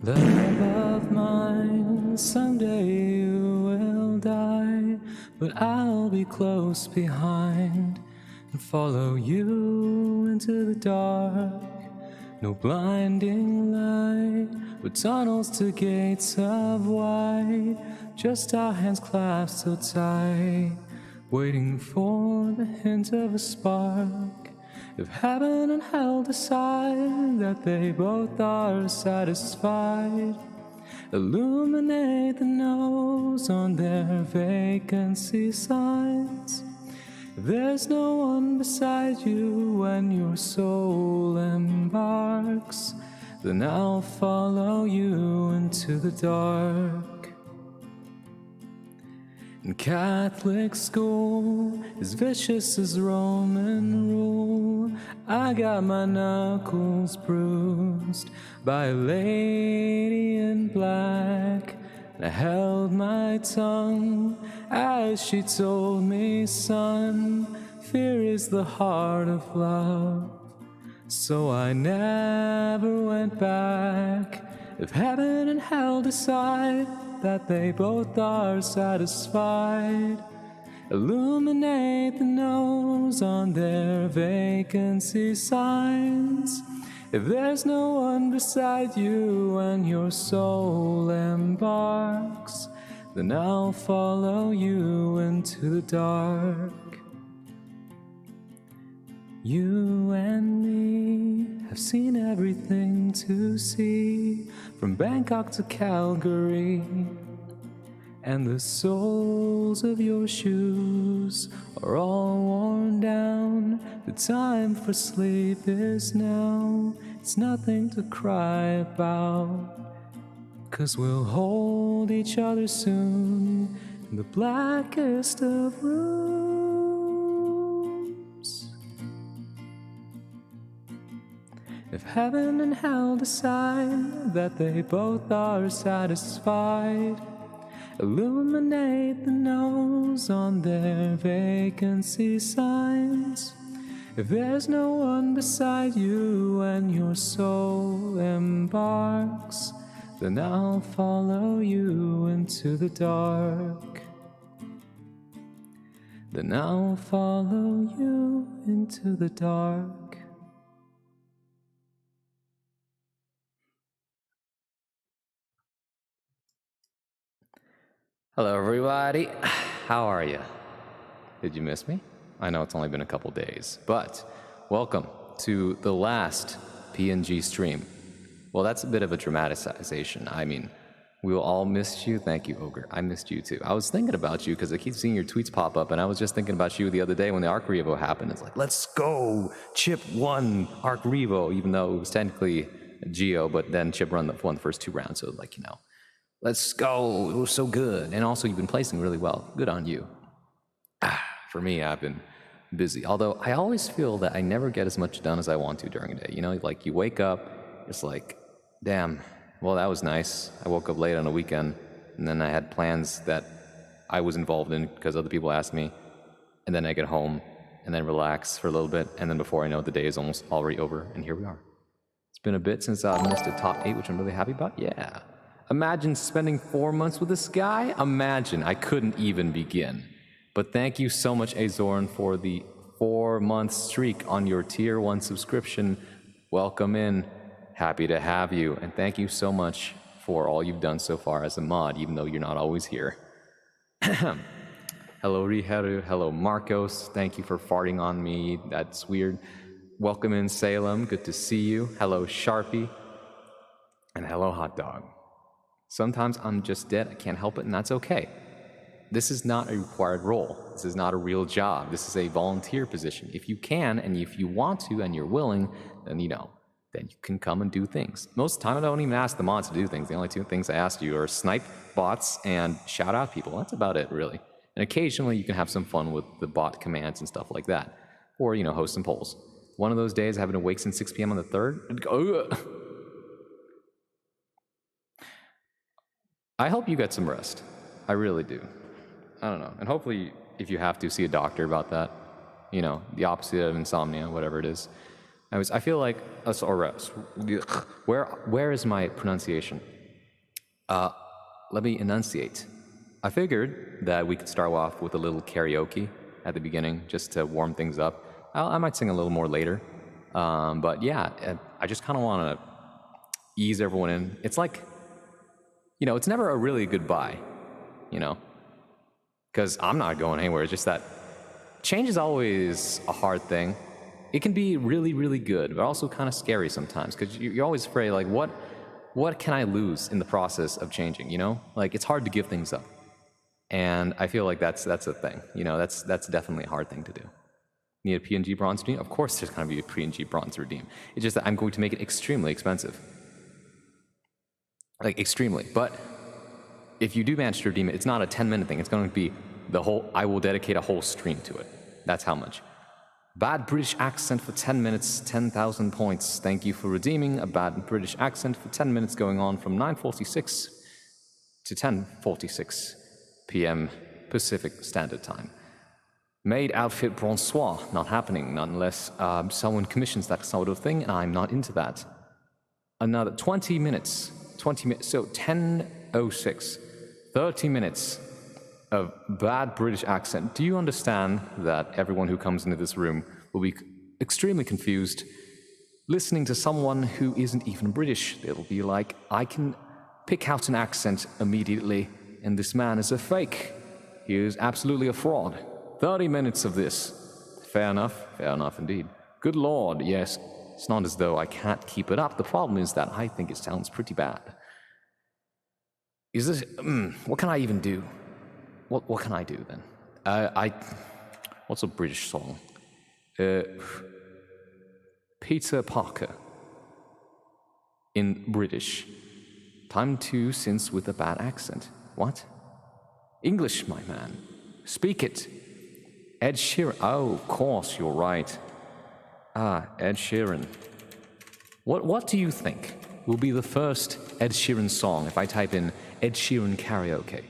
Love of mine, someday you will die, but I'll be close behind and follow you into the dark. No blinding light, but tunnels to gates of white, just our hands clasped so tight, waiting for the hint of a spark. If heaven and hell decide that they both are satisfied, illuminate the nose on their vacancy signs. If there's no one beside you when your soul embarks, then I'll follow you into the dark. In Catholic school, as vicious as Roman rule, I got my knuckles bruised by a lady in black, and I held my tongue as she told me, son, fear is the heart of love. So I never went back. If heaven and hell decide that they both are satisfied, illuminate the nose on their vacancy signs. If there's no one beside you when your soul embarks, then I'll follow you into the dark. You and me have seen everything to see, from Bangkok to Calgary, and the soles of your shoes are all worn down. The time for sleep is now. It's nothing to cry about, 'cause we'll hold each other soon in the blackest of rooms. If heaven and hell decide that they both are satisfied, illuminate the nose on their vacancy signs. If there's no one beside you when your soul embarks, then I'll follow you into the dark. Then I'll follow you into the dark. Hello, everybody. How are you? Did you miss me? I know it's only been a couple days, but welcome to the last PNG stream. Well, that's a bit of a dramatization. I mean, we will all miss you. Thank you, Ogre. I missed you too. I was thinking about you because I keep seeing your tweets pop up, and I was just thinking about you the other day when the Arc Revo happened. It's like, let's go! Chip won Arc Revo, even though it was technically Geo, but then Chip won the first two rounds, so like, you know. Let's go, it was so good. And also, you've been placing really well. Good on you. For me, I've been busy. Although, I always feel that I never get as much done as I want to during a day. You know, like you wake up, it's like, damn, well, that was nice. I woke up late on a weekend, and then I had plans that I was involved in because other people asked me. And then I get home, and then relax for a little bit, and then before I know it, the day is almost already over, and here we are. It's been a bit since I've missed a top 8, which I'm really happy about. Yeah. Imagine spending 4 months with this guy? Imagine, I couldn't even begin. But thank you so much, Azorn, for the 4-month streak on your Tier 1 subscription. Welcome in. Happy to have you. And thank you so much for all you've done so far as a mod, even though you're not always here. Hello, Riharu. Hello, Marcos. Thank you for farting on me. That's weird. Welcome in, Salem. Good to see you. Hello, Sharpie. And hello, Hot Dog. Sometimes I'm just dead, I can't help it, and that's okay. This is not a required role. This is not a real job. This is a volunteer position. If you can, and if you want to, and you're willing, then, you know, then you can come and do things. Most of the time, I don't even ask the mods to do things. The only two things I ask you are snipe bots and shout out people. That's about it, really. And occasionally, you can have some fun with the bot commands and stuff like that. Or, you know, host some polls. One of those days, I have been awake since 6 p.m. on the 3rd. I'd go, ugh. I hope you get some rest. I really do. I don't know. And hopefully, if you have to, see a doctor about that. You know, the opposite of insomnia, whatever it is. I feel like where is my pronunciation? Let me enunciate. I figured that we could start off with a little karaoke at the beginning, just to warm things up. I might sing a little more later, but yeah, I just kind of want to ease everyone in. It's like, it's never a really goodbye, because I'm not going anywhere. It's just that change is always a hard thing. It can be really, really good, but also kind of scary sometimes, because you're always afraid, like, what can I lose in the process of changing, Like, it's hard to give things up. And I feel like that's a thing, that's definitely a hard thing to do. Need a PNG bronze redeem? Of course there's going to be a PNG bronze redeem. It's just that I'm going to make it extremely expensive. Like, extremely. But if you do manage to redeem it, it's not a 10-minute thing. It's going to be I will dedicate a whole stream to it. That's how much. Bad British accent for 10 minutes, 10,000 points. Thank you for redeeming a bad British accent for 10 minutes going on from 9:46 to 10:46 p.m. Pacific Standard Time. Maid outfit bonsoir, not happening, not unless someone commissions that sort of thing, and I'm not into that. Another 20 minutes, so 10:06, 30 minutes of bad British accent. Do you understand that everyone who comes into this room will be extremely confused listening to someone who isn't even British? They'll be like, I can pick out an accent immediately, and this man is a fake. He is absolutely a fraud. 30 minutes of this. Fair enough indeed. Good Lord, yes. It's not as though I can't keep it up. The problem is that I think it sounds pretty bad. Is this... what can I even do? What can I do then? What's a British song? Peter Parker. In British. Time to since with a bad accent. What? English, my man. Speak it. Ed Sheeran. Oh, of course, you're right. Ed Sheeran. What do you think will be the first Ed Sheeran song if I type in Ed Sheeran karaoke?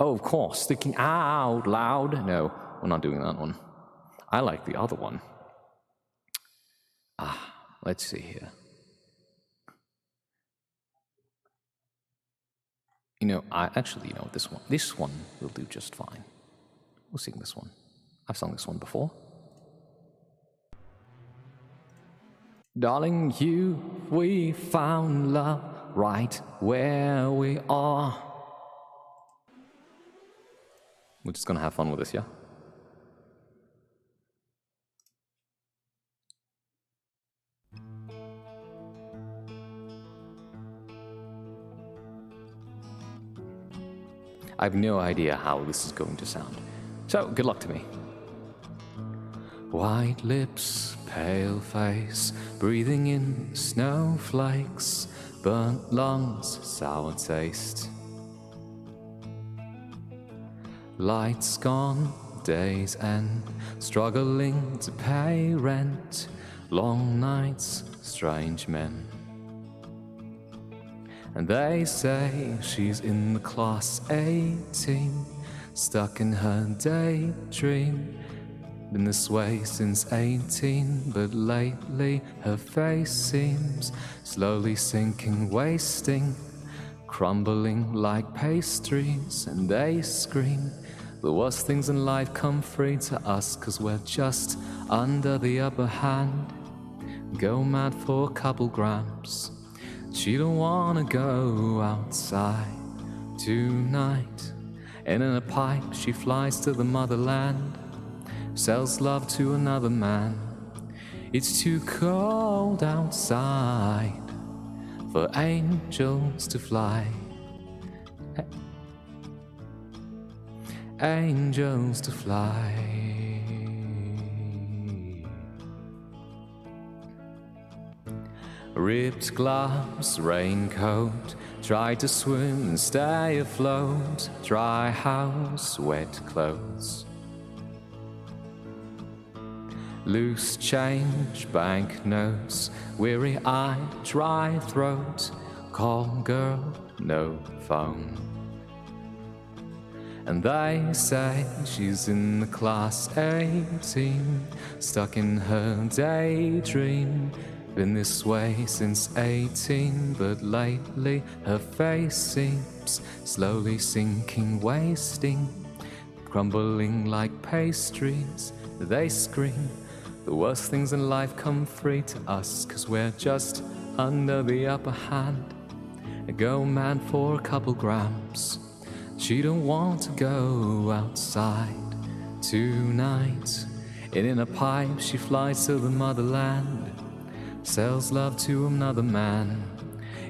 Oh, of course, thinking out loud. No, we're not doing that one. I like the other one. Let's see here. This one will do just fine. We'll sing this one. I've sung this one before. Darling, we found love right where we are. We're just gonna have fun with this, yeah? I have no idea how this is going to sound. So, good luck to me. White lips, pale face, breathing in snowflakes, burnt lungs, sour taste. Lights gone, days end, struggling to pay rent, long nights, strange men. And they say she's in the class 18, stuck in her daydream. Been this way since 18, but lately her face seems slowly sinking, wasting, crumbling like pastries. And they scream, the worst things in life come free to us, 'cause we're just under the upper hand. Go mad for a couple grams. She don't wanna go outside tonight. And in a pipe she flies to the motherland, sells love to another man. It's too cold outside for angels to fly. Angels to fly. Ripped gloves, raincoat, try to swim and stay afloat. Dry house, wet clothes. Loose change, banknotes, weary eye, dry throat. Call girl, no phone. And they say she's in the class 18, stuck in her daydream. Been this way since 18, but lately her face seems slowly sinking, wasting, crumbling like pastries. They scream, the worst things in life come free to us, 'cause we're just under the upper hand. Go mad for a couple grams. She don't want to go outside tonight. And in a pipe she flies to the motherland, sells love to another man.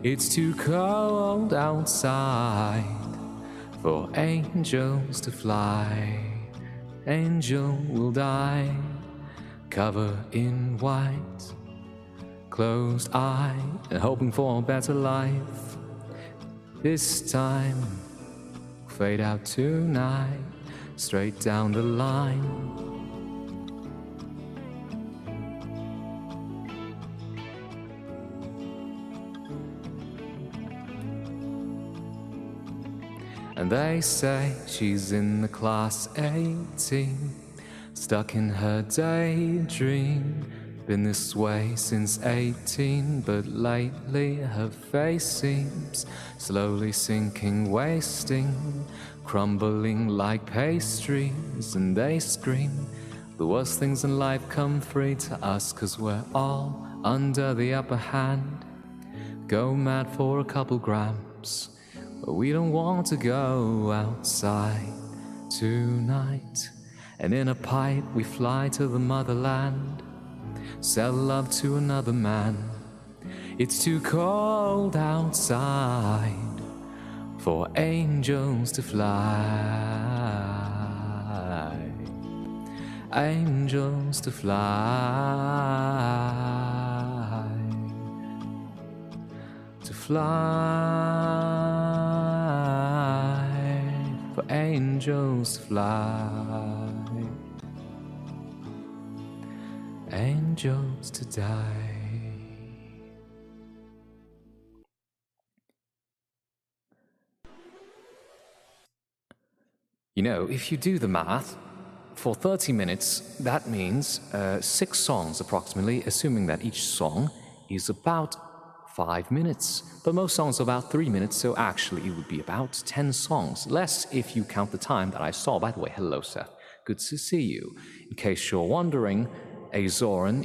It's too cold outside for angels to fly. Angel will die, covered in white, closed eye, and hoping for a better life. This time, fade out tonight, straight down the line. And they say she's in the class 18, stuck in her daydream. Been this way since 18, but lately her face seems slowly sinking, wasting, crumbling like pastries. And they scream, the worst things in life come free to us, 'cause we're all under the upper hand. Go mad for a couple grams, but we don't want to go outside tonight. And in a pipe we fly to the motherland, sell love to another man. It's too cold outside for angels to fly. Angels to fly. To fly. For angels to fly. Angels to die. You know, if you do the math, for 30 minutes, that means 6 songs approximately, assuming that each song is about 5 minutes. But most songs are about 3 minutes, so actually it would be about 10 songs. Less if you count the time that I saw. By the way, hello Seth, good to see you. In case you're wondering, Azoran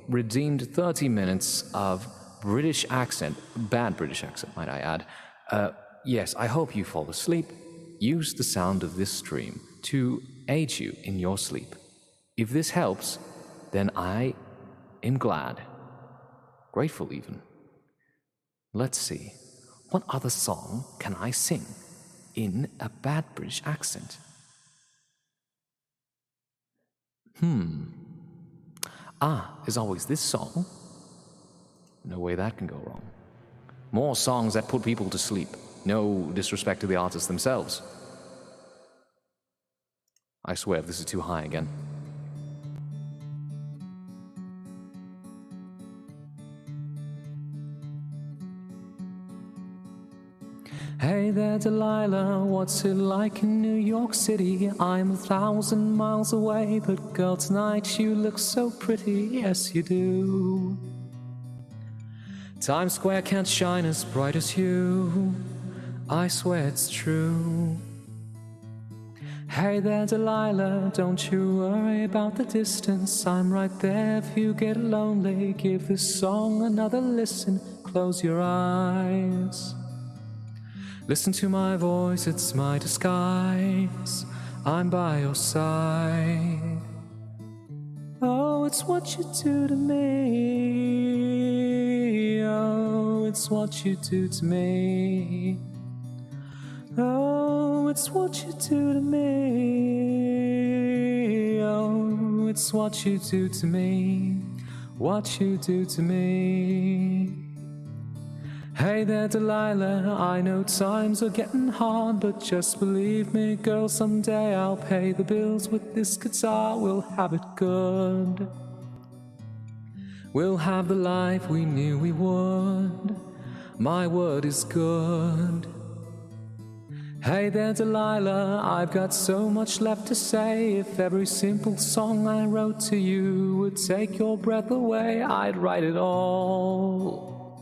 redeemed 30 minutes of British accent, bad British accent, might I add. Yes, I hope you fall asleep. Use the sound of this stream to aid you in your sleep. If this helps, then I am glad. Grateful even. Let's see. What other song can I sing in a bad British accent? There's always this song. No way that can go wrong. More songs that put people to sleep. No disrespect to the artists themselves. I swear this is too high again. Hey there, Delilah, what's it like in New York City? I'm 1,000 miles away, but girl, tonight you look so pretty, yes you do. Times Square can't shine as bright as you, I swear it's true. Hey there, Delilah, don't you worry about the distance. I'm right there if you get lonely. Give this song another listen, close your eyes. Listen to my voice, it's my disguise. I'm by your side. Oh, it's what you do to me. Oh, it's what you do to me. Oh, it's what you do to me. Oh, it's what you do to me. What you do to me. Hey there, Delilah, I know times are getting hard, but just believe me, girl, someday I'll pay the bills with this guitar. We'll have it good. We'll have the life we knew we would. My word is good. Hey there, Delilah, I've got so much left to say. If every simple song I wrote to you would take your breath away, I'd write it all.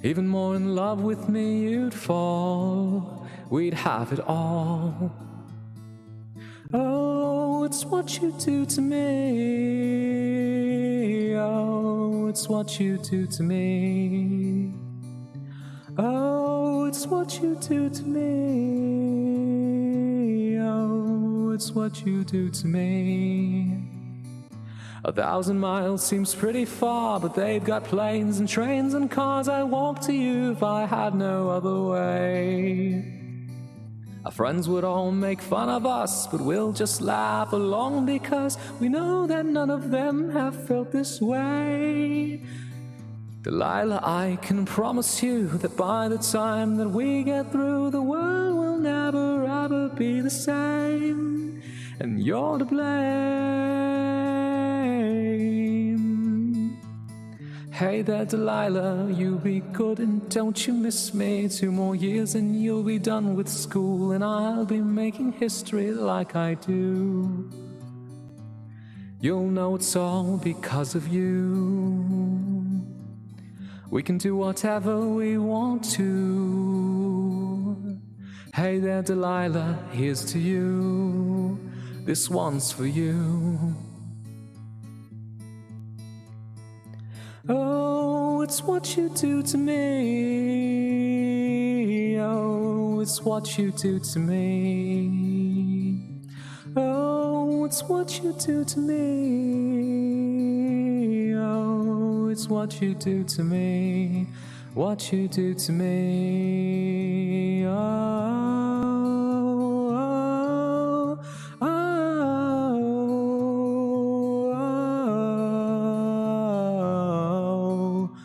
Even more in love with me you'd fall, we'd have it all. Oh, it's what you do to me. Oh, it's what you do to me. Oh, it's what you do to me. Oh, it's what you do to me. 1,000 miles seems pretty far, but they've got planes and trains and cars. I'd walk to you if I had no other way. Our friends would all make fun of us, but we'll just laugh along because we know that none of them have felt this way. Delilah, I can promise you that by the time that we get through, the world will never ever be the same, and you're to blame. Hey there, Delilah, you be good and don't you miss me. 2 more years and you'll be done with school, and I'll be making history like I do. You'll know it's all because of you. We can do whatever we want to. Hey there, Delilah, here's to you. This one's for you. Oh, it's what you do to me. Oh, it's what you do to me. Oh, it's what you do to me. Oh, it's what you do to me. What you do to me. Oh, oh, oh, oh,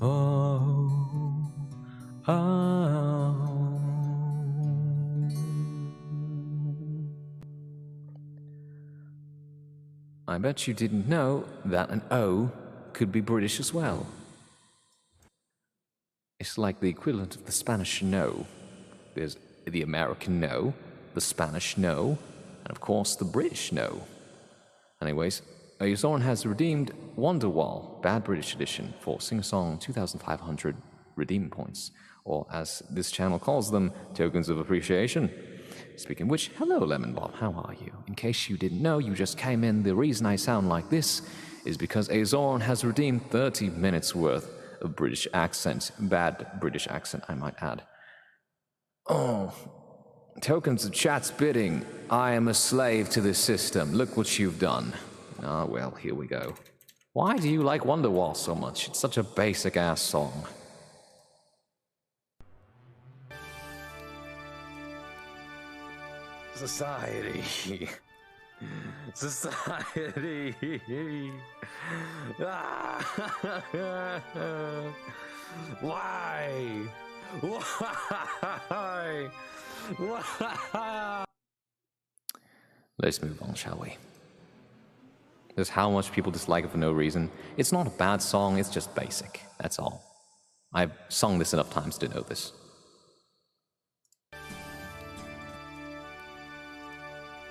oh, oh. I bet you didn't know that an O could be British as well. It's like the equivalent of the Spanish no. There's the American no, the Spanish no, and of course the British no. Anyways, Zoran has redeemed Wonderwall, Bad British Edition, for Sing-a-Song 2,500 redeem points, or as this channel calls them, tokens of appreciation. Speaking of which, hello Lemon Bob, how are you? In case you didn't know, you just came in, the reason I sound like this is because Zoran has redeemed 30 minutes worth of British accent. Bad British accent, I might add. Oh, tokens of chat's bidding. I am a slave to this system. Look what you've done. Ah, well, here we go. Why do you like Wonderwall so much? It's such a basic-ass song. Society. Society. Why? Why? Why? Let's move on, shall we? Just how much people dislike it for no reason. It's not a bad song, it's just basic. That's all. I've sung this enough times to know this.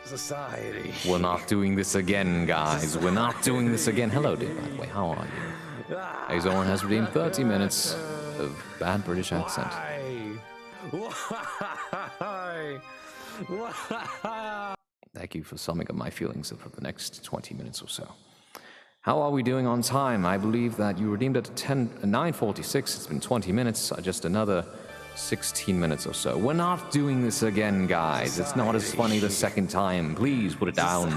Society. We're not doing this again, guys. We're not doing this again. Hello, dude, by the way. How are you? Zoran has redeemed 30 minutes of bad British accent. Why? Thank you for summing up my feelings for the next 20 minutes or so. How are we doing on time? I believe that you redeemed at 9:46. It's been 20 minutes. Just another 16 minutes or so. We're not doing this again, guys. It's not as funny the second time. Please put it down.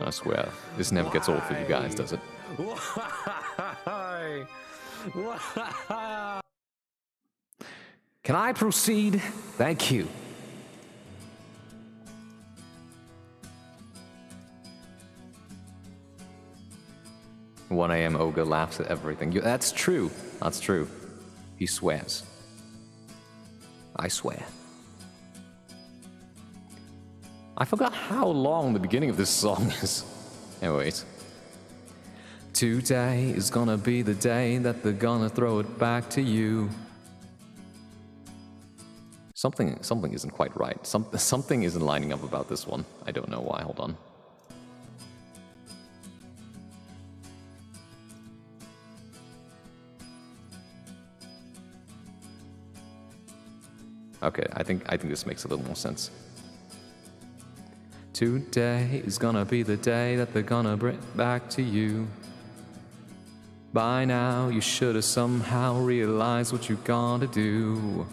I swear, this never gets old for you guys, does it? Can I proceed? Thank you. 1 a.m. Olga laughs at everything. That's true. That's true. He swears. I swear. I forgot how long the beginning of this song is. Anyways. Today is gonna be the day that they're gonna throw it back to you. Something isn't quite right. Something isn't lining up about this one. I don't know why. Hold on. Okay, I think this makes a little more sense. Today is gonna be the day that they're gonna bring it back to you. By now, you should have somehow realized what you gotta do.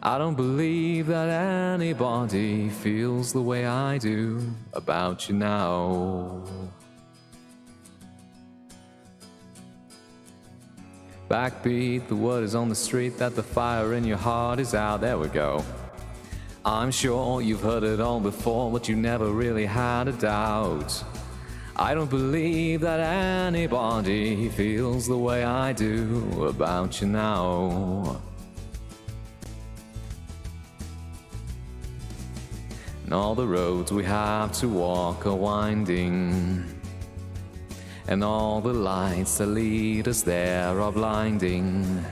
I don't believe that anybody feels the way I do about you now. Backbeat, the word is on the street that the fire in your heart is out. There we go. I'm sure you've heard it all before, but you never really had a doubt. I don't believe that anybody feels the way I do about you now. And all the roads we have to walk are winding, and all the lights that lead us there are blinding.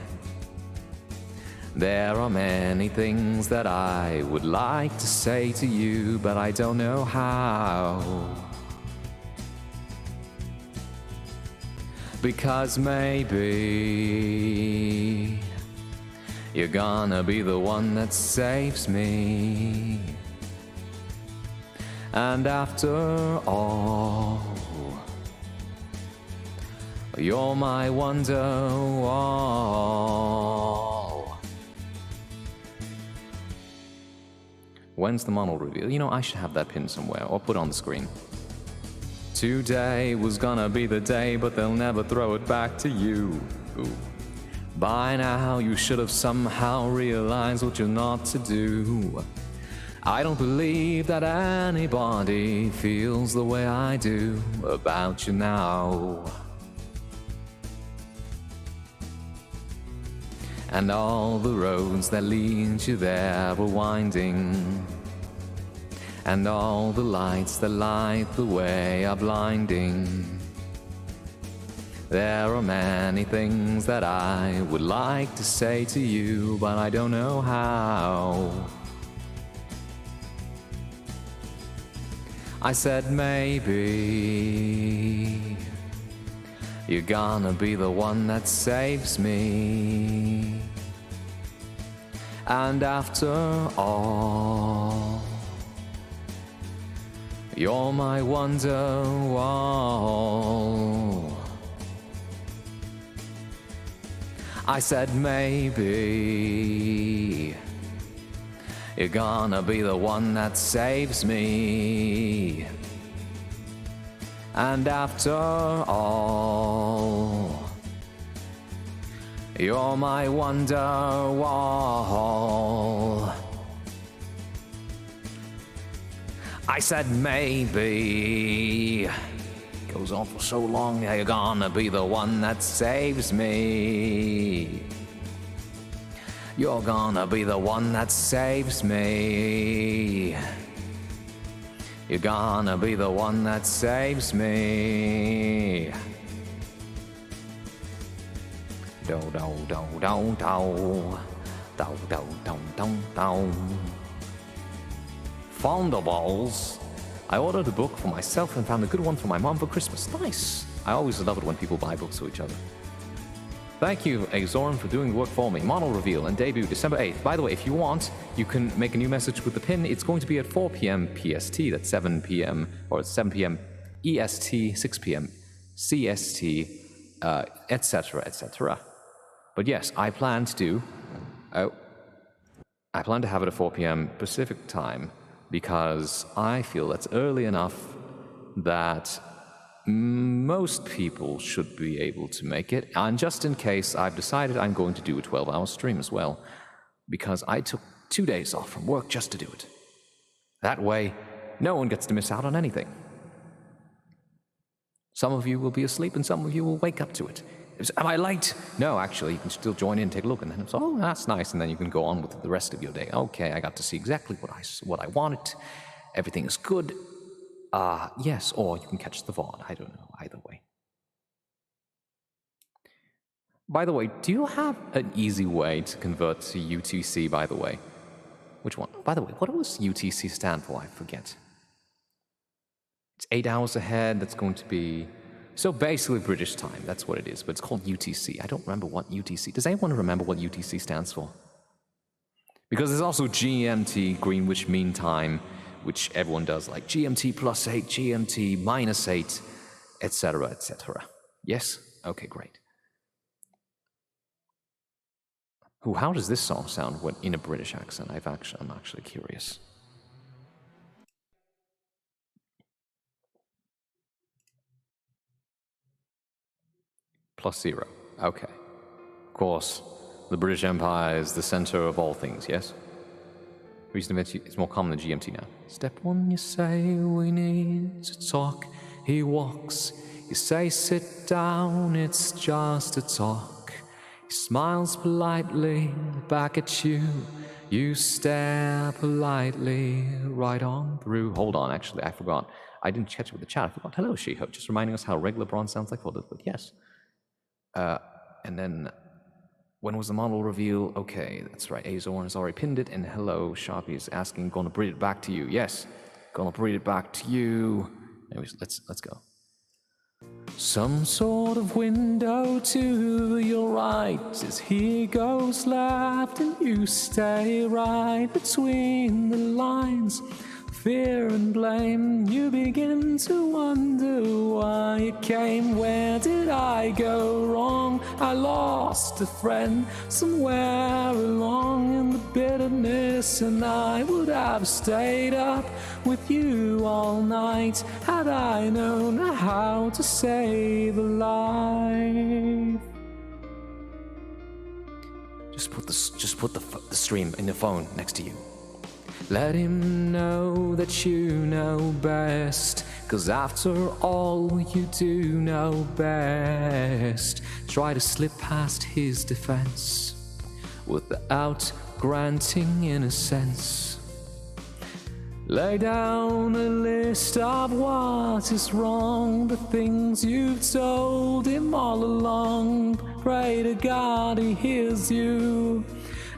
There are many things that I would like to say to you, but I don't know how. Because maybe you're gonna be the one that saves me. And after all, you're my wonderwall. When's the model reveal? You know, I should have that pinned somewhere or put on the screen. Today was gonna be the day, but they'll never throw it back to you. Ooh. By now, you should have somehow realized what you're not to do. I don't believe that anybody feels the way I do about you now. And all the roads that lead you there were winding, and all the lights that light the way are blinding. There are many things that I would like to say to you, but I don't know how. I said maybe you're gonna be the one that saves me. And after all, you're my wonderwall. I said maybe you're gonna be the one that saves me. And after all, you're my wonderwall. I said maybe. Goes on for so long, you're gonna be the one that saves me. You're gonna be the one that saves me. You're gonna be the one that saves me. Do do do do do do do do do do. Foundables. I ordered a book for myself and found a good one for my mom for Christmas. Nice. I always love it when people buy books to each other. Thank you, Axorn, for doing the work for me. Model reveal and debut December 8th. By the way, if you want, you can make a new message with the pin. It's going to be at 4 p.m. PST. That's 7 p.m. or 7 p.m. EST, 6 p.m. CST, etc., etc. But yes, I plan to have it at 4 p.m. Pacific time because I feel that's early enough that most people should be able to make it. And just in case, I've decided I'm going to do a 12-hour stream as well, because I took 2 days off from work just to do it. That way, no one gets to miss out on anything. Some of you will be asleep and some of you will wake up to it. Am I late? No, actually, you can still join in and take a look, and then it's, oh, that's nice, and then you can go on with the rest of your day. Okay, I got to see exactly what I wanted. Everything is good. Yes, or you can catch the VOD. I don't know, either way. By the way, do you have an easy way to convert to UTC, by the way? Which one? By the way, what does UTC stand for? I forget. It's 8 hours ahead. That's going to be... So basically British time. That's what it is. But it's called UTC. I don't remember what UTC... Does anyone remember what UTC stands for? Because there's also GMT, Greenwich Mean Time, which everyone does, like GMT plus 8, GMT minus 8, etc., etc. Yes? Okay, great. Ooh, how does this song sound when in a British accent? I'm actually curious. +0. Okay. Of course, the British Empire is the center of all things, yes? Recent events, it's more common than GMT now. Step 1, you say we need to talk. He walks. You say sit down, it's just a talk. He smiles politely back at you. You stare politely right on through. Hold on, actually, I forgot. I didn't catch it with the chat. I forgot. Hello, She-Ho. Just reminding us how regular bronze sounds like for this, but yes. And then, when was the model reveal? Okay, that's right. Azorn has already pinned it. And hello, Sharpie is asking, gonna breed it back to you. Yes, gonna breed it back to you. Anyways, let's go. Some sort of window to your right as he goes left and you stay right between the lines. Fear and blame, you begin to wonder why it came. Where did I go wrong? I lost a friend somewhere along in the bitterness, and I would have stayed up with you all night had I known how to save a life. Just put the stream in your phone next to you. Let him know that you know best, 'cause after all you do know best. Try to slip past his defense without granting innocence. Lay down a list of what is wrong, the things you've told him all along. Pray to God he hears you.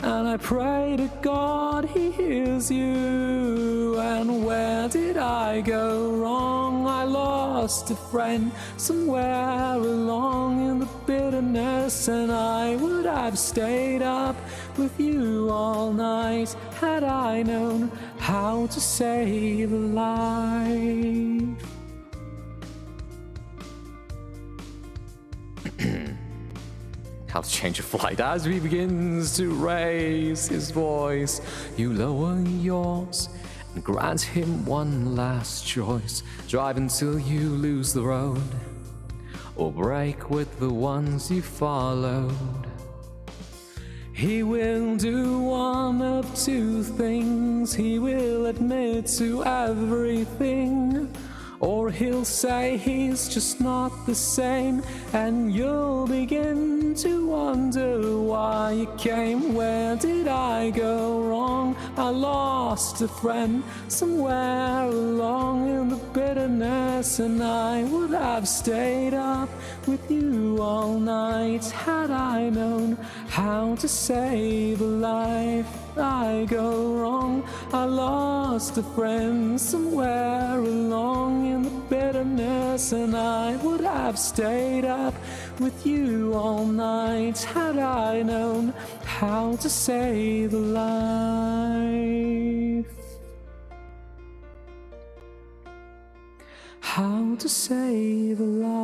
And I pray to God he hears you. And where did I go wrong? I lost a friend somewhere along in the bitterness, and I would have stayed up with you all night had I known how to save a life. How to change a flight as he begins to raise his voice. You lower yours and grant him one last choice. Drive until you lose the road, or break with the ones you followed. He will do one of two things. He will admit to everything, or he'll say he's just not the same, and you'll begin to wonder why you came. Where did I go wrong? I lost a friend somewhere along in the bitterness, and I would have stayed up with you all night had I known how to save a life. I go wrong. I lost a friend somewhere along in the bitterness, and I would have stayed up with you all night had I known how to save a life. How to save a life.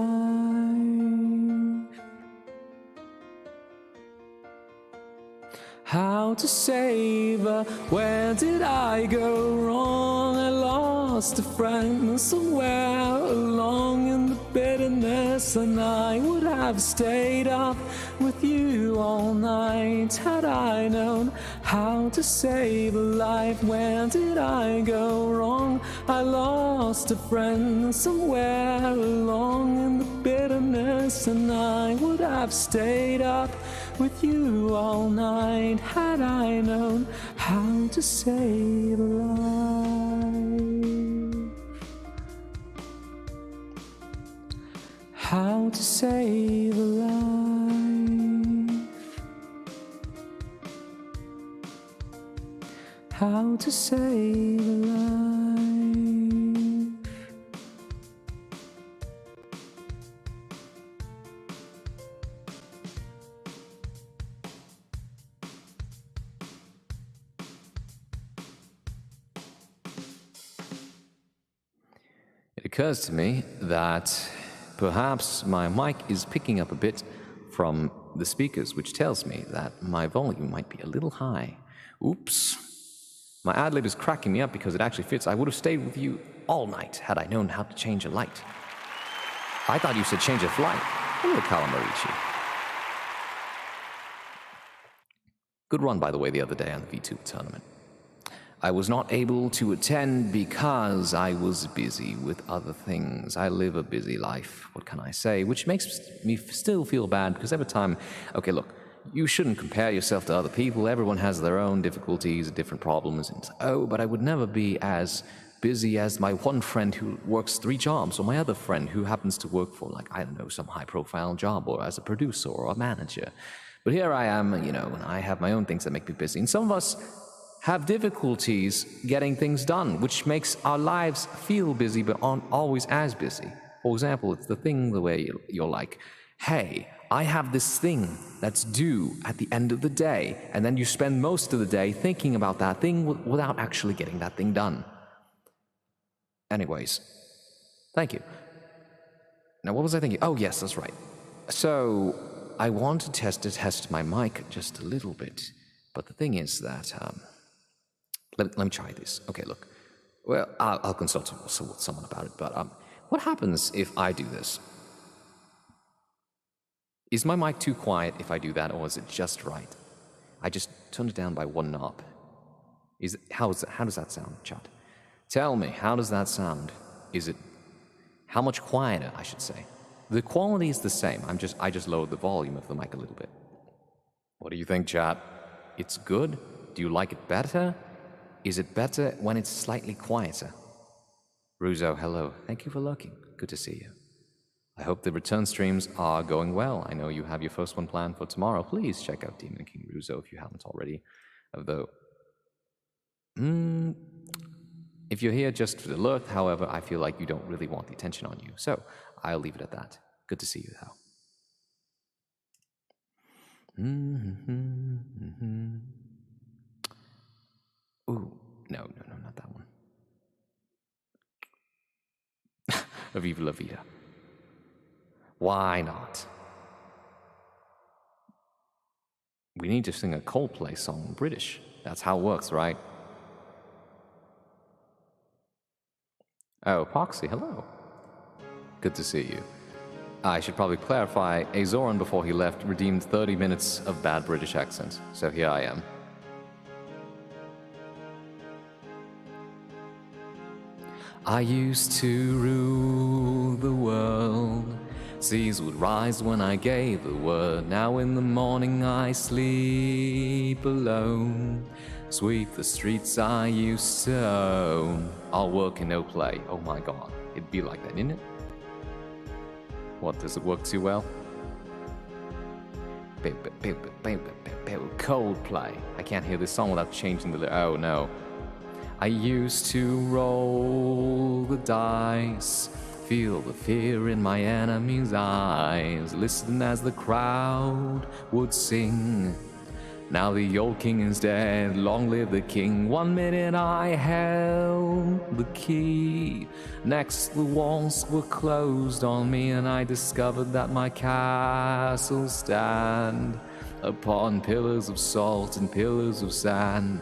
How to save her. Where did I go wrong? I lost a friend somewhere along in the bitterness, and I would have stayed up with you all night had I known how to save a life. Where did I go wrong? I lost a friend somewhere along in the bitterness, and I would have stayed up with you all night had I known how to save a life. How to save a life. how to save a life. It occurs to me that perhaps my mic is picking up a bit from the speakers, which tells me that my volume might be a little high. Oops. My ad-lib is cracking me up because it actually fits. I would have stayed with you all night had I known how to change a light. I thought you said change a flight. Hello, Calamarici. Good run, by the way, the other day on the V2 tournament. I was not able to attend because I was busy with other things. I live a busy life, what can I say? Which makes me still feel bad because every time... Okay, look, you shouldn't compare yourself to other people. Everyone has their own difficulties, different problems. And but I would never be as busy as my one friend who works 3 jobs, or my other friend who happens to work for, like, I don't know, some high-profile job, or as a producer or a manager. But here I am, you know, and I have my own things that make me busy. And some of us have difficulties getting things done, which makes our lives feel busy but aren't always as busy. For example, it's the thing the way you're like, hey, I have this thing that's due at the end of the day, and then you spend most of the day thinking about that thing without actually getting that thing done. Anyways, thank you. Now, what was I thinking? Oh, yes, that's right. So, I want to test my mic just a little bit, but the thing is that, Let me try this. Okay, look. Well, I'll consult with someone about it, but what happens if I do this? Is my mic too quiet if I do that, or is it just right? I just turned it down by 1 knob. How does that sound, chat? Tell me, how does that sound? How much quieter, I should say? The quality is the same. I just lowered the volume of the mic a little bit. What do you think, chat? It's good? Do you like it better? Is it better when it's slightly quieter? Ruzo, hello. Thank you for lurking. Good to see you. I hope the return streams are going well. I know you have your first one planned for tomorrow. Please check out Demon King Ruzo if you haven't already. Although, if you're here just for the lurk, however, I feel like you don't really want the attention on you. So, I'll leave it at that. Good to see you, though. Ooh, no, not that one. Viva la vida. Why not? We need to sing a Coldplay song in British. That's how it works, right? Oh, Poxy, hello. Good to see you. I should probably clarify, Azoran before he left redeemed 30 minutes of bad British accent, so here I am. I used to rule the world. Seas would rise when I gave the word. Now in the morning I sleep alone. Sweep the streets I used to own. All work and no play. Oh my god. It'd be like that, isn't it? What, does it work too well? Coldplay. I can't hear this song without changing the... Oh no. I used to roll the dice, feel the fear in my enemy's eyes, listen as the crowd would sing. Now the old king is dead, long live the king. 1 minute I held the key, next the walls were closed on me, and I discovered that my castle stand upon pillars of salt and pillars of sand.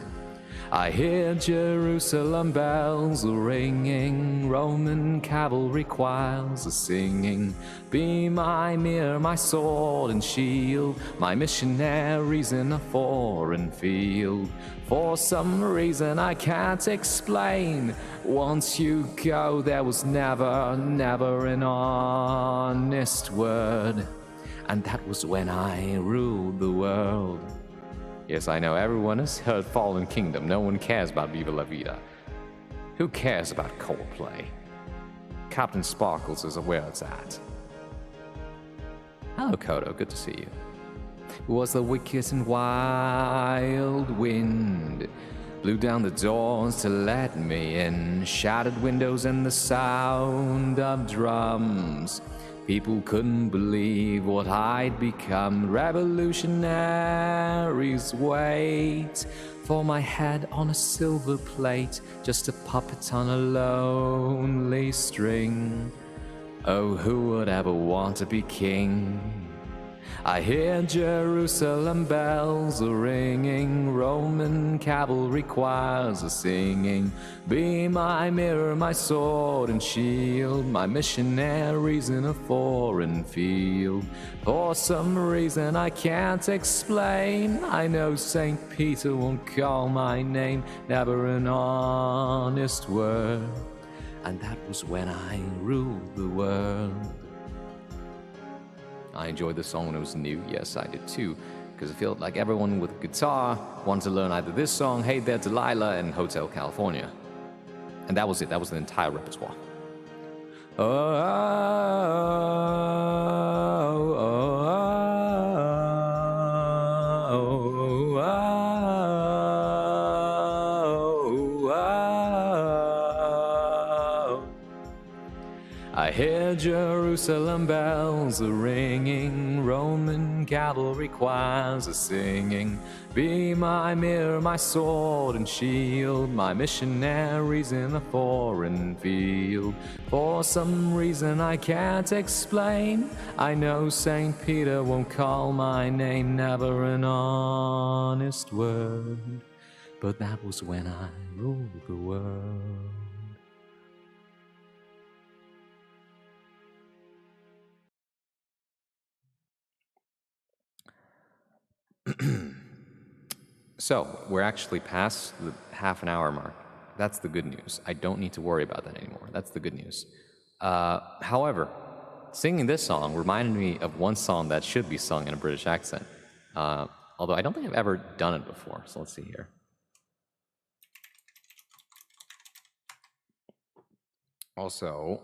I hear Jerusalem bells ringing, Roman cavalry choirs are singing. Be my mirror, my sword and shield, my missionaries in a foreign field. For some reason I can't explain, once you go there was never, never an honest word. And that was when I ruled the world. Yes, I know, everyone has heard Fallen Kingdom. No one cares about Viva La Vida. Who cares about Coldplay? Captain Sparkles is where it's at. Hello, Kodo. Good to see you. It was the wicked and wild wind blew down the doors to let me in, shattered windows and the sound of drums. People couldn't believe what I'd become. Revolutionaries wait for my head on a silver plate, just a puppet on a lonely string. Oh, who would ever want to be king? I hear Jerusalem bells ringing, Roman cavalry choirs are singing. Be my mirror, my sword and shield, my missionaries in a foreign field. For some reason I can't explain, I know St. Peter won't call my name, never an honest word. And that was when I ruled the world. I enjoyed the song when it was new. Yes, I did too, because I felt like everyone with a guitar wanted to learn either this song, Hey There Delilah, and Hotel California. And that was it. That was the entire repertoire. Oh, oh, oh, oh, oh, oh. I hear Jerusalem bells are ringing, Roman cavalry choirs are singing. Be my mirror, my sword and shield, my missionaries in a foreign field. For some reason I can't explain, I know St. Peter won't call my name, never an honest word. But that was when I ruled the world. So, we're actually past the half an hour mark. That's the good news. I don't need to worry about that anymore. That's the good news. However, singing this song reminded me of one song that should be sung in a British accent. Although I don't think I've ever done it before, so let's see here. Also,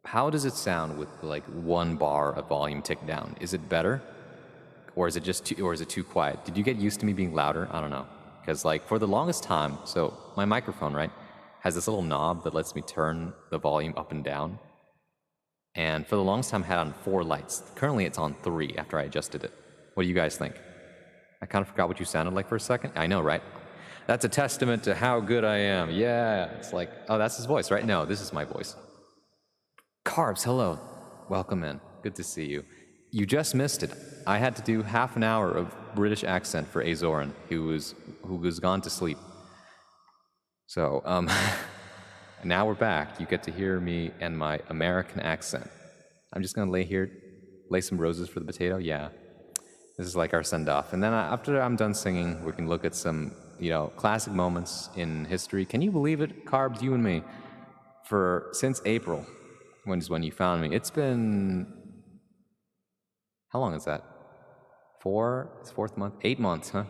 how does it sound with like one bar of volume ticked down? Is it better? Or is it just too, or is it too quiet? Did you get used to me being louder? I don't know. Because like for the longest time, so my microphone, right, has this little knob that lets me turn the volume up and down. And for the longest time I had on 4 lights. Currently it's on 3 after I adjusted it. What do you guys think? I kind of forgot what you sounded like for a second. I know, right? That's a testament to how good I am. Yeah, it's like, oh, that's his voice, right? No, this is my voice. Carbs, hello. Welcome in. Good to see you. You just missed it. I had to do half an hour of British accent for Azoran, who was gone to sleep. So, now we're back. You get to hear me and my American accent. I'm just gonna lay some roses for the potato. Yeah, this is like our send-off. And then after I'm done singing, we can look at some, classic moments in history. Can you believe it, Carbs, you and me? Since April, when you found me, it's been. How long is that? 4th month? 8 months, huh?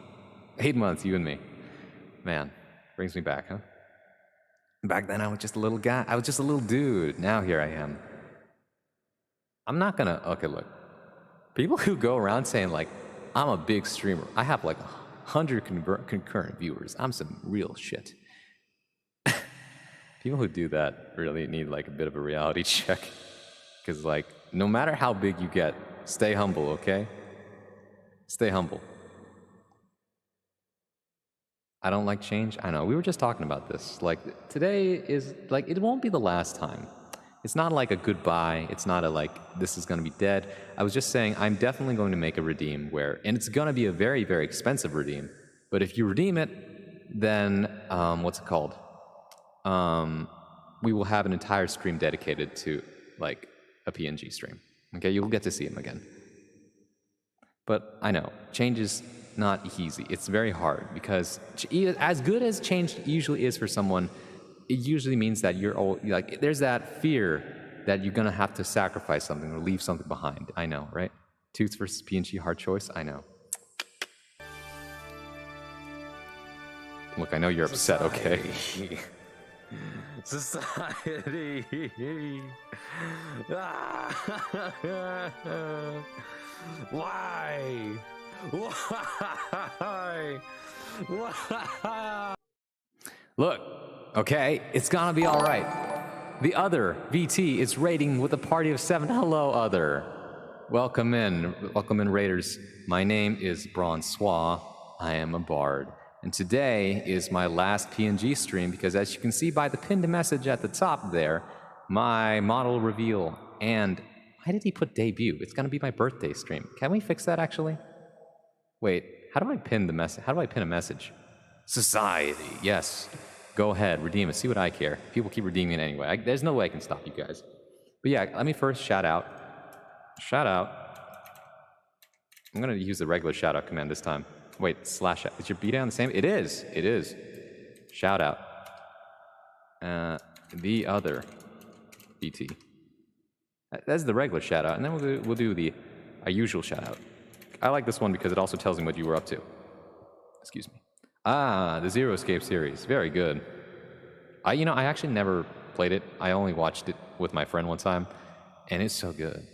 8 months, you and me. Man, brings me back, huh? Back then I was just a little guy. I was just a little dude. Now here I am. I'm not gonna, okay, look. People who go around saying like, I'm a big streamer. I have like 100 concurrent viewers. I'm some real shit. People who do that really need like a bit of a reality check. Because like, no matter how big you get, stay humble, okay? Stay humble. I don't like change. I know, we were just talking about this. Like, today is, like, it won't be the last time. It's not like a goodbye. It's not a, like, this is gonna be dead. I was just saying, I'm definitely going to make a redeem and it's gonna be a very, very expensive redeem. But if you redeem it, then, what's it called? We will have an entire stream dedicated to, like, a PNG stream. Okay, you'll get to see him again. But I know, change is not easy. It's very hard because as good as change usually is for someone, it usually means that there's that fear that you're gonna have to sacrifice something or leave something behind. I know, right? Tooth versus PNG, hard choice. I know. Look, I know you're upset. Okay. Society. Why? Why? Why? Look, okay, it's gonna be all right. The other VT is raiding with a party of 7. Hello, other. Welcome in, raiders. My name is Bronsois. I am a bard, and today is my last PNG stream because, as you can see by the pinned message at the top there, my model reveal. And why did he put debut? It's gonna be my birthday stream. Can we fix that actually? Wait, how do I pin the message? How do I pin a message? Society, yes. Go ahead, redeem it. See what I care. People keep redeeming it anyway. There's no way I can stop you guys. But yeah, let me first shout out. Shout out. I'm gonna use the regular shout out command this time. Wait, slash. Is your beatdown the same? It is. It is. Shout out. The other BT. That's the regular shout out, and then we'll do the usual shout out. I like this one because it also tells me what you were up to. Excuse me. Ah, the Zero Escape series. Very good. I actually never played it. I only watched it with my friend one time, and it's so good.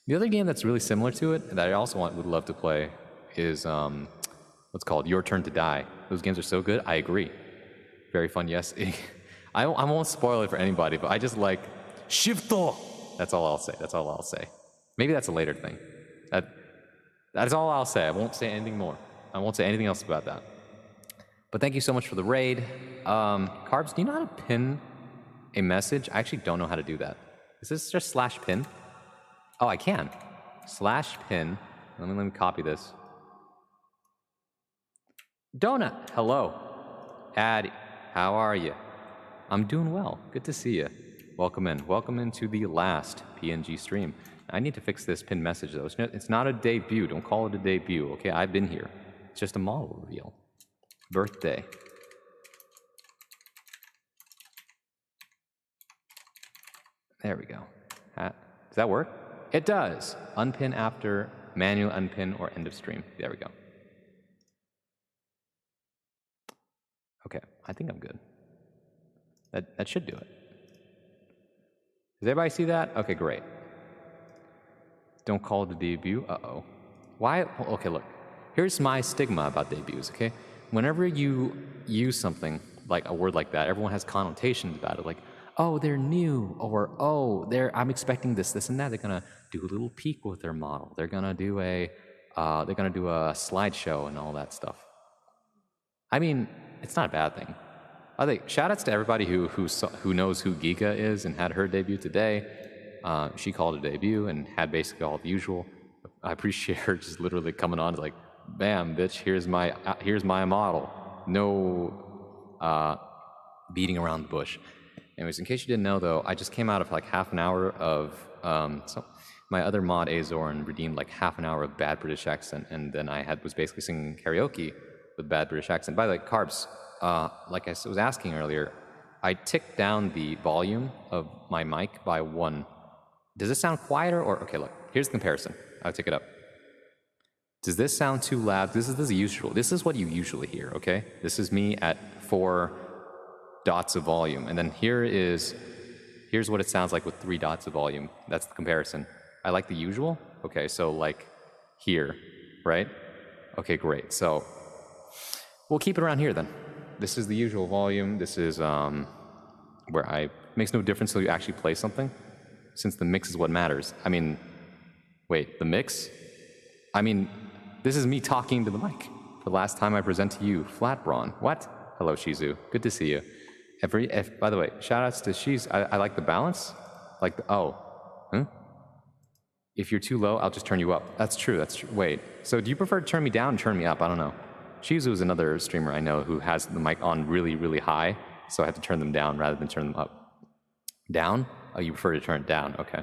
The other game that's really similar to it that I also would love to play is what's called Your Turn to Die. Those games are so good. I agree. Very fun. Yes. I won't spoil it for anybody, but I just like Shifto. That's all I'll say. That's all I'll say. Maybe that's a later thing. That's all I'll say. I won't say anything more. I won't say anything else about that. But thank you so much for the raid. Carbs, do you know how to pin a message? I actually don't know how to do that. Is this just slash pin? Oh, I can. Slash pin. Let me copy this. Donut, hello. Addy, how are you? I'm doing well. Good to see you. Welcome in. Welcome into the last PNG stream. I need to fix this pin message, though. It's not a debut. Don't call it a debut, okay? I've been here. It's just a model reveal. Birthday. There we go. Does that work? It does. Unpin after, manual unpin, or end of stream. There we go. Okay, I think I'm good. That should do it. Does everybody see that? Okay, great. Don't call it a debut. Uh-oh. Why? Okay, look. Here's my stigma about debuts, okay? Whenever you use something, like a word like that, everyone has connotations about it, like, oh, they're new, or oh, I'm expecting this, and that. They're gonna do a little peek with their model. They're gonna do a slideshow and all that stuff. I mean, it's not a bad thing. I think shoutouts to everybody who knows who Giga is and had her debut today. She called it a debut and had basically all the usual. I appreciate her just literally coming on like, bam, bitch, here's my model. No beating around the bush. Anyways, in case you didn't know, though, I just came out of like half an hour of so my other mod Azorin redeemed like half an hour of bad British accent, and then I was basically singing karaoke with bad British accent. By the way, Carbs, like I was asking earlier, I ticked down the volume of my mic by 1. Does this sound quieter or okay? Look, here's the comparison. I'll take it up. Does this sound too loud? This is usual. This is what you usually hear. Okay, this is me at 4 dots of volume, and then here's what it sounds like with 3 dots of volume. That's the comparison. I like the usual. Okay, so like here, right? Okay, great. So we'll keep it around here then. This is the usual volume. This is where makes no difference till you actually play something, since the mix is what matters. I mean, wait, the mix? I mean, this is me talking to the mic. The last time I present to you, Flat Brawn. What? Hello, Shizu. Good to see you. By the way, shoutouts to Shizu. I like the balance. Like If you're too low, I'll just turn you up. That's true. Wait. So do you prefer to turn me down or turn me up? I don't know. Shizu is another streamer I know who has the mic on really, really high, so I have to turn them down rather than turn them up. Down? Oh, you prefer to turn it down. Okay.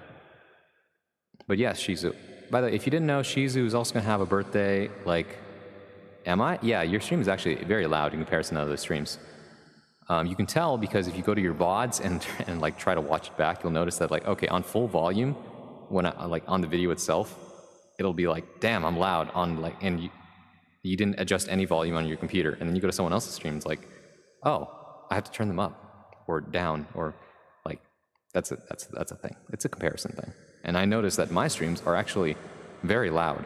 But yes, Shizu. By the way, if you didn't know, Shizu is also going to have a birthday, like... Am I? Yeah, your stream is actually very loud in comparison to other streams. You can tell because if you go to your VODs and like try to watch it back, you'll notice that like, okay, on full volume, when on the video itself, it'll be like, damn, I'm loud on like, and you didn't adjust any volume on your computer, and then you go to someone else's stream, it's like, oh, I have to turn them up or down, or like that's a thing. It's a comparison thing, and I noticed that my streams are actually very loud.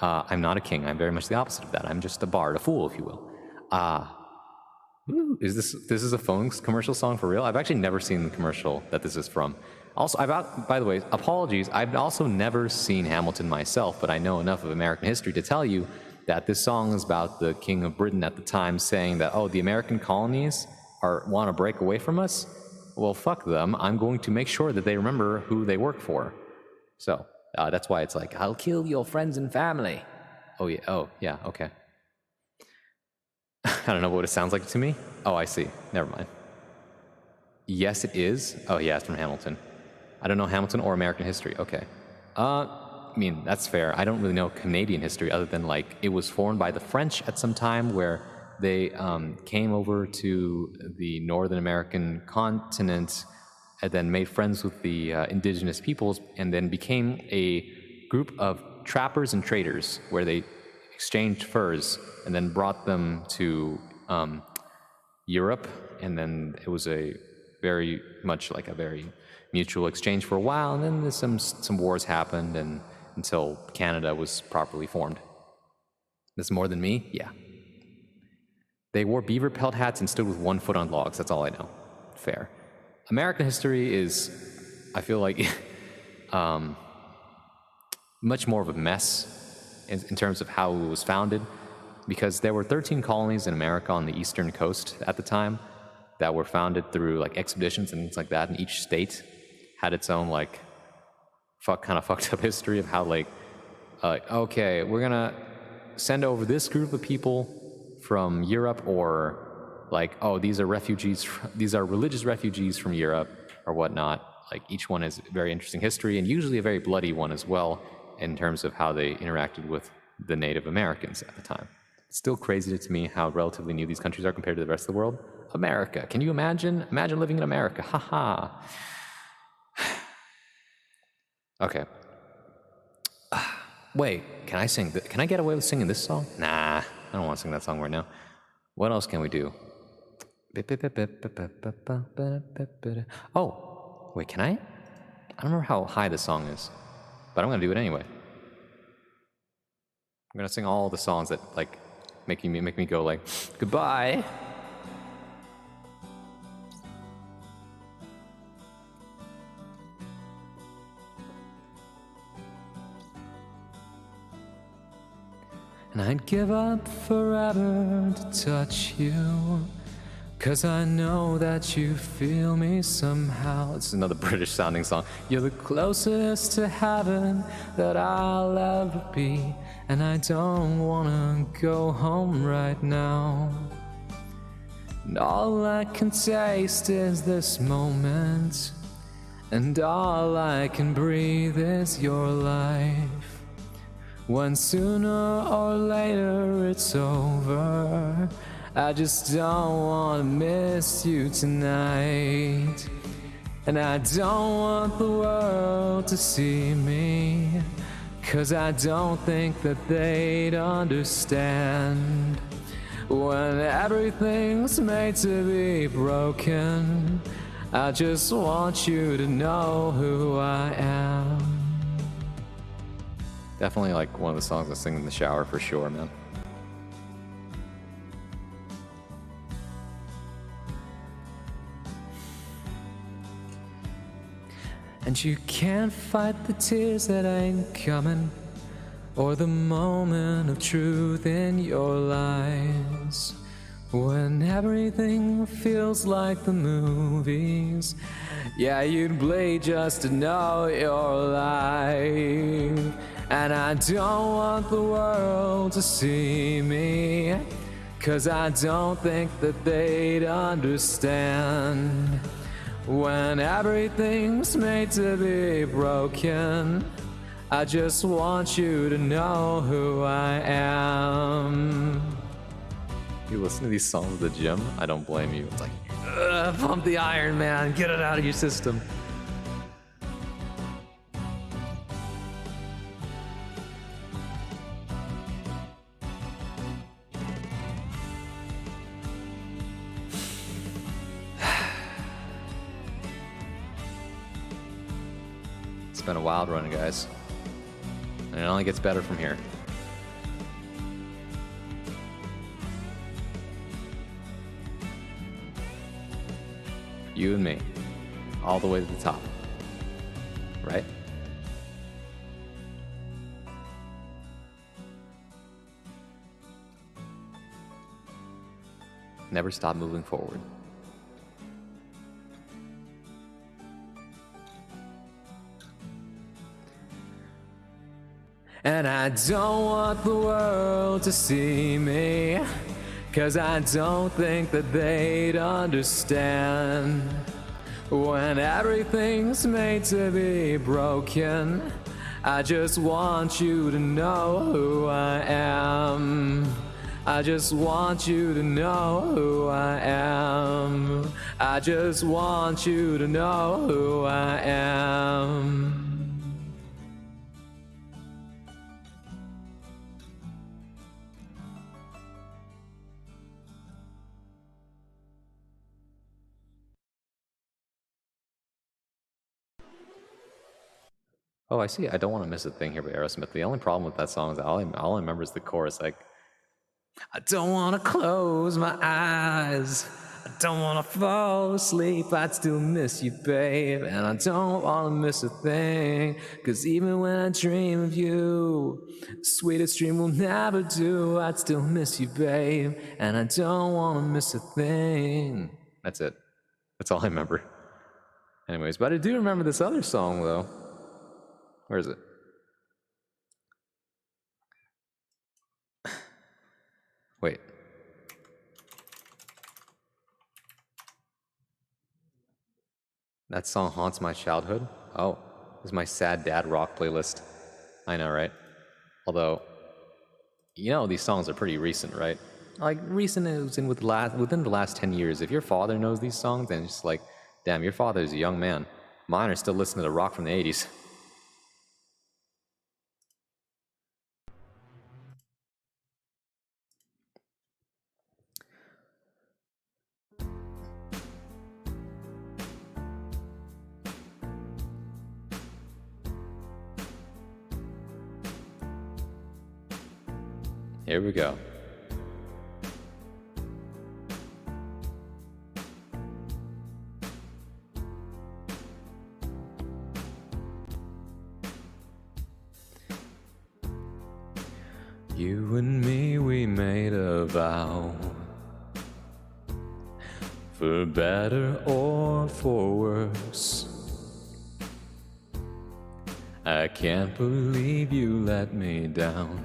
I'm not a king. I'm very much the opposite of that. I'm just a bard, a fool, if you will. Is this is a phone commercial song for real? I've actually never seen the commercial that this is from. Also, by the way, apologies. I've also never seen Hamilton myself, but I know enough of American history to tell you that this song is about the King of Britain at the time saying that, oh, the American colonies want to break away from us. Well, fuck them. I'm going to make sure that they remember who they work for. So that's why it's like, I'll kill your friends and family. Oh yeah, okay. I don't know what it sounds like to me. Oh, I see. Never mind. Yes, it is. Oh, yeah, it's from Hamilton. I don't know Hamilton or American history. Okay. I mean, that's fair. I don't really know Canadian history other than, like, it was formed by the French at some time where they came over to the Northern American continent and then made friends with the indigenous peoples and then became a group of trappers and traders where they exchanged furs and then brought them to Europe, and then it was a very much like a very mutual exchange for a while, and then some wars happened and until Canada was properly formed. This more than me? Yeah. They wore beaver pelt hats and stood with one foot on logs. That's all I know. Fair. American history is, I feel like, much more of a mess in terms of how it was founded, because there were 13 colonies in America on the eastern coast at the time that were founded through like expeditions and things like that, and each state had its own like kind of fucked up history of how like okay, we're gonna send over this group of people from Europe, or like, oh, these are refugees, these are religious refugees from Europe or whatnot. Like each one has very interesting history and usually a very bloody one as well in terms of how they interacted with the Native Americans at the time. It's still crazy to me how relatively new these countries are compared to the rest of the world. America, can you imagine? Imagine living in America, haha. Okay. Wait, can I sing? Can I get away with singing this song? Nah, I don't want to sing that song right now. What else can we do? Oh, wait, can I? I don't remember how high this song is, but I'm gonna do it anyway. I'm gonna sing all the songs that like make me go like goodbye. And I'd give up forever to touch you, 'cause I know that you feel me somehow. It's another British sounding song. You're the closest to heaven that I'll ever be, and I don't wanna go home right now. And all I can taste is this moment, and all I can breathe is your life. When sooner or later it's over, I just don't want to miss you tonight. And I don't want the world to see me, 'cause I don't think that they'd understand. When everything's made to be broken, I just want you to know who I am. Definitely like one of the songs I sing in the shower for sure, man. And you can't fight the tears that ain't coming, or the moment of truth in your lies. When everything feels like the movies, yeah, you'd bleed just to know you're alive. And I don't want the world to see me, 'cause I don't think that they'd understand. When everything's made to be broken, I just want you to know who I am. You listen to these songs at the gym, I don't blame you. It's like, pump the iron, man, get it out of your system. It's been a wild run, guys. And it only gets better from here. You and me. All the way to the top. Right? Never stop moving forward. And I don't want the world to see me, 'cause I don't think that they'd understand. When everything's made to be broken, I just want you to know who I am. I just want you to know who I am. I just want you to know who I am. Oh, I see. I don't want to miss a thing here by Aerosmith. The only problem with that song is all I remember is the chorus. Like, I don't want to close my eyes. I don't want to fall asleep. I'd still miss you, babe. And I don't want to miss a thing. 'Cause even when I dream of you, the sweetest dream will never do. I'd still miss you, babe. And I don't want to miss a thing. That's it. That's all I remember. Anyways, but I do remember this other song, though. Where is it? Wait. That song haunts my childhood? Oh, this is my sad dad rock playlist. I know, right? Although, you know these songs are pretty recent, right? Like, recent is within the last 10 years. If your father knows these songs, then it's just like, damn, your father is a young man. Mine are still listening to rock from the 80s. Here we go. You and me, we made a vow, for better or for worse. I can't believe you let me down,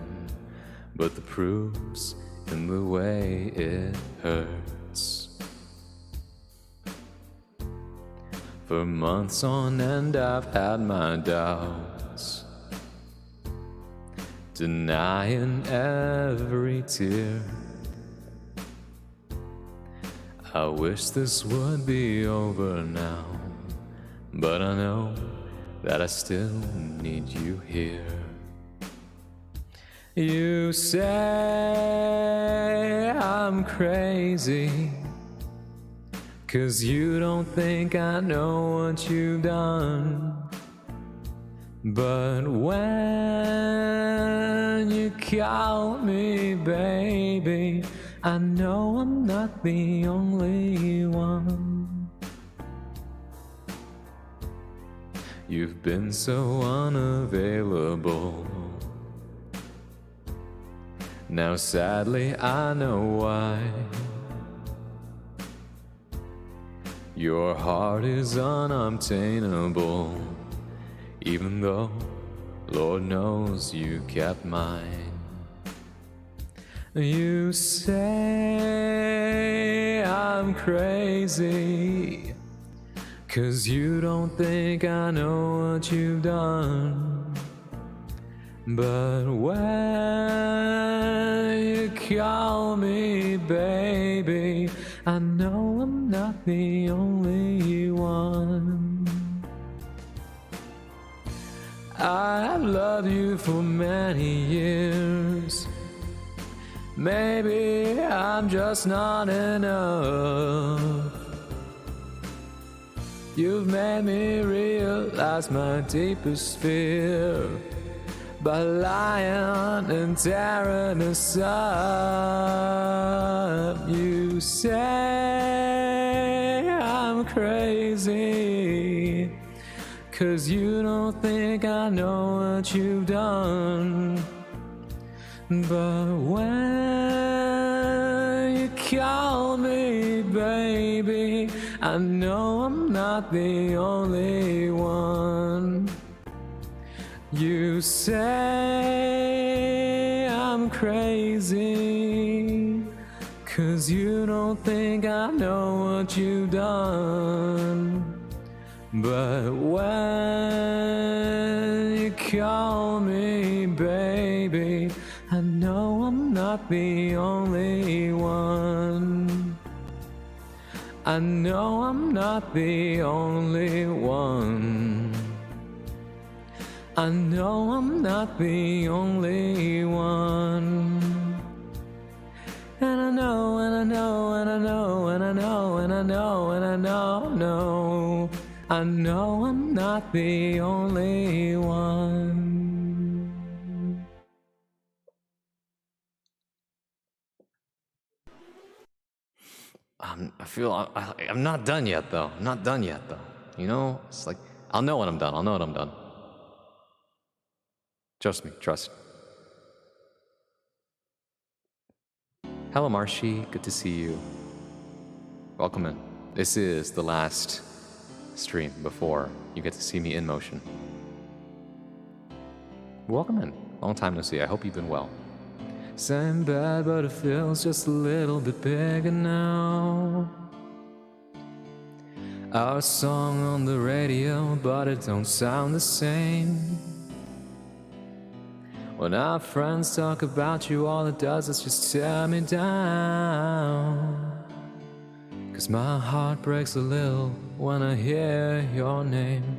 but the proof's in the way it hurts. For months on end I've had my doubts, denying every tear. I wish this would be over now, but I know that I still need you here. You say I'm crazy, 'cause you don't think I know what you've done. But when you call me baby, I know I'm not the only one. You've been so unavailable. Now sadly I know why. Your heart is unobtainable, even though Lord knows you kept mine. You say I'm crazy, 'cause you don't think I know what you've done. But when you call me baby, I know I'm not the only one. I've loved you for many years. Maybe I'm just not enough. You've made me realize my deepest fear by lying and tearing us up. You say I'm crazy, crazy, 'cause you don't think I know what you've done. But when you call me baby, I know I'm not the only one. You say I'm crazy, 'cause you don't think I know what you've done. But when you call me baby, I know I'm not the only one. I know I'm not the only one. I know I'm not the only one. And I know, and I know, and I know, and I know, and I know, and I know. I know I'm not the only one. I feel I'm not done yet, though. I'm not done yet, though. You know, it's like I'll know when I'm done. I'll know when I'm done. Trust me. Trust. Hello, Marshy. Good to see you. Welcome in. This is the last stream before you get to see me in motion. Welcome in. Long time no see. I hope you've been well. Same bed, but it feels just a little bit bigger now. Our song on the radio, but it don't sound the same. When our friends talk about you, all it does is just tear me down. 'Cause my heart breaks a little when I hear your name.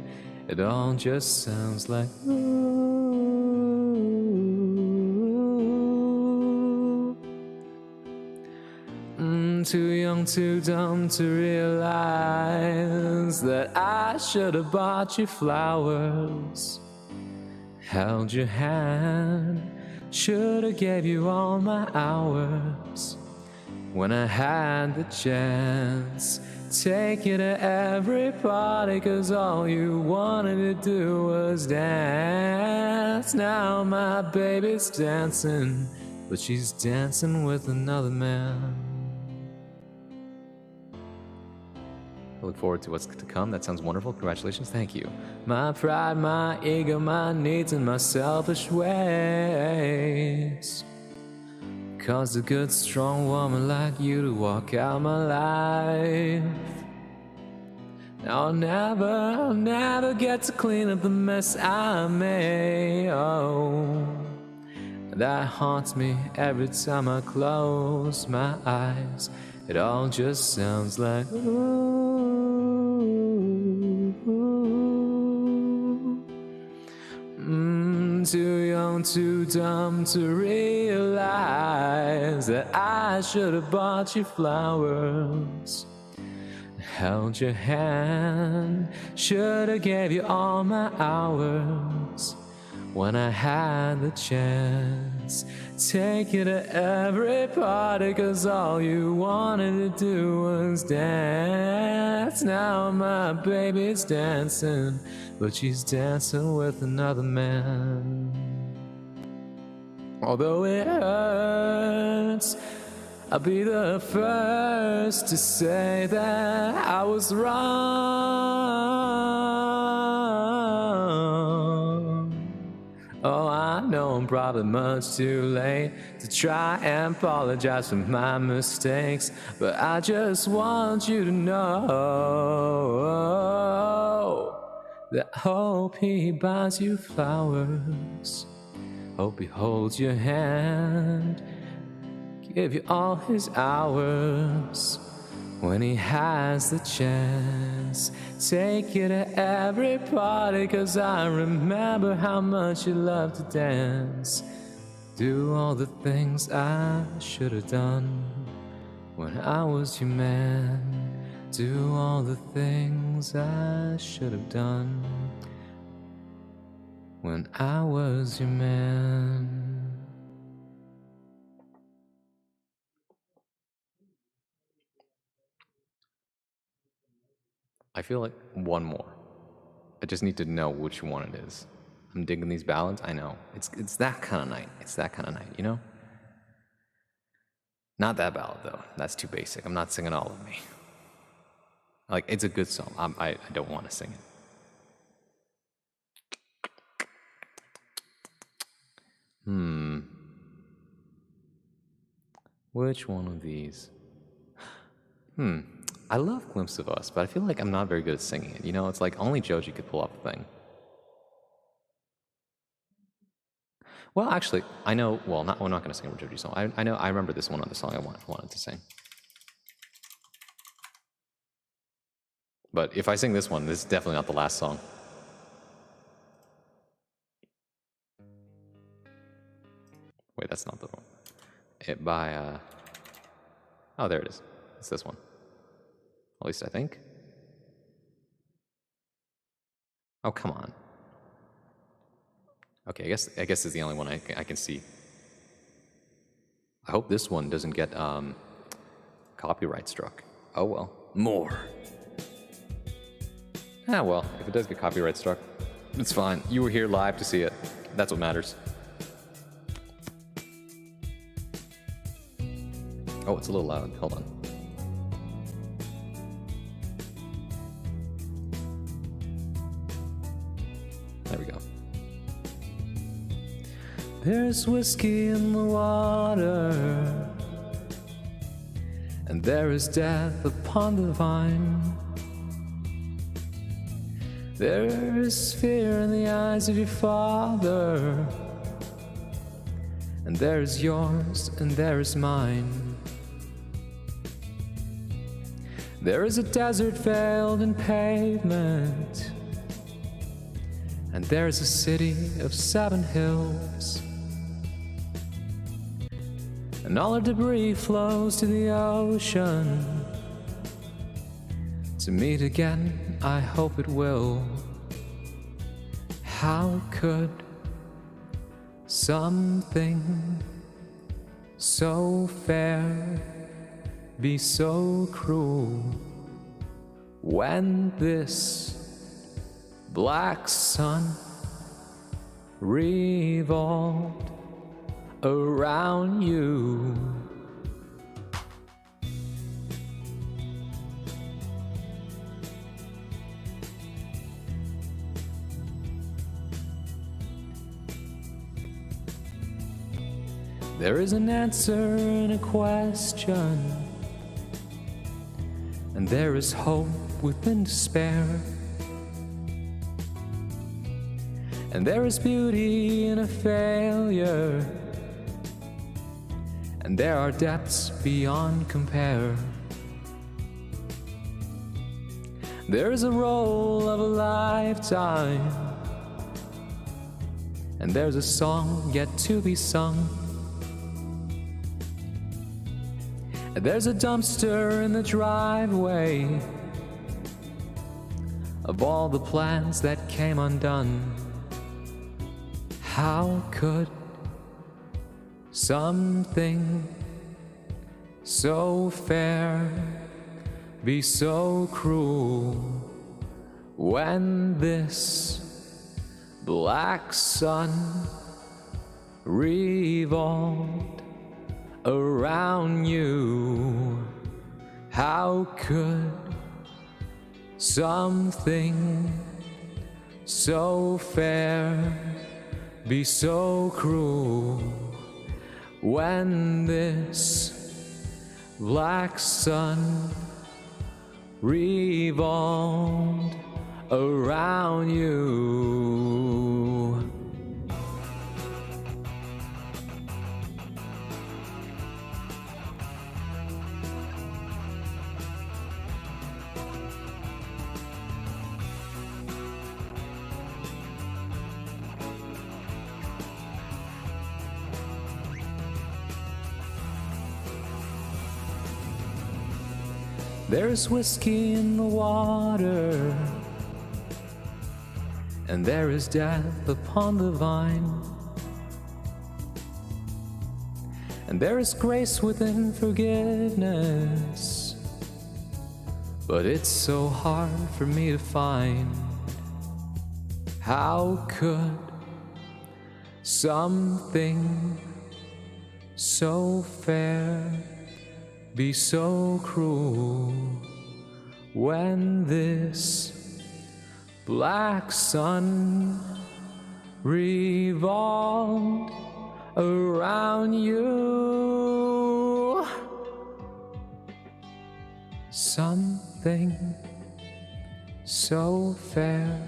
It all just sounds like ooh. Too young, too dumb to realize that I should have bought you flowers, held your hand, should have gave you all my hours when I had the chance. Take you to every party, 'cause all you wanted to do was dance. Now my baby's dancing, but she's dancing with another man. I look forward to what's to come. That sounds wonderful. Congratulations. Thank you. My pride, my ego, my needs, and my selfish ways caused a good, strong woman like you to walk out my life. Now I'll never get to clean up the mess I made. Oh, that haunts me every time I close my eyes. It all just sounds like ooh. Too young, too dumb to realize that I should have bought you flowers, held your hand, should have gave you all my hours when I had the chance. Take you to every party, 'cause all you wanted to do was dance. Now my baby's dancing, but she's dancing with another man. Although it hurts, I'll be the first to say that I was wrong. Oh, I know I'm probably much too late to try and apologize for my mistakes, but I just want you to know that I hope he buys you flowers, hope he holds your hand, give you all his hours when he has the chance. Take you to every party, 'cause I remember how much you loved to dance. Do all the things I should have done when I was your man. Do all the things I should have done when I was your man. I feel like one more. I just need to know which one it is. I'm digging these ballads. I know. It's that kind of night. It's that kind of night, you know? Not that ballad, though. That's too basic. I'm not singing All of Me. Like, it's a good song. I don't want to sing it. Which one of these? I love Glimpse of Us, but I feel like I'm not very good at singing it. You know, it's like only Joji could pull off the thing. Well, actually, I know. Well, we're not going to sing a Joji song. I know. I remember this one other song I wanted to sing. But if I sing this one, this is definitely not the last song. Wait, that's not the one. It by. Oh, there it is. It's this one. At least I think. Oh, come on. Okay, I guess it's the only one I can see. I hope this one doesn't get copyright struck. Oh well. More. Ah well, if it does get copyright struck, it's fine. You were here live to see it. That's what matters. Oh, it's a little loud. Hold on. There we go. There's whiskey in the water, and there is death upon the vine. There is fear in the eyes of your father, and there is yours and there is mine. There is a desert veiled in pavement, and there is a city of 7 hills, and all our debris flows to the ocean. To meet again, I hope it will. How could something so fair be so cruel when this black sun revolved around you? There is an answer in a question, and there is hope within despair, and there is beauty in a failure, and there are depths beyond compare. There is a role of a lifetime, and there's a song yet to be sung. And there's a dumpster in the driveway of all the plans that came undone. How could something so fair be so cruel when this black sun revolved around you? How could something so fair be so cruel when this black sun revolved around you? There's whiskey in the water, and there is death upon the vine, and there is grace within forgiveness, but it's so hard for me to find. How could something so fair be so cruel when this black sun revolved around you? Something so fair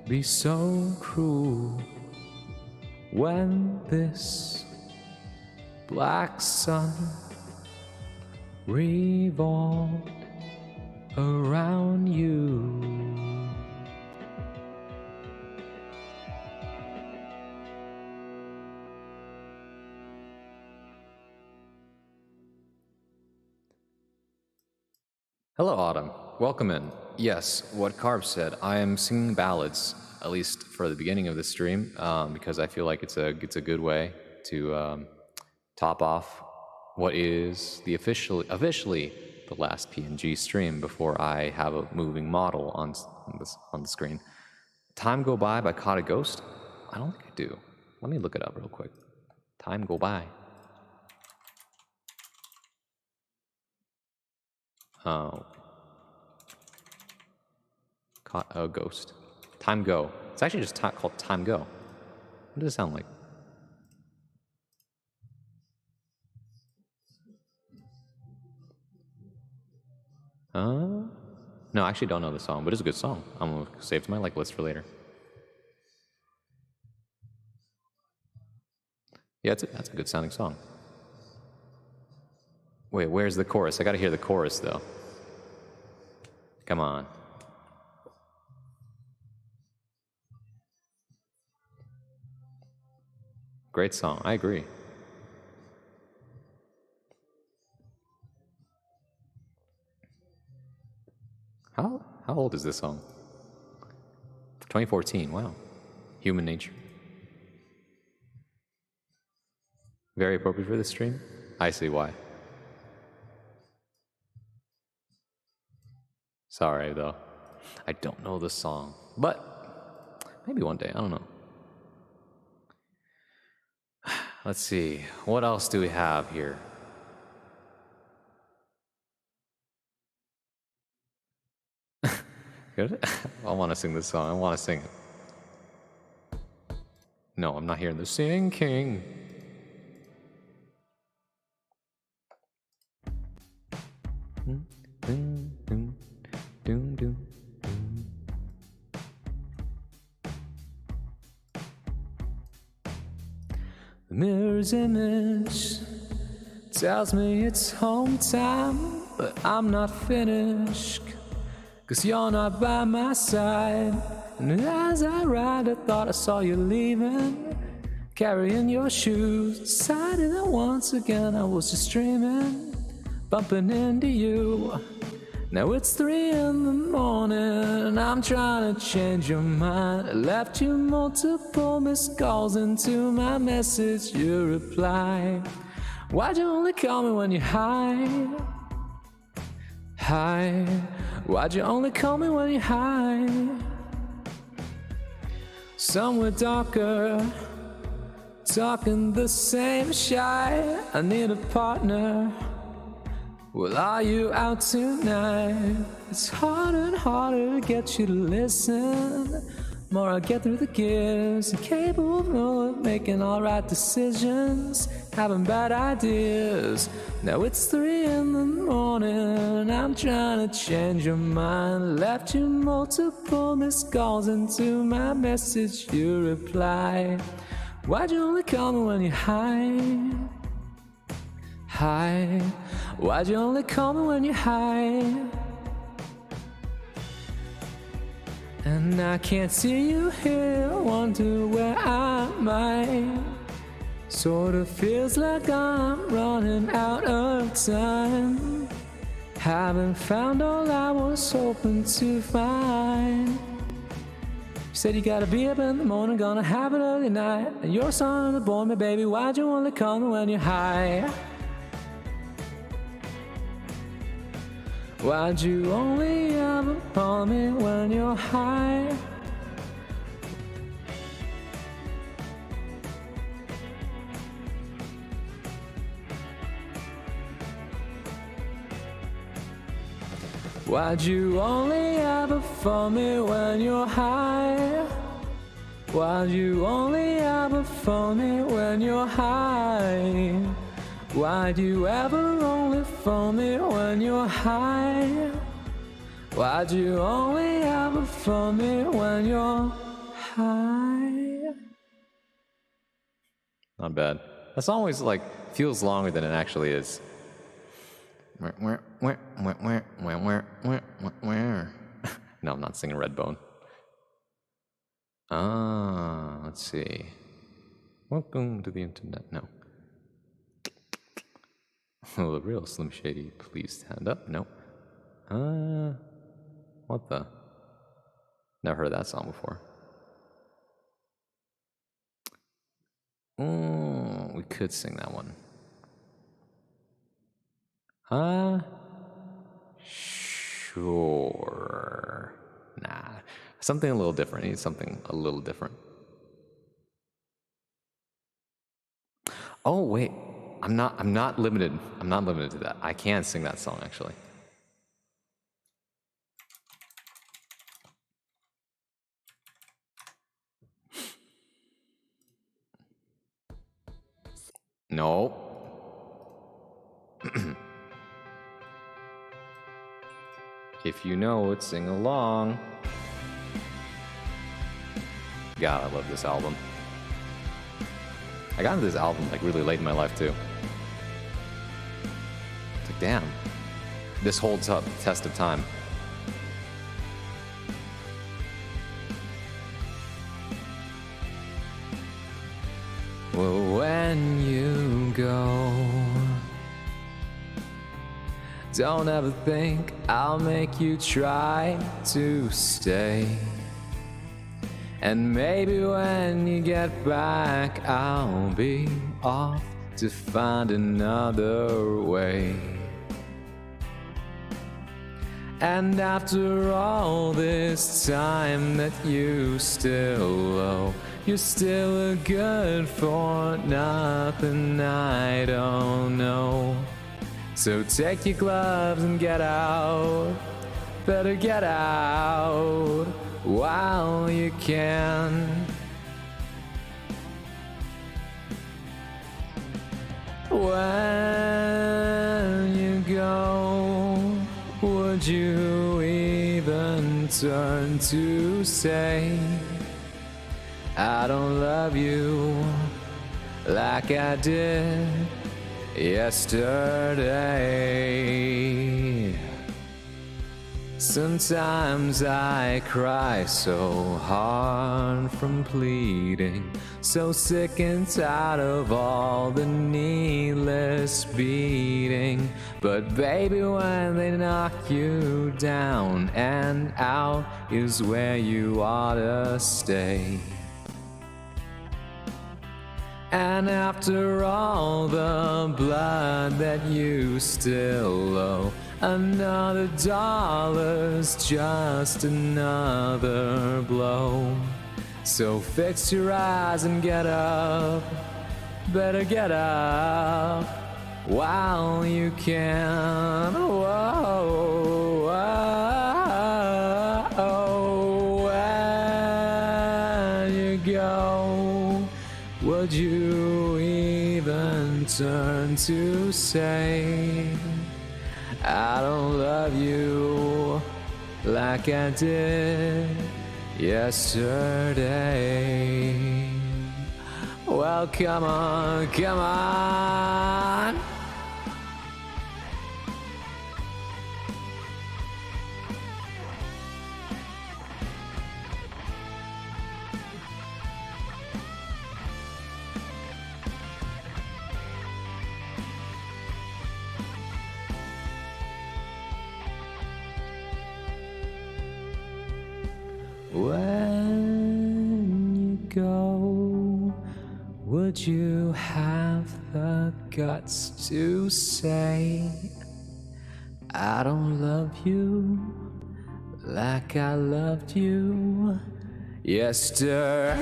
be so cruel when this black sun revolved around you. Hello, Autumn. Welcome in. Yes, what Carb said, I am singing ballads, at least for the beginning of the stream, because I feel like it's a good way to top off what is the officially the last PNG stream before I have a moving model on the screen. Time Go By Caught a Ghost? I don't think I do. Let me look it up real quick. Time Go By. Oh. Caught a Ghost. Time Go. It's actually just called Time Go. What does it sound like? No, I actually don't know the song, but it's a good song. I'm gonna save it to my like list for later. Yeah, that's a good sounding song. Wait, where's the chorus? I gotta hear the chorus though. Come on. Great song, I agree. How old is this song? 2014, wow. Human Nature. Very appropriate for this stream? I see why. Sorry though, I don't know the song, but maybe one day, I don't know. Let's see, what else do we have here? Good? I want to sing this song. I want to sing it. No, I'm not hearing the singing. The mirror's image tells me it's home time, but I'm not finished. 'Cause you're not by my side. And as I ride, I thought I saw you leaving, carrying your shoes. Decided that once again I was just dreaming, bumping into you. Now it's 3 in the morning, and I'm trying to change your mind. I left you multiple missed calls into my message, you reply. Why'd you only call me when you're high? High. Why'd you only call me when you're high? Somewhere darker, talking the same shy. I need a partner. Well, are you out tonight? It's harder and harder to get you to listen. More I get through the gears, incapable of making all right decisions, having bad ideas. Now it's 3 in the morning, and I'm trying to change your mind. Left you multiple missed calls into my message, you reply. Why'd you only call me when you're high? High. Why'd you only call me when you're high? And I can't see you here, wonder where I might. Sort of feels like I'm running out of time. Haven't found all I was hoping to find. You said you gotta be up in the morning, gonna have an early night. And you're son of the boy, my baby, why'd you only call me when you're high? Why'd you only ever call me when you're high? Why'd you only ever phone me when you're high? Why'd you only ever phone me when you're high? Why'd you ever only phone me when you're high? Why'd you only ever phone me when you're high? Not bad. That song always like feels longer than it actually is. No, I'm not singing Redbone. Let's see. Welcome to the internet. No. Oh, the real Slim Shady, please stand up. No. What the? Never heard that song before. We could sing that one. Sure. Nah. Something a little different. I need something a little different. Oh, wait. I'm not limited. I'm not limited to that. I can sing that song, actually. No. If you know it, sing along. God, I love this album. I got into this album like really late in my life too. It's like, damn, this holds up the test of time. Well, when you go, don't ever think I'll make you try to stay. And maybe when you get back, I'll be off to find another way. And after all this time that you still owe, you're still a good for nothing, I don't know. So take your gloves and get out, better get out while you can. When you go, would you even turn to say, I don't love you like I did yesterday? Sometimes I cry so hard from pleading, so sick and tired of all the needless beating. But baby, when they knock you down and out is where you ought to stay. And after all the blood that you still owe, another dollar's just another blow. So fix your eyes and get up, better get up while you can. Whoa, whoa, when you go, would you even turn to say, I don't love you like I did yesterday? Well, come on, come on. When you go, would you have the guts to say, I don't love you like I loved you yesterday.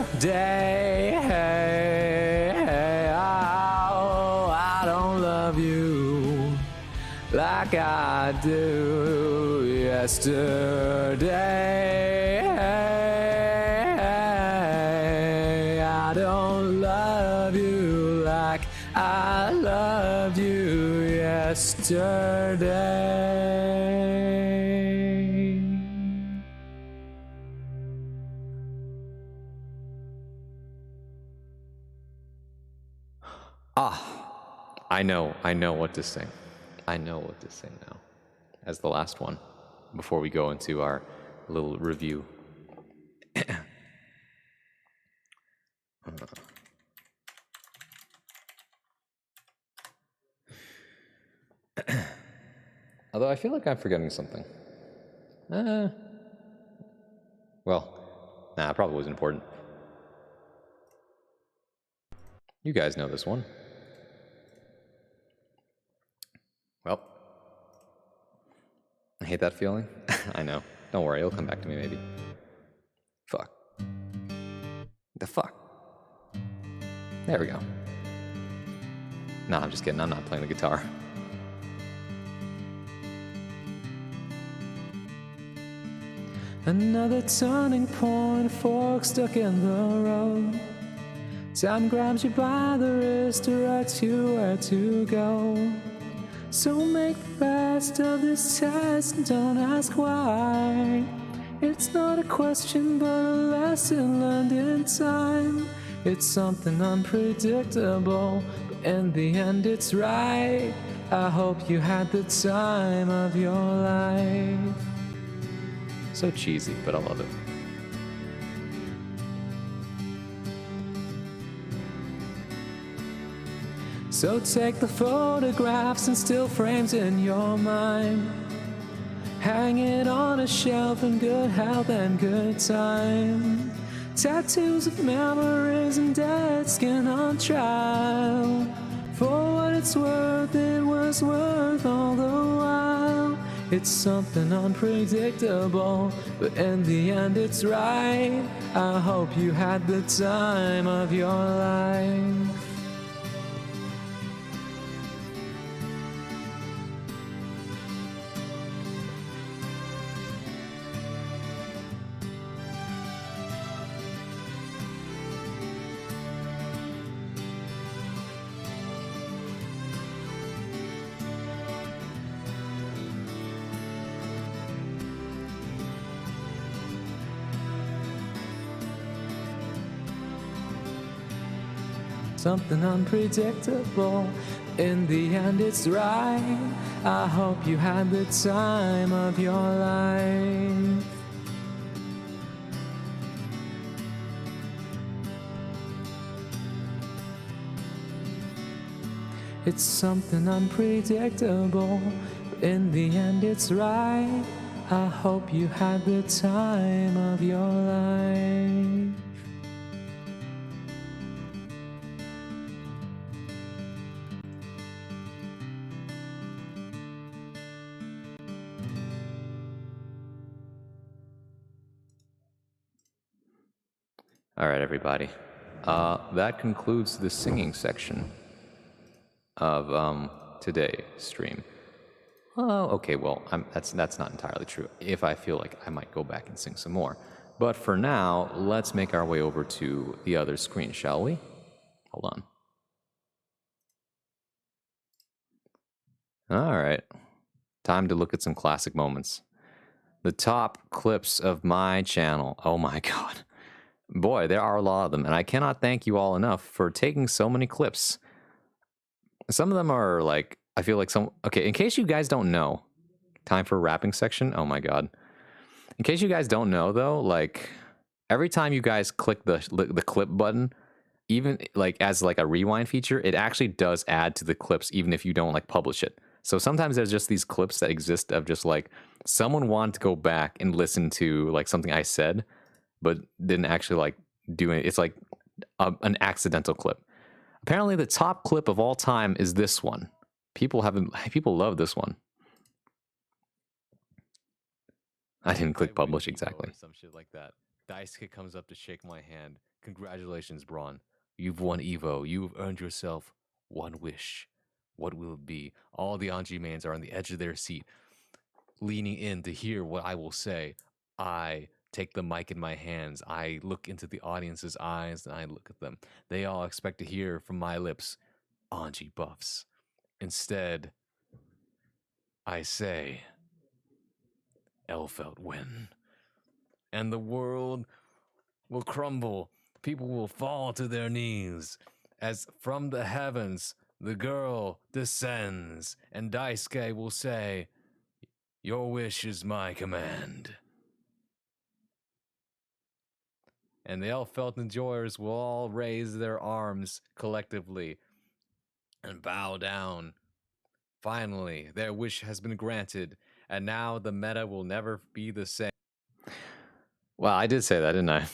Oh, I don't love you like I do yesterday. I don't love you like I loved you yesterday. I know what to sing. I know what to sing now as the last one before we go into our little review. Although I feel like I'm forgetting something. Well, it probably wasn't important. You guys know this one. Well, I hate that feeling. I know. Don't worry, it'll come back to me maybe. Fuck. The fuck? There we go. No, I'm just kidding. I'm not playing the guitar. Another turning point, a fork stuck in the road. Time grabs you by the wrist, directs you where to go. So make the best of this test and don't ask why. It's not a question but a lesson learned in time. It's something unpredictable, but in the end it's right. I hope you had the time of your life. So cheesy, but I love it. So take the photographs and still frames in your mind. Hang it on a shelf in good health and good time. Tattoos of memories and dead skin on trial. For what it's worth, it was worth all the while. It's something unpredictable, but in the end it's right. I hope you had the time of your life. Something unpredictable, in the end it's right. I hope you had the time of your life. It's something unpredictable, in the end it's right. I hope you had the time of your life. All right, everybody. That concludes the singing section of today's stream. Oh, okay. Well, that's not entirely true. If I feel like I might go back and sing some more, but for now, let's make our way over to the other screen, shall we? Hold on. All right. Time to look at some classic moments. The top clips of my channel. Oh my God. Boy, there are a lot of them, and I cannot thank you all enough for taking so many clips. Some of them are like, I feel like okay, in case you guys don't know, time for rapping section. Oh my God. In case you guys don't know though, like every time you guys click the clip button, even like as like a rewind feature, it actually does add to the clips even if you don't like publish it. So sometimes there's just these clips that exist of just like someone wanted to go back and listen to like something I said, but didn't actually like do it. It's like an accidental clip. Apparently the top clip of all time is this one. People love this one. I didn't click I publish win Evo exactly. or some shit like that. Daisuke comes up to shake my hand. Congratulations, Braun. You've won Evo. You've earned yourself one wish. What will it be? All the Anji mains are on the edge of their seat, leaning in to hear what I will say. I take the mic in my hands. I look into the audience's eyes and I look at them. They all expect to hear from my lips, Anji buffs. Instead, I say, Elfelt win. And the world will crumble. People will fall to their knees as from the heavens the girl descends, and Daisuke will say, Your wish is my command. And the Elfelt enjoyers will all raise their arms collectively and bow down. Finally, their wish has been granted, and now the meta will never be the same. Well, I did say that, didn't I?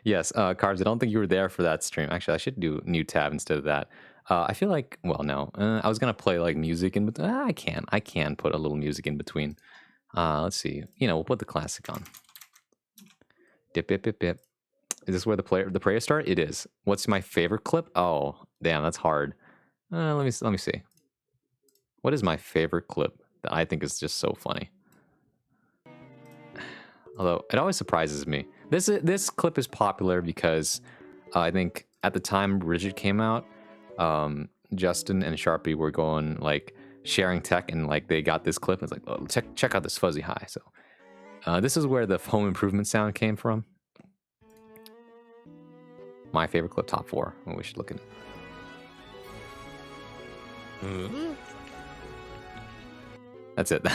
Yes, Carbs, I don't think you were there for that stream. Actually, I should do new tab instead of that. I feel like, well, no. I was going to play like music in between. I can put a little music in between. Let's see. You know, we'll put the classic on. Dip, dip, dip, dip. Is this where the prayer start? It is. What's my favorite clip? Oh, damn, that's hard. Let me see. What is my favorite clip that I think is just so funny? Although it always surprises me. This clip is popular because I think at the time Rigid came out, Justin and Sharpie were going like sharing tech, and like they got this clip. It's like, oh, check out this fuzzy high. So this is where the home improvement sound came from. My favorite clip, top 4. Oh, we should look at it. That's it.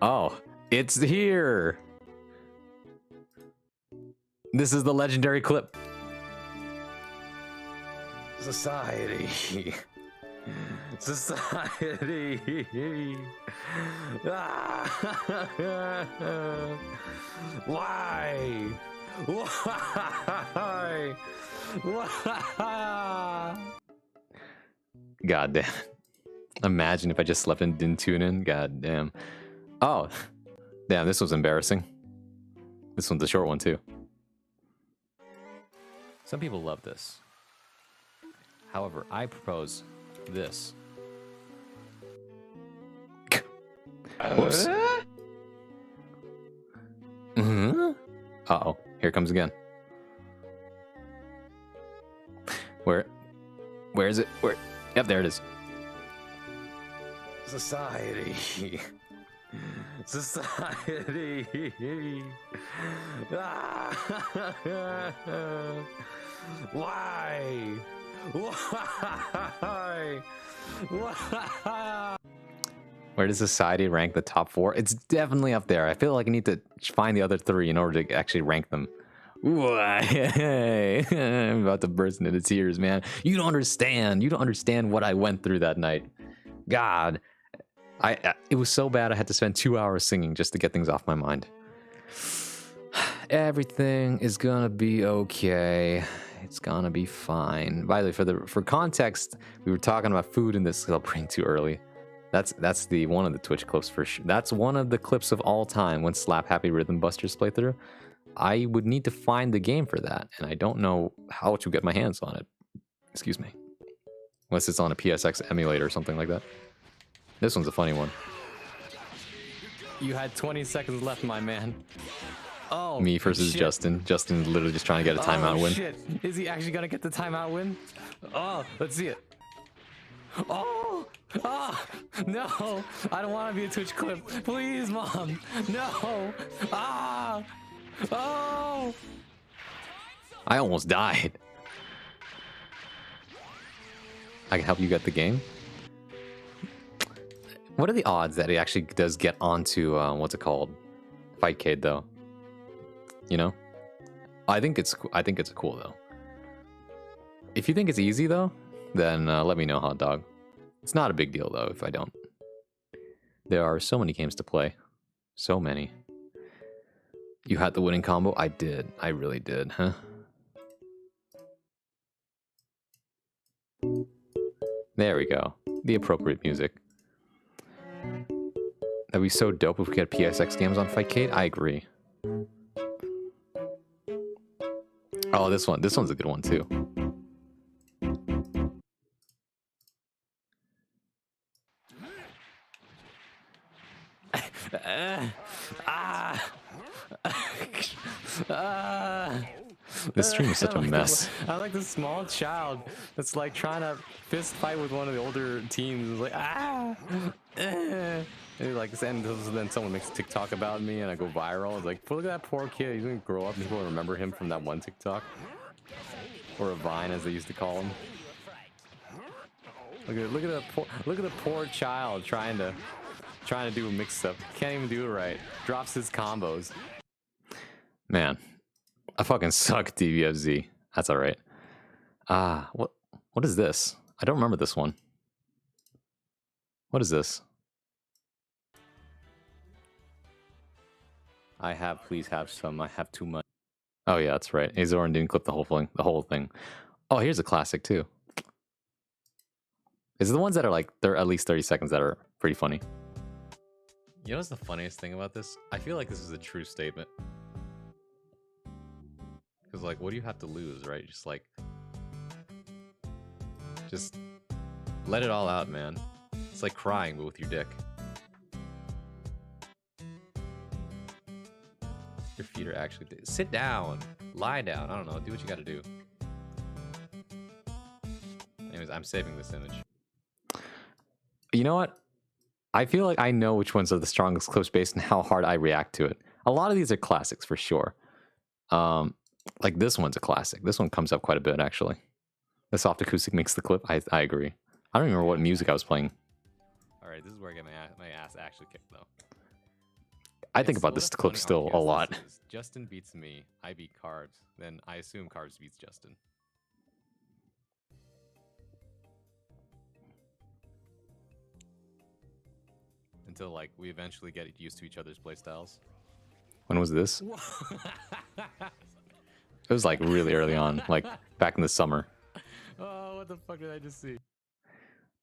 Oh, it's here. This is the legendary clip. Society. Society. Why? Why? Why? God damn. Imagine if I just slept and didn't tune in. God damn. Oh, damn, this was embarrassing. This one's a short one, too. Some people love this. However, I propose this. Whoops. Uh-oh, here it comes again. Where is it? Where? Yep, there it is. Society. Society. Why? Why? Why? Where does society rank the top 4? It's definitely up there. I feel like I need to find the other 3 in order to actually rank them. Why? I'm about to burst into tears, man. You don't understand. You don't understand what I went through that night. God. It was so bad I had to spend 2 hours singing just to get things off my mind. Everything is gonna be okay. It's gonna be fine. By the way, for context, we were talking about food in this celebrating too early. That's the one of the Twitch clips for sure. That's one of the clips of all time when Slap Happy Rhythm Busters playthrough. I would need to find the game for that, and I don't know how to get my hands on it. Excuse me. Unless it's on a PSX emulator or something like that. This one's a funny one. You had 20 seconds left, my man. Oh, me versus shit. Justin. Justin literally just trying to get a timeout win. Shit. Is he actually gonna get the timeout win? Oh, let's see it. Oh, oh, no. I don't want to be a Twitch clip. Please, Mom. No. Ah. Oh. I almost died. I can help you get the game. What are the odds that he actually does get onto, what's it called? Fightcade, though. You know? I think it's cool, though. If you think it's easy, though, then let me know, Hot Dog. It's not a big deal, though, if I don't. There are so many games to play. So many. You had the winning combo? I did. I really did, huh? There we go. The appropriate music. That'd be so dope if we had PSX games on Fightcade. I agree. Oh, this one's a good one too. This stream is such a mess. I like this small child that's like trying to fist fight with one of the older teens. It's like and like then someone makes a TikTok about me and I go viral. It's like, look at that poor kid. He's gonna grow up and people will remember him from that one TikTok or a Vine, as they used to call him. Look at the poor child trying to do a mix-up. Can't even do it right. Drops his combos. Man, I fucking suck, DVFZ. That's all right. What is this? I don't remember this one. What is this? Please have some. I have too much. Oh yeah, that's right. Azoran didn't clip the whole thing. Oh, here's a classic too. Is it the ones that are like they're at least 30 seconds that are pretty funny? You know what's the funniest thing about this? I feel like this is a true statement. Because like, what do you have to lose, right? Just let it all out, man. It's like crying, but with your dick. Your feet are actually... Sit down. Lie down. I don't know. Do what you gotta do. Anyways, I'm saving this image. You know what? I feel like I know which ones are the strongest clips based on how hard I react to it. A lot of these are classics for sure. Like this one's a classic. This one comes up quite a bit, actually. The soft acoustic makes the clip. I agree. I don't even remember what music I was playing. All right, this is where I get my ass actually kicked, though. I think about this clip still a lot. Justin beats me. I beat Carbs. Then I assume Carbs beats Justin. Until like we eventually get used to each other's playstyles. When was this? It was like really early on, like back in the summer. Oh, what the fuck did I just see?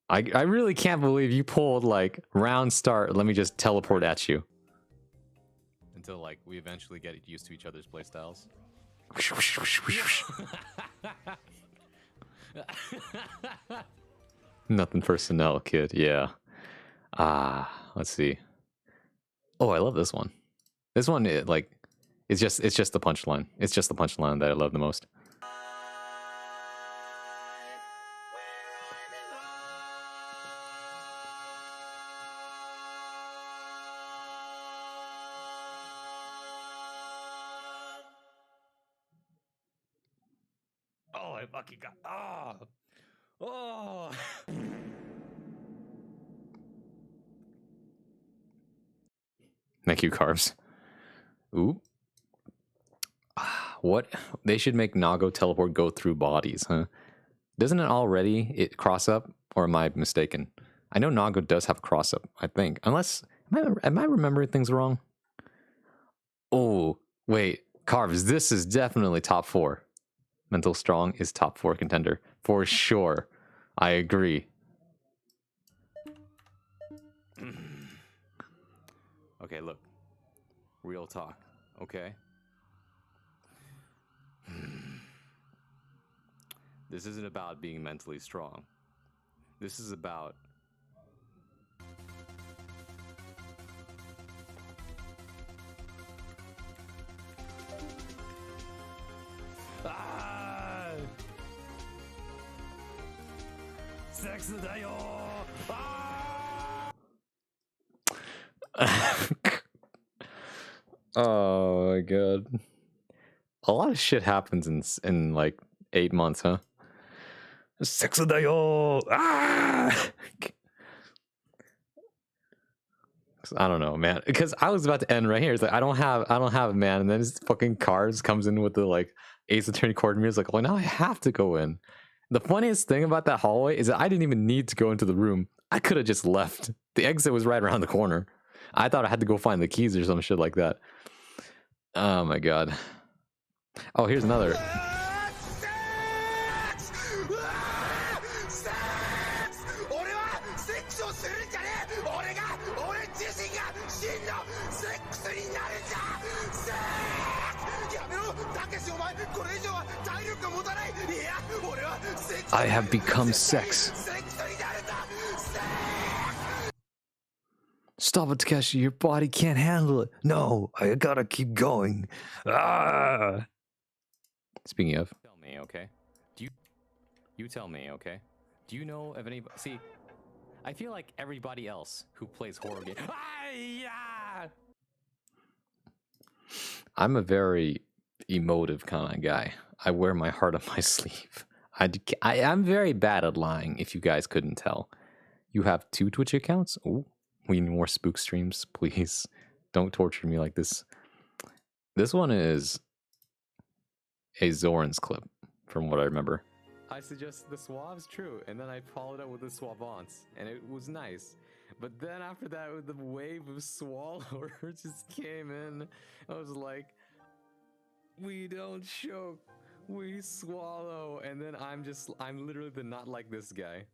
I really can't believe you pulled like round start. Let me just teleport at you. Until like we eventually get used to each other's playstyles. Nothing personnel, kid. Yeah. Let's see. Oh, I love this one. This one, it's just the punchline. It's just the punchline that I love the most. Oh, I fucking got. Oh. Thank you, Carbs. Ooh. What? They should make Nago teleport go through bodies, huh? Doesn't it already cross up? Or am I mistaken? I know Nago does have cross up, I think. Unless, am I remembering things wrong? Oh, wait. Carbs, this is definitely top 4. Mental Strong is top 4 contender. For sure. I agree. Okay, look. Real talk, okay? This isn't about being mentally strong. This is about... Sexだよ! Oh my god. A lot of shit happens in like 8 months, huh? Sex da yo! Ah! I don't know, man. Because I was about to end right here. It's like I don't have it, man. And then his fucking Cards comes in with the like Ace Attorney chord music. Like, well, now I have to go in. The funniest thing about that hallway is that I didn't even need to go into the room. I could have just left. The exit was right around the corner. I thought I had to go find the keys or some shit like that. Oh my god. Oh, here's another. I have become sex. Stop it, Takeshi. Your body can't handle it. No, I gotta keep going. Ah! Speaking of. Tell me, okay? You tell me, okay? Do you know of any... See, I feel like everybody else who plays horror games... I'm a very emotive kind of guy. I wear my heart on my sleeve. I'm very bad at lying, if you guys couldn't tell. You have 2 Twitch accounts? Ooh, we need more spook streams, please. Don't torture me like this. This one is a Zoran's clip, from what I remember. I suggested the Suave's true, and then I followed up with the Suavants, and it was nice. But then after that, the wave of swallowers just came in. I was like, we don't choke, we swallow. And then I'm literally the not like this guy.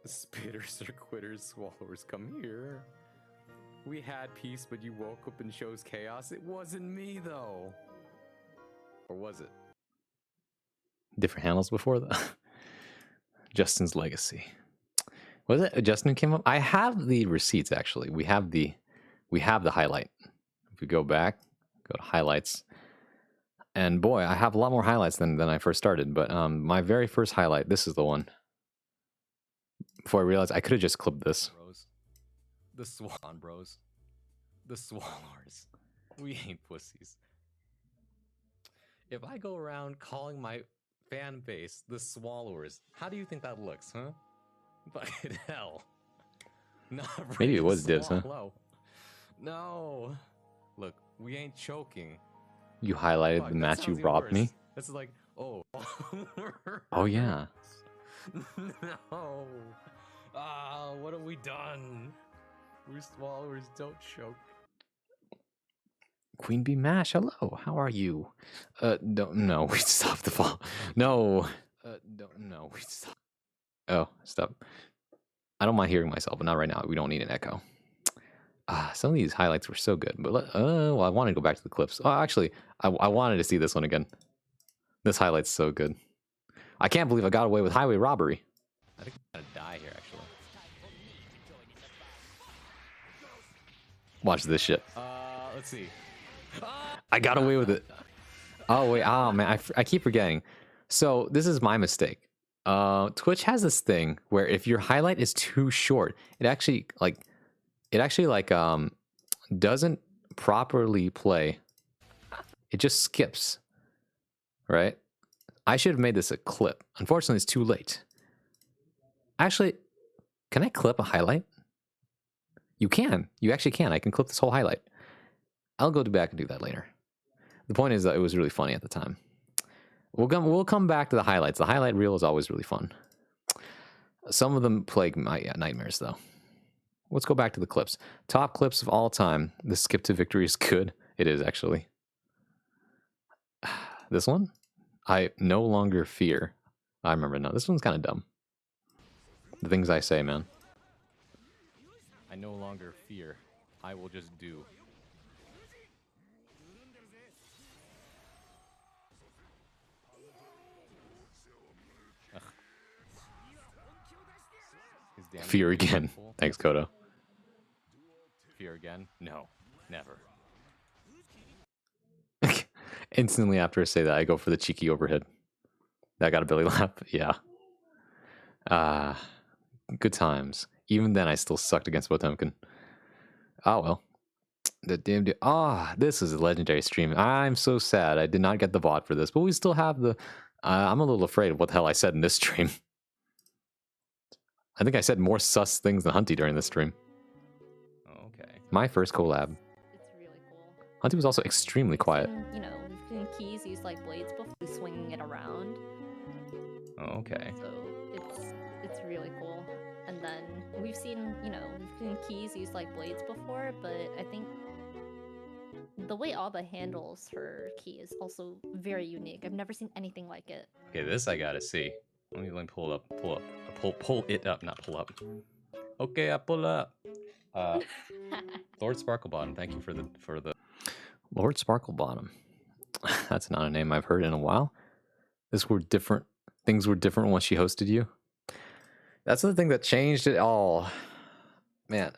Spitters or quitters, swallowers, come here. We had peace, but you woke up and chose chaos. It wasn't me, though. Or was it? Different handles before that. Justin's legacy. Was it Justin came up? I have the receipts actually. We have the highlight. If we go back, go to highlights. And boy, I have a lot more highlights than I first started, but my very first highlight, this is the one. Before I realized I could have just clipped this. Bros. The Swan Bros. The Swallowers. We ain't pussies. If I go around calling my fan base the Swallowers, how do you think that looks, huh? Fucking hell. Not Maybe it was dibs, huh? No. Look, we ain't choking. You highlighted the match you robbed me? This is like, oh. Oh yeah. No. Ah, what have we done? We Swallowers don't choke. Queen Bee Mash, hello. How are you? No, we stopped the fall. No. No, we stopped. Oh, stop. I don't mind hearing myself, but not right now. We don't need an echo. Some of these highlights were so good, but well, I want to go back to the clips. Oh, actually, I wanted to see this one again. This highlight's so good. I can't believe I got away with highway robbery. I think I'm gonna die here, actually. Watch this shit. Let's see. I got away with it. Oh wait, oh man, I keep forgetting. So this is my mistake. Twitch has this thing where if your highlight is too short, it actually doesn't properly play. It just skips. Right? I should have made this a clip. Unfortunately, it's too late. Actually, can I clip a highlight? You can. You actually can. I can clip this whole highlight. I'll go back and do that later. The point is that it was really funny at the time. We'll come back to the highlights. The highlight reel is always really fun. Some of them plague my nightmares, though. Let's go back to the clips. Top clips of all time. The skip to victory is good. It is, actually. This one? I no longer fear. I remember now. This one's kind of dumb. The things I say, man. I no longer fear. I will just do. Fear again. Thanks, Kodo. Fear again? No, never. Instantly after I say that, I go for the cheeky overhead. That got a belly laugh. Yeah. Good times. Even then, I still sucked against Potemkin. Oh, well. The damn... this is a legendary stream. I'm so sad. I did not get the VOD for this, but we still have the... I'm a little afraid of what the hell I said in this stream. I think I said more sus things than Hunty during this stream. Oh, okay. My first collab. It's really cool. Hunty was also extremely quiet. You know, keys use like blades before swinging it around. Oh, okay. So it's really cool. And then we've seen keys use like blades before, but I think the way Alba handles her key is also very unique. I've never seen anything like it. Okay, this I gotta see. Let me pull it up. Pull it up. Not pull up. Okay, I pull up. Lord Sparklebottom, thank you for the Lord Sparklebottom. That's not a name I've heard in a while. Things were different once she hosted you. That's the thing that changed it all. Man,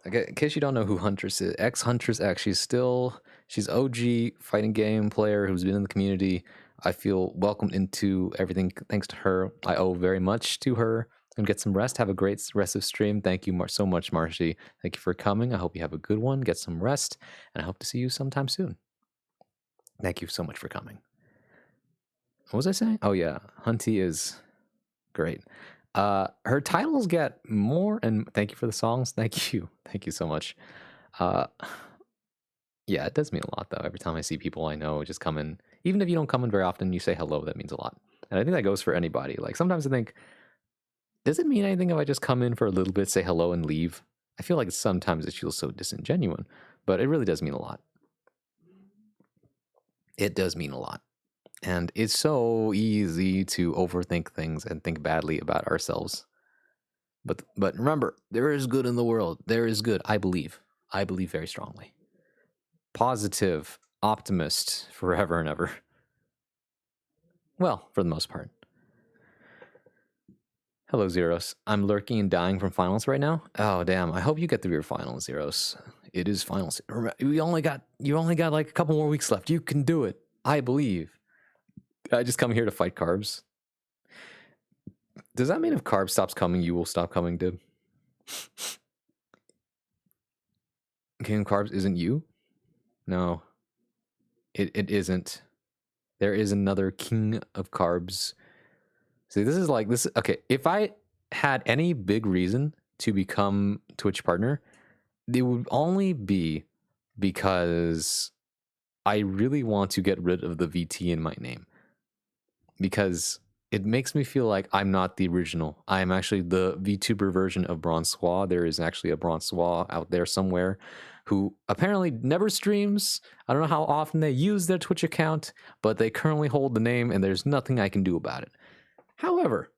in case you don't know who Huntress is, Huntress X, she's OG fighting game player who's been in the community. I feel welcomed into everything thanks to her. I owe very much to her. And get some rest. Have a great rest of stream. Thank you so much, Marshy. Thank you for coming. I hope you have a good one. Get some rest, and I hope to see you sometime soon. Thank you so much for coming. What was I saying? Oh yeah, Hunty is great. Her titles get more, and thank you for the songs. Thank you so much. Yeah, it does mean a lot though. Every time I see people I know just come in, even if you don't come in very often, you say hello. That means a lot, and I think that goes for anybody. Like sometimes I think, does it mean anything if I just come in for a little bit, say hello, and leave? I feel like sometimes it feels so disingenuous, but it really does mean a lot. It does mean a lot. And it's so easy to overthink things and think badly about ourselves. But remember, there is good in the world. There is good. I believe very strongly. Positive, optimist forever and ever. Well, for the most part. Hello, Zeros. I'm lurking and dying from finals right now. Oh, damn. I hope you get through your finals, Zeros. It is finals. You only got like a couple more weeks left. You can do it. I believe. I just come here to fight carbs. Does that mean if carbs stops coming, you will stop coming, Dib? King of Carbs isn't you? No. It isn't. There is another King of Carbs. See, this is like this. Okay, if I had any big reason to become Twitch partner, it would only be because I really want to get rid of the VT in my name. Because it makes me feel like I'm not the original. I am actually the VTuber version of Bronsois. There is actually a Bronsois out there somewhere who apparently never streams. I don't know how often they use their Twitch account, but they currently hold the name and there's nothing I can do about it. However,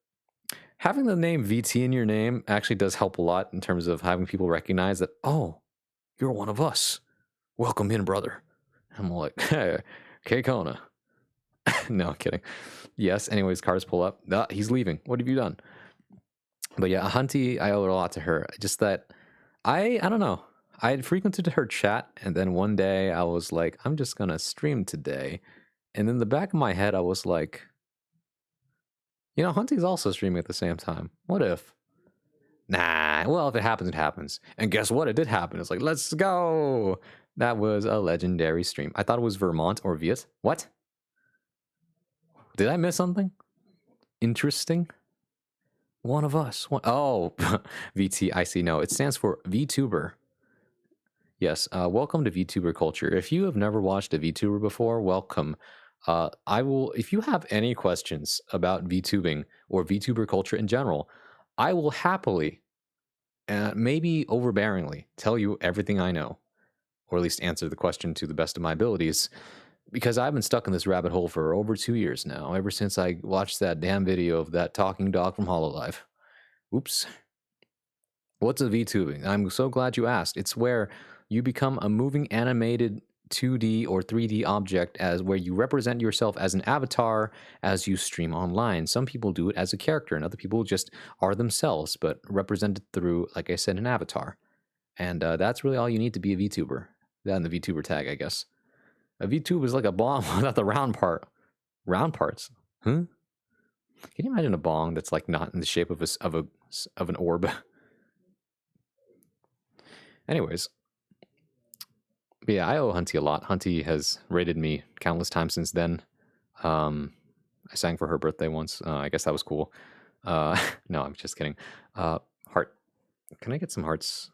having the name VT in your name actually does help a lot in terms of having people recognize that, oh, you're one of us. Welcome in, brother. I'm like, hey, K-Kona. No, I'm kidding. Yes, anyways, cars pull up. He's leaving. What have you done? But yeah, Hunty, I owe a lot to her. Just that I don't know. I had frequented her chat, and then one day I was like, I'm just gonna stream today. And in the back of my head, I was like, you know, Hunty's also streaming at the same time. What if? Nah, well, if it happens, it happens. And guess what? It did happen. It's like, let's go. That was a legendary stream. I thought it was Vermont or Viet. What? Did I miss something? Interesting? One of us. Oh, VT, I see. No, it stands for VTuber. Yes, welcome to VTuber culture. If you have never watched a VTuber before, welcome. If you have any questions about VTubing or VTuber culture in general, I will happily, maybe overbearingly, tell you everything I know, or at least answer the question to the best of my abilities, because I've been stuck in this rabbit hole for over 2 years now, ever since I watched that damn video of that talking dog from HoloLive. Oops. What's a VTubing? I'm so glad you asked. It's where you become a moving animated 2D or 3D object, as where you represent yourself as an avatar as you stream online. Some people do it as a character, and other people just are themselves, but represented through, like I said, an avatar. And that's really all you need to be a VTuber. That and the VTuber tag, I guess. A VTube is like a bong without the round part. Round parts? Huh? Can you imagine a bong that's like not in the shape of an orb? Anyways. But yeah, I owe Hunty a lot. Hunty has rated me countless times since then. I sang for her birthday once. I guess that was cool. No, I'm just kidding. Heart. Can I get some hearts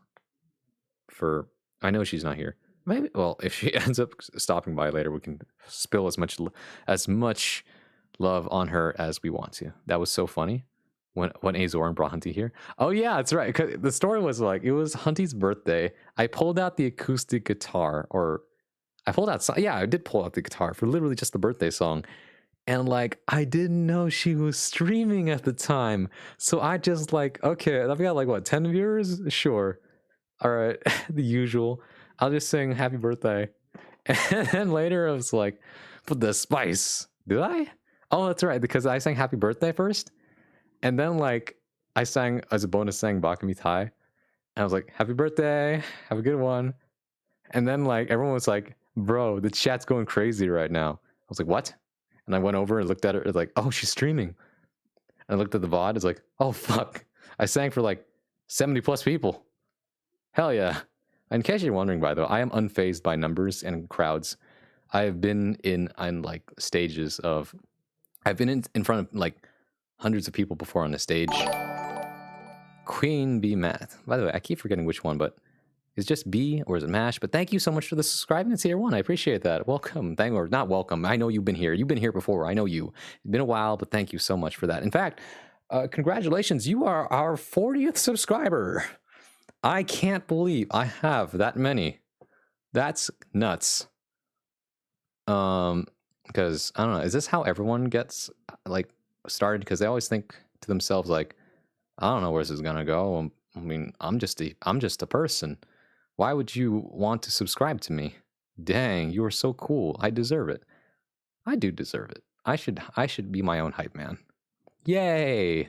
for... I know she's not here. Maybe, well, if she ends up stopping by later, we can spill as much love on her as we want to. That was so funny when Azoran brought Hunty here. Oh yeah, that's right. 'Cause the story was like, it was Hunty's birthday. I pulled out the acoustic guitar, or I did pull out the guitar for literally just the birthday song. And like, I didn't know she was streaming at the time. So I just like, okay, I've got like what, 10 viewers? Sure. All right, the usual. I'll just sing happy birthday. And then later I was like, put the spice. Did I? Oh, that's right, because I sang happy birthday first. And then like I sang as a bonus sang Bakami Tai. And I was like, happy birthday, have a good one. And then like everyone was like, bro, the chat's going crazy right now. I was like, what? And I went over and looked at her, it's like, oh, she's streaming. And I looked at the VOD, it's like, oh fuck. I sang for like 70 plus people. Hell yeah. In case you're wondering, by the way, I am unfazed by numbers and crowds. I have been in like stages of, I've been in front of like hundreds of people before on the stage. Queen Bee Math. By the way, I keep forgetting which one, but it's just B or is it MASH? But thank you so much for the subscribing to tier 1. I appreciate that. Welcome. Or not welcome. I know you've been here. You've been here before. I know you. It's been a while, but thank you so much for that. In fact, congratulations. You are our 40th subscriber. I can't believe I have that many. That's nuts. Because I don't know, is this how everyone gets like started? Because they always think to themselves like, I don't know where this is gonna go. I mean, I'm just a person. Why would you want to subscribe to me? Dang, you are so cool. I deserve it. I do deserve it. I should be my own hype man. Yay!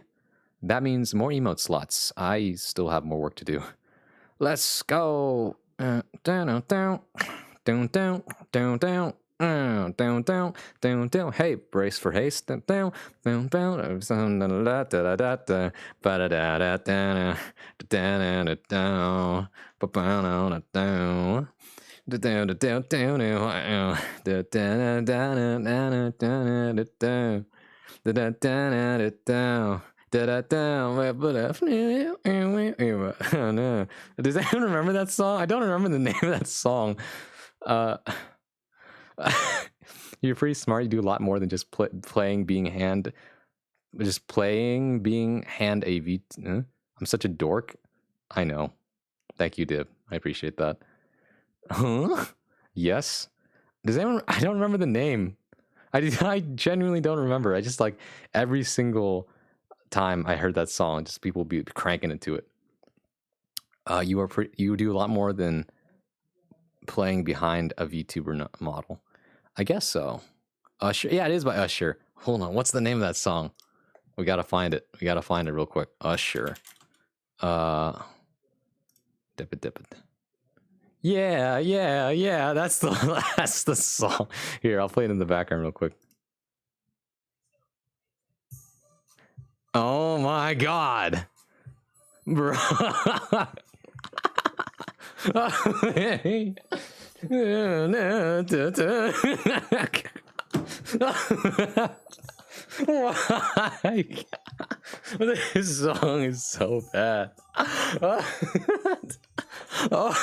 That means more emote slots. I still have more work to do. Let's go. Down, down, down, down, down, down, down. Down, down, down, down. Hey, brace for haste. Down, down, down, down. Da da da da da. Ba da da da da. Da da da da. Ba ba da da. Da da da da da. Da da da da da da da da. Da da da da da. Does anyone remember that song? I don't remember the name of that song. You're pretty smart. You do a lot more than just playing, being hand. Just playing, being hand AV. I'm such a dork. I know. Thank you, Dib. I appreciate that. Huh? Yes. Does anyone? I don't remember the name. I genuinely don't remember. I just like every single time I heard that song, just people be cranking into it. You do a lot more than playing behind a VTuber model. I guess so. Usher. Yeah, it is by Usher. Hold on. What's the name of that song? We gotta find it. We gotta find it real quick. Usher. Dip it. Yeah. That's the song. Here, I'll play it in the background real quick. Oh my god. Bro. Why? This song is so bad. Oh.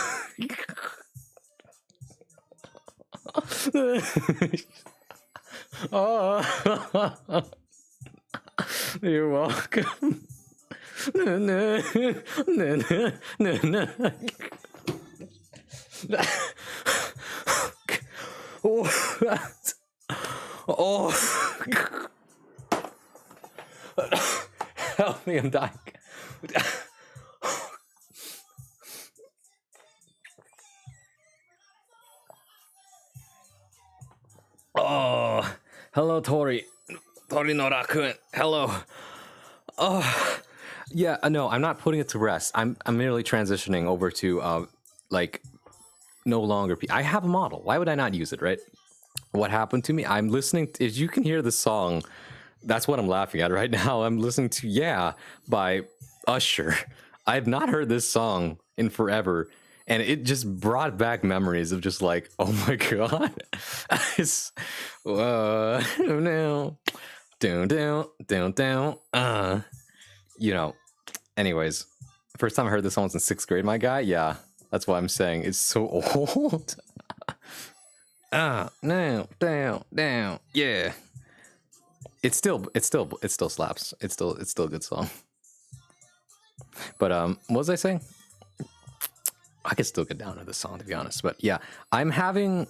You're welcome. Oh. Help me, I'm dying. Oh, hello, Tori. Tori no Rakun. Hello. Oh, yeah. No, I'm not putting it to rest. I'm merely transitioning over to like no longer. I have a model. Why would I not use it, right? What happened to me? I'm listening. If you can hear the song, that's what I'm laughing at right now. I'm listening to "Yeah" by Usher. I have not heard this song in forever, and it just brought back memories of just like, oh my god, it's no, down. You know. Anyways, first time I heard this song was in 6th grade. My guy, yeah, that's what I'm saying. It's so old. No, down, yeah. It still slaps. It's still a good song. But what was I saying? I could still get down to this song, to be honest. But yeah, I'm having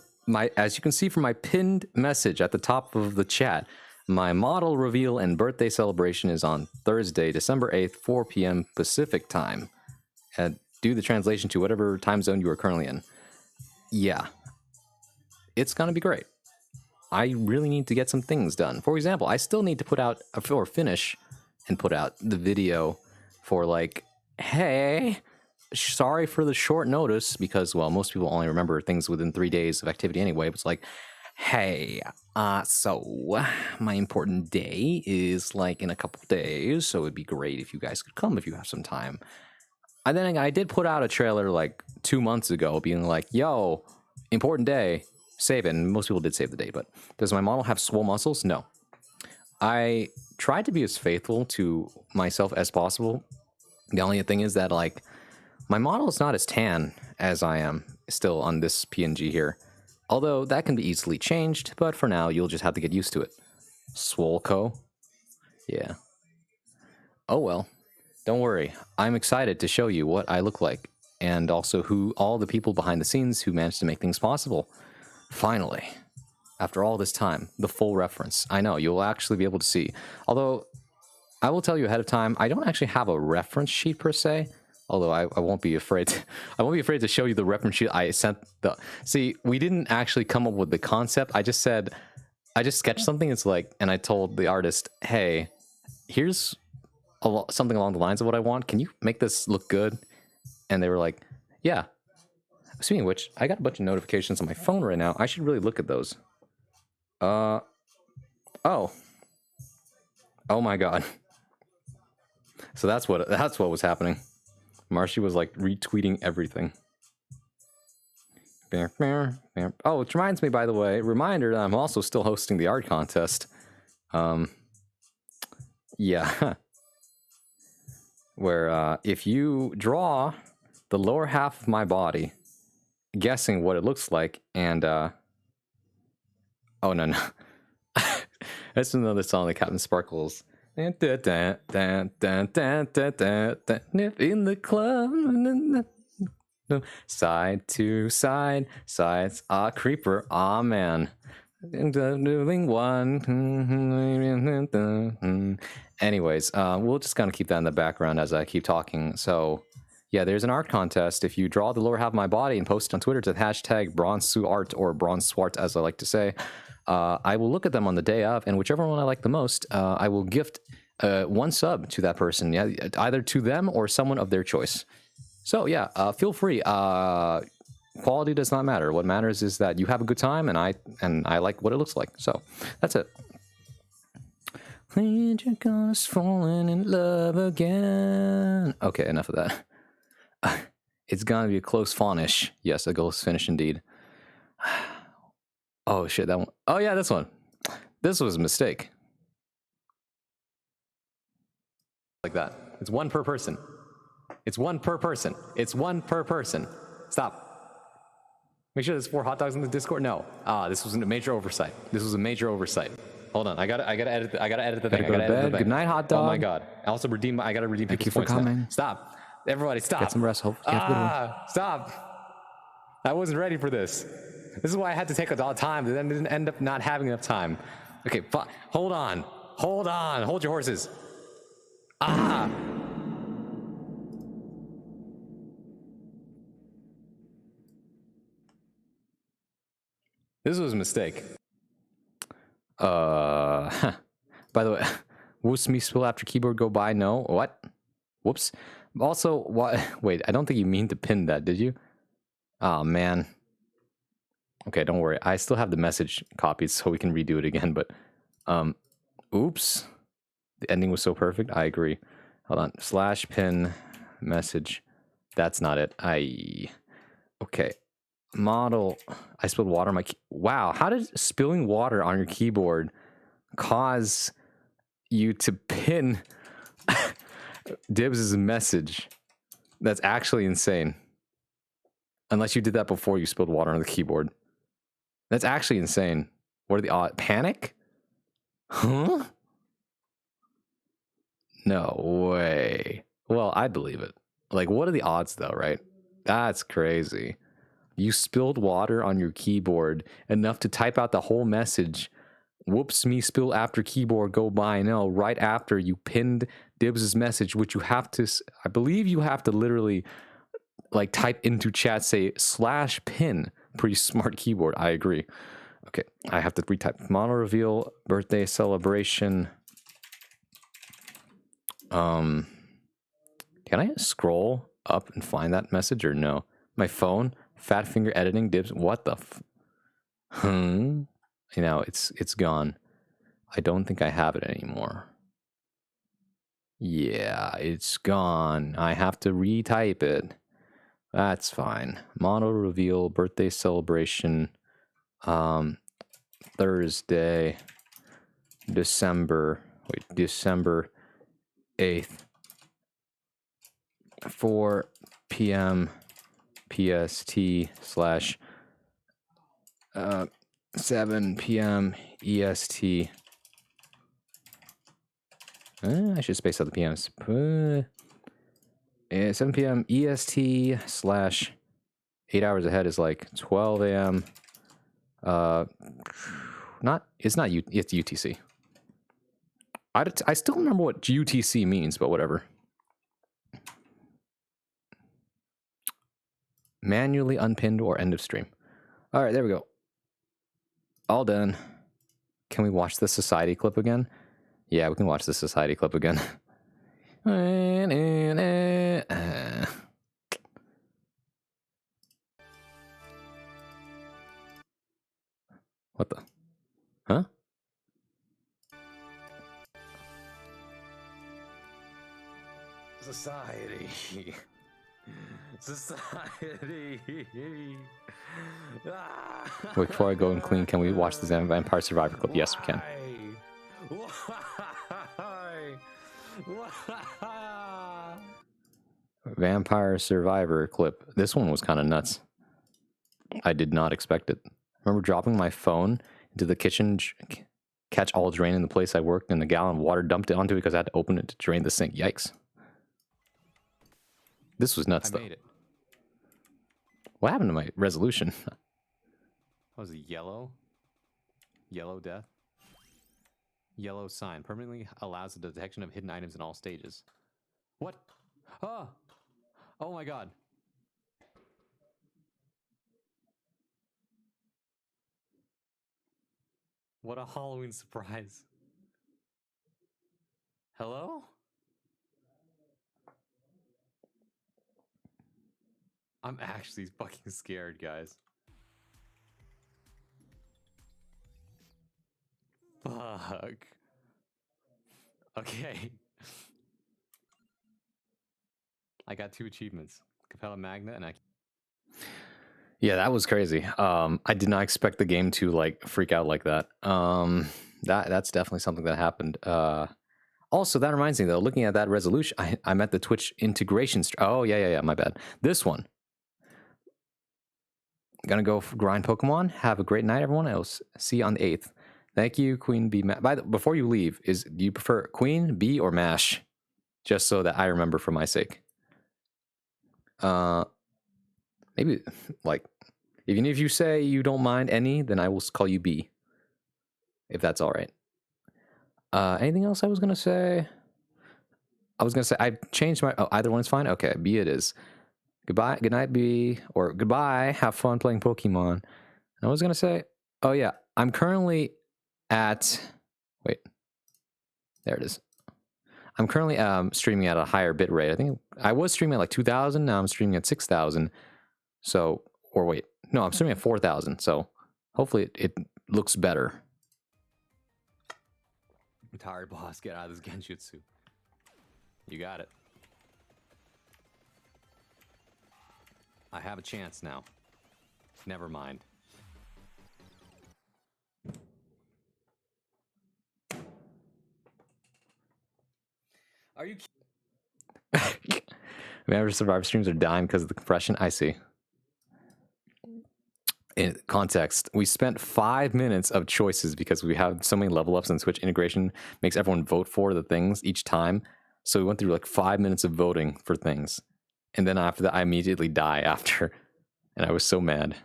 as you can see from my pinned message at the top of the chat, My model reveal and birthday celebration is on Thursday, December 8th, 4 p.m. Pacific time. Do the translation to whatever time zone you are currently in. Yeah. It's going to be great. I really need to get some things done. For example, I still need to put out, or finish and put out the video for like, hey, sorry for the short notice, because, well, most people only remember things within 3 days of activity anyway. But it's like, hey, so my important day is like in a couple days, so it'd be great if you guys could come if you have some time. And then I did put out a trailer like 2 months ago being like, yo, important day, save it. And most people did save the day, but does my model have swole muscles? No. I tried to be as faithful to myself as possible. The only thing is that, like, my model is not as tan as I am still on this PNG here. Although that can be easily changed, but for now, you'll just have to get used to it. Swolco? Yeah. Oh well. Don't worry. I'm excited to show you what I look like, and also who all the people behind the scenes who managed to make things possible. Finally. After all this time, the full reference. I know, you'll actually be able to see. Although, I will tell you ahead of time, I don't actually have a reference sheet per se. Although I won't be afraid to, I won't be afraid to show you the reference sheet I sent. See, we didn't actually come up with the concept. I just sketched something. It's like, and I told the artist, hey, here's something along the lines of what I want. Can you make this look good? And they were like, yeah. Speaking of which, I got a bunch of notifications on my phone right now. I should really look at those. Oh. Oh my god. So that's what was happening. Marshy was like retweeting everything. Oh, which reminds me, by the way, reminder that I'm also still hosting the art contest. Yeah. Where if you draw the lower half of my body, guessing what it looks like, and oh no. That's another song that Captain Sparkles. In the club, side to side, sides are creeper. Aw, man. Doing one. Anyways, we'll just kind of keep that in the background as I keep talking. So, yeah, there's an art contest. If you draw the lower half of my body and post it on Twitter to the hashtag BronzeSuArt or BronzeSwart, as I like to say, I will look at them on the day of, and whichever one I like the most, I will gift one sub to that person, yeah, either to them or someone of their choice. So yeah, feel free. Quality does not matter. What matters is that you have a good time, and I like what it looks like. So that's it. You're gonna falling in love again. Okay, enough of that. It's gonna be a close finish. Yes, a close finish indeed. Oh shit, that one. Oh yeah, this one. This was a mistake. Like that. It's one per person. It's one per person. It's one per person. Stop. Make sure there's 4 hot dogs in the Discord. No. This was a major oversight. This was a major oversight. Hold on. I gotta edit the thing. I gotta edit the thing. Good night, hot dog. Oh my god. I also I gotta redeem Thank you people's for points now. coming. Stop. Everybody stop. Get some rest. Hope you have a good one. Stop. I wasn't ready for this. This is why I had to take a lot of time, but then didn't end up not having enough time. Okay, hold on. Hold on. Hold your horses. This was a mistake. By the way, whoops, me spill after keyboard go by? No. What? Whoops. Also, what? Wait, I don't think you mean to pin that, did you? Oh, man. Okay, don't worry. I still have the message copied, so we can redo it again, but, oops. The ending was so perfect. I agree. Hold on. / pin message. That's not it. Okay. Model. I spilled water on my wow. How did spilling water on your keyboard cause you to pin Dibs' message? That's actually insane. Unless you did that before you spilled water on the keyboard. That's actually insane. What are the odds? Panic? Huh? No way. Well, I believe it. Like, what are the odds, though, right? That's crazy. You spilled water on your keyboard enough to type out the whole message Whoops, me spill after keyboard go by. No, right after you pinned Dibs's message, which you have to, I believe you have to literally like type into chat, say /pin. Pretty smart keyboard. I agree. Okay, I have to retype. Mono reveal, birthday celebration. Can I scroll up and find that message or no? My phone, fat finger editing, Dibs. What the? You know, it's gone. I don't think I have it anymore. Yeah, it's gone. I have to retype it. That's fine. Mono reveal, birthday celebration. Thursday, December 8th, 4 p.m. PST slash 7 p.m. EST. I should space out the PMs. 7 p.m. EST slash 8 hours ahead is like 12 a.m. It's UTC. I still remember what UTC means, but whatever. Manually unpinned or end of stream. All right, there we go. All done. Can we watch the society clip again? Yeah, we can watch the society clip again. What the? Huh? Society. Society. Wait, before I go and clean, can we watch the Vampire Survivor clip? Yes, we can. Why? Vampire Survivor clip. This one was kind of nuts. I did not expect it. I remember dropping my phone into the kitchen, catch all drain in the place I worked, and a gallon of water dumped it onto it because I had to open it to drain the sink. Yikes. This was nuts, though. I made it. What happened to my resolution? What was it? Yellow? Yellow death? Yellow sign. Permanently allows the detection of hidden items in all stages. What? Oh! Oh my god. What a Halloween surprise. Hello? I'm actually fucking scared, guys. Fuck. Okay. I got 2 achievements. Capella Magna and I... Yeah, that was crazy. I did not expect the game to like freak out like that. That's definitely something that happened. Also, that reminds me though, looking at that resolution, I'm at the Twitch integration. Oh yeah, my bad. This one. Gonna go grind Pokemon. Have a great night, everyone. I'll see you on the 8th. Thank you, Queen Bee. Before you leave, do you prefer Queen Bee or Mash? Just so that I remember for my sake. Maybe like, even if you say you don't mind any, then I will call you B. If that's all right. Anything else I was gonna say? I was gonna say I've changed my. Oh, either one is fine. Okay, B it is. Goodbye, good night, B, or goodbye. Have fun playing Pokemon. I was gonna say, oh yeah, I'm currently at. Wait, there it is. I'm currently streaming at a higher bit rate. I think I was streaming at like 2,000. Now I'm streaming at 6,000. So, or wait, no, I'm streaming at 4,000. So hopefully it looks better. I'm tired, boss. Get out of this Genjutsu. You got it. I have a chance now. Never mind. Are you kidding? Vampire Survivor streams are dying because of the compression. I see. In context, we spent 5 minutes of choices because we have so many level ups and Switch integration makes everyone vote for the things each time. So we went through like 5 minutes of voting for things. And then after that, I immediately die after. And I was so mad.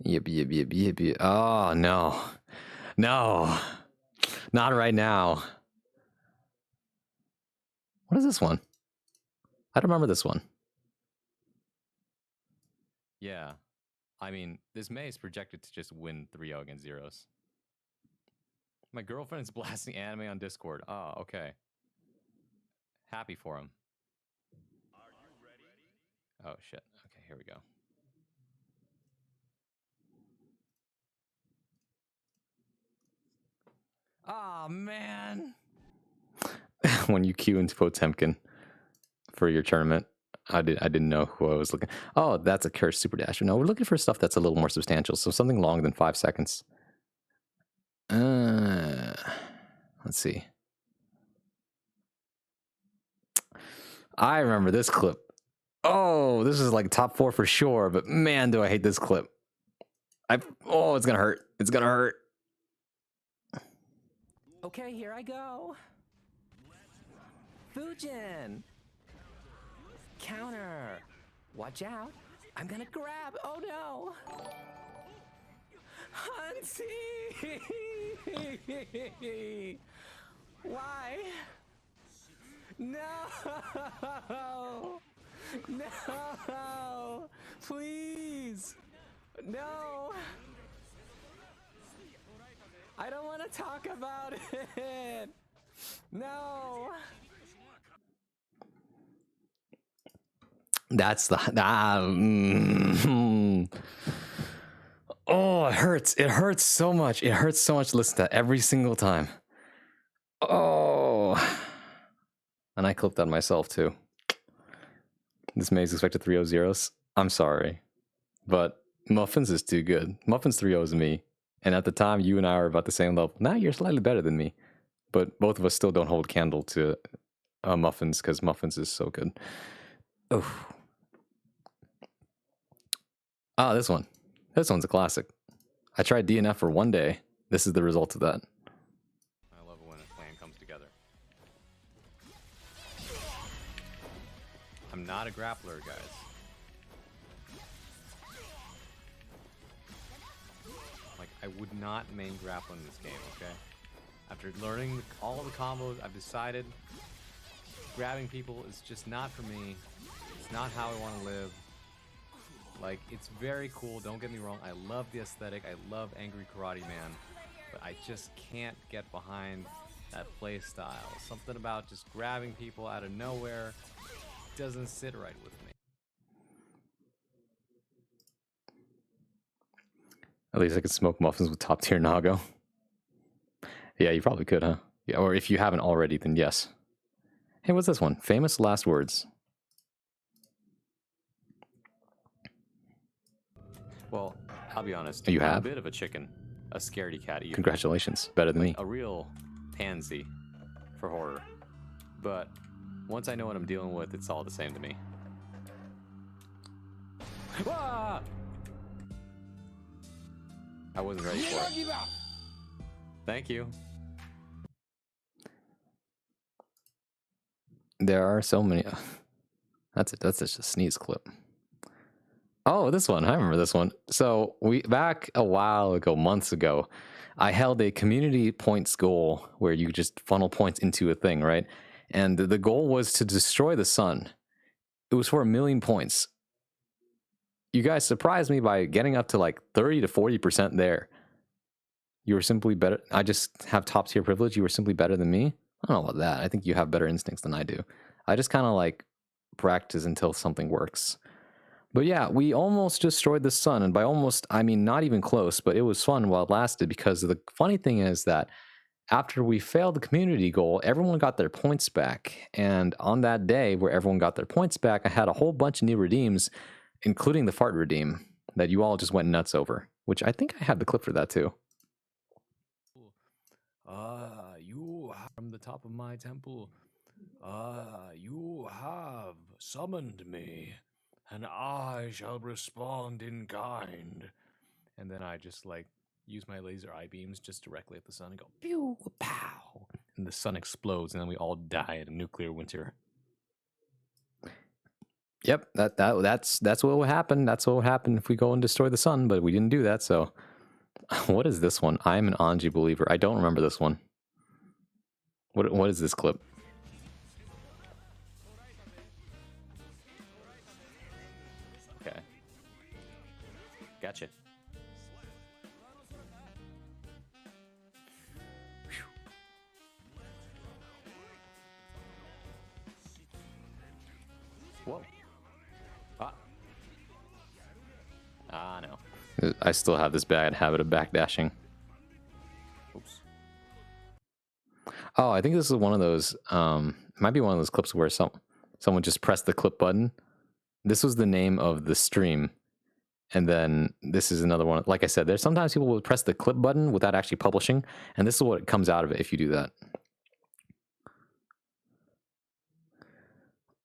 Yep. Oh, no. No, not right now. What is this one? I don't remember this one. Yeah. I mean, this May is projected to just win 3-0 against Zeros. My girlfriend is blasting anime on Discord. Oh, okay. Happy for him. Oh, shit. Okay, here we go. Oh, man. When you queue into Potemkin for your tournament, I didn't know who I was looking. Oh, that's a cursed super dasher. No, we're looking for stuff that's a little more substantial, so something longer than 5 seconds. Let's see. I remember this clip. Oh, this is like top 4 for sure, but man, do I hate this clip. Oh, it's gonna hurt. It's gonna hurt. Okay, here I go. Fujin. Counter. Watch out. I'm gonna grab. Oh no. Hansi. Why? No. No. Please. No. I don't want to talk about it. No. That's the Oh, it hurts. It hurts so much. It hurts so much to listen to that every single time. Oh. And I clipped that myself too. This May's expected 3-0 zeros. I'm sorry. But Muffins is too good. Muffins 3-0 is me. And at the time, you and I are about the same level. Now you're slightly better than me. But both of us still don't hold candle to Muffins because Muffins is so good. Oh. Ah, this one. This one's a classic. I tried DNF for 1 day. This is the result of that. I love it when a plan comes together. I'm not a grappler, guys. Like, I would not main grapple in this game, okay? After learning all the combos, I've decided grabbing people is just not for me. It's not how I want to live. Like, it's very cool, don't get me wrong. I love the aesthetic. I love Angry Karate Man. But I just can't get behind that play style. Something about just grabbing people out of nowhere doesn't sit right with me. At least I could smoke Muffins with top tier Nago. Yeah, you probably could, huh? Yeah, or if you haven't already, then yes. Hey, what's this one? Famous last words. Well, I'll be honest. You I'm have? a bit of a chicken. A scaredy cat even. Congratulations. Better than me. A real pansy for horror. But once I know what I'm dealing with, it's all the same to me. Ah! I wasn't ready for it. Thank you. There are so many. That's it. That's just a sneeze clip. Oh, this one. I remember this one. So back a while ago, months ago, I held a community points goal where you just funnel points into a thing, right? And the goal was to destroy the sun. It was for 1 million points. You guys surprised me by getting up to like 30 to 40% there. You were simply better. I just have top tier privilege. You were simply better than me. I don't know about that. I think you have better instincts than I do. I just kind of like practice until something works. But yeah, we almost destroyed the sun. And by almost, I mean not even close, but it was fun while it lasted, because the funny thing is that after we failed the community goal, everyone got their points back. And on that day where everyone got their points back, I had a whole bunch of new redeems, including the fart redeem that you all just went nuts over, which I think I had the clip for that too. You from the top of my temple. You have summoned me, and I shall respond in kind. And then I just like use my laser eye beams just directly at the sun and go pew pow, and the sun explodes, and then we all die in a nuclear winter. Yep, that's what will happen. That's what will happen if we go and destroy the sun, but we didn't do that, so What is this one? I'm an Anji believer. I don't remember this one. What is this clip? Okay. Gotcha. Whoa. No. I still have this bad habit of backdashing. Oops. Oh, I think this is one of those, might be one of those clips where someone just pressed the clip button. This was the name of the stream. And then this is another one. Like I said, there's sometimes people will press the clip button without actually publishing. And this is what comes out of it if you do that.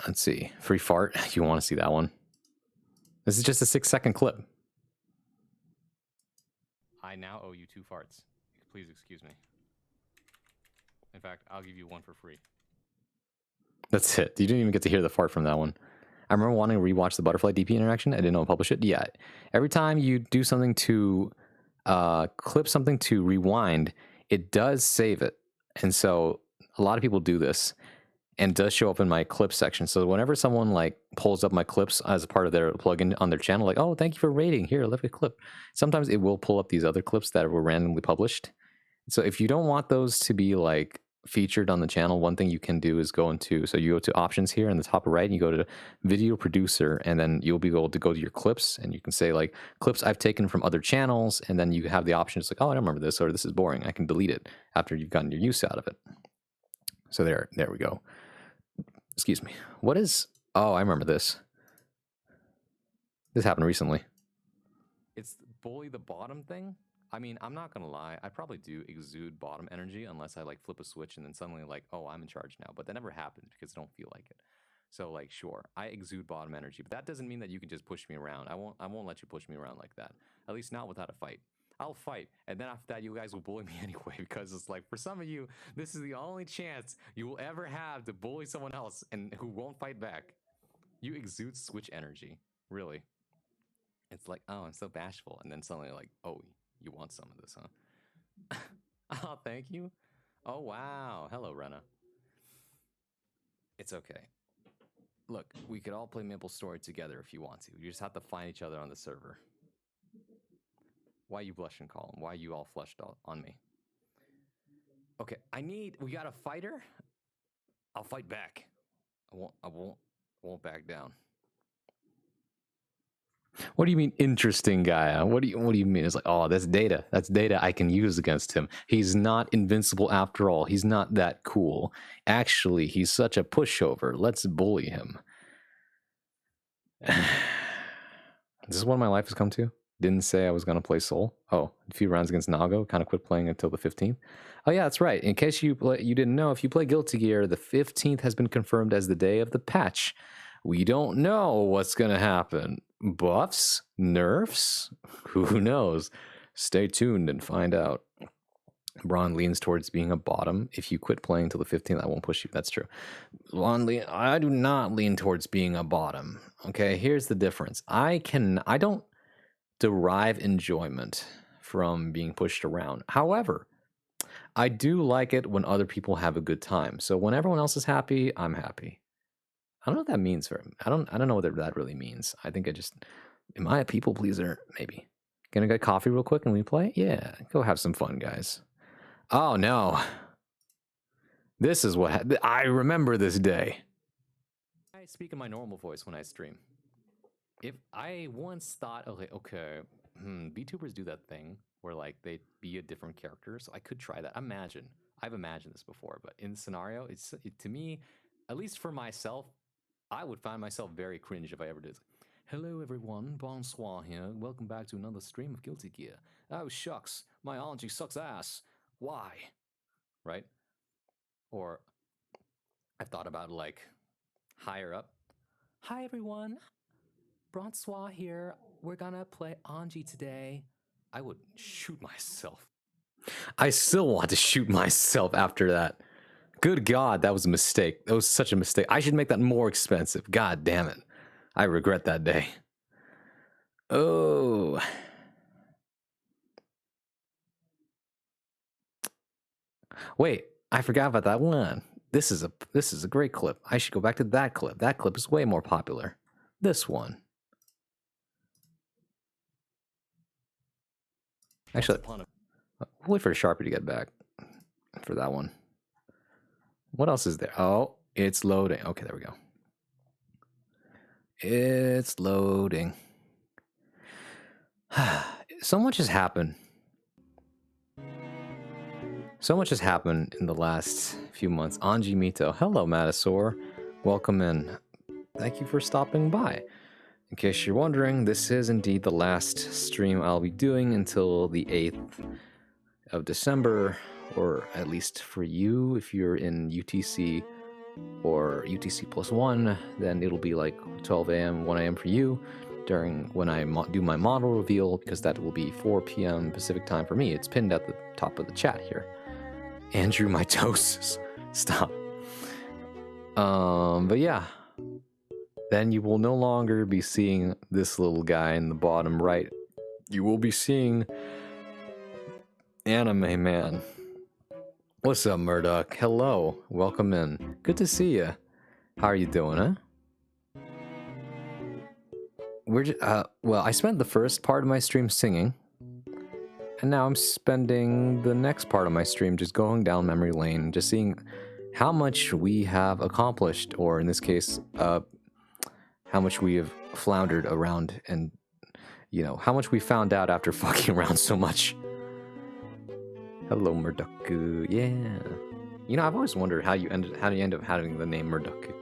Let's see. Free fart. You want to see that one. This is just a 6-second clip. I now owe you 2 farts. Please excuse me. In fact, I'll give you 1 for free. That's it. You didn't even get to hear the fart from that one. I remember wanting to rewatch the butterfly DP interaction. I didn't know to publish it. Yeah. Every time you do something to clip something to rewind, it does save it. And so a lot of people do this and does show up in my clip section. So whenever someone like pulls up my clips as a part of their plugin on their channel, like, oh, thank you for rating. Here, leave a clip. Sometimes it will pull up these other clips that were randomly published. So if you don't want those to be like featured on the channel, one thing you can do is go to options here in the top right, and you go to video producer, and then you'll be able to go to your clips, and you can say like clips I've taken from other channels, and then you have the options like, oh, I don't remember this, or this is boring. I can delete it after you've gotten your use out of it. So there we go. Excuse me. What is, oh, I remember this. This happened recently. It's bully the bottom thing. I mean, I'm not gonna lie, I probably do exude bottom energy unless I like flip a switch and then suddenly like, oh, I'm in charge now. But that never happens because I don't feel like it. So like, sure, I exude bottom energy, but that doesn't mean that you can just push me around. I won't let you push me around like that. At least not without a fight. I'll fight, and then after that, you guys will bully me anyway, because it's like, for some of you, this is the only chance you will ever have to bully someone else and who won't fight back. You exude switch energy, really. It's like, oh, I'm so bashful, and then suddenly like, oh, you want some of this, huh? Oh, thank you. Oh, wow. Hello, Rena. It's okay. Look, we could all play Maple Story together if you want to. You just have to find each other on the server. Why you blushing, Colin? Why you all flushed on me? Okay, we got a fighter? I'll fight back. I won't back down. What do you mean, interesting guy? What do you mean? It's like, oh, that's data. That's data I can use against him. He's not invincible after all. He's not that cool. Actually, he's such a pushover. Let's bully him. This is what my life has come to. Didn't say I was going to play Soul. Oh, a few rounds against Nago. Kind of quit playing until the 15th. Oh, yeah, that's right. In case you didn't know, if you play Guilty Gear, the 15th has been confirmed as the day of the patch. We don't know what's going to happen. Buffs? Nerfs? Who knows? Stay tuned and find out. Braun leans towards being a bottom. If you quit playing till the 15th, I won't push you. That's true. I do not lean towards being a bottom. Okay, here's the difference. I don't derive enjoyment from being pushed around. However, I do like it when other people have a good time. So when everyone else is happy, I'm happy. I don't know what that means for him. I don't know what that really means. I think am I a people pleaser? Maybe. Gonna get coffee real quick and we play? Yeah, go have some fun, guys. Oh no. This is what I remember this day. I speak in my normal voice when I stream. If I once thought, okay, VTubers do that thing where like they be a different character, so I could try that. I've imagined this before, but in the scenario, to me, at least for myself, I would find myself very cringe if I ever did. Hello everyone, bonsoir here. Welcome back to another stream of Guilty Gear. Oh shucks, my ology sucks ass. Why? Right? Or I've thought about like higher up. Hi everyone, bonsoir here. We're gonna play Anji today. I would shoot myself. I still want to shoot myself after that. Good God, that was a mistake. That was such a mistake. I should make that more expensive. God damn it. I regret that day. Oh. Wait, I forgot about that one. This is a great clip. I should go back to that clip. That clip is way more popular. This one. Actually, wait for Sharpie to get back for that one. What else is there? Oh, it's loading. Okay, there we go. It's loading. So much has happened. So much has happened in the last few months. Anji Mito. Hello, Matasaur. Welcome in. Thank you for stopping by. In case you're wondering, this is indeed the last stream I'll be doing until the 8th of December, or at least for you, if you're in UTC or UTC +1, then it'll be like 12 a.m., 1 a.m. for you during when I do my model reveal, because that will be 4 p.m. Pacific time for me. It's pinned at the top of the chat here. Andrew Mitosis. Stop. But yeah. Then you will no longer be seeing this little guy in the bottom right. You will be seeing Anime Man. What's up, Murdoch? Hello. Welcome in. Good to see you. How are you doing, huh? Well, I spent the first part of my stream singing. And now I'm spending the next part of my stream just going down memory lane, just seeing how much we have accomplished, or in this case, how much we have floundered around, and, you know, how much we found out after fucking around so much. Hello, Murdoku. Yeah. You know, I've always wondered how you end up having the name Murdoku.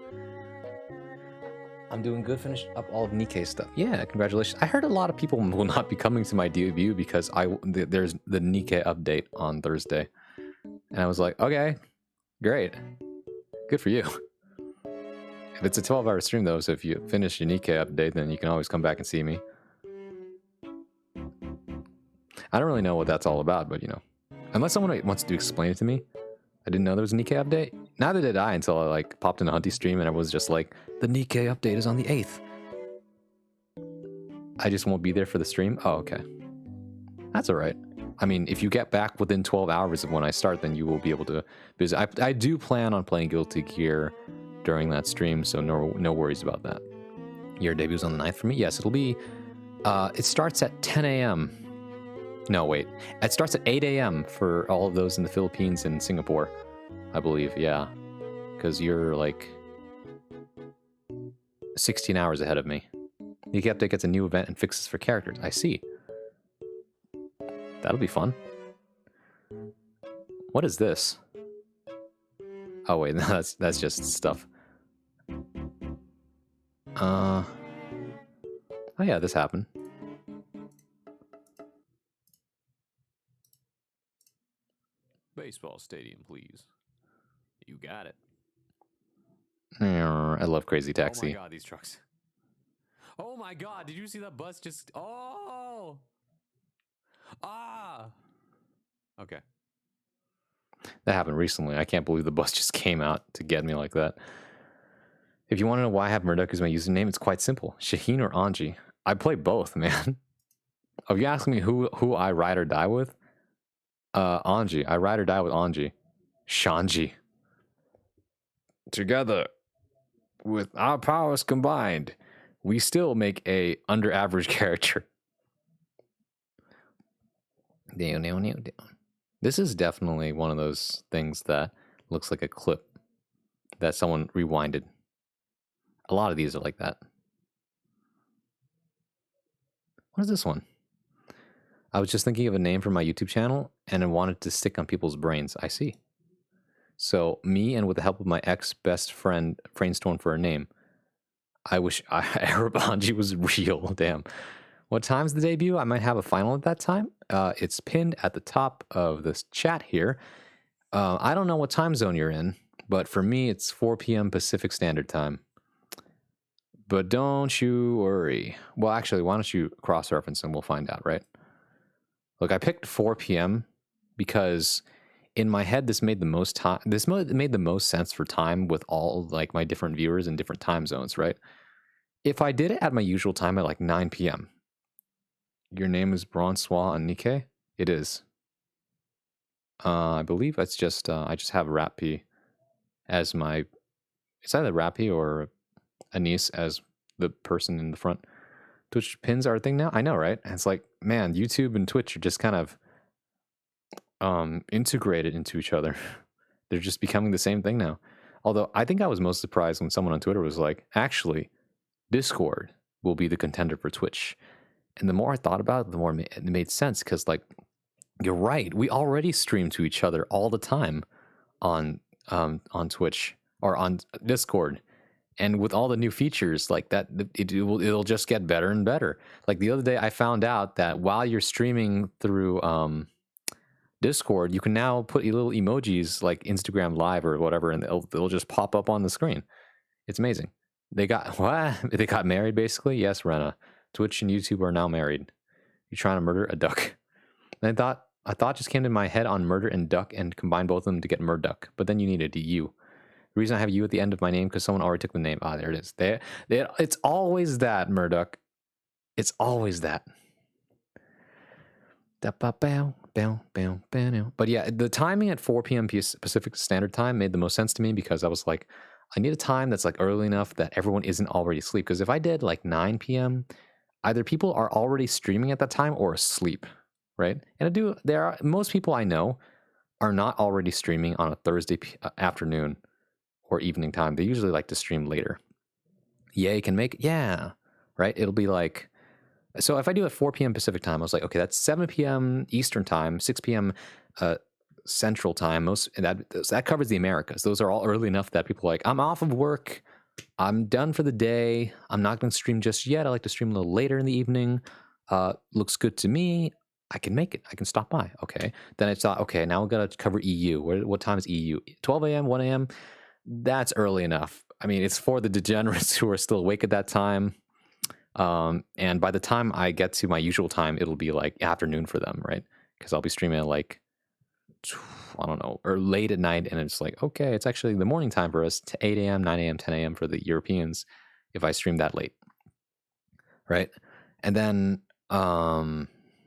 I'm doing good. Finished up all of Nikkei stuff. Yeah, congratulations. I heard a lot of people will not be coming to my debut because there's the Nikkei update on Thursday. And I was like, okay, great. Good for you. If it's a 12-hour stream, though, so if you finish your Nikkei update, then you can always come back and see me. I don't really know what that's all about, but, you know. Unless someone wants to explain it to me. I didn't know there was a Nikkei update. Neither did I until I, like, popped in a Hunty stream and I was just like, the Nikkei update is on the 8th. I just won't be there for the stream? Oh, okay. That's alright. I mean, if you get back within 12 hours of when I start, then you will be able to visit. I do plan on playing Guilty Gear during that stream, so no worries about that. Your debut's on the 9th for me? Yes, it'll be... it starts at 10 a.m. No, wait. It starts at 8 a.m. for all of those in the Philippines and Singapore, I believe, yeah. Because you're, like, 16 hours ahead of me. The update gets a new event and fixes for characters. I see. That'll be fun. What is this? Oh, wait, no, that's just stuff. Oh, yeah, this happened. Baseball stadium, please. You got it. I love Crazy Taxi. Oh my god, these trucks. Oh my god, did you see that bus just... Oh! Ah! Okay. That happened recently. I can't believe the bus just came out to get me like that. If you want to know why I have Murdoch as my username, it's quite simple. Shaheen or Anji. I play both, man. Oh, you asking me who I ride or die with? Anji. I ride or die with Anji. Shanji. Together, with our powers combined, we still make a under average character. This is definitely one of those things that looks like a clip that someone rewinded. A lot of these are like that. What is this one? I was just thinking of a name for my YouTube channel and I wanted to stick on people's brains. I see. So me, and with the help of my ex-best friend, brainstormed for a name. I wish Arabanji was real. Damn. What time's the debut? I might have a final at that time. It's pinned at the top of this chat here. I don't know what time zone you're in, but for me, it's 4 p.m. Pacific Standard Time. But don't you worry. Well, actually, why don't you cross-reference and we'll find out, right? Look, I picked 4 p.m. because in my head, this made the most time. This made the most sense for time with all like my different viewers in different time zones, right? If I did it at my usual time at like 9 p.m. Your name is Bronsois on Nikkei? It is. I believe it's just I just have Rappy as my. It's either Rappy or Anise as the person in the front. Twitch pins are a thing now. I know, right? And it's like, man, YouTube and Twitch are just kind of integrated into each other. They're just becoming the same thing now. Although I think I was most surprised when someone on Twitter was like, actually, Discord will be the contender for Twitch. And the more I thought about it, the more it made sense, because, like, you're right. We already stream to each other all the time on Twitch or on Discord. And with all the new features like that, it'll just get better and better. Like the other day, I found out that while you're streaming through Discord, you can now put little emojis like Instagram Live or whatever, and they'll just pop up on the screen. It's amazing. They got what? They got married, basically. Yes, Rena. Twitch and YouTube are now married. You're trying to murder a duck. And a thought just came to my head on murder and duck and combine both of them to get Murduck. But then you needed a U. The reason I have U at the end of my name because someone already took the name. Ah, there it is. It's always that, Murduck. It's always that. But yeah, the timing at 4 p.m. Pacific Standard Time made the most sense to me, because I was like, I need a time that's like early enough that everyone isn't already asleep. Because if I did like 9 p.m., either people are already streaming at that time or asleep, right? And most people I know are not already streaming on a Thursday afternoon or evening time. They usually like to stream later. Yay can make, yeah, right? It'll be like, so if I do it 4 p.m. Pacific time, I was like, okay, that's 7 p.m. Eastern time, 6 p.m. Central time. That covers the Americas. Those are all early enough that people are like, I'm off of work. I'm done for the day. I'm not going to stream just yet. I like to stream a little later in the evening. Looks good to me. I can make it. I can stop by. Okay. Then I thought, okay, now we're going to cover EU. What time is EU? 12 a.m., 1 a.m.? That's early enough. I mean, it's for the degenerates who are still awake at that time. And by the time I get to my usual time, it'll be like afternoon for them, right? Because I'll be streaming at like, I don't know, or late at night. And it's like, okay, it's actually the morning time for us to 8 a.m., 9 a.m., 10 a.m. for the Europeans if I stream that late, right? And then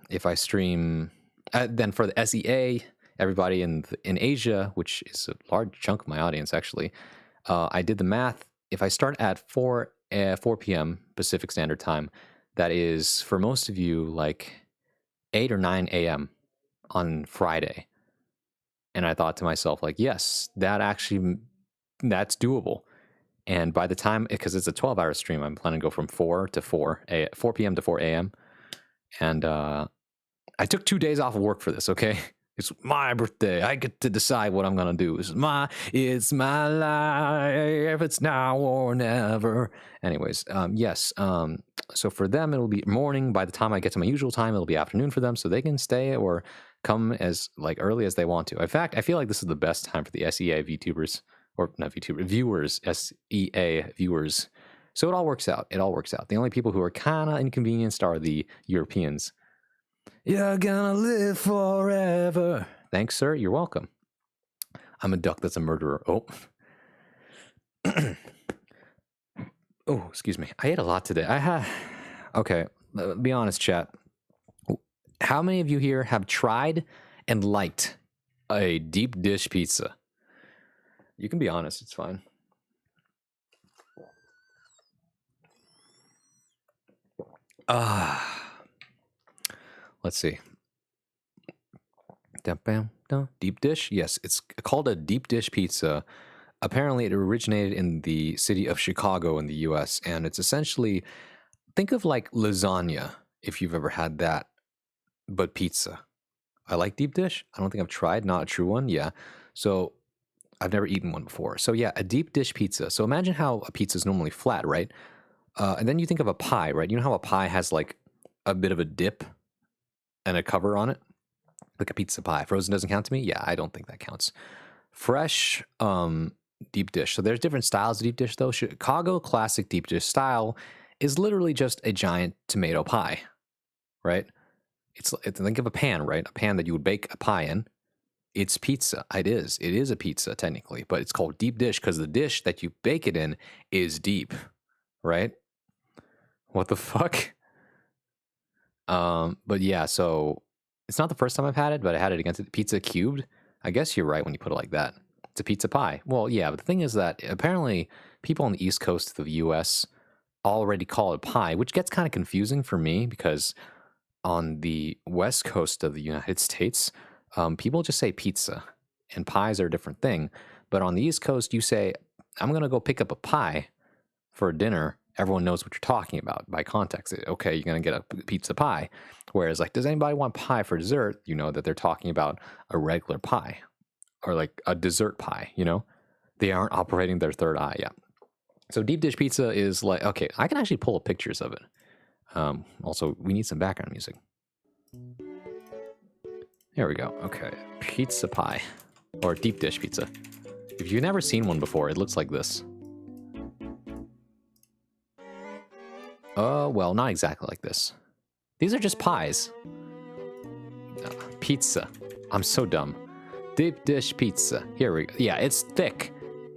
if I stream, then for the SEA, everybody in Asia, which is a large chunk of my audience, actually, I did the math. If I start at 4 p.m. Pacific Standard Time, that is, for most of you, like 8 or 9 a.m. on Friday. And I thought to myself, like, yes, that's doable. And by the time, because it's a 12-hour stream, I'm planning to go from 4 p.m. to 4 a.m. And I took 2 days off of work for this, okay? It's my birthday. I get to decide what I'm gonna do. It's my life. It's now or never. Anyways, yes. So for them, it'll be morning. By the time I get to my usual time, it'll be afternoon for them, so they can stay or come as like early as they want to. In fact, I feel like this is the best time for the SEA VTubers, or not VTubers, viewers, SEA viewers. So it all works out. It all works out. The only people who are kind of inconvenienced are the Europeans. You're gonna live forever. Thanks, sir. You're welcome. I'm a duck that's a murderer. Oh. Oh, excuse me. I ate a lot today. Okay, be honest, chat. How many of you here have tried and liked a deep dish pizza? You can be honest. It's fine. Let's see. Deep dish? Yes, it's called a deep dish pizza. Apparently, it originated in the city of Chicago in the US, and it's essentially, think of like lasagna, if you've ever had that, but pizza. I like deep dish. I don't think I've tried, not a true one. Yeah. So I've never eaten one before. So yeah, a deep dish pizza. So imagine how a pizza is normally flat, right? And then you think of a pie, right? You know how a pie has like a bit of a dip and a cover on it? Like a pizza pie. Frozen doesn't count to me? Yeah, I don't think that counts. Fresh deep dish. So there's different styles of deep dish, though. Chicago classic deep dish style is literally just a giant tomato pie, right? It's think of a pan, right? A pan that you would bake a pie in. It's pizza. It is a pizza technically, but it's called deep dish because the dish that you bake it in is deep, right? What the fuck? But yeah, so it's not the first time I've had it, but I had it against Pizza Cubed. I guess you're right when you put it like that. It's a pizza pie. Well, yeah, but the thing is that apparently people on the East Coast of the US already call it pie, which gets kind of confusing for me because on the West Coast of the United States, people just say pizza and pies are a different thing. But on the East Coast, you say, I'm going to go pick up a pie for dinner. Everyone knows what you're talking about by context. Okay, you're going to get a pizza pie. Whereas, like, does anybody want pie for dessert? You know that they're talking about a regular pie or like a dessert pie, you know? They aren't operating their third eye yet. So deep dish pizza is like, okay, I can actually pull up pictures of it. Also, we need some background music. There we go. Okay, pizza pie or deep dish pizza. If you've never seen one before, it looks like this. Well, not exactly like this. These are just pies. Pizza. I'm so dumb. Deep dish pizza. Here we go. Yeah, it's thick.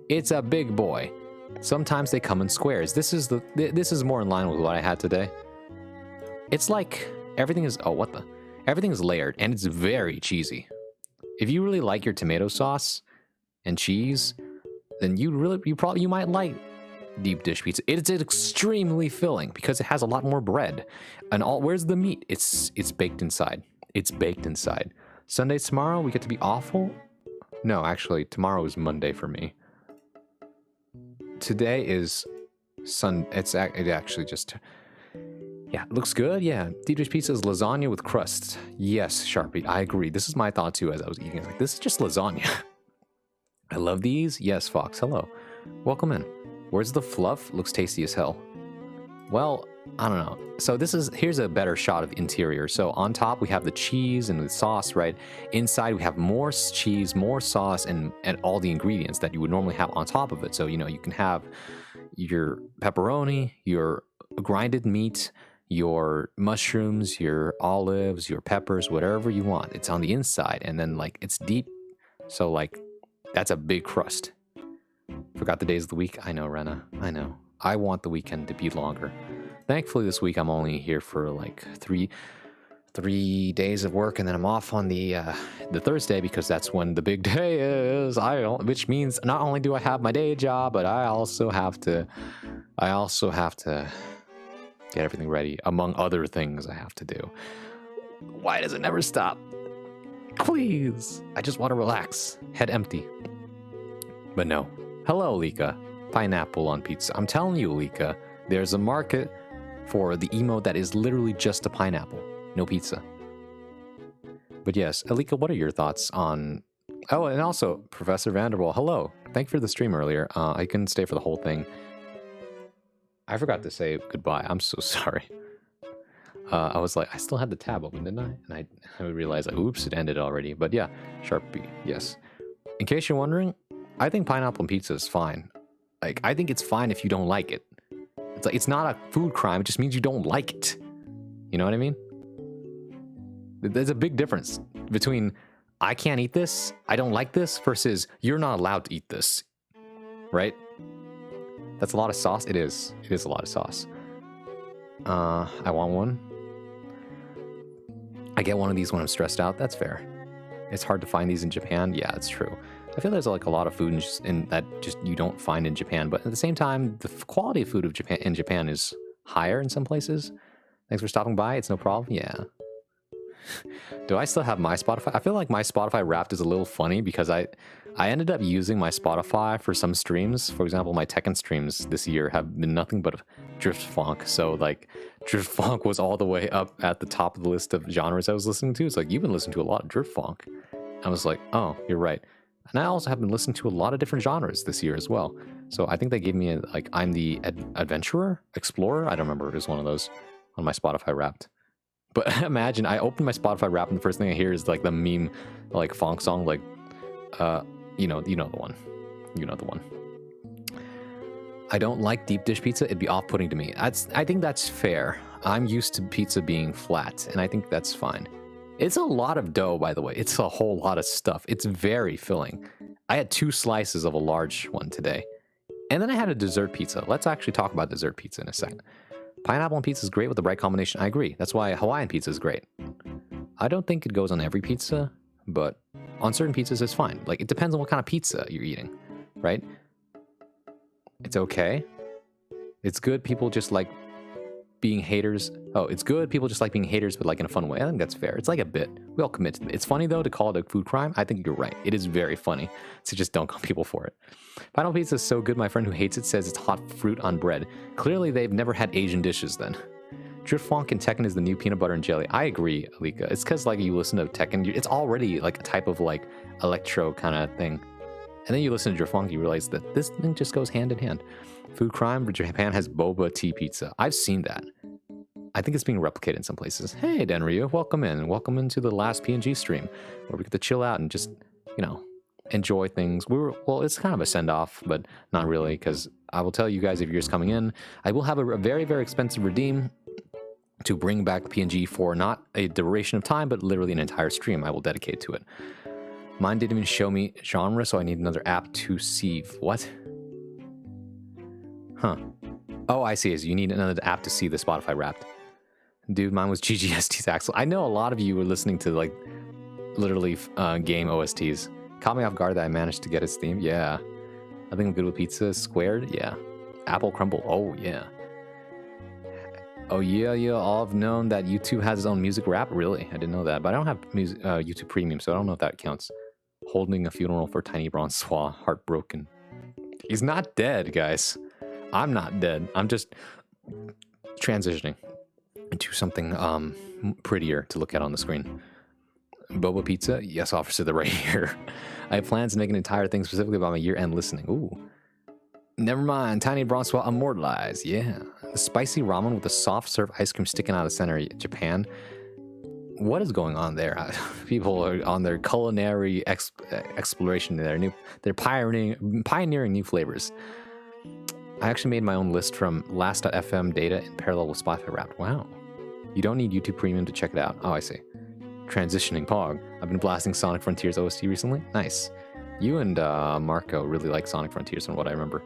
It's a big boy. Sometimes they come in squares. This is more in line with what I had today. It's like everything is everything is layered and it's very cheesy. If you really like your tomato sauce and cheese, then you might like deep dish pizza. It's extremely filling because it has a lot more bread. And where's the meat? It's baked inside. It's baked inside. Sunday tomorrow we get to be awful? No, actually tomorrow is Monday for me. Today is it actually just, yeah, it looks good. Yeah, deep dish pizza is lasagna with crust. Yes, Sharpie, I agree. This is my thought too as I was eating. Like, this is just lasagna. I love these. Yes, Fox, hello. Welcome in. Where's the fluff? Looks tasty as hell. Well, I don't know. So here's a better shot of interior. So on top we have the cheese and the sauce, right? Inside we have more cheese, more sauce, and all the ingredients that you would normally have on top of it. So, you know, you can have your pepperoni, your grinded meat, your mushrooms, your olives, your peppers, whatever you want. It's on the inside, and then like it's deep. So like that's a big crust. Forgot the days of the week? I know, Rena. I know. I want the weekend to be longer. Thankfully, this week I'm only here for like three days of work, and then I'm off on the Thursday because that's when the big day is. Which means not only do I have my day job, but I also have to get everything ready, among other things I have to do. Why does it never stop? Please, I just want to relax, head empty. But no. Hello, Lika. Pineapple on pizza. I'm telling you, Lika, there's a market for the emote that is literally just a pineapple, no pizza. But yes, Alika, what are your thoughts on... Oh, and also, Professor Vanderwall, hello. Thank you for the stream earlier. I couldn't stay for the whole thing. I forgot to say goodbye. I'm so sorry. I was like, I still had the tab open, didn't I? And I realized, oops, it ended already. But yeah, Sharpie, yes. In case you're wondering, I think pineapple on pizza is fine. Like, I think it's fine if you don't like it. It's like, it's not a food crime, it just means you don't like it. You know what I mean? There's a big difference between I can't eat this, I don't like this, versus you're not allowed to eat this. Right? That's a lot of sauce. It is. It is a lot of sauce. I want one. I get one of these when I'm stressed out. That's fair. It's hard to find these in Japan. Yeah, it's true. I feel there's like a lot of food in that just you don't find in Japan, but at the same time, the quality of food in Japan is higher in some places. Thanks for stopping by. It's no problem. Yeah. Do I still have my Spotify? I feel like my Spotify Wrapped is a little funny because I ended up using my Spotify for some streams. For example, my Tekken streams this year have been nothing but drift funk. So like drift funk was all the way up at the top of the list of genres I was listening to. It's like, you've been listening to a lot of drift funk. I was like, oh, you're right. And I also have been listening to a lot of different genres this year as well. So I think they gave me like, I'm the adventurer, explorer. I don't remember. It was one of those on my Spotify Wrapped. But imagine I open my Spotify Wrapped and the first thing I hear is like the meme, like funk song, like, you know the one. You know the one. I don't like deep dish pizza. It'd be off-putting to me. I think that's fair. I'm used to pizza being flat, and I think that's fine. It's a lot of dough, by the way. It's a whole lot of stuff. It's very filling. I had 2 slices of a large one today. And then I had a dessert pizza. Let's actually talk about dessert pizza in a second. Pineapple on pizza is great with the right combination. I agree. That's why Hawaiian pizza is great. I don't think it goes on every pizza, but on certain pizzas, it's fine. Like, it depends on what kind of pizza you're eating, right? It's okay. It's good. People just like being haters. Oh, it's good. People just like being haters, but like in a fun way. I think that's fair. It's like a bit. We all commit to it. It's funny, though, to call it a food crime. I think you're right. It is very funny to just dunk on people for it. Pineapple pizza is so good. My friend who hates it says it's hot fruit on bread. Clearly, they've never had Asian dishes then. Drift Funk in Tekken is the new peanut butter and jelly. I agree, Alika. It's because like you listen to Tekken, it's already like a type of like electro kind of thing. And then you listen to Drift Funk, you realize that this thing just goes hand in hand. Food crime, but Japan has boba tea pizza. I've seen that. I think it's being replicated in some places. Hey, Denryu, welcome in. Welcome into the Last PNG stream, where we get to chill out and just, you know, enjoy things. Well, it's kind of a send-off, but not really, because I will tell you guys, if you're just coming in, I will have a very, very expensive redeem to bring back PNG for not a duration of time, but literally an entire stream I will dedicate to it. Mine didn't even show me genre, so I need another app to see. What? Huh. Oh, I see. You need another app to see the Spotify Wrapped. Dude, mine was GGST's Axel. I know a lot of you were listening to, like, literally game OSTs. Caught me off guard that I managed to get his theme. Yeah. I think I'm good with pizza. Squared? Yeah. Apple crumble? Oh, yeah. Oh, yeah. All have known that YouTube has its own music rap? Really? I didn't know that. But I don't have music, YouTube Premium, so I don't know if that counts. Holding a funeral for Tiny Francois. Heartbroken. He's not dead, guys. I'm not dead. I'm just transitioning into something prettier to look at on the screen. Boba pizza? Yes, officer, the right here. I have plans to make an entire thing specifically about my year-end listening. Ooh. Never mind. Tiny Francois immortalized. Yeah. The spicy ramen with the soft serve ice cream sticking out of the center. Japan. What is going on there? People are on their culinary exploration. They're pioneering new flavors. I actually made my own list from Last.fm data in parallel with Spotify Wrapped. Wow. You don't need YouTube Premium to check it out. Oh, I see. Transitioning Pog. I've been blasting Sonic Frontiers OST recently. Nice. You and Marco really like Sonic Frontiers from what I remember.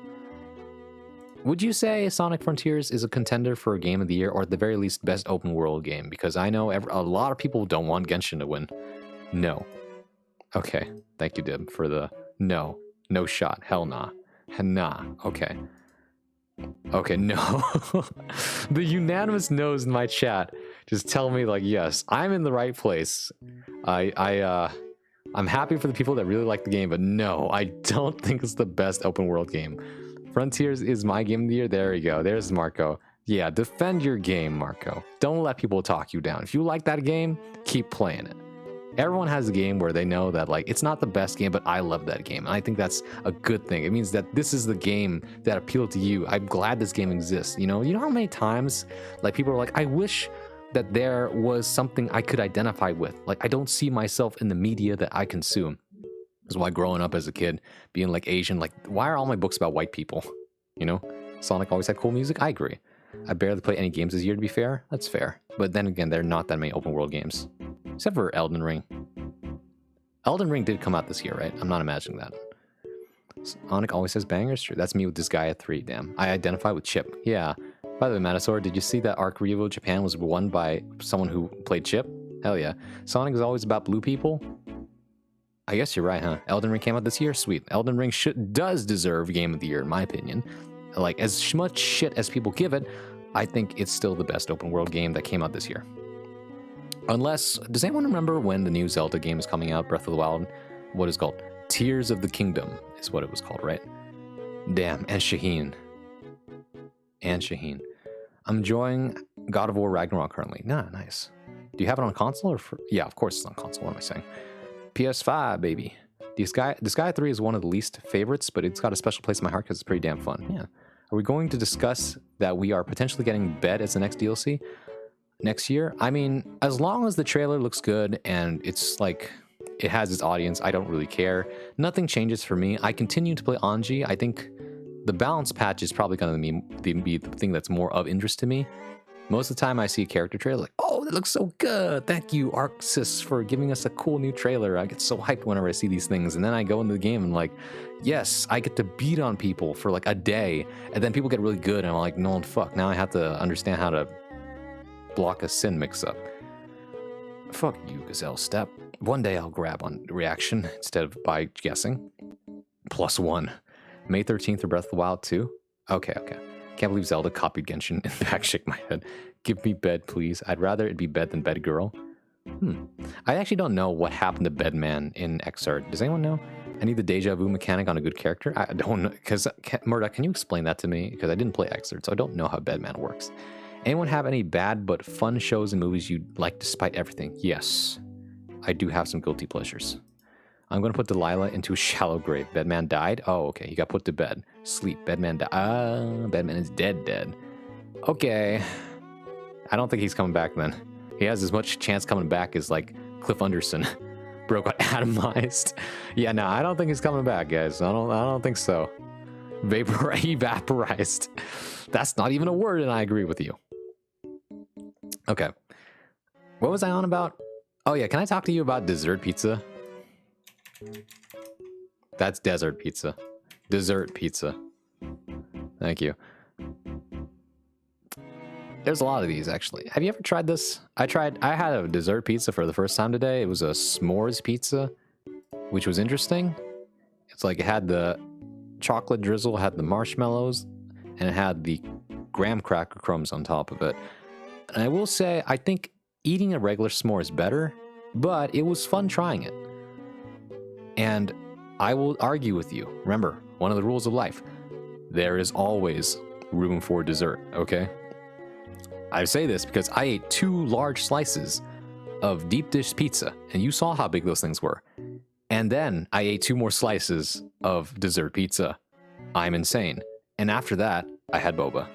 Would you say Sonic Frontiers is a contender for a Game of the Year, or at the very least, best open world game? Because I know a lot of people don't want Genshin to win. No. Okay. Thank you, Dib, for the no. No shot. Hell nah. Nah. Okay. Okay, no. The unanimous no's in my chat just tell me, like, yes, I'm in the right place. I'm happy for the people that really like the game, but no, I don't think it's the best open world game. Frontiers is my game of the year. There you go. There's Marco. Yeah, defend your game, Marco. Don't let people talk you down. If you like that game, keep playing it. Everyone has a game where they know that, like, it's not the best game, but I love that game. And I think that's a good thing. It means that this is the game that appealed to you. I'm glad this game exists. You know how many times, like, people are like, I wish that there was something I could identify with. Like, I don't see myself in the media that I consume. That's why growing up as a kid, being like Asian, like, why are all my books about white people? You know, Sonic always had cool music. I agree. I barely play any games this year, to be fair. That's fair. But then again, there are not that many open world games. Except for Elden Ring. Elden Ring did come out this year, right? I'm not imagining that. Sonic always has bangers. True. That's me with Disgaea 3. Damn. I identify with Chip. Yeah. By the way, Matasaur, did you see that Arc Revo Japan was won by someone who played Chip? Hell yeah. Sonic is always about blue people? I guess you're right, huh? Elden Ring came out this year? Sweet. Elden Ring does deserve Game of the Year, in my opinion. Like, as much shit as people give it, I think it's still the best open world game that came out this year. Unless, does anyone remember when the new Zelda game is coming out, Breath of the Wild? What is it called? Tears of the Kingdom is what it was called, right? Damn, and Shaheen. I'm enjoying God of War Ragnarok currently. Nah, nice. Do you have it on console or yeah, of course it's on console. What am I saying? PS5, baby. Disgaea 3 is one of the least favorites, but it's got a special place in my heart because it's pretty damn fun. Yeah. Are we going to discuss that we are potentially getting Bed as the next DLC next year? I mean, as long as the trailer looks good and it's like, it has its audience, I don't really care. Nothing changes for me. I continue to play Anji. I think the balance patch is probably going to be the thing that's more of interest to me. Most of the time I see a character trailer, like, oh, that looks so good. Thank you, Arxis, for giving us a cool new trailer. I get so hyped whenever I see these things. And then I go into the game and like, yes, I get to beat on people for like a day. And then people get really good. And I'm like, no, fuck. Now I have to understand how to block a sin mix-up. Fuck you, Gazelle Step. One day I'll grab on reaction instead of by guessing. +1. May 13th or Breath of the Wild 2? Okay. Can't believe Zelda copied Genshin. In fact, shake my head. Give me bed, please. I'd rather it be bed than bed girl. I actually don't know what happened to Bedman in Xrd. Does anyone know? I need the deja vu mechanic on a good character. I don't know. Because, Murdoch, can you explain that to me? Because I didn't play Xrd, so I don't know how Bedman works. Anyone have any bad but fun shows and movies you'd like despite everything? Yes. I do have some guilty pleasures. I'm going to put Delilah into a shallow grave. Bedman died? Oh, okay. He got put to bed. Sleep. Bedman died. Bedman is dead. Okay. I don't think he's coming back then. He has as much chance coming back as, like, Cliff Anderson. Bro got atomized. Yeah, no, I don't think he's coming back, guys. I don't think so. Evaporized. That's not even a word, and I agree with you. Okay. What was I on about? Oh, yeah. Can I talk to you about dessert pizza? That's desert pizza. Dessert pizza. Thank you. There's a lot of these, actually. Have you ever tried this? I had a dessert pizza for the first time today. It was a s'mores pizza, which was interesting. It's like it had the chocolate drizzle, had the marshmallows, and it had the graham cracker crumbs on top of it. And I will say, I think eating a regular s'more is better, but it was fun trying it. And I will argue with you. Remember, one of the rules of life, there is always room for dessert, okay? I say this because I ate 2 large slices of deep dish pizza, and you saw how big those things were. And then I ate 2 more slices of dessert pizza. I'm insane. And after that, I had boba.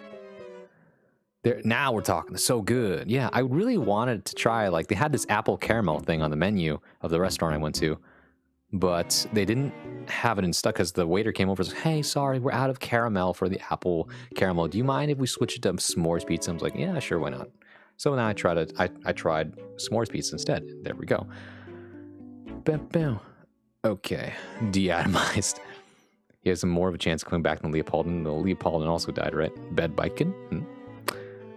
Now we're talking. So good. Yeah, I really wanted to try, like, they had this apple caramel thing on the menu of the restaurant I went to, but they didn't have it in stock because the waiter came over and said, hey, sorry, we're out of caramel for the apple caramel. Do you mind if we switch it to s'mores pizza? I was like, yeah, sure, why not? So now I tried s'mores pizza instead. There we go. Okay, deatomized. He has some more of a chance of coming back than Leopoldin. The Leopoldin also died, right? Bed Biken?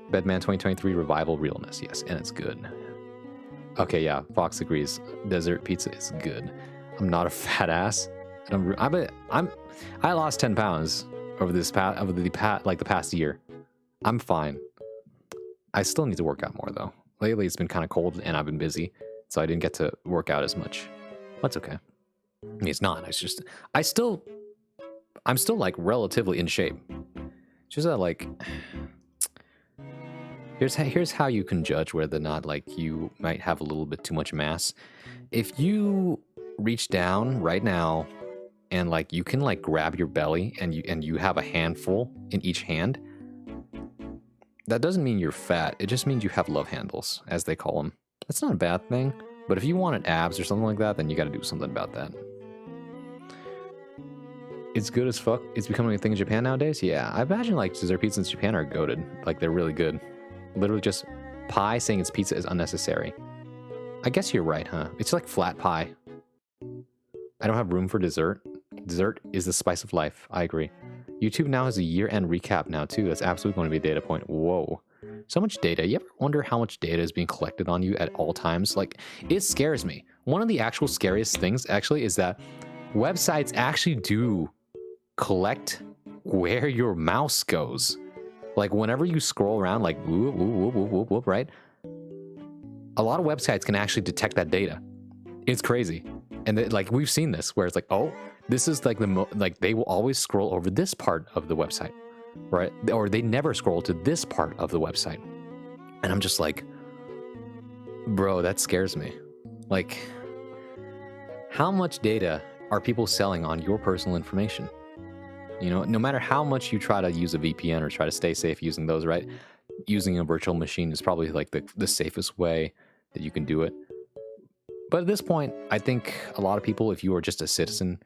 Bedman 2023 Revival Realness, yes, and it's good. Okay, yeah, Fox agrees. Dessert pizza is good. I'm not a fat ass. I lost 10 pounds over the past year. I'm fine. I still need to work out more though. Lately it's been kind of cold and I've been busy, so I didn't get to work out as much. That's okay. I mean, it's not. It's just I'm still like relatively in shape. Just that like here's how you can judge whether or not like you might have a little bit too much mass. If you reach down right now and like you can like grab your belly and you have a handful in each hand, that doesn't mean you're fat. It just means you have love handles, as they call them. That's not a bad thing, but if you wanted abs or something like that, then you got to do something about that. It's good as fuck. It's becoming a thing in Japan nowadays. Yeah, I imagine like dessert pizzas in Japan are goated. Like they're really good. Literally just pie saying it's pizza is unnecessary. I guess you're right, huh? It's like flat pie. I don't have room for dessert. Dessert is the spice of life. I agree. YouTube now has a year-end recap now too. That's absolutely going to be a data point. Whoa. So much data. You ever wonder how much data is being collected on you at all times? Like, it scares me. One of the actual scariest things actually is that websites actually do collect where your mouse goes. Like whenever you scroll around, like whoop, whoop, whoop, whoop, whoop, right? A lot of websites can actually detect that data. It's crazy. And like we've seen this where it's like, oh, this is like like they will always scroll over this part of the website, right? Or they never scroll to this part of the website. And I'm just like, bro, that scares me. Like, how much data are people selling on your personal information? You know, no matter how much you try to use a VPN or try to stay safe using those, right? Using a virtual machine is probably like the safest way that you can do it. But at this point, I think a lot of people, if you are just a citizen,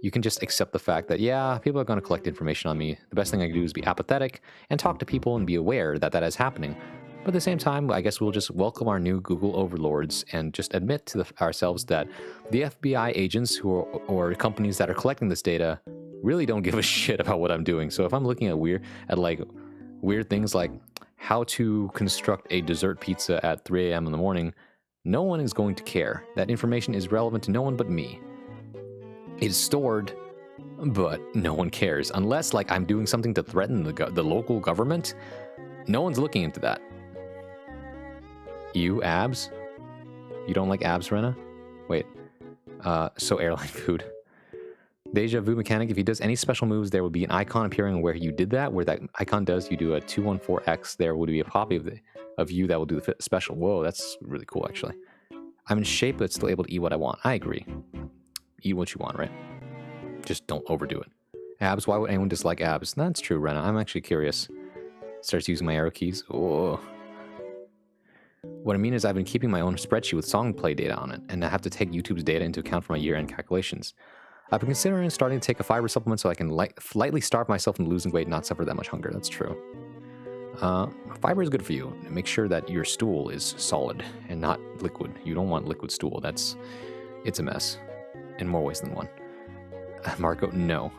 you can just accept the fact that, yeah, people are going to collect information on me. The best thing I can do is be apathetic and talk to people and be aware that that is happening. But at the same time, I guess we'll just welcome our new Google overlords and just admit to ourselves that the FBI agents or companies that are collecting this data really don't give a shit about what I'm doing. So if I'm looking at weird things like how to construct a dessert pizza at 3 a.m. in the morning, No one is going to care. That information is relevant to no one but me. It is stored, but no one cares. Unless, like, I'm doing something to threaten the local government, no one's looking into that. You, abs? You don't like abs, Rena? Wait. So airline food. Deja vu mechanic, if he does any special moves, there will be an icon appearing where you did that. Where that icon does, you do a 214X, there would be a copy of you that will do the special. Whoa, that's really cool, actually. I'm in shape, but still able to eat what I want. I agree. Eat what you want, right? Just don't overdo it. Abs, why would anyone dislike abs? That's true, Rena. I'm actually curious. Starts using my arrow keys. Oh. What I mean is I've been keeping my own spreadsheet with song play data on it, and I have to take YouTube's data into account for my year-end calculations. I've been considering starting to take a fiber supplement so I can lightly starve myself into losing weight and not suffer that much hunger. That's true. Fiber is good for you. Make sure that your stool is solid and not liquid. You don't want liquid stool. It's a mess in more ways than one. Marco, no.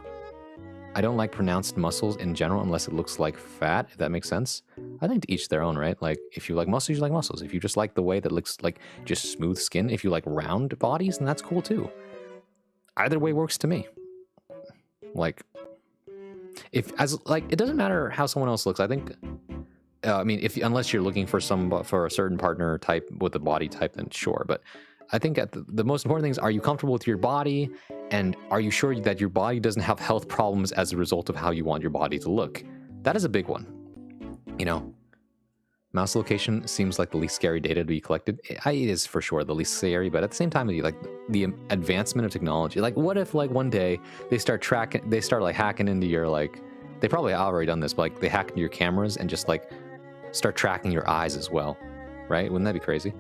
I don't like pronounced muscles in general unless it looks like fat, if that makes sense. I think to each their own, right? Like, if you like muscles, you like muscles. If you just like the way that looks like just smooth skin, if you like round bodies, then that's cool too. Either way works to me. Like, it doesn't matter how someone else looks. I think, I mean, unless you're looking for a certain partner type with a body type, then sure. But I think the most important thing is, are you comfortable with your body, and are you sure that your body doesn't have health problems as a result of how you want your body to look? That is a big one. You know, mouse location seems like the least scary data to be collected. It is for sure the least scary, but at the same time, like the advancement of technology. Like, what if like one day they start like hacking into your they probably have already done this, but like they hack into your cameras and just like start tracking your eyes as well, right? Wouldn't that be crazy?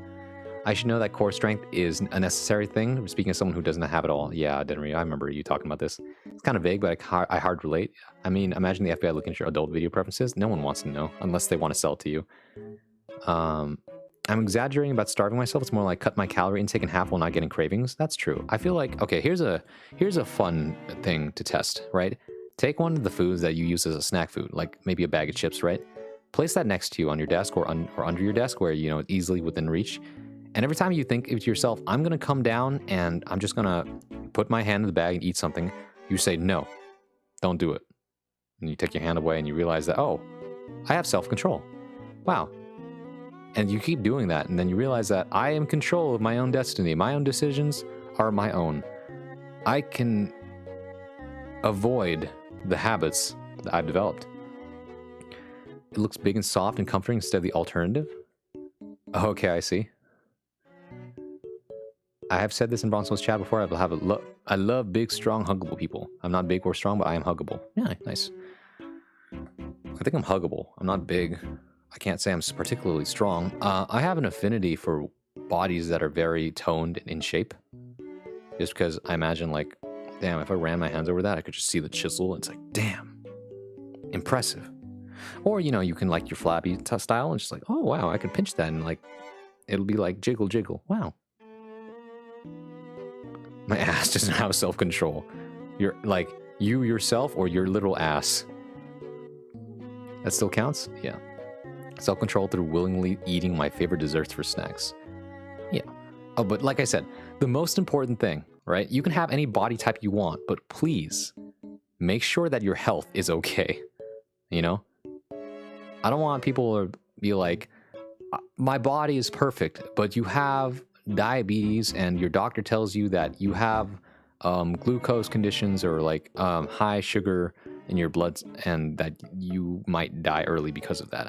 I should know that core strength is a necessary thing. Speaking of someone who doesn't have it all. Yeah, I remember you talking about this. It's kind of vague, but I hard relate. I mean, imagine the FBI looking at your adult video preferences. No one wants to know unless they want to sell it to you. I'm exaggerating about starving myself. It's more like cut my calorie intake in half while not getting cravings. That's true. I feel like, okay, here's a fun thing to test, right? Take one of the foods that you use as a snack food, like maybe a bag of chips, right? Place that next to you on your desk or under your desk where, you know, it's easily within reach. And every time you think to yourself, I'm going to come down and I'm just going to put my hand in the bag and eat something, you say, no, don't do it. And you take your hand away and you realize that, oh, I have self-control. Wow. And you keep doing that. And then you realize that I am in control of my own destiny. My own decisions are my own. I can avoid the habits that I've developed. It looks big and soft and comforting instead of the alternative. Okay, I see. I have said this in Bronzo's chat before. I love big, strong, huggable people. I'm not big or strong, but I am huggable. Yeah, nice. I think I'm huggable. I'm not big. I can't say I'm particularly strong. I have an affinity for bodies that are very toned and in shape. Just because I imagine, like, damn, if I ran my hands over that, I could just see the chisel. And it's like, damn, impressive. Or, you know, you can like your flabby style and just like, oh, wow, I could pinch that and like, it'll be like jiggle, jiggle. Wow. My ass doesn't have self-control. You're like, you yourself or your literal ass. That still counts? Yeah. Self-control through willingly eating my favorite desserts for snacks. Yeah. Oh, but like I said, the most important thing, right? You can have any body type you want, but please make sure that your health is okay. You know? I don't want people to be like, my body is perfect, but you have diabetes and your doctor tells you that you have glucose conditions or like high sugar in your blood and that you might die early because of that.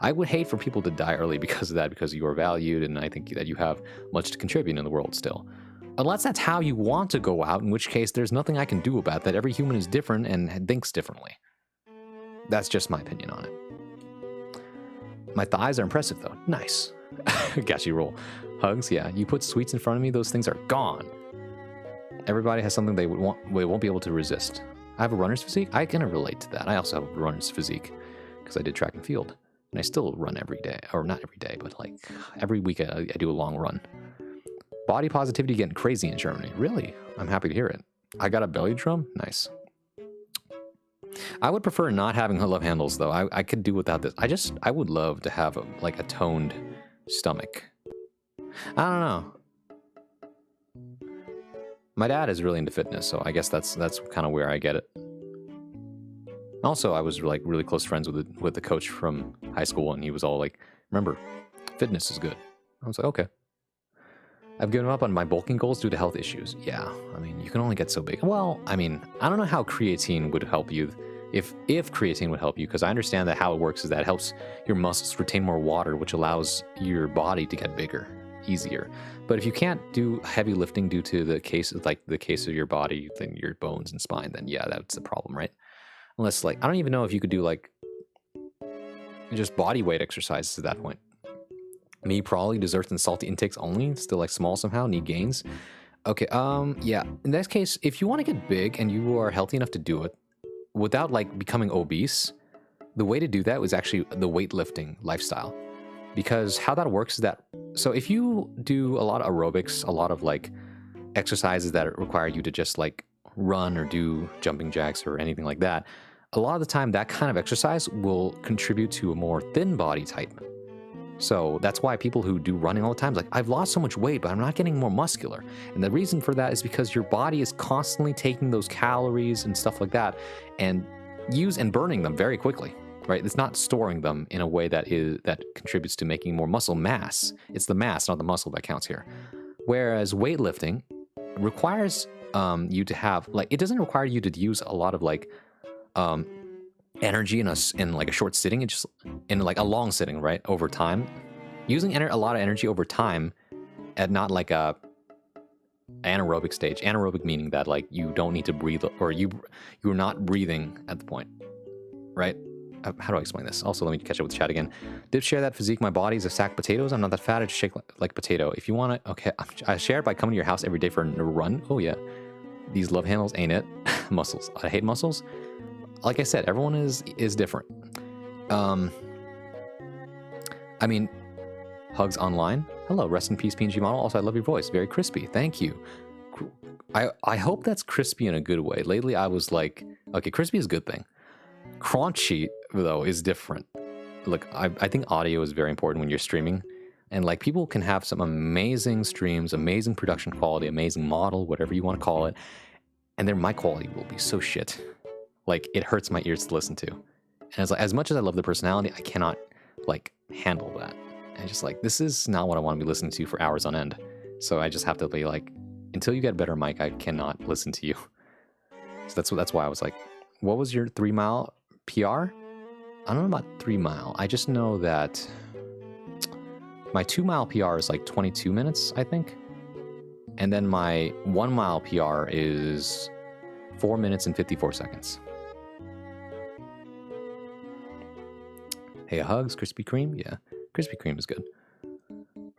I would hate for people to die early because of that, because you are valued and I think that you have much to contribute in the world still. Unless that's how you want to go out, in which case there's nothing I can do about that. Every human is different and thinks differently. That's just my opinion on it. My thighs are impressive though. Nice. Gashi roll. Hugs, yeah. You put sweets in front of me, those things are gone. Everybody has something they won't be able to resist. I have a runner's physique. I can relate to that. I also have a runner's physique because I did track and field. And I still run every day. Or not every day, but like every week I do a long run. Body positivity getting crazy in Germany. Really? I'm happy to hear it. I got a belly drum? Nice. I would prefer not having love handles though. I could do without this. I would love to have a toned stomach. I don't know. My dad is really into fitness, so I guess that's kind of where I get it. Also, I was like really close friends with the coach from high school, and he was all like, "Remember, fitness is good." I was like, "Okay." I've given up on my bulking goals due to health issues. Yeah, I mean, you can only get so big. Well, I mean, I don't know how creatine would help you. If creatine would help you, because I understand that how it works is that it helps your muscles retain more water, which allows your body to get bigger, easier. But if you can't do heavy lifting due to the case of your body, then your bones and spine, then yeah, that's the problem, right? Unless like I don't even know if you could do like just body weight exercises at that point. Me, probably desserts and salty intakes only, still like small somehow, need gains. Okay, yeah. In this case, if you want to get big and you are healthy enough to do it without like becoming obese, the way to do that was actually the weightlifting lifestyle. Because how that works is that, so if you do a lot of aerobics, a lot of like exercises that require you to just like run or do jumping jacks or anything like that, a lot of the time that kind of exercise will contribute to a more thin body type. So that's why people who do running all the time, like, I've lost so much weight, but I'm not getting more muscular. And the reason for that is because your body is constantly taking those calories and stuff like that and burning them very quickly, right? It's not storing them in a way that contributes to making more muscle mass. It's the mass, not the muscle, that counts here. Whereas weightlifting requires you to have, like, it doesn't require you to use a lot of like energy in like a short sitting. It's just in like a long sitting, right? Over time, using a lot of energy over time at not like a anaerobic stage. Anaerobic meaning that like you don't need to breathe, or you're not breathing at the point, right? How do I explain this? Also, let me catch up with the chat again. Did share that physique. My body is a sack of potatoes. I'm not that fat. I just shake like potato. If you want it, okay. I share it by coming to your house every day for a run. Oh yeah, these love handles, ain't it? Muscles. I hate muscles. Like I said, everyone is different. I mean, hugs online. Hello, rest in peace, PNG model. Also, I love your voice. Very crispy. Thank you. I hope that's crispy in a good way. Lately, I was like, okay, crispy is a good thing. Crunchy, though, is different. Look, I think audio is very important when you're streaming. And like, people can have some amazing streams, amazing production quality, amazing model, whatever you want to call it. And their mic quality will be so shit. Like, it hurts my ears to listen to. And it's like, as much as I love the personality, I cannot like handle that. And just like, this is not what I want to be listening to for hours on end. So I just have to be like, until you get a better mic, I cannot listen to you. So that's why I was like, what was your 3 mile PR? I don't know about 3 mile. I just know that my 2 mile PR is like 22 minutes, I think. And then my 1 mile PR is 4 minutes and 54 seconds. Hey, hugs, Krispy Kreme? Yeah, Krispy Kreme is good.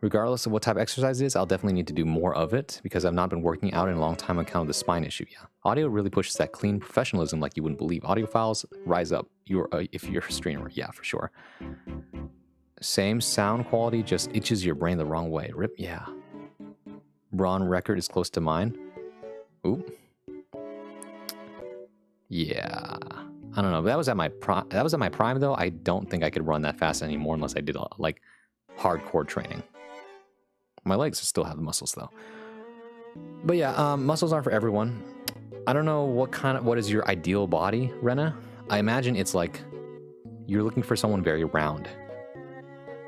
Regardless of what type of exercise it is, I'll definitely need to do more of it because I've not been working out in a long time on account of the spine issue. Yeah, audio really pushes that clean professionalism like you wouldn't believe. Audio files rise up if you're a streamer. Yeah, for sure. Same sound quality, just itches your brain the wrong way. Rip, yeah. Braun record is close to mine. Ooh. Yeah. I don't know. That was at my prime though. I don't think I could run that fast anymore unless I did like hardcore training. My legs still have the muscles though. But yeah, muscles aren't for everyone. I don't know what is your ideal body, Rena? I imagine it's like you're looking for someone very round.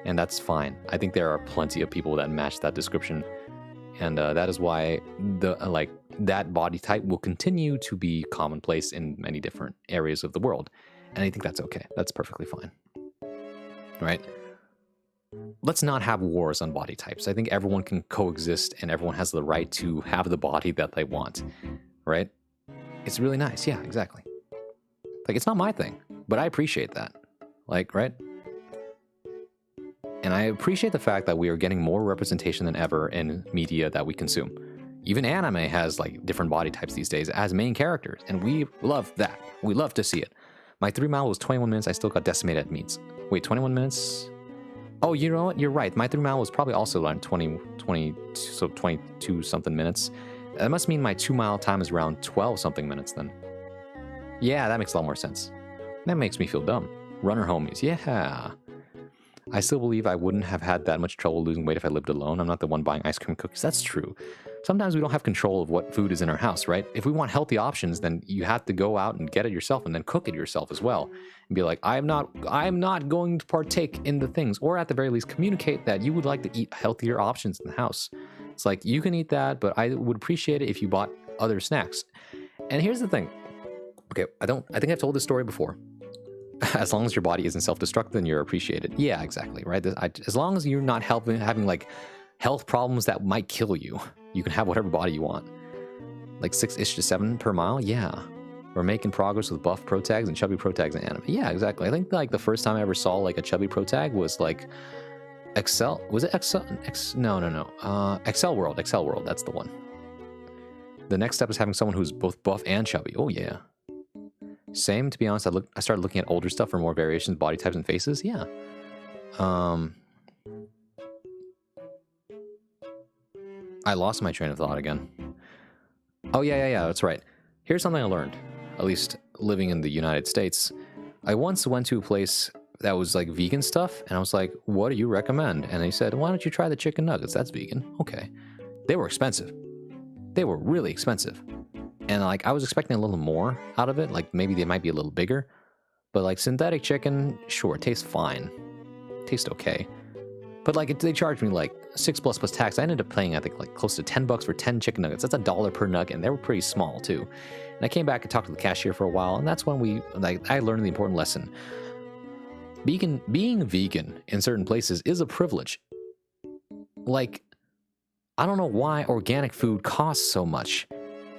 And that's fine. I think there are plenty of people that match that description. And that is why that body type will continue to be commonplace in many different areas of the world. And I think that's okay. That's perfectly fine. Right? Let's not have wars on body types. I think everyone can coexist and everyone has the right to have the body that they want. Right? It's really nice. Yeah, exactly. Like, it's not my thing, but I appreciate that. Like, right? And I appreciate the fact that we are getting more representation than ever in media that we consume. Even anime has like different body types these days as main characters, and we love that. We love to see it. My 3 mile was 21 minutes. I still got decimated at meets. Wait, 21 minutes? Oh, you know what? You're right. My 3 mile was probably also around 22 something minutes. That must mean my 2 mile time is around 12 something minutes then. Yeah, that makes a lot more sense. That makes me feel dumb. Runner homies, yeah. I still believe I wouldn't have had that much trouble losing weight if I lived alone. I'm not the one buying ice cream and cookies. That's true. Sometimes we don't have control of what food is in our house, right? If we want healthy options, then you have to go out and get it yourself and then cook it yourself as well. And be like, I'm not going to partake in the things, or at the very least communicate that you would like to eat healthier options in the house. It's like, you can eat that, but I would appreciate it if you bought other snacks. And here's the thing. Okay, I think I've told this story before. As long as your body isn't self-destruct, then you're appreciated. Yeah, exactly, right? As long as you're not having like health problems that might kill you, you can have whatever body you want. Like 6-ish to 7 per mile, yeah. We're making progress with buff pro tags and chubby pro tags in anime. Yeah, exactly. I think like the first time I ever saw like a chubby pro tag was like Excel. Was it Excel? No. Excel World. That's the one. The next step is having someone who's both buff and chubby. Oh yeah. Same, to be honest. I started looking at older stuff for more variations, body types, and faces. Yeah. I lost my train of thought again. Oh, yeah, that's right. Here's something I learned, at least living in the United States. I once went to a place that was like vegan stuff, and I was like, what do you recommend? And they said, why don't you try the chicken nuggets? That's vegan. Okay. They were expensive. They were really expensive. And like, I was expecting a little more out of it. Like maybe they might be a little bigger, but like synthetic chicken, sure, it tastes fine. Tastes okay. But like they charged me like $6 plus tax. I ended up paying, I think, like close to $10 for 10 chicken nuggets. That's $1 per nugget, and they were pretty small too. And I came back and talked to the cashier for a while, and that's when I learned the important lesson. Being vegan in certain places is a privilege. Like, I don't know why organic food costs so much.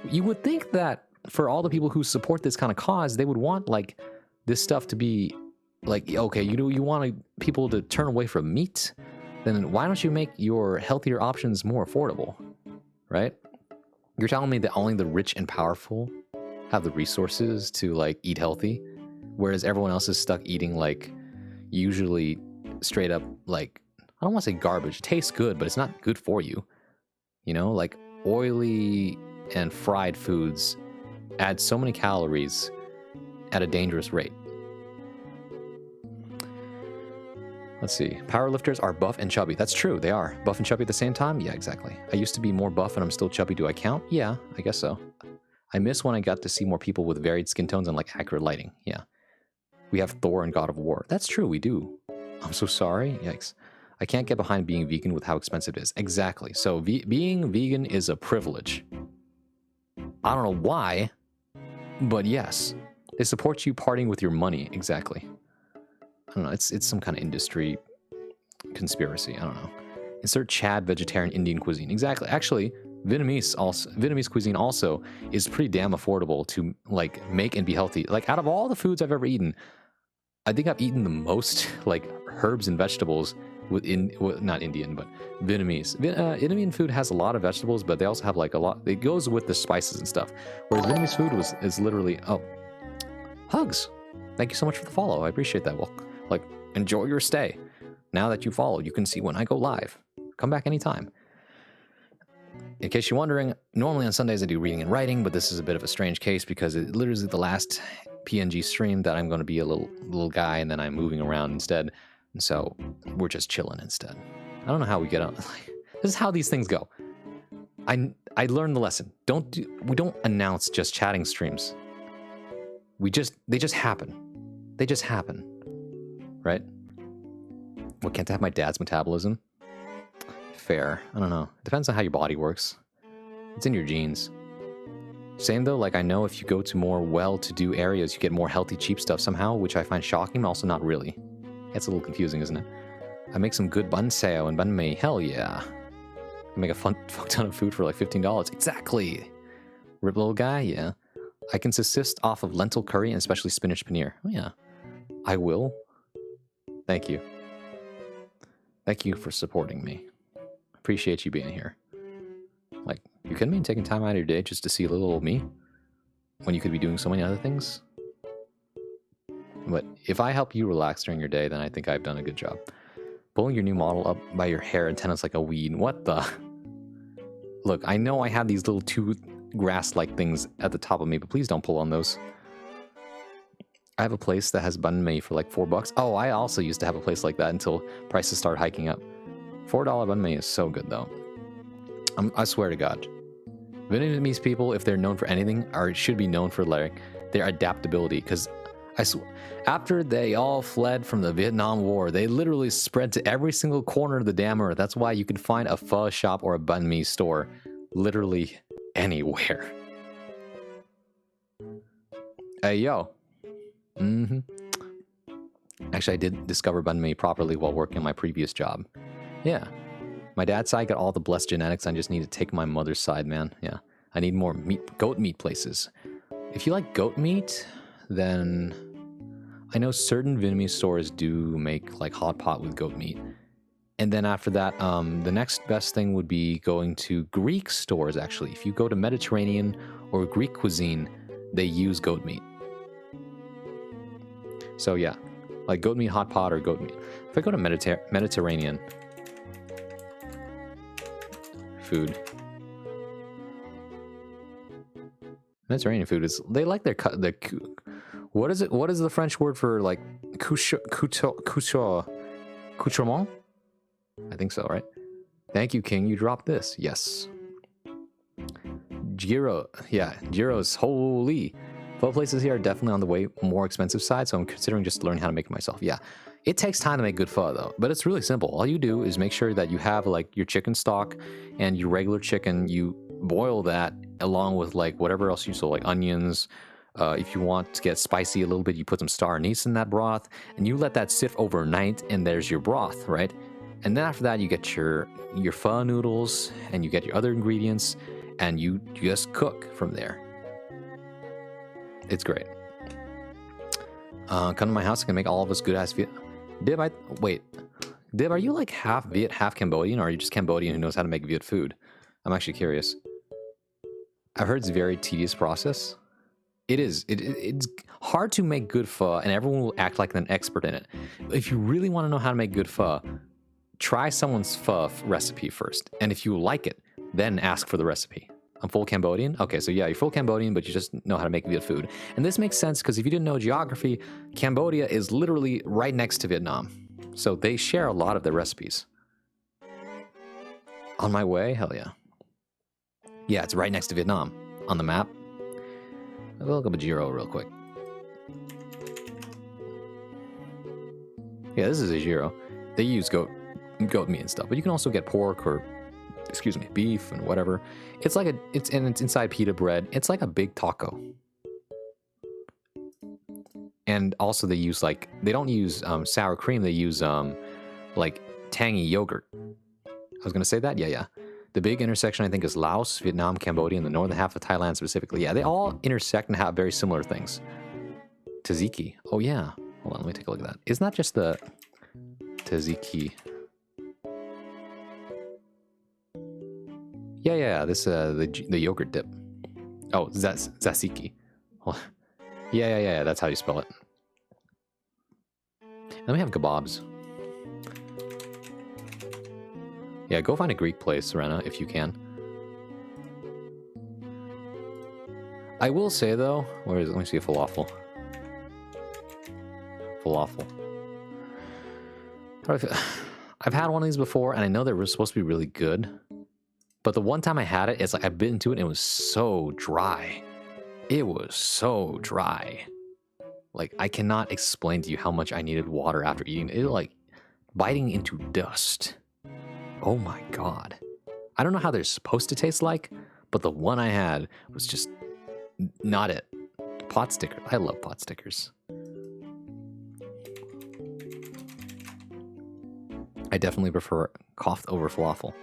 You would think that for all the people who support this kind of cause, they would want like this stuff to be like, okay, you want people to turn away from meat, then why don't you make your healthier options more affordable, right? You're telling me that only the rich and powerful have the resources to like eat healthy, whereas everyone else is stuck eating like usually straight up like, I don't want to say garbage. It tastes good, but it's not good for you. You know, like oily and fried foods add so many calories at a dangerous rate. Let's see. Powerlifters are buff and chubby. That's true. They are. Buff and chubby at the same time? Yeah, exactly. I used to be more buff and I'm still chubby. Do I count? Yeah, I guess so. I miss when I got to see more people with varied skin tones and like accurate lighting. Yeah. We have Thor and God of War. That's true. We do. I'm so sorry. Yikes. I can't get behind being vegan with how expensive it is. Exactly. So being vegan is a privilege. I don't know why, but yes. It supports you parting with your money. Exactly. I don't know. It's some kind of industry conspiracy. I don't know. Insert Chad vegetarian Indian cuisine. Exactly. Actually, Vietnamese cuisine also is pretty damn affordable to like make and be healthy. Like out of all the foods I've ever eaten, I think I've eaten the most like herbs and vegetables not Indian, but Vietnamese. Indian food has a lot of vegetables, but they also have like a lot. It goes with the spices and stuff. Whereas Vietnamese food is literally hugs. Thank you so much for the follow. I appreciate that. Well, like enjoy your stay. Now that you follow, you can see when I go live. Come back anytime. In case you're wondering, normally on Sundays I do reading and writing, but this is a bit of a strange case because it literally is the last PNG stream that I'm going to be a little guy and then I'm moving around instead. And so we're just chilling instead. I don't know how we get on. This is how these things go. I learned the lesson. We don't announce just chatting streams. They just happen. They just happen. Right? What, can't I have my dad's metabolism? Fair. I don't know. Depends on how your body works. It's in your genes. Same though, like I know if you go to more well-to-do areas, you get more healthy, cheap stuff somehow, which I find shocking, but also not really. It's a little confusing, isn't it? I make some good bun seo and banh mi. Hell yeah. I make a fuck ton of food for like $15. Exactly. Rip little guy, yeah. I can subsist off of lentil curry and especially spinach paneer. Oh yeah. I will. Thank you. Thank you for supporting me. Appreciate you being here. Like, you couldn't be taking time out of your day just to see little old me when you could be doing so many other things. But if I help you relax during your day, then I think I've done a good job. Pulling your new model up by your hair antennas like a weed. What the? Look, I know I have these little two grass-like things at the top of me, but please don't pull on those. I have a place that has banh mi for like $4. Oh, I also used to have a place like that until prices started hiking up. $4 banh mi is so good though. I swear to God. Vietnamese people, if they're known for anything, should be known for like their adaptability. Because after they all fled from the Vietnam War, they literally spread to every single corner of the damn earth. That's why you can find a pho shop or a banh mi store literally anywhere. Hey, yo. Actually, I did discover banh mi properly while working my previous job. Yeah. My dad's side got all the blessed genetics. I just need to take my mother's side, man. Yeah. I need more goat meat places. If you like goat meat, then I know certain Vietnamese stores do make like hot pot with goat meat. And then after that, the next best thing would be going to Greek stores, actually. If you go to Mediterranean or Greek cuisine, they use goat meat. So yeah, like goat meat hot pot or goat meat. If I go to Mediterranean food, Mediterranean food is, they like their what is it? What is the French word for like accoutrement? I think so, right? Thank you, King. You dropped this. Yes. Gyros. Holy. Pho places here are definitely on the way more expensive side, so I'm considering just learning how to make it myself. Yeah. It takes time to make good pho, though, but it's really simple. All you do is make sure that you have like your chicken stock and your regular chicken. You boil that along with like whatever else you so like onions. If you want to get spicy a little bit, you put some star anise in that broth, and you let that sit overnight, and there's your broth, right? And then after that, you get your pho noodles, and you get your other ingredients, and you just cook from there. It's great. Come to my house, I can make all of us good ass Viet. Dib, Dib, are you like half Viet, half Cambodian, or are you just Cambodian who knows how to make Viet food? I'm actually curious. I've heard it's a very tedious process. It is. It's hard to make good pho, and everyone will act like an expert in it. If you really want to know how to make good pho, try someone's pho recipe first, and if you like it, then ask for the recipe. I'm full Cambodian? Okay, so yeah, you're full Cambodian, but you just know how to make Viet food. And this makes sense because if you didn't know geography, Cambodia is literally right next to Vietnam. So they share a lot of their recipes. On my way? Hell yeah. Yeah, it's right next to Vietnam. On the map. I'll look up a gyro real quick. Yeah, this is a gyro. They use goat meat and stuff, but you can also get pork or beef and whatever. It's like it's inside pita bread. It's like a big taco. And also they use like, they don't use sour cream. They use like tangy yogurt. I was going to say that. Yeah. The big intersection, I think, is Laos, Vietnam, Cambodia, and the northern half of Thailand specifically. Yeah, they all intersect and have very similar things. Tzatziki. Oh, yeah. Hold on, let me take a look at that. Isn't that just the tzatziki? Yeah. This the yogurt dip. Oh, tzatziki. Well, yeah. That's how you spell it. Then we have kebabs. Yeah, go find a Greek place, Serena, if you can. I will say, though, where is it? Let me see a falafel. I've had one of these before, and I know they're supposed to be really good. But the one time I had it, it's like I bit into it, and it was so dry. It was so dry. Like, I cannot explain to you how much I needed water after eating it. It was like biting into dust. Oh my god. I don't know how they're supposed to taste like, but the one I had was just not it. Pot sticker. I love pot stickers. I definitely prefer cough over falafel.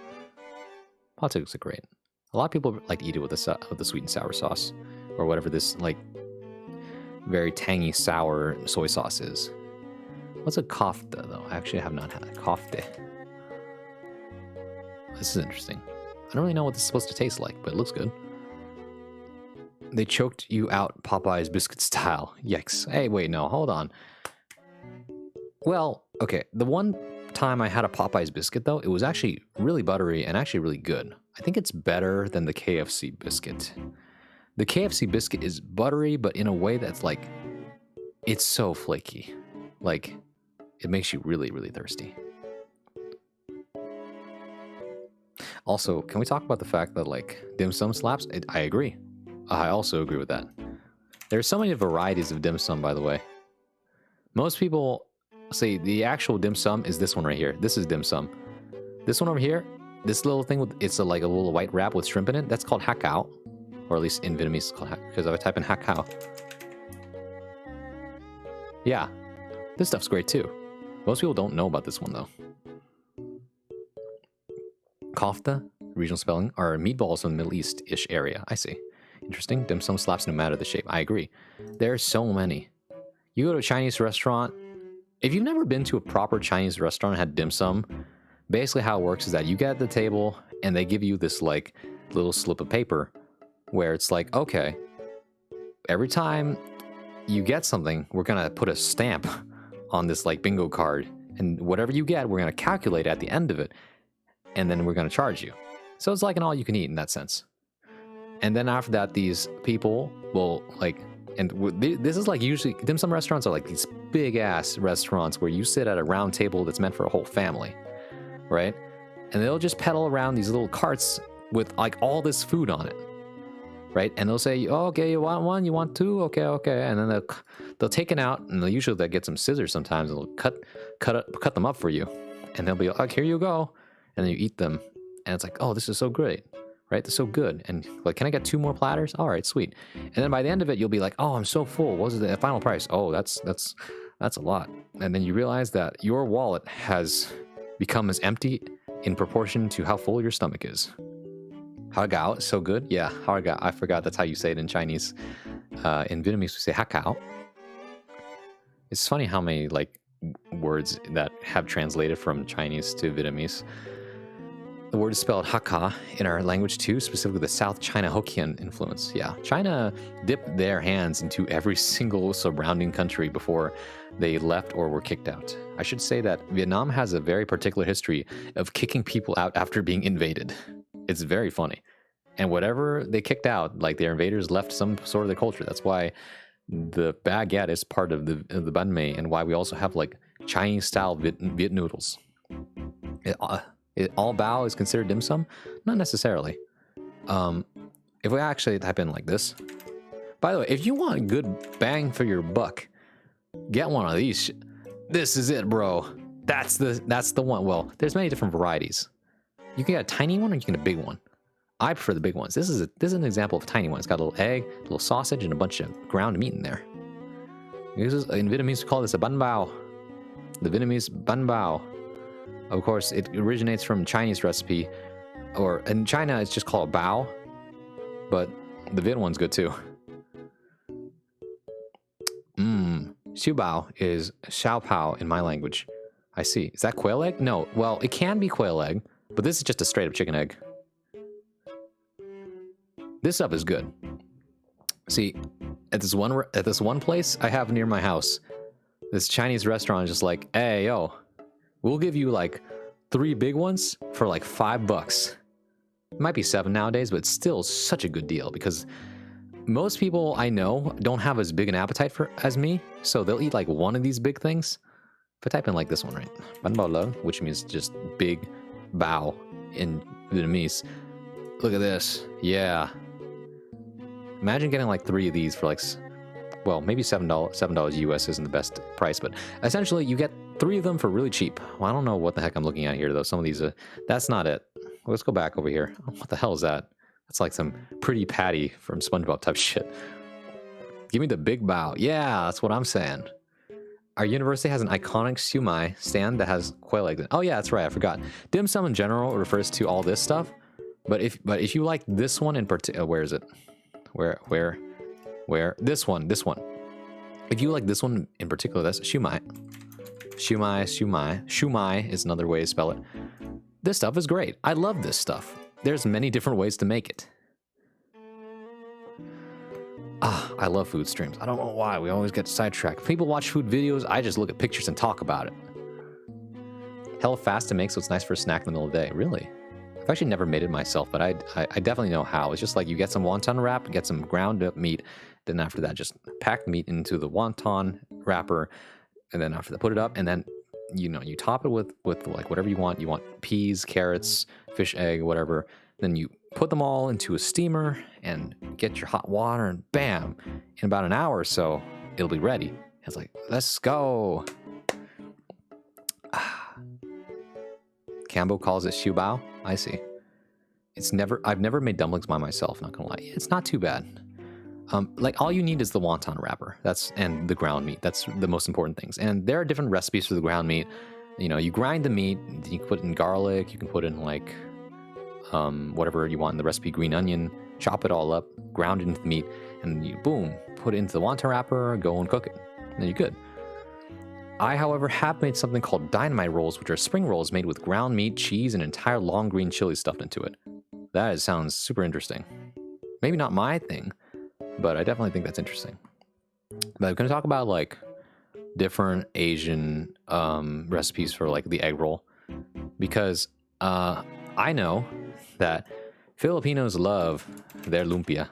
Pot stickers are great. A lot of people like to eat it with the sweet and sour sauce, or whatever this like very tangy sour soy sauce is. What's a kofta though? I actually have not had a kofta. This is interesting. I don't really know what this is supposed to taste like, but it looks good. They choked you out Popeye's biscuit style. Yikes. Hey, wait, no, hold on. Well, okay, the one time I had a Popeye's biscuit, though, it was actually really buttery and actually really good. I think it's better than the KFC biscuit. The KFC biscuit is buttery, but in a way that's like It's so flaky. Like, it makes you really, really thirsty. Also, can we talk about the fact that, like, dim sum slaps? I agree. I also agree with that. There's so many varieties of dim sum, by the way. Most people say the actual dim sum is this one right here. This is dim sum. This one over here, this little thing with like a little white wrap with shrimp in it, that's called hakao. Or at least in Vietnamese it's called because I would type in hakao. Yeah, this stuff's great too. Most people don't know about this one though. Kofta, regional spelling, are meatballs from the Middle East-ish area. I see. Interesting. Dim sum slaps no matter the shape. I agree. There are so many. You go to a Chinese restaurant. If you've never been to a proper Chinese restaurant and had dim sum, basically how it works is that you get at the table and they give you this like little slip of paper where it's like, okay, every time you get something, we're gonna put a stamp on this like bingo card, and whatever you get, we're gonna calculate at the end of it, and then we're gonna charge you. So it's like an all-you-can-eat in that sense. And then after that, these people will like, and this is like usually dim sum restaurants are like these big ass restaurants where you sit at a round table that's meant for a whole family, right? And they'll just pedal around these little carts with like all this food on it, right? And they'll say, oh, okay, you want one, you want two, okay, and then they'll take it out, and they'll get some scissors sometimes, and they'll cut them up for you, and they'll be like, here you go, and then you eat them, and it's like, oh, this is so great, right? This is so good, and like, can I get 2 more platters? All right, sweet. And then by the end of it, you'll be like, oh, I'm so full. What was the final price? Oh, that's a lot. And then you realize that your wallet has become as empty in proportion to how full your stomach is. Hagao is so good. Yeah, hagao. I forgot that's how you say it in Chinese. In Vietnamese, we say hakao. It's funny how many like words that have translated from Chinese to Vietnamese. The word is spelled Hakka in our language too, specifically the South China Hokkien influence. Yeah, China dipped their hands into every single surrounding country before they left or were kicked out. I should say that Vietnam has a very particular history of kicking people out after being invaded. It's very funny. And whatever they kicked out, like their invaders left some sort of their culture. That's why the baguette is part of the banh mi, and why we also have like Chinese-style Viet noodles. All bao is considered dim sum? Not necessarily. If we actually type in like this. By the way, if you want good bang for your buck, get one of these. This is it, bro. That's the one. Well, there's many different varieties. You can get a tiny one or you can get a big one. I prefer the big ones. This is an example of a tiny one. It's got a little egg, a little sausage, and a bunch of ground meat in there. In Vietnamese, we call this a banh bao. The Vietnamese banh bao. Of course, it originates from Chinese recipe, or in China, it's just called bao, but the Viet one's good too. Xiu bao is xiao pao in my language. I see. Is that quail egg? No. Well, it can be quail egg, but this is just a straight up chicken egg. This stuff is good. See, at this one place I have near my house, this Chinese restaurant is just like, hey, yo, we'll give you like 3 big ones for like $5. It might be 7 nowadays, but it's still such a good deal because most people I know don't have as big an appetite as me, so they'll eat like one of these big things. If I type in like this one, right? Banh bao lung, which means just big bao in Vietnamese. Look at this. Yeah. Imagine getting like 3 of these for like, well, maybe $7 US isn't the best price, but essentially you get 3 of them for really cheap. Well, I don't know what the heck I'm looking at here, though. Some of these, that's not it. Let's go back over here. What the hell is that? That's like some pretty patty from SpongeBob type shit. Give me the big bao. Yeah, that's what I'm saying. Our university has an iconic siu mai stand that has quail eggs in it. Oh yeah, that's right. I forgot. Dim sum in general refers to all this stuff, but if you like this one in particular, where is it? Where? This one. If you like this one in particular, that's siu mai. Siu mai is another way to spell it. This stuff is great. I love this stuff. There's many different ways to make it. I love food streams. I don't know why. We always get sidetracked. If people watch food videos, I just look at pictures and talk about it. Hella fast to make, so it's nice for a snack in the middle of the day. Really? I've actually never made it myself, but I definitely know how. It's just like you get some wonton wrap, get some ground up meat, then after that just pack the meat into the wonton wrapper, and then after that put it up, and then you top it with like whatever you want. You want peas, carrots, fish egg, whatever. Then you put them all into a steamer and get your hot water, and bam, in about an hour or so, it'll be ready. It's like, let's go. Cambo calls it xiubao. I see. I've never made dumplings by myself, not gonna lie. It's not too bad. Like all you need is the wonton wrapper. And the ground meat. That's the most important things. And there are different recipes for the ground meat. You grind the meat, you can put in garlic, you can put in like whatever you want in the recipe, green onion, chop it all up, ground it into the meat, and you boom, put it into the wonton wrapper, go and cook it. And then you're good. I, however, have made something called dynamite rolls, which are spring rolls made with ground meat, cheese, and entire long green chili stuffed into it. That sounds super interesting. Maybe not my thing, but I definitely think that's interesting. But I'm going to talk about like different Asian recipes for like the egg roll, because I know that Filipinos love their lumpia.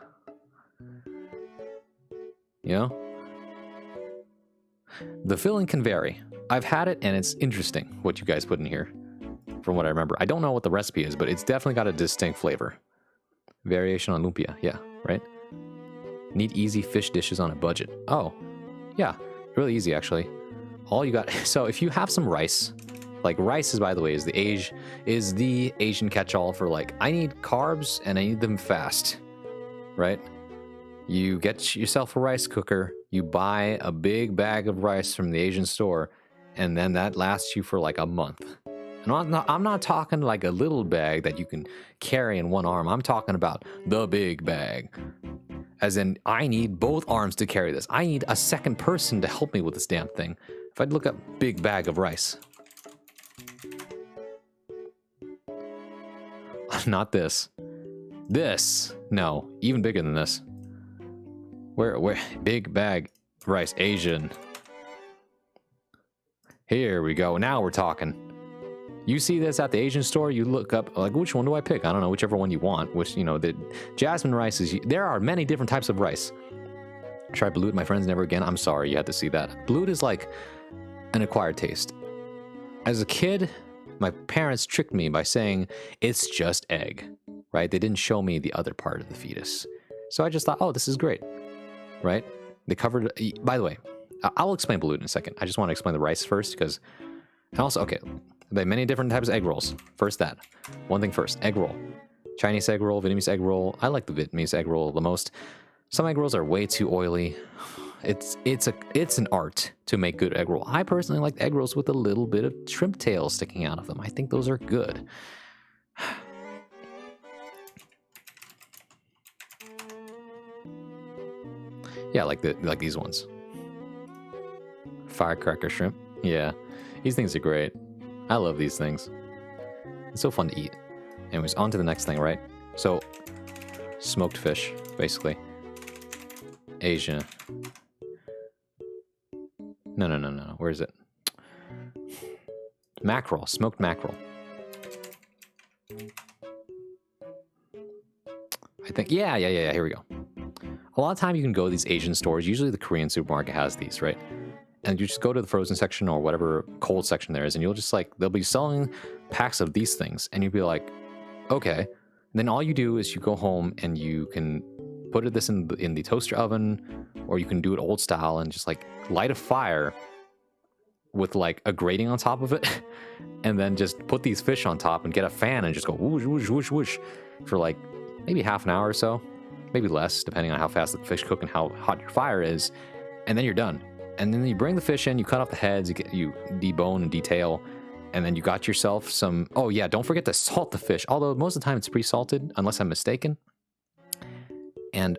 You know? The filling can vary. I've had it and it's interesting what you guys put in here from what I remember. I don't know what the recipe is, but it's definitely got a distinct flavor. Variation on lumpia, yeah, right? Need easy fish dishes on a budget. Oh, yeah, really easy actually. All you got, so if you have some rice, like rice is, by the way, is the Asian catch-all for like, I need carbs and I need them fast, right? You get yourself a rice cooker, you buy a big bag of rice from the Asian store, and then that lasts you for like a month. And I'm not talking like a little bag that you can carry in one arm. I'm talking about the big bag. As in, I need both arms to carry this. I need a second person to help me with this damn thing. If I'd look up big bag of rice. Not this. This. No, even bigger than this. Where, big bag rice, Asian. Here we go. Now we're talking. You see this at the Asian store, you look up, like, which one do I pick? I don't know, whichever one you want. Which, the jasmine rice is, there are many different types of rice. Try balut, my friends, never again. I'm sorry, you had to see that. Balut is like an acquired taste. As a kid, my parents tricked me by saying, it's just egg, right? They didn't show me the other part of the fetus. So I just thought, oh, this is great. Right? They covered, by the way, I'll explain balut in a second. I just want to explain the rice first because, and also, okay, there are many different types of egg rolls. First that. One thing first, egg roll. Chinese egg roll, Vietnamese egg roll. I like the Vietnamese egg roll the most. Some egg rolls are way too oily. It's an art to make good egg roll. I personally like egg rolls with a little bit of shrimp tail sticking out of them. I think those are good. Yeah, like these ones. Firecracker shrimp. Yeah, these things are great. I love these things. It's so fun to eat. Anyways, on to the next thing, right? So, smoked fish, basically. Asia. No. Where is it? Mackerel. Smoked mackerel. I think, yeah, here we go. A lot of time you can go to these Asian stores, usually the Korean supermarket has these, right? And you just go to the frozen section or whatever cold section there is, and you'll just like, they'll be selling packs of these things, and you'll be like, okay. And then all you do is you go home and you can put this in the toaster oven, or you can do it old style and just like light a fire with like a grating on top of it, and then just put these fish on top and get a fan and just go whoosh, whoosh, whoosh, whoosh for like maybe half an hour or so. Maybe less, depending on how fast the fish cook and how hot your fire is, and then you're done. And then you bring the fish in, you cut off the heads, you debone and detail, and then you got yourself some. Oh yeah, don't forget to salt the fish. Although most of the time it's pre-salted, unless I'm mistaken.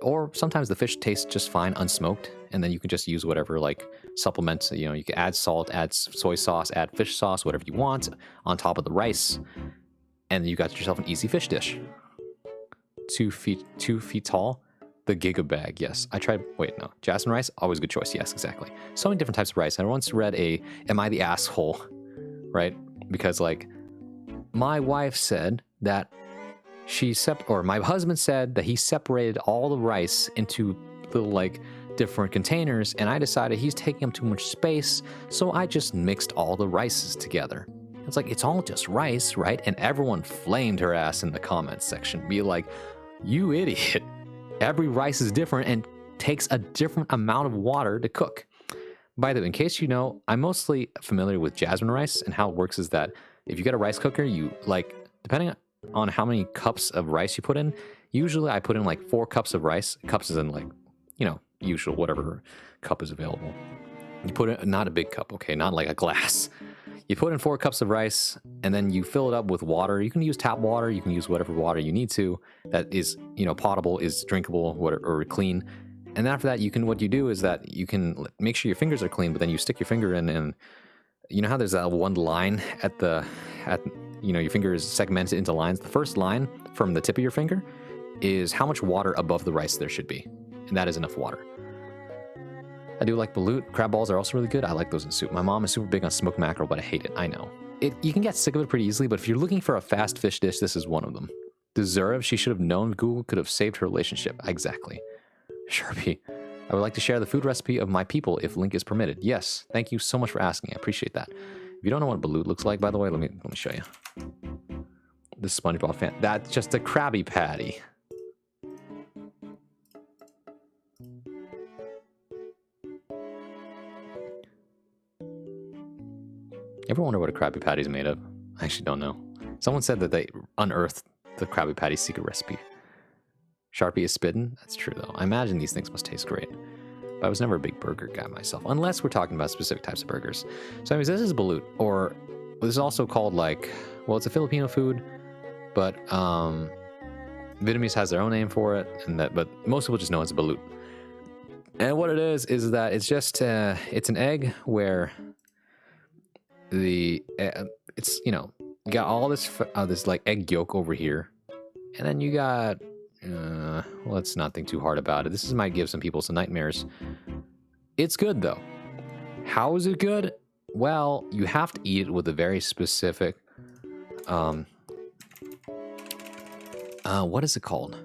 Or sometimes the fish tastes just fine unsmoked, and then you can just use whatever like supplements. You can add salt, add soy sauce, add fish sauce, whatever you want on top of the rice, and you got yourself an easy fish dish. 2 feet tall. The Giga bag, yes. I tried, wait, no. Jasmine rice, always a good choice. Yes, exactly. So many different types of rice. I once read Am I the Asshole? Right? Because, like, my wife said that my husband said that he separated all the rice into little like different containers, and I decided he's taking up too much space, so I just mixed all the rices together. It's like, it's all just rice, right? And everyone flamed her ass in the comments section, be like, you idiot. Every rice is different and takes a different amount of water to cook. By the way, in case you know, I'm mostly familiar with jasmine rice, and how it works is that if you get a rice cooker, you like, depending on how many cups of rice you put in, usually I put in like 4 cups of rice. Cups is in like, you know, usual, whatever cup is available. You put it, not a big cup, okay, not like a glass. You put in 4 cups of rice, and then you fill it up with water. You can use tap water, you can use whatever water you need to that is, you know, potable, is drinkable, whatever, or clean. And after that, what you do is that you can make sure your fingers are clean, but then you stick your finger in, and you know how there's that one line you know, your finger is segmented into lines. The first line from the tip of your finger is how much water above the rice there should be. And that is enough water. I do like balut. Crab balls are also really good. I like those in soup. My mom is super big on smoked mackerel, but I hate it. I know. You can get sick of it pretty easily, but if you're looking for a fast fish dish, this is one of them. Deserve, she should have known Google could have saved her relationship. Exactly. Sharpie, I would like to share the food recipe of my people if link is permitted. Yes, thank you so much for asking. I appreciate that. If you don't know what balut looks like, by the way, let me show you. This SpongeBob fan. That's just a Krabby Patty. You ever wonder what a Krabby Patty is made of? I actually don't know. Someone said that they unearthed the Krabby Patty secret recipe. Sharpie is spitting? That's true, though. I imagine these things must taste great. But I was never a big burger guy myself, unless we're talking about specific types of burgers. So anyways, this is balut, or this is also called like, well, it's a Filipino food, but Vietnamese has their own name for it, but most people just know it's balut. And what it is that it's just, it's an egg where it's, you know, you got all this like egg yolk over here, and then you got, let's not think too hard about it. This might give some people some nightmares. It's good though. How is it good? Well, you have to eat it with a very specific, what is it called?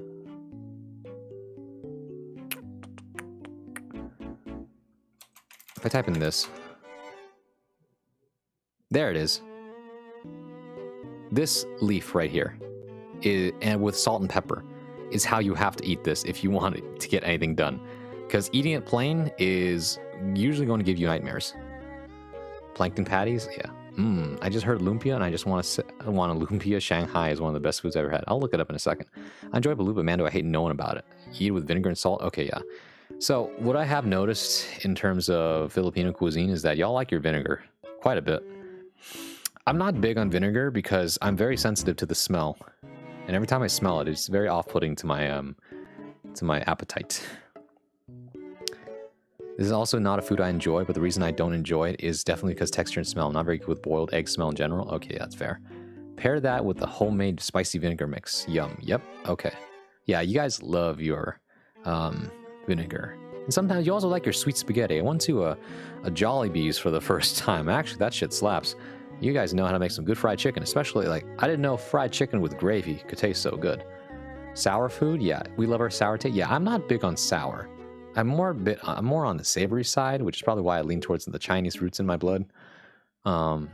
If I type in this, there it is. This leaf right here, and with salt and pepper, is how you have to eat this if you want it to get anything done. Because eating it plain is usually going to give you nightmares. Plankton patties, yeah. I just heard lumpia, and I just want a lumpia. Shanghai is one of the best foods I've ever had. I'll look it up in a second. I enjoy balut, but Mando, I hate knowing about it. You eat it with vinegar and salt? Okay, yeah. So what I have noticed in terms of Filipino cuisine is that y'all like your vinegar quite a bit. I'm not big on vinegar because I'm very sensitive to the smell. And every time I smell it, it's very off-putting to my appetite. This is also not a food I enjoy, but the reason I don't enjoy it is definitely because texture and smell. I'm not very good with boiled egg smell in general. Okay, that's fair. Pair that with the homemade spicy vinegar mix. Yum. Yep. Okay. Yeah, you guys love your vinegar. And sometimes you also like your sweet spaghetti. I went to a Jollibee's for the first time. Actually, that shit slaps. You guys know how to make some good fried chicken, especially, like, I didn't know fried chicken with gravy could taste so good. Sour food? Yeah, we love our sour taste. Yeah, I'm not big on sour. I'm more on the savory side, which is probably why I lean towards the Chinese roots in my blood. I'm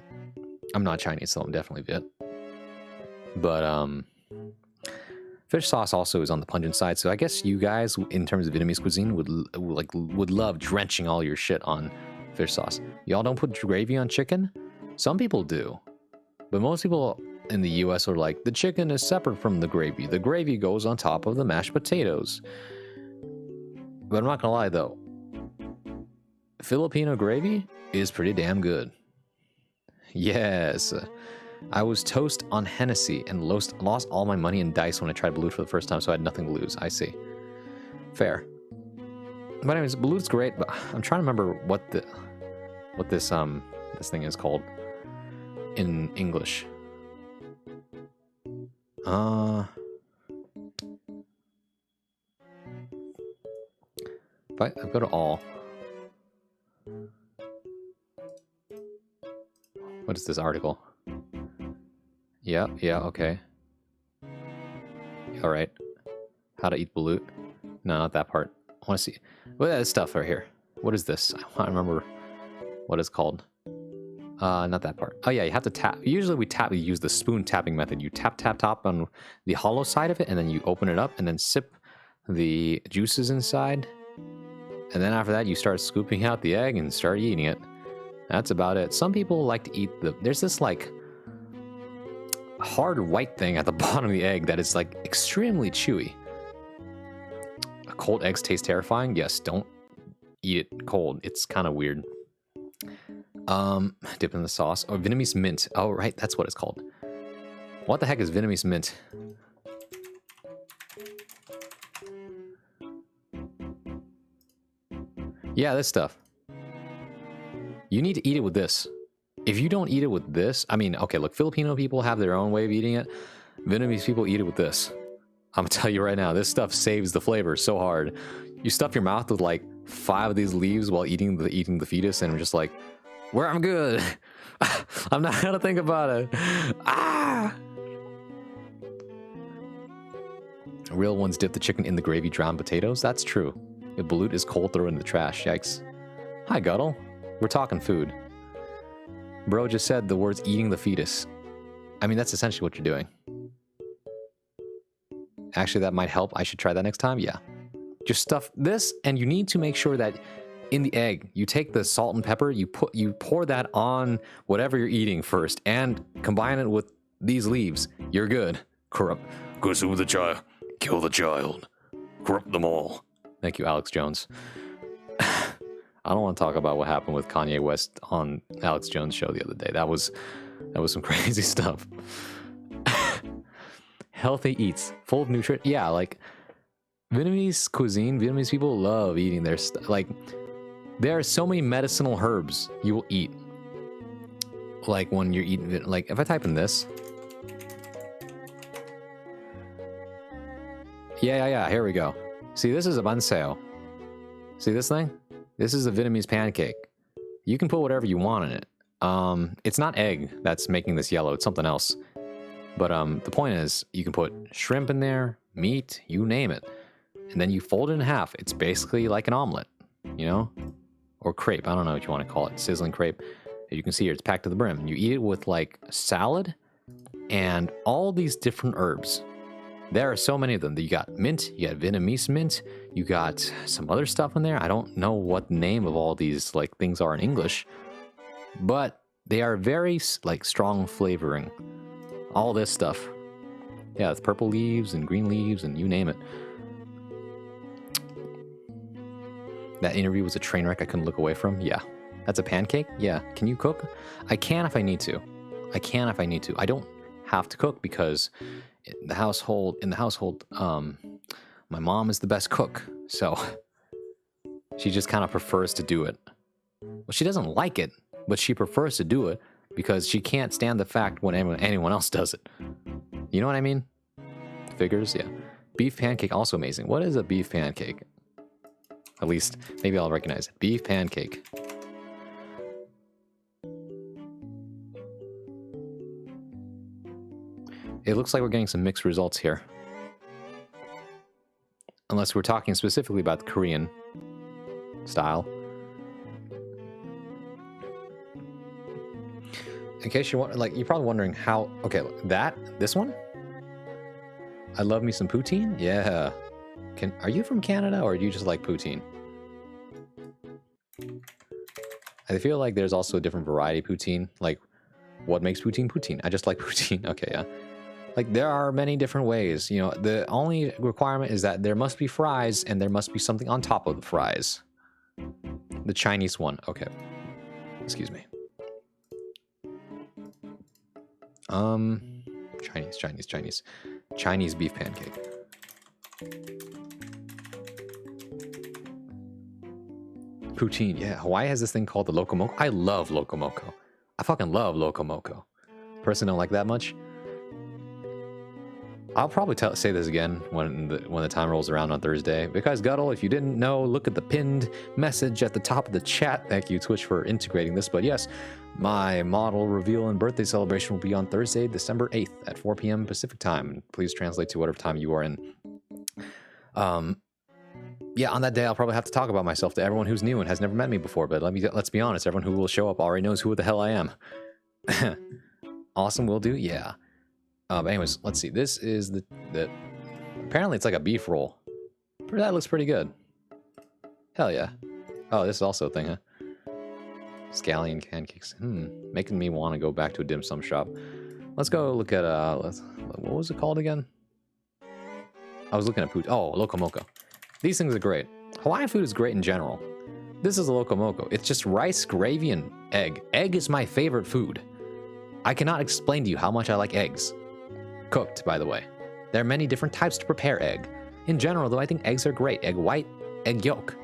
not Chinese, so I'm definitely Viet. But fish sauce also is on the pungent side, so I guess you guys, in terms of Vietnamese cuisine, would love drenching all your shit on fish sauce. Y'all don't put gravy on chicken? Some people do, but most people in the US are like, the chicken is separate from the gravy. The gravy goes on top of the mashed potatoes. But I'm not gonna lie though, Filipino gravy is pretty damn good. Yes, I was toast on Hennessy and lost all my money in dice when I tried balut for the first time, so I had nothing to lose. I see. Fair. But anyways, balut's great, but I'm trying to remember what this thing is called in English. If I go to all. What is this article? Yeah, okay. All right. How to eat balut? No, not that part. I want to see. What is stuff right here? What is this? I want to remember what it's called. Not that part. Oh yeah, you have to tap. Usually we use the spoon tapping method. You tap on the hollow side of it, and then you open it up, and then sip the juices inside. And then after that, you start scooping out the egg and start eating it. That's about it. Some people like to eat there's this like hard white thing at the bottom of the egg that is like extremely chewy. Cold eggs taste terrifying. Yes, don't eat it cold. It's kind of weird. Dip in the sauce. Oh, Vietnamese mint. Oh, right, that's what it's called. What the heck is Vietnamese mint? Yeah, this stuff. You need to eat it with this. If you don't eat it with this, I mean, okay, look, Filipino people have their own way of eating it. Vietnamese people eat it with this. I'm gonna tell you right now, this stuff saves the flavor so hard. You stuff your mouth with like 5 of these leaves while eating the fetus, and I'm just like, where I'm good. I'm not gonna think about it. Ah! Real ones dip the chicken in the gravy, drown potatoes. That's true. If balut is cold, throw it in the trash. Yikes. Hi, Guddle. We're talking food. Bro just said the words eating the fetus. I mean, that's essentially what you're doing. Actually, that might help. I should try that next time. Yeah. Just stuff this, and you need to make sure that in the egg, you take the salt and pepper, you pour that on whatever you're eating first, and combine it with these leaves. You're good. Corrupt. Consume the child. Kill the child. Corrupt them all. Thank you, Alex Jones. I don't want to talk about what happened with Kanye West on Alex Jones' show the other day. That was some crazy stuff. Healthy eats, full of nutrition. Yeah, like Vietnamese cuisine, Vietnamese people love eating their stuff. Like, there are so many medicinal herbs you will eat. Like when you're eating, like if I type in this. Yeah, here we go. See, this is a banseo. See this thing? This is a Vietnamese pancake. You can put whatever you want in it. It's not egg that's making this yellow, it's something else. But the point is, you can put shrimp in there, meat, you name it. And then you fold it in half. It's basically like an omelet, you know? Or crepe, I don't know what you want to call it. Sizzling crepe. You can see here, it's packed to the brim. You eat it with like salad and all these different herbs. There are so many of them. You got mint, you got Vietnamese mint, you got some other stuff in there. I don't know what the name of all these like things are in English, but they are very like strong flavoring. All this stuff. Yeah, it's purple leaves and green leaves and you name it. That interview was a train wreck I couldn't look away from. Yeah. That's a pancake? Yeah. Can you cook? I can if I need to. I don't have to cook because in the household, my mom is the best cook. So she just kind of prefers to do it. Well, she doesn't like it, but she prefers to do it because she can't stand the fact when anyone else does it. You know what I mean? Figures, yeah. Beef pancake, also amazing. What is a beef pancake? At least, maybe I'll recognize it. Beef pancake. It looks like we're getting some mixed results here. Unless we're talking specifically about the Korean style. In case you're like, you're probably wondering how. Okay, this one. I love me some poutine. Yeah. Are you from Canada or do you just like poutine? I feel like there's also a different variety of poutine. Like, what makes poutine poutine? I just like poutine. Okay, yeah. Like, there are many different ways. You know, the only requirement is that there must be fries and there must be something on top of the fries. The Chinese one. Okay. Excuse me. Chinese beef pancake. Poutine, yeah. Hawaii has this thing called the locomoco. I love locomoco. I fucking love locomoco. Person don't like that much. I'll probably say this again when the time rolls around on Thursday. Because Guttle, if you didn't know, look at the pinned message at the top of the chat. Thank you, Twitch, for integrating this. But yes, my model reveal and birthday celebration will be on Thursday, December 8th at 4 p.m. Pacific time. Please translate to whatever time you are in. Yeah, on that day, I'll probably have to talk about myself to everyone who's new and has never met me before. But let's be honest, everyone who will show up already knows who the hell I am. Awesome, will do. Yeah. But anyways, let's see. This is the apparently it's like a beef roll. That looks pretty good. Hell yeah. Oh, this is also a thing, huh? Scallion pancakes. Making me want to go back to a dim sum shop. Let's go look at what was it called again? I was looking at food. Oh, Loco Moco. These things are great. Hawaiian food is great in general. This is a Loco Moco. It's just rice, gravy, and egg. Egg is my favorite food. I cannot explain to you how much I like eggs. Cooked, by the way. There are many different types to prepare egg. In general, though, I think eggs are great. Egg white, egg yolk.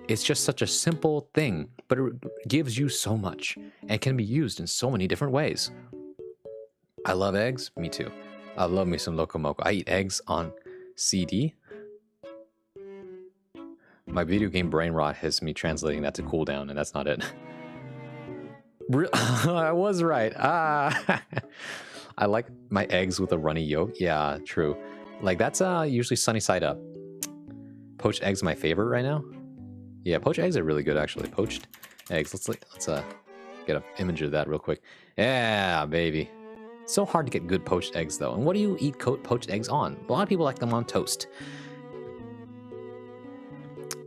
It's just such a simple thing, but it gives you so much and can be used in so many different ways. I love eggs. Me too. I love me some Loco Moco. I eat eggs on CD. My video game brain rot has me translating that to cooldown, and that's not it. I was right. I like my eggs with a runny yolk. Yeah, true. Like that's usually sunny side up. Poached eggs are my favorite right now. Yeah, poached eggs are really good actually. Poached eggs. Let's get an image of that real quick. Yeah, baby. It's so hard to get good poached eggs though. And what do you eat poached eggs on? A lot of people like them on toast.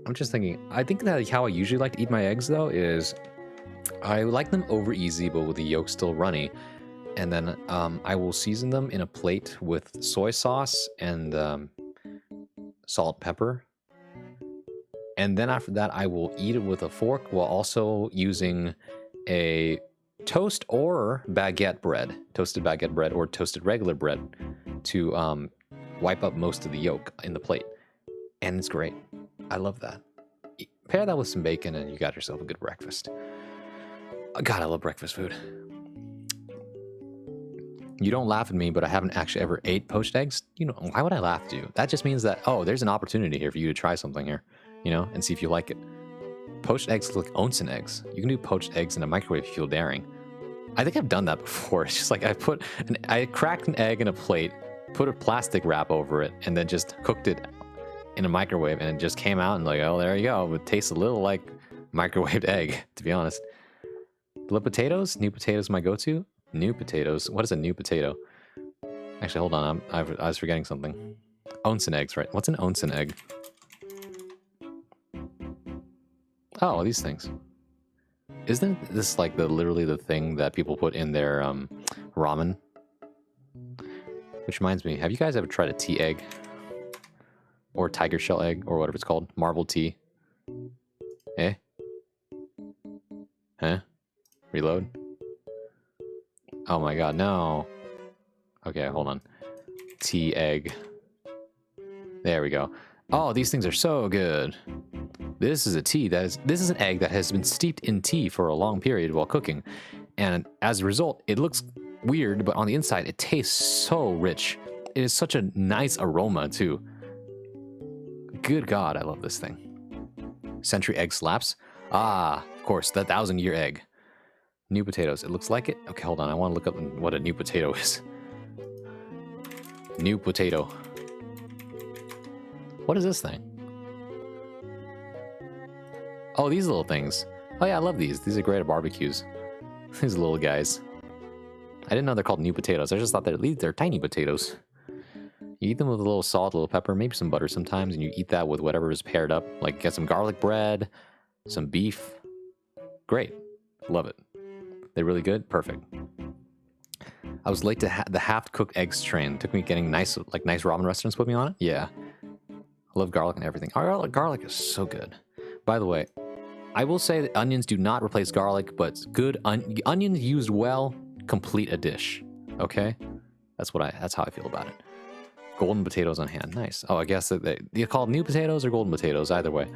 I'm just thinking. I think that how I usually like to eat my eggs though is I like them over easy, but with the yolk still runny. And then I will season them in a plate with soy sauce and salt, pepper. And then after that, I will eat it with a fork while also using a toast or baguette bread, toasted baguette bread or toasted regular bread to wipe up most of the yolk in the plate. And it's great. I love that. Pair that with some bacon and you got yourself a good breakfast. God, I love breakfast food. You don't laugh at me, but I haven't actually ever ate poached eggs. You know, why would I laugh at you? That just means that, oh, there's an opportunity here for you to try something here, you know, and see if you like it. Poached eggs look like onsen eggs. You can do poached eggs in a microwave if you feel daring. I think I've done that before. It's just like I cracked an egg in a plate, put a plastic wrap over it, and then just cooked it in a microwave, and it just came out and like, oh, there you go. It tastes a little like microwaved egg, to be honest. The potatoes? New potatoes my go-to? New potatoes? What is a new potato? Actually, hold on. I was forgetting something. Onsen eggs, right? What's an onsen egg? Oh, these things. Isn't this like literally the thing that people put in their ramen? Which reminds me, have you guys ever tried a tea egg? Or tiger shell egg, or whatever it's called? Marble tea? Eh? Huh? Reload? Oh my god, no. Okay, hold on. Tea egg. There we go. Oh, these things are so good. This is a tea this is an egg that has been steeped in tea for a long period while cooking. And as a result, it looks weird, but on the inside, it tastes so rich. It is such a nice aroma, too. Good God, I love this thing. Century egg slaps. Ah, of course, the 1,000-year egg. New potatoes. It looks like it. Okay, hold on. I want to look up what a new potato is. New potato. What is this thing? Oh, these little things. Oh yeah, I love these. These are great at barbecues. These little guys. I didn't know they're called new potatoes. I just thought they're tiny potatoes. You eat them with a little salt, a little pepper, maybe some butter sometimes, and you eat that with whatever is paired up. Like get some garlic bread, some beef. Great. Love it. They're really good? Perfect. I was late to the half-cooked eggs train. Took me getting nice ramen restaurants put me on it. Yeah. I love garlic and everything. Garlic is so good. By the way, I will say that onions do not replace garlic, but good onions used well complete a dish. Okay? That's how I feel about it. Golden potatoes on hand. Nice. Oh, I guess they're called new potatoes or golden potatoes. Either way.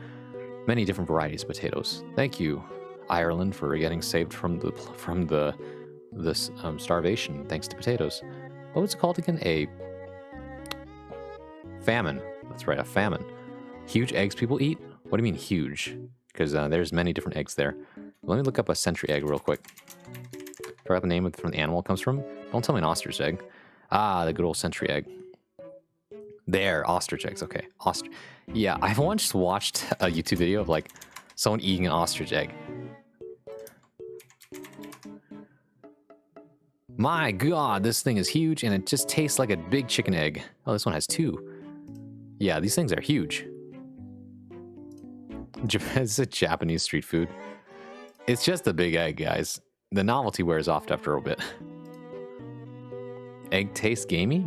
Many different varieties of potatoes. Thank you, Ireland, for getting saved from the starvation thanks to potatoes. What was it called again? Famine. That's right, a famine. Huge eggs people eat? What do you mean huge? Because there's many different eggs there. Let me look up a sentry egg real quick. Forgot the name of from the animal it comes from. Don't tell me an ostrich egg. Ah, the good old sentry egg. There, ostrich eggs. Okay, ostrich. Yeah, I've once watched a YouTube video of like someone eating an ostrich egg. My God, this thing is huge, and it just tastes like a big chicken egg. Oh, this one has 2. Yeah, these things are huge. It's a Japanese street food. It's just a big egg, guys. The novelty wears off after a bit. Egg tastes gamey?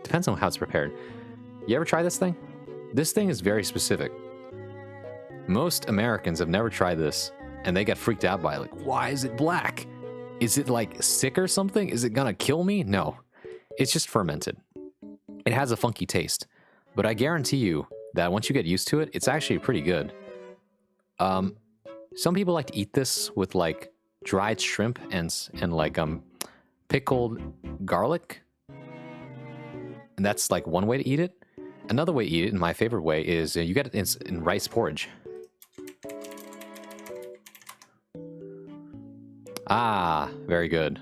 Depends on how it's prepared. You ever try this thing? This thing is very specific. Most Americans have never tried this, and they get freaked out by it. Like, why is it black? Is it like sick or something? Is it gonna kill me? No. It's just fermented. It has a funky taste, but I guarantee you that once you get used to it, it's actually pretty good. Some people like to eat this with like dried shrimp and like pickled garlic. And that's like one way to eat it. Another way to eat it, and my favorite way, is you get it in rice porridge. Ah, very good.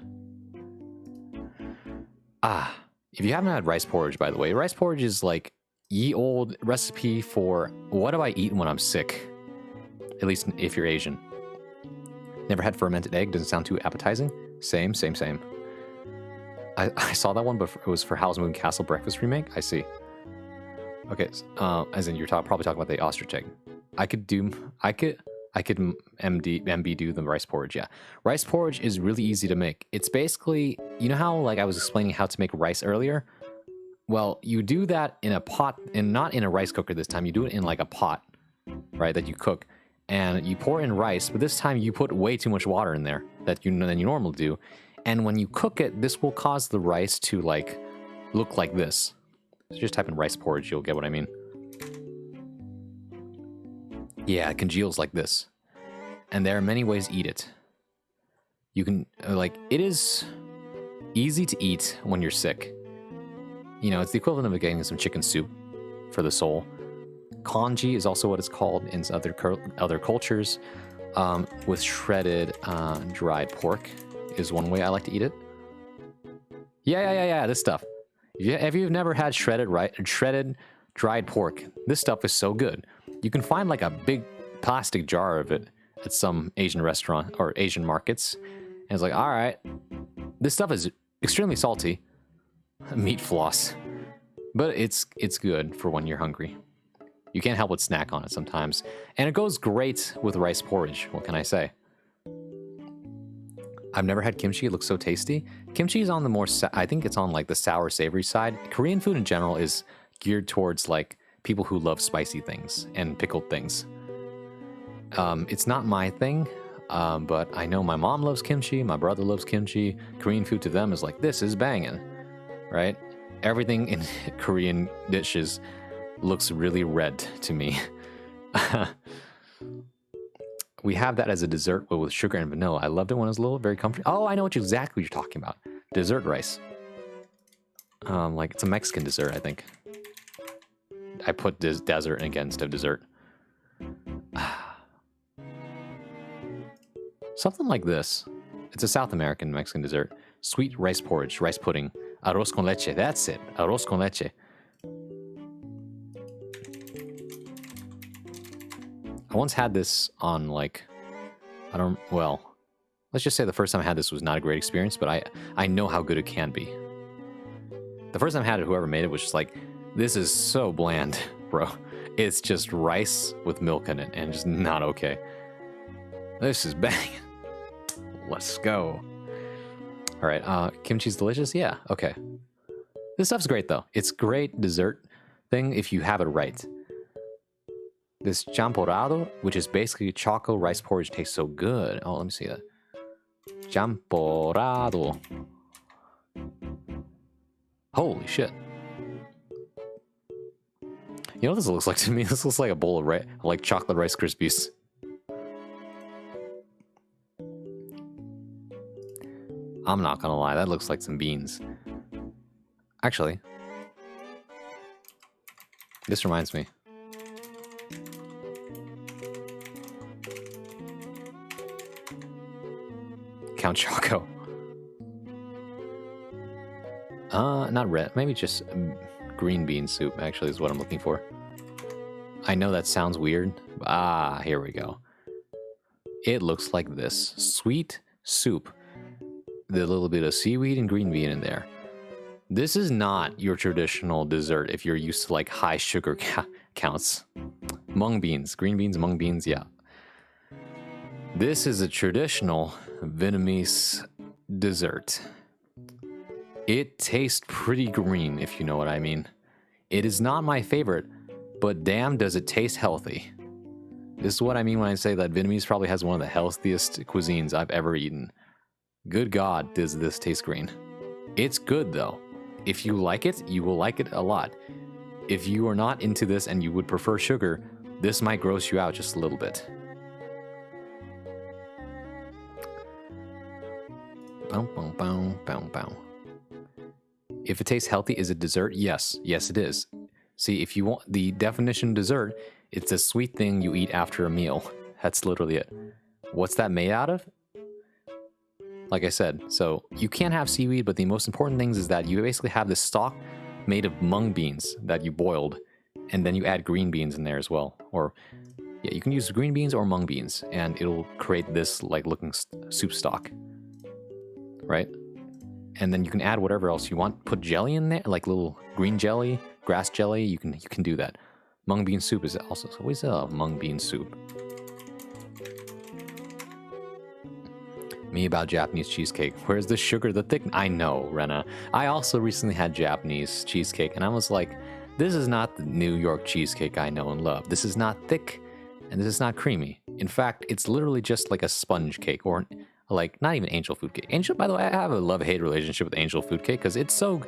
Ah, if you haven't had rice porridge, by the way, rice porridge is like ye old recipe for what do I eat when I'm sick? At least if you're Asian. Never had fermented egg, doesn't sound too appetizing. Same. I saw that one, but it was for Howl's Moving Castle Breakfast Remake. I see. Okay, as in you're probably talking about the ostrich egg. I could MB do the rice porridge, yeah. Rice porridge is really easy to make. It's basically, you know how like I was explaining how to make rice earlier? Well, you do that in a pot, and not in a rice cooker this time. You do it in like a pot, right, that you cook. And you pour in rice, but this time you put way too much water in there than you normally do. And when you cook it, this will cause the rice to like look like this. So just type in rice porridge, you'll get what I mean. Yeah, it congeals like this. And there are many ways to eat it. You can, like, it is easy to eat when you're sick. You know, it's the equivalent of getting some chicken soup for the soul. Congee is also what it's called in other cultures. With shredded dried pork is one way I like to eat it. Yeah, this stuff. If you've never had shredded dried pork, this stuff is so good. You can find like a big plastic jar of it at some Asian restaurant or Asian markets. And it's like, all right, this stuff is extremely salty. Meat floss. But it's good for when you're hungry. You can't help but snack on it sometimes. And it goes great with rice porridge. What can I say? I've never had kimchi. It looks so tasty. Kimchi is on the more, I think it's on like the sour savory side. Korean food in general is geared towards like people who love spicy things and pickled things. It's not my thing, but I know my mom loves kimchi. My brother loves kimchi. Korean food to them is like, this is banging, right? Everything in Korean dishes looks really red to me. We have that as a dessert, but with sugar and vanilla. I loved it when I was little, very comforting. Oh, I know exactly what you're talking about. Dessert rice. Like, it's a Mexican dessert, I think. I put this desert against a dessert. Something like this. It's a South American Mexican dessert. Sweet rice porridge, rice pudding. Arroz con leche, that's it. Arroz con leche. I once had this on like, let's just say the first time I had this was not a great experience, but I know how good it can be. The first time I had it, whoever made it was just like, this is so bland, bro. It's just rice with milk in it and just not okay. This is banging. Let's go. All right, kimchi's delicious? Yeah, okay. This stuff's great though. It's great dessert thing if you have it right. This champorado, which is basically choco rice porridge, tastes so good. Oh, let me see that. Champorado. Holy shit. You know what this looks like to me? This looks like a bowl of like chocolate Rice Krispies. I'm not gonna lie, that looks like some beans. Actually, This reminds me. Count Choco. Not red. Maybe just green bean soup, actually, is what I'm looking for. I know that sounds weird. Ah, here we go. It looks like this. Sweet soup. The little bit of seaweed and green bean in there. This is not your traditional dessert if you're used to like high sugar counts. Mung beans. Green beans, mung beans, yeah. This is a traditional Vietnamese dessert. It tastes pretty green, if you know what I mean. It is not my favorite, but damn does it taste healthy. This is what I mean when I say that Vietnamese probably has one of the healthiest cuisines I've ever eaten. Good God, does this taste green. It's good though. If you like it, you will like it a lot. If you are not into this and you would prefer sugar, this might gross you out just a little bit. Bow, bow, bow, bow, bow. If it tastes healthy, is it dessert? Yes. Yes, it is. See, if you want the definition of dessert, it's a sweet thing you eat after a meal. That's literally it. What's that made out of? Like I said, so you can have seaweed, but the most important things is that you basically have this stock made of mung beans that you boiled, and then you add green beans in there as well. Or, yeah, you can use green beans or mung beans, and it'll create this like looking soup stock. Right? And then you can add whatever else you want. Put jelly in there, like little green jelly, grass jelly. You can do that. Mung bean soup is also always a mung bean soup. Me about Japanese cheesecake. Where's the sugar, the thick? I know, Rena. I also recently had Japanese cheesecake, and I was like, this is not the New York cheesecake I know and love. This is not thick, and this is not creamy. In fact, it's literally just like a sponge cake, or like not even angel food cake. Angel, by the way, I have a love-hate relationship with angel food cake because it's so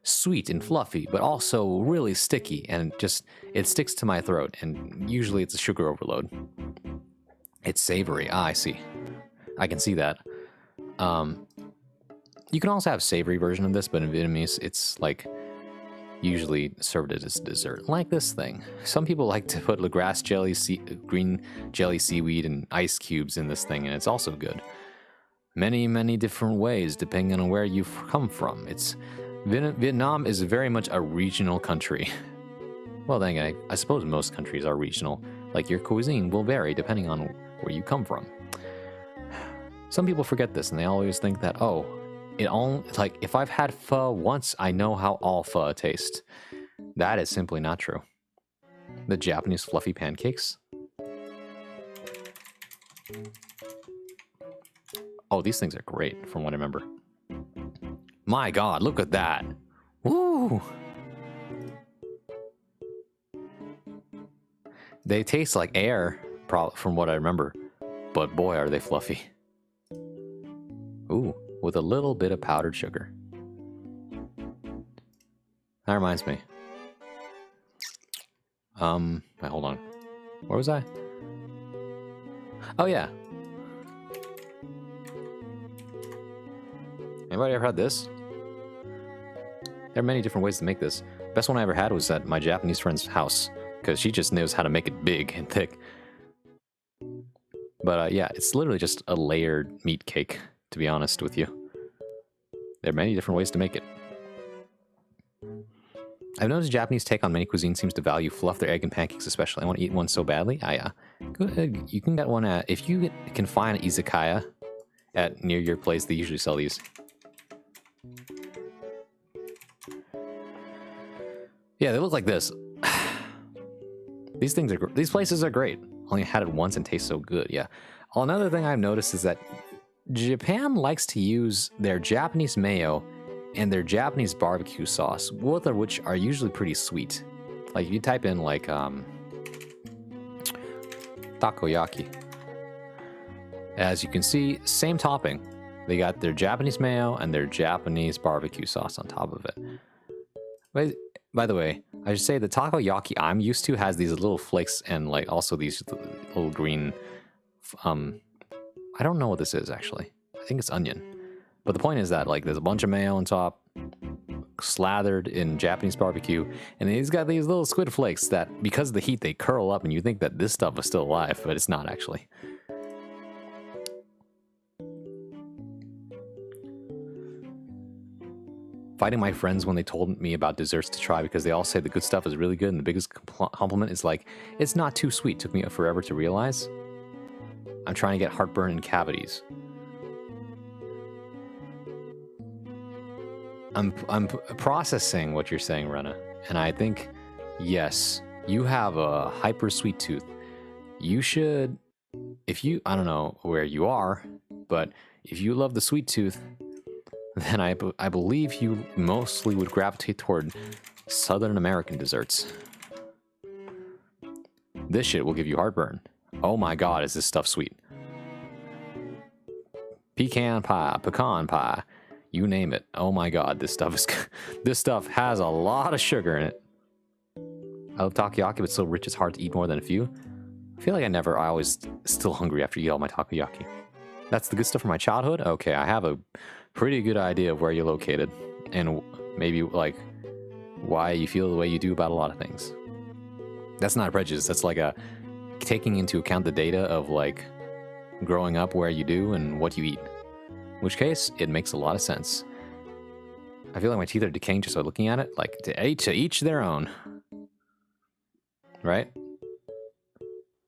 sweet and fluffy, but also really sticky, and just it sticks to my throat. And usually it's a sugar overload. It's savory. Ah, I see. I can see that. You can also have savory version of this, but in Vietnamese, it's like usually served as dessert, like this thing. Some people like to put grass jelly, green jelly, seaweed, and ice cubes in this thing, and it's also good. Many, many different ways depending on where you've come from. Vietnam is very much a regional country. Well, then again, I suppose most countries are regional. Like your cuisine will vary depending on where you come from. Some people forget this, and they always think that, oh, like if I've had pho once, I know how all pho tastes. That is simply not true. The Japanese fluffy pancakes. Oh, these things are great, from what I remember. My God, look at that. Woo! They taste like air, from what I remember. But boy, are they fluffy. Ooh, with a little bit of powdered sugar. That reminds me. Wait, hold on. Where was I? Oh, yeah. Anybody ever had this? There are many different ways to make this. Best one I ever had was at my Japanese friend's house, because she just knows how to make it big and thick. But yeah, it's literally just a layered meat cake, to be honest with you. There are many different ways to make it. I've noticed Japanese take on many cuisines seems to value fluff their egg and pancakes especially. I want to eat one so badly. Ah, yeah. Good. You can get one at, if you can find an izakaya near your place, they usually sell these. Yeah, they look like this. These places are great. Only had it once and tastes so good. Yeah. Another thing I've noticed is that Japan likes to use their Japanese mayo and their Japanese barbecue sauce, both of which are usually pretty sweet. Like if you type in like takoyaki, as you can see, same topping. They got their Japanese mayo and their Japanese barbecue sauce on top of it. By the way, I should say the takoyaki I'm used to has these little flakes and like also these little green, I don't know what this is actually. I think it's onion. But the point is that like there's a bunch of mayo on top, slathered in Japanese barbecue, and he's got these little squid flakes that, because of the heat, they curl up, and you think that this stuff is still alive, but it's not actually. Fighting my friends when they told me about desserts to try because they all say the good stuff is really good, and the biggest compliment is like, it's not too sweet. Took me forever to realize. I'm trying to get heartburn and cavities. I'm processing what you're saying, Rena, and I think, yes, you have a hyper sweet tooth. You should, I don't know where you are, but if you love the sweet tooth, then I believe you mostly would gravitate toward Southern American desserts. This shit will give you heartburn. Oh my god, is this stuff sweet. Pecan pie, you name it. Oh my god, this stuff has a lot of sugar in it. I love takoyaki, but it's so rich it's hard to eat more than a few. I feel like I always still hungry after you eat all my takoyaki. That's the good stuff from my childhood? Okay, I have a pretty good idea of where you're located and maybe like why you feel the way you do about a lot of things. That's not a prejudice. That's like a taking into account the data of like growing up, where you do and what you eat. In which case, it makes a lot of sense. I feel like my teeth are decaying just by looking at it. Like to each their own. Right?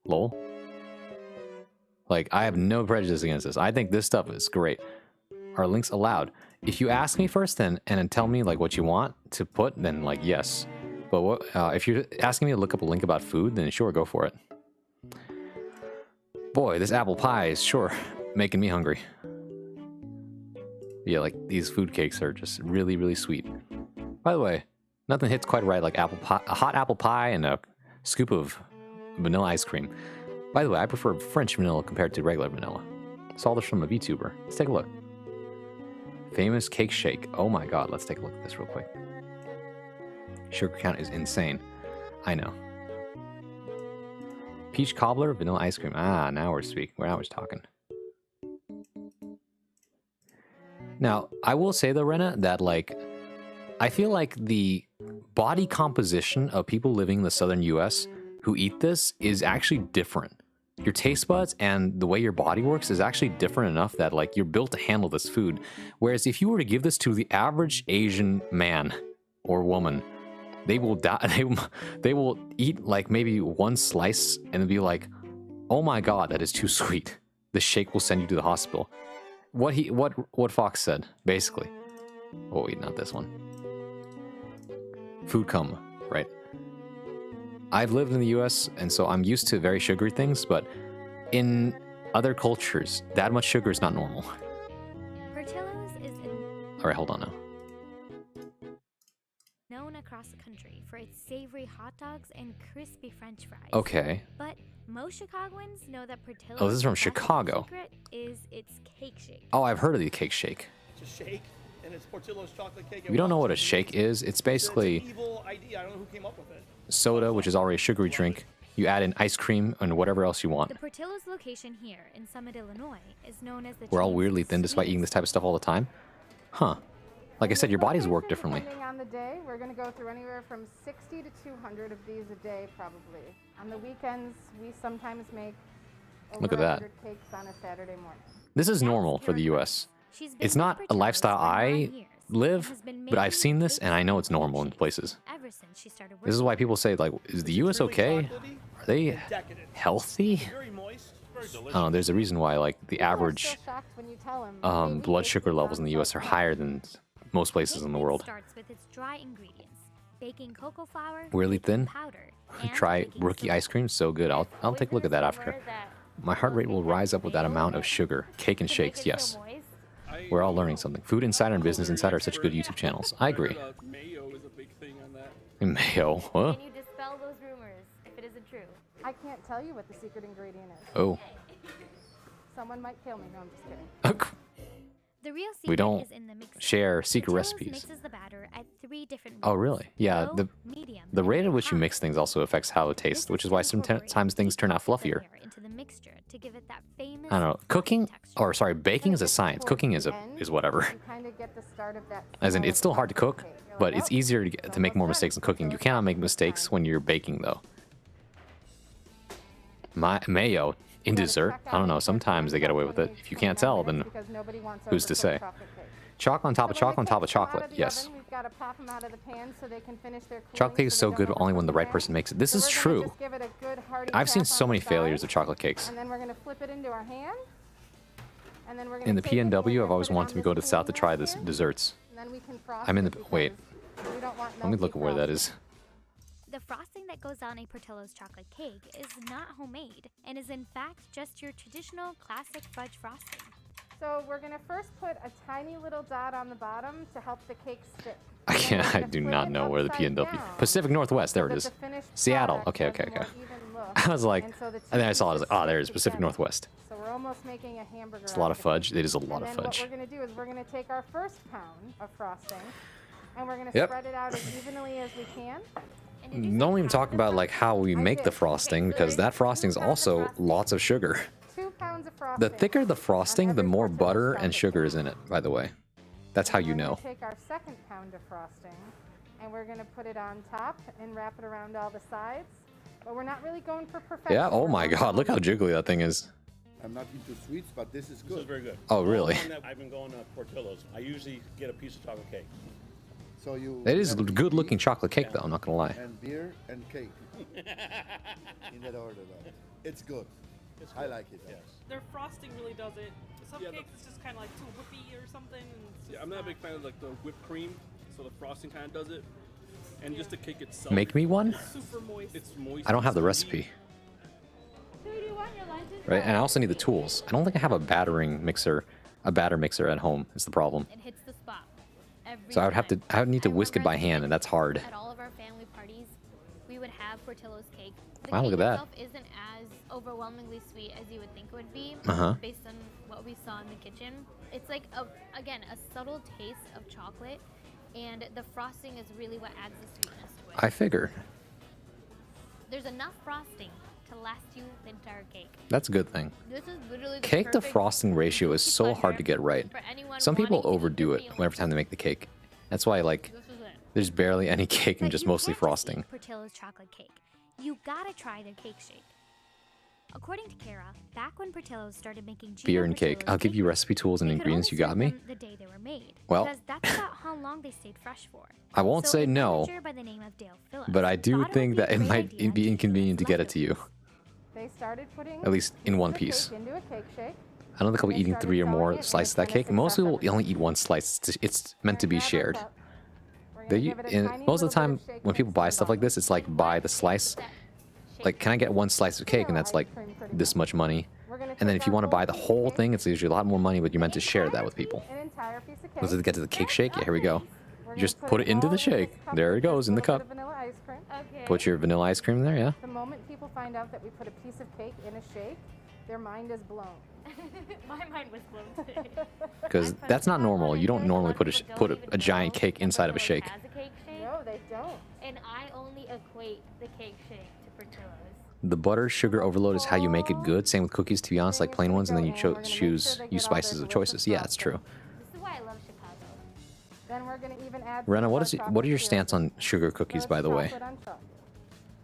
Lol. Like, I have no prejudice against this. I think this stuff is great. Are links allowed? If you ask me first and then tell me like what you want to put, then like yes. But what if you're asking me to look up a link about food, then sure, go for it. Boy, this apple pie is sure making me hungry. Yeah, like these food cakes are just really, really sweet. By the way, nothing hits quite right like apple pie, a hot apple pie and a scoop of vanilla ice cream. By the way, I prefer French vanilla compared to regular vanilla. Saw this from a VTuber. Let's take a look. Famous cake shake. Oh my god, let's take a look at this real quick. Sugar count is insane. I know. Peach cobbler, vanilla ice cream. Ah, now we're speaking. Now we're talking. Now, I will say though, Rena, that like, I feel like the body composition of people living in the southern US who eat this is actually different. Your taste buds and the way your body works is actually different enough that like you're built to handle this food. Whereas if you were to give this to the average Asian man or woman, they will die. They will eat like maybe one slice and be like, "Oh my god, that is too sweet." The shake will send you to the hospital. What Fox said basically. Oh wait, not this one. Food coma, right? I've lived in the US, and so I'm used to very sugary things, but in other cultures, that much sugar is not normal. Portillo's is All right, hold on now. known across the country for its savory hot dogs and crispy French fries. Okay. But most Chicagoans know that Portillo's Oh, this is from best Chicago. secret is its cake shake. Oh, I've heard of the cake shake. It's a shake, and it's Portillo's chocolate cake. If you don't know what a shake is, it's basically It's an evil idea. I don't know who came up with it. soda, which is already a sugary drink. You add in ice cream and whatever else you want. The Portillo's location here in Summit, Illinois is known as the We're all chain's weirdly thin despite eating this type of stuff all the time. Huh. Like I said, your bodies work differently. Depending on the day, we're going to go through anywhere from 60 to 200 of these a day, probably. On the weekends, we sometimes make over Look at that. 100 cakes on a Saturday morning. This is normal for the US. It's not a lifestyle I live, but I've seen this and I know it's normal in places. Ever since she started This is why people say, like, is the US okay? Are they healthy? Very moist, very I delicious. don't know, there's a reason why, like, the People are average still shocked when you tell 'em, "Baby, blood cake sugar is levels in on the US are so higher than most places in the world. Starts with its dry ingredients, baking cocoa flour, Weirdly baking thin? powder, and Try baking rookie soda. ice cream, so good. I'll take a look at that after. My heart rate will rise up with that amount of sugar. Cake and shakes, yes. We're all learning something. Food Insider and Business Insider are such good YouTube channels. I agree. Mayo is a big thing on that. Mayo, huh? Can you dispel those rumors if it isn't true? I can't tell you what the secret ingredient is. Oh. Someone might kill me. No, I'm just kidding. The real secret We don't is in the mixer. share secret Portillo's recipes. mixes the batter at 3 different Oh, rates: really? Yeah, low, the medium, the and rate at which you high. mix things also affects how it This tastes, is which is to why incorporate sometimes things turn out details of fluffier. layer into the mixture to give it that famous I don't know. fluffy Cooking, texture. or sorry, baking is a science. Cooking is whatever. You kind of get the start of that As in, flow it's still of hard to chocolate cook, cake. You're but it's easier to make more mistakes in cooking. You cannot make mistakes when you're baking, though. Mayo in dessert? I don't know. Sometimes they get away with it. If you can't tell, then who's to say? Chalk on top of chocolate on top of chocolate. Yes. Chocolate cake is so good only when the right person makes it. This is true. I've seen so many failures of chocolate cakes. And then we're going to flip it into our hand. And then we're going In the PNW, I've always wanted to go to the south to try this desserts. I'm in the... Wait. Let me look at where that is. The frosting that goes on a Portillo's chocolate cake is not homemade and is in fact just your traditional classic fudge frosting. So we're going to first put a tiny little dot on the bottom to help the cake stick. I do not know where the PNW... Pacific Northwest, there it is. Seattle. Okay. I was like... And then I saw it, I was like, oh, there it is, Pacific Northwest. So we're almost making a hamburger. It's a lot of fudge. It is a lot of fudge. What we're going to do is we're going to take our first pound of frosting and we're going to spread it out as evenly as we can. Don't even talk about like how we make the frosting, because that frosting is also lots of sugar. 2 pounds of frosting. The thicker the frosting, the more butter and sugar is in it, by the way. That's how you know. We're going to take our second pound of frosting and we're going to put it on top and wrap it around all the sides. But we're not really going for perfection. Yeah, oh my god, look how jiggly that thing is. I'm not into sweets, but this is good. This is very good. Oh, really? I've been going to Portillo's. I usually get a piece of chocolate cake. So you... It is a good looking chocolate cake, though, I'm not gonna lie. And beer and cake. In that order, though. It's good. I like it. Yes. Their frosting really does it. Some cakes it's just kind of like too whippy or something. And it's just I'm not a big fan of like the whipped cream, so the frosting kind of does it. And just the cake itself. Make me one? super moist. It's moist. I don't have the recipe. Right, and I also need the tools. I don't think I have a batter mixer at home, is the problem. It hits the spot. So I would need to whisk it by hand, and that's hard. At all of our family parties, we would have Portillo's cake. The Wow, cake look at that. itself isn't as overwhelmingly sweet as you would think it would be, based on what we saw in the kitchen. It's like, again, a subtle taste of chocolate, and the frosting is really what adds the sweetness to it. I figured. There's enough frosting to last you the entire cake. That's a good thing. This is literally the Cake to perfect frosting ratio is so hard to get right. for anyone Some people wanting to overdo it feel every time they make the cake. That's why, like, This is it. there's barely any cake and But just you mostly can't just frosting. eat Portillo's chocolate cake. You gotta try their cake shake. According to Kara, back when Portillo's started making Beer and cake. I'll give you recipe tools and ingredients. You got me? The day they were made, Well, because that's about how long they stayed fresh for. I won't So say a no, manager by the name of Dale Phillips but I do thought would think be a that it great might idea be to inconvenient to use get it to you. They started putting At least in one pieces piece. of cake into a cake shake. I don't think I'll be They eating started 3 or selling more it, and slices of that it's been a cake. Most people success only eat one slice. It's meant to be Grab our shared. cup. We're gonna They, give it a and tiny most of the little time, bit of shake when people mix buy in the stuff like bottom. this, it's like buy the slice. Like, can I get one slice of cake? And that's like this much money. We're gonna And then take if you our want to buy the whole piece of thing, it's usually a lot more money, but you're meant to share that with people. An entire piece of cake. Once they get to the cake shake, yeah, here we go. We're You just gonna put it into all the in this shake. cup There with it goes, just in a the little cup. bit of vanilla ice cream. Okay. Put your vanilla ice cream in there, yeah. The moment people find out that we put a piece of cake in a shake, their mind is blown. My mind was blown today. Because that's not normal. You don't normally put a giant cake inside of a shake. As a cake shake, No, they don't. and I only equate the cake shake to Portillo's. The butter sugar overload is how you make it good. Same with cookies, to be honest, like plain ones, and then you use spices of choices. Yeah, it's true. This is why I love Chicago. Then we're gonna even add. Rena, some what of our are your chocolate stance syrup. on sugar cookies, So by it's the way? chocolate on chocolate.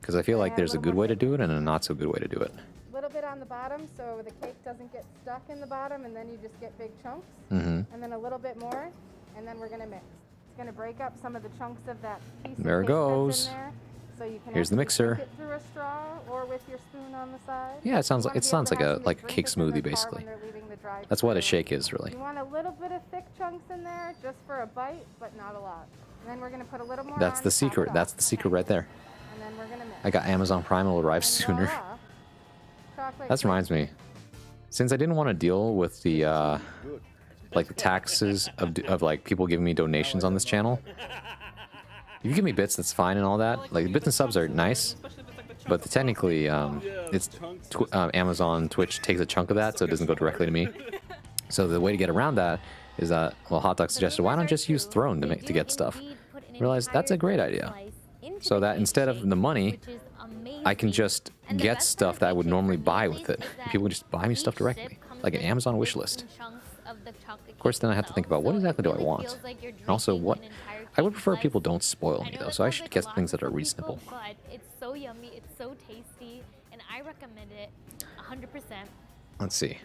Because I feel like Add a there's a little good more way to sugar. do it and a not so good way to do it. A little bit on the bottom so the cake doesn't get stuck in the bottom, and then you just get big chunks. Mm-hmm. And then a little bit more, and then we're gonna mix. It's gonna break up some of the chunks of that piece There it of cake that's goes. in there. So you can Here's the actually mixer. drink it through a straw or with your spoon on the side. Yeah, it sounds You like wanna be able to have a somebody drink cake this in their smoothie car basically. when they're leaving the drive-thru. That's what a shake is, really. You want a little bit of thick chunks in there just for a bite, but not a lot. And then we're gonna put a little more. That's on the to top secret. it That's off. the secret right there. And then we're gonna mix. I got Amazon Prime. It'll arrive And sooner. voila, chocolate That cake. reminds me. Since I didn't want to deal with the Good. like the taxes of like people giving me donations on this channel, if you give me bits, that's fine and all that. Like bits and subs are nice, but technically, it's Amazon Twitch takes a chunk of that, so it doesn't go directly to me. So the way to get around that is that, well, Hot Dog suggested, why not just use Throne to get stuff? Realized that's a great idea. So that instead of the money, I can just get stuff that I would normally buy with it. People just buy me stuff directly, like an Amazon wish list. Of course, then I have to think about what exactly do I want, and also what I would prefer less- people don't spoil I me know though, that so I sounds should like a get lot things for that are some reasonable. people, but it's so yummy, it's so tasty, and I recommend it 100%. Let's see.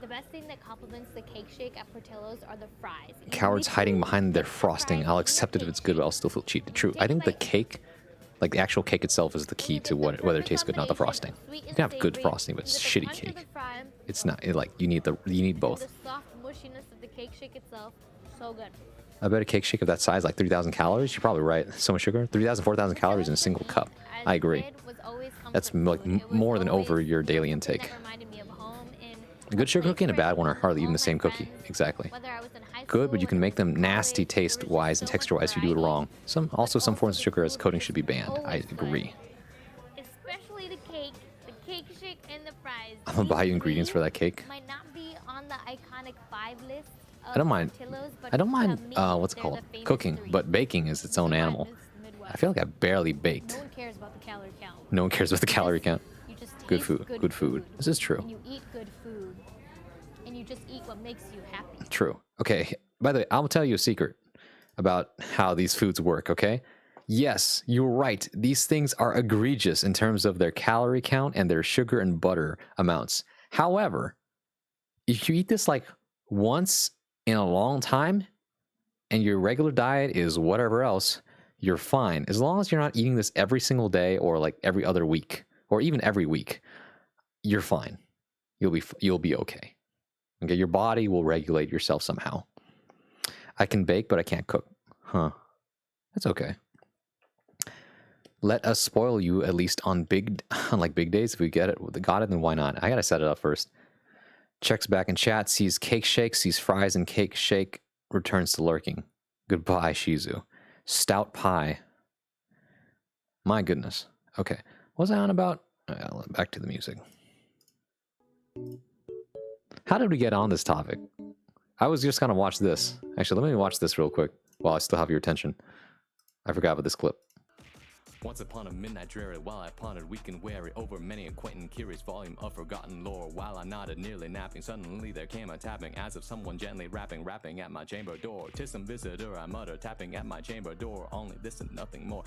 The best thing that complements the cake shake at Portillo's are the fries. You Cowards hiding literally behind their dip the frosting. fries I'll in your accept it if cake it's good, but shake. I'll still feel cheated. True. Take I a think the bite. cake, like the actual cake itself, is the And key you to get the whether it perfect tastes good, not the combination frosting. of sweet You and can have good savory. frosting, but You it's get the shitty crunch of cake. the fry, It's not like you need and both. the soft mushiness of the cake shake itself. So good. I bet a cake shake of that size, like 3,000 calories. You're probably right. So much sugar, 3,000, 4,000 calories in a single cup. As I a agree. kid was always That's comfort like food. It was more than over always, your daily something intake. that reminded me of home and A good sugar place cookie and a where I bad could one are visit hardly all even the my same cookie. friends, Exactly. whether I was in high Good, but school, you can whether I make was in them nasty college, there was just taste-wise and so much texture-wise if you do it variety. wrong. Some But also some also forms of the sugar as food coating was should be banned. I always good. agree. Especially the cake shake, and the fries. I'm gonna buy you These ingredients for three that cake. Might not be on the iconic 5 list. I don't mind. But I don't mind. to me, What's it they're called? the famous Cooking, 3. but baking is its This own is why animal. Midwest. I feel like I barely No baked. one cares about the calorie count. No one cares about the You calorie just- count. You just Good taste food. Good food. This is true. And you eat good food. And you just eat what makes you happy. True. Okay. By the way, I'll tell you a secret about how these foods work, okay? Yes, you're right. These things are egregious in terms of their calorie count and their sugar and butter amounts. However, if you eat this like once in a long time and your regular diet is whatever else, you're fine. As long as you're not eating this every single day or like every other week or even every week, you're fine. You'll be okay. Okay, your body will regulate yourself somehow. I can bake, but I can't cook. Huh. That's okay. Let us spoil you at least on big days. If we got it, then why not? I gotta set it up first. Checks back in chat, sees cake shake, sees fries and cake shake, returns to lurking. Goodbye, Shizu. Stout pie. My goodness. Okay. What was I on about? Back to the music. How did we get on this topic? I was just gonna watch this. Actually, let me watch this real quick while I still have your attention. I forgot about this clip. Once upon a midnight dreary, while I pondered weak and weary over many a quaint and curious volume of forgotten lore, while I nodded, nearly napping, suddenly there came a tapping, as of someone gently rapping at my chamber door. 'Tis some visitor, I muttered, tapping at my chamber door, only this and nothing more.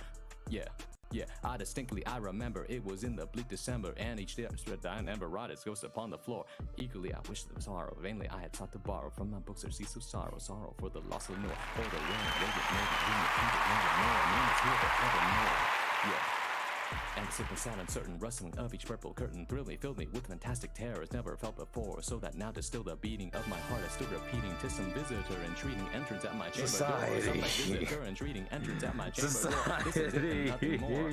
Yeah, I remember it was in the bleak December, and each day I spread I never wrought its ghost upon the floor. Eagerly I wished there was sorrow, vainly I had sought to borrow from my books or cease of sorrow for the loss of Noah, for the rain, raging, and the sickness sad uncertain rustling of each purple curtain filled me with fantastic terrors never felt before, so that now to still the beating of my heart I stood repeating, 'tis some visitor entreating entrance at my chamber door, some visitor entreating entrance at my chamber door. This is it and nothing more.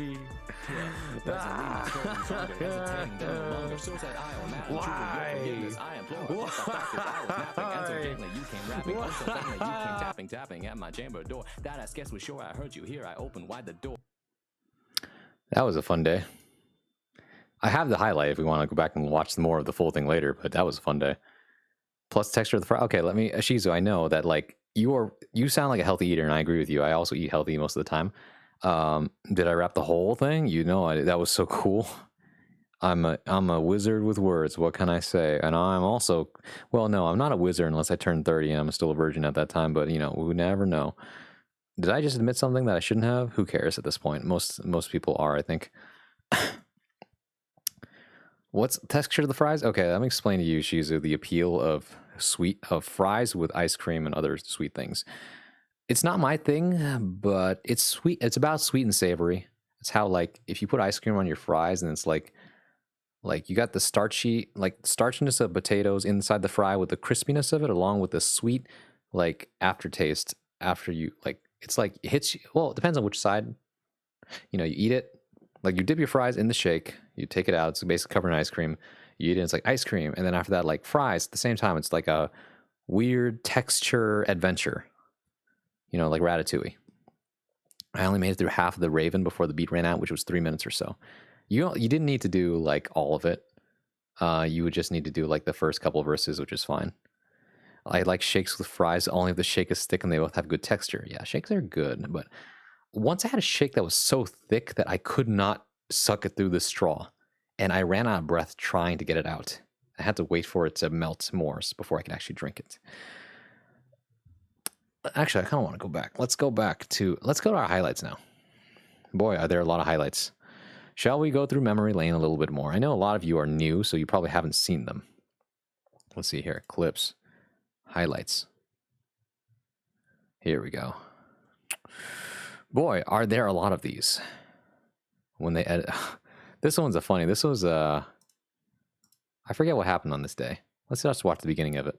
That's a leading strong stronger, hesitating no longer, so said I, oh man, truly your forgiveness I implore. Yes, the fact that I was napping, and so gently you came rapping, and so gently you came tapping at my chamber door. That I scarce was sure I heard you here, I opened wide the door. That was a fun day. I have the highlight if we want to go back and watch more of the full thing later, but that was a fun day. Plus texture of the fry. Okay, let me, Shizu, I know that like you sound like a healthy eater, and I agree with you. I also eat healthy most of the time. Did I wrap the whole thing? You know, that was so cool. I'm a wizard with words. What can I say? And I'm also, well, no, I'm not a wizard unless I turn 30 and I'm still a virgin at that time. But you know, we would never know. Did I just admit something that I shouldn't have? Who cares at this point? Most people are, I think. What's texture of the fries? Okay, let me explain to you, Shizu, the appeal of fries with ice cream and other sweet things. It's not my thing, but it's sweet. It's about sweet and savory. It's how, like, if you put ice cream on your fries and it's like you got the starchiness of potatoes inside the fry with the crispiness of it, along with the sweet, like, aftertaste after you, like, it's like it hits you. Well, it depends on which side. You know, you eat it, like you dip your fries in the shake, you take it out, it's basically covered in ice cream. You eat it, it's like ice cream, and then after that, like fries at the same time, it's like a weird texture adventure. You know, like Ratatouille. I only made it through half of the Raven before the beat ran out, which was 3 minutes or so. You didn't need to do like all of it. You would just need to do like the first couple of verses, which is fine. I like shakes with fries only if the shake is thick and they both have good texture. Yeah, shakes are good, but once I had a shake that was so thick that I could not suck it through the straw, and I ran out of breath trying to get it out. I had to wait for it to melt more before I could actually drink it. Actually, I kind of want to go back. Let's go to our highlights now. Boy, are there a lot of highlights. Shall we go through memory lane a little bit more? I know a lot of you are new, so you probably haven't seen them. Let's see here. Clips. Highlights. Here we go. Boy, are there a lot of these. When they edit... This one's a funny... This was I forget what happened on this day. Let's just watch the beginning of it.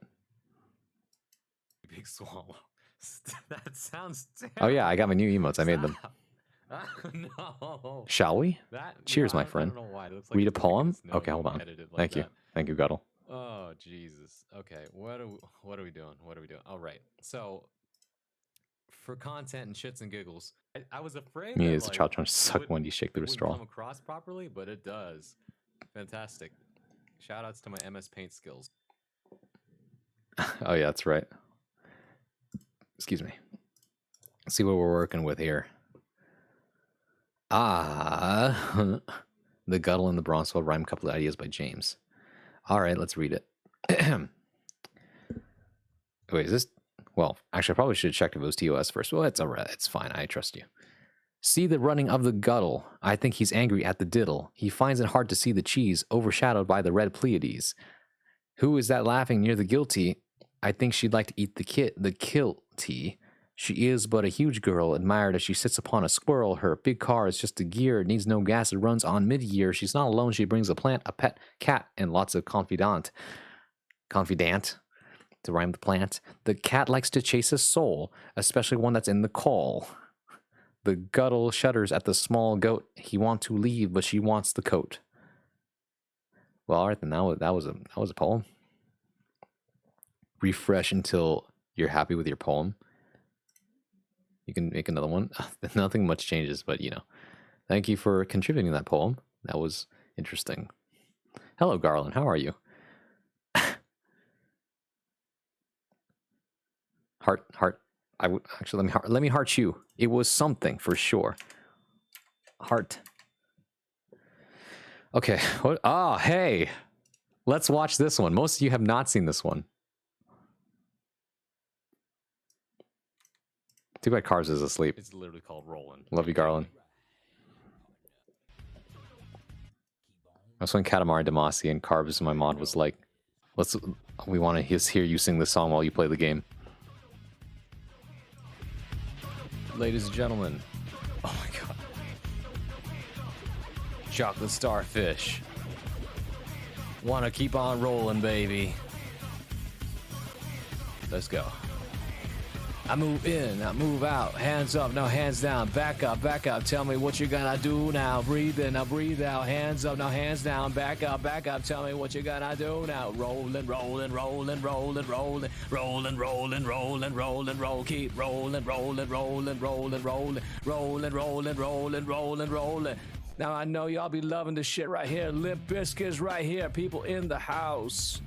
Big swallow. That sounds terrible. Oh yeah, I got my new emotes. I made them. No. Shall we? Cheers, my I friend. don't know why. It looks like Read a it's like poem? it's Okay, hold on. edited like Thank you. that. Thank you, Guttle. Oh, Jesus. Okay, what are we doing? What are we doing? All right. So, for content and shits and giggles, I was afraid Me that, is a child trying to suck wouldn't- when you shake through a wouldn't straw. come across properly, but it does. Fantastic. Shout outs to my MS Paint skills. Oh yeah, that's right. Excuse me. Let's see what we're working with here. The Guttle and the Bronzefeld rhyme couplet ideas by James. All right, let's read it. Wait, is this? Well, actually, I probably should have checked if it was TOS first. Well, it's all right. It's fine. I trust you. See the running of the Guttle. I think he's angry at the diddle. He finds it hard to see the cheese overshadowed by the red Pleiades. Who is that laughing near the guilty? I think she'd like to eat the kilty. She is but a huge girl, admired as she sits upon a squirrel. Her big car is just a gear, it needs no gas, it runs on mid-year. She's not alone, she brings a plant, a pet, cat, and lots of confidant, to rhyme the plant. The cat likes to chase a soul, especially one that's in the coal. The Guttle shudders at the small goat. He wants to leave, but she wants the coat. Well, all right, then that was a poem. Refresh until you're happy with your poem. You can make another one. Nothing much changes, but you know. Thank you for contributing that poem. That was interesting. Hello, Garland. How are you? Heart. I would actually let me heart you. It was something for sure. Heart. Okay. What? Oh, hey. Let's watch this one. Most of you have not seen this one. Too bad Cars is asleep. It's literally called Rollin'. Love you, Garland. That's when Katamari Damacy and Carbs, my mod, was like, we want to hear you sing this song while you play the game. Ladies and gentlemen. Oh my god. Chocolate starfish. Wanna keep on rolling, baby. Let's go. I move in, I move out, hands up, now hands down, back up, tell me what you gonna do now, breathe in, now breathe out, hands up, now hands down, back up, tell me what you gonna do now, rolling, rolling, rolling, rolling, rolling, rolling, rolling, rolling, rolling, roll, keep rolling, rolling, rolling, rolling, rolling, rolling, rolling, rolling, rolling, rolling. Now I know y'all be loving this shit right here, Limp Bizkit's right here, people in the house.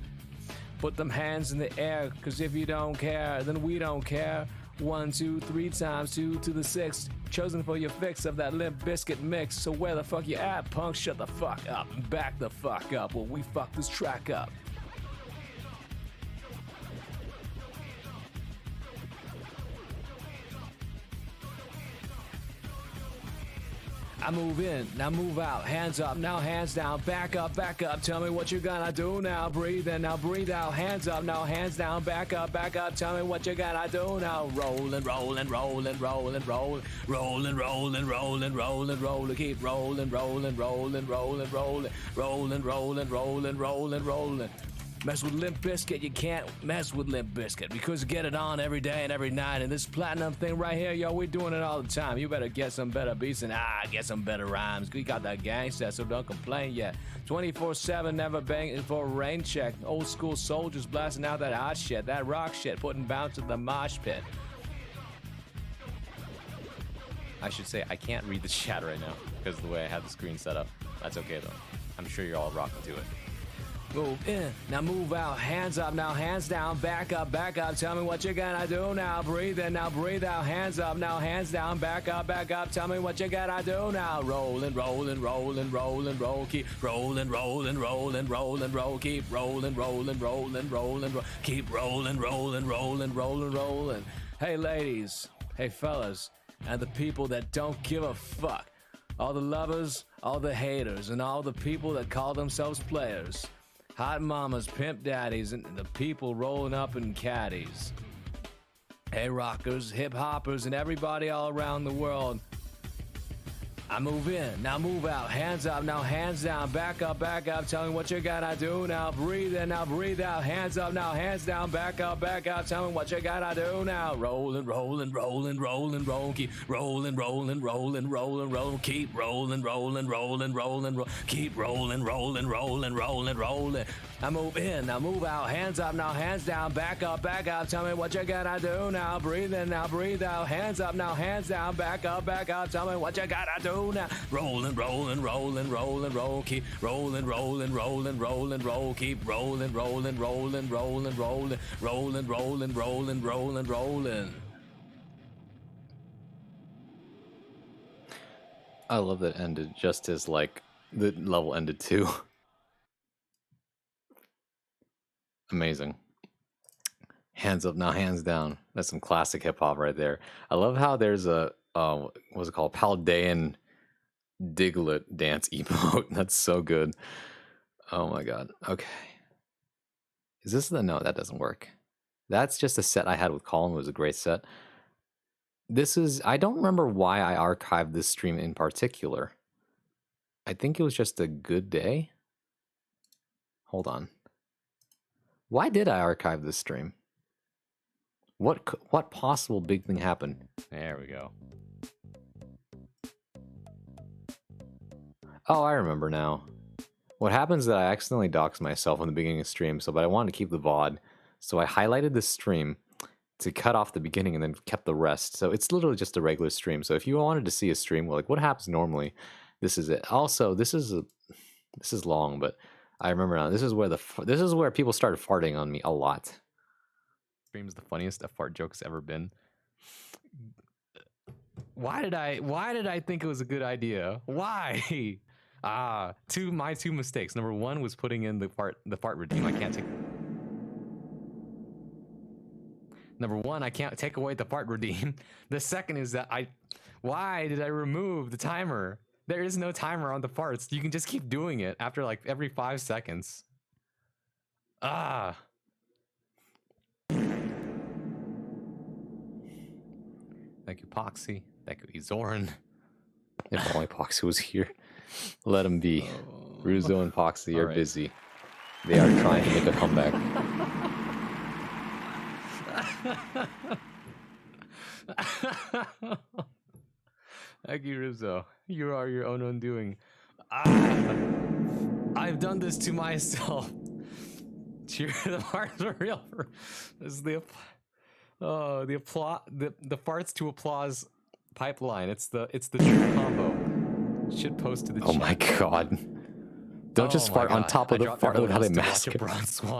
Put them hands in the air, cause if you don't care, then we don't care. 1, 2, 3 times 2 to the 6. Chosen for your fix of that Limp Bizkit mix. So where the fuck you at, punk? Shut the fuck up and back the fuck up while we fuck this track up. I move in, now move out, hands up, now hands down, back up, tell me what you gonna do now, breathe in, now breathe out, hands up, now hands down, back up, tell me what you gonna do now, rolling, rolling, rolling, rolling, rolling, rolling, rolling, rolling, rolling, rolling, keep rolling, rolling, rolling, rolling, rolling, rolling, rolling, rolling, rolling, rolling. Mess with Limp Bizkit, you can't mess with Limp Bizkit because you get it on every day and every night. And this platinum thing right here, yo, we're doing it all the time. You better get some better beats and get some better rhymes. We got that gangsta, so don't complain yet. 24/7, never banging for a rain check. Old school soldiers blasting out that hot shit, that rock shit, putting bounce in the mosh pit. I should say I can't read the chat right now because of the way I have the screen set up. That's okay though. I'm sure you're all rocking to it. Move in, now move out, hands up, now hands down, back up, tell me what you gonna do now, breathe in, now breathe out, hands up, now hands down, back up, tell me what you gonna do now, rolling, rolling, rolling, rolling, roll, keep rolling, rolling, rolling, rolling, roll, keep rolling, rolling, rolling, rolling, roll, keep rolling, rolling, rolling, rolling, rolling. Hey ladies, hey fellas, and the people that don't give a fuck. All the lovers, all the haters, and all the people that call themselves players. Hot mamas, pimp daddies, and the people rolling up in caddies. Hey rockers, hip hoppers, and everybody all around the world. I move in, now move out, hands up, now hands down, back up, tell me what you gotta do, now breathe in, now breathe out, hands up, now hands down, back up, tell me what you gotta do now, rollin', rollin', rollin', rollin', roll, keep rollin', rollin', rollin', rollin', roll, keep rollin', rollin', rollin', rollin', roll, keep rollin', rollin', rollin', rollin', rollin'. I move in, now move out, hands up, now hands down, back up, tell me what you gotta do now, breathe in, now breathe out, hands up, now hands down, back up, tell me what you gotta do now, rollin', rollin', rollin', rollin', roll, keep rollin', rollin', rollin', rollin', roll, keep rollin', rollin', rollin', rollin', rollin', rollin', rollin', rollin', rollin', rollin'. I love that it ended just as like the level ended too. Amazing. Hands up now, hands down. That's some classic hip hop right there. I love how there's a what's it called, Paldean Diglett dance emote. That's so good. Oh my god. Okay. Is this the no? That doesn't work. That's just a set I had with Colin. It was a great set. This is, I don't remember why I archived this stream in particular. I think it was just a good day. Hold on. Why did I archive this stream? What possible big thing happened? There we go. Oh, I remember now. What happens is that I accidentally doxed myself in the beginning of the stream, but I wanted to keep the VOD. So I highlighted the stream to cut off the beginning and then kept the rest. So it's literally just a regular stream. So if you wanted to see a stream, well, like what happens normally, this is it. Also, this is long, but I remember now. This is where people started farting on me a lot. Stream's the funniest a fart joke's ever been. Why did I think it was a good idea? Why? My two mistakes. Number one was putting in the fart redeem. I can't take. Number one, I can't take away the fart redeem. The second is that why did I remove the timer? There is no timer on the farts. You can just keep doing it after like every 5 seconds. Thank you, Poxy. Thank you, Izoran. If only Poxy was here. Let him be. Ruzo and Poxy are busy. They are trying to make a comeback. Thank you, Ruzo. You are your own undoing. I've done this to myself. Cheer, the farts are real. This is the farts to applause pipeline. It's the true combo. Should post to the chat. Oh my god. Don't just fart on top of the fart. Look how they mask it.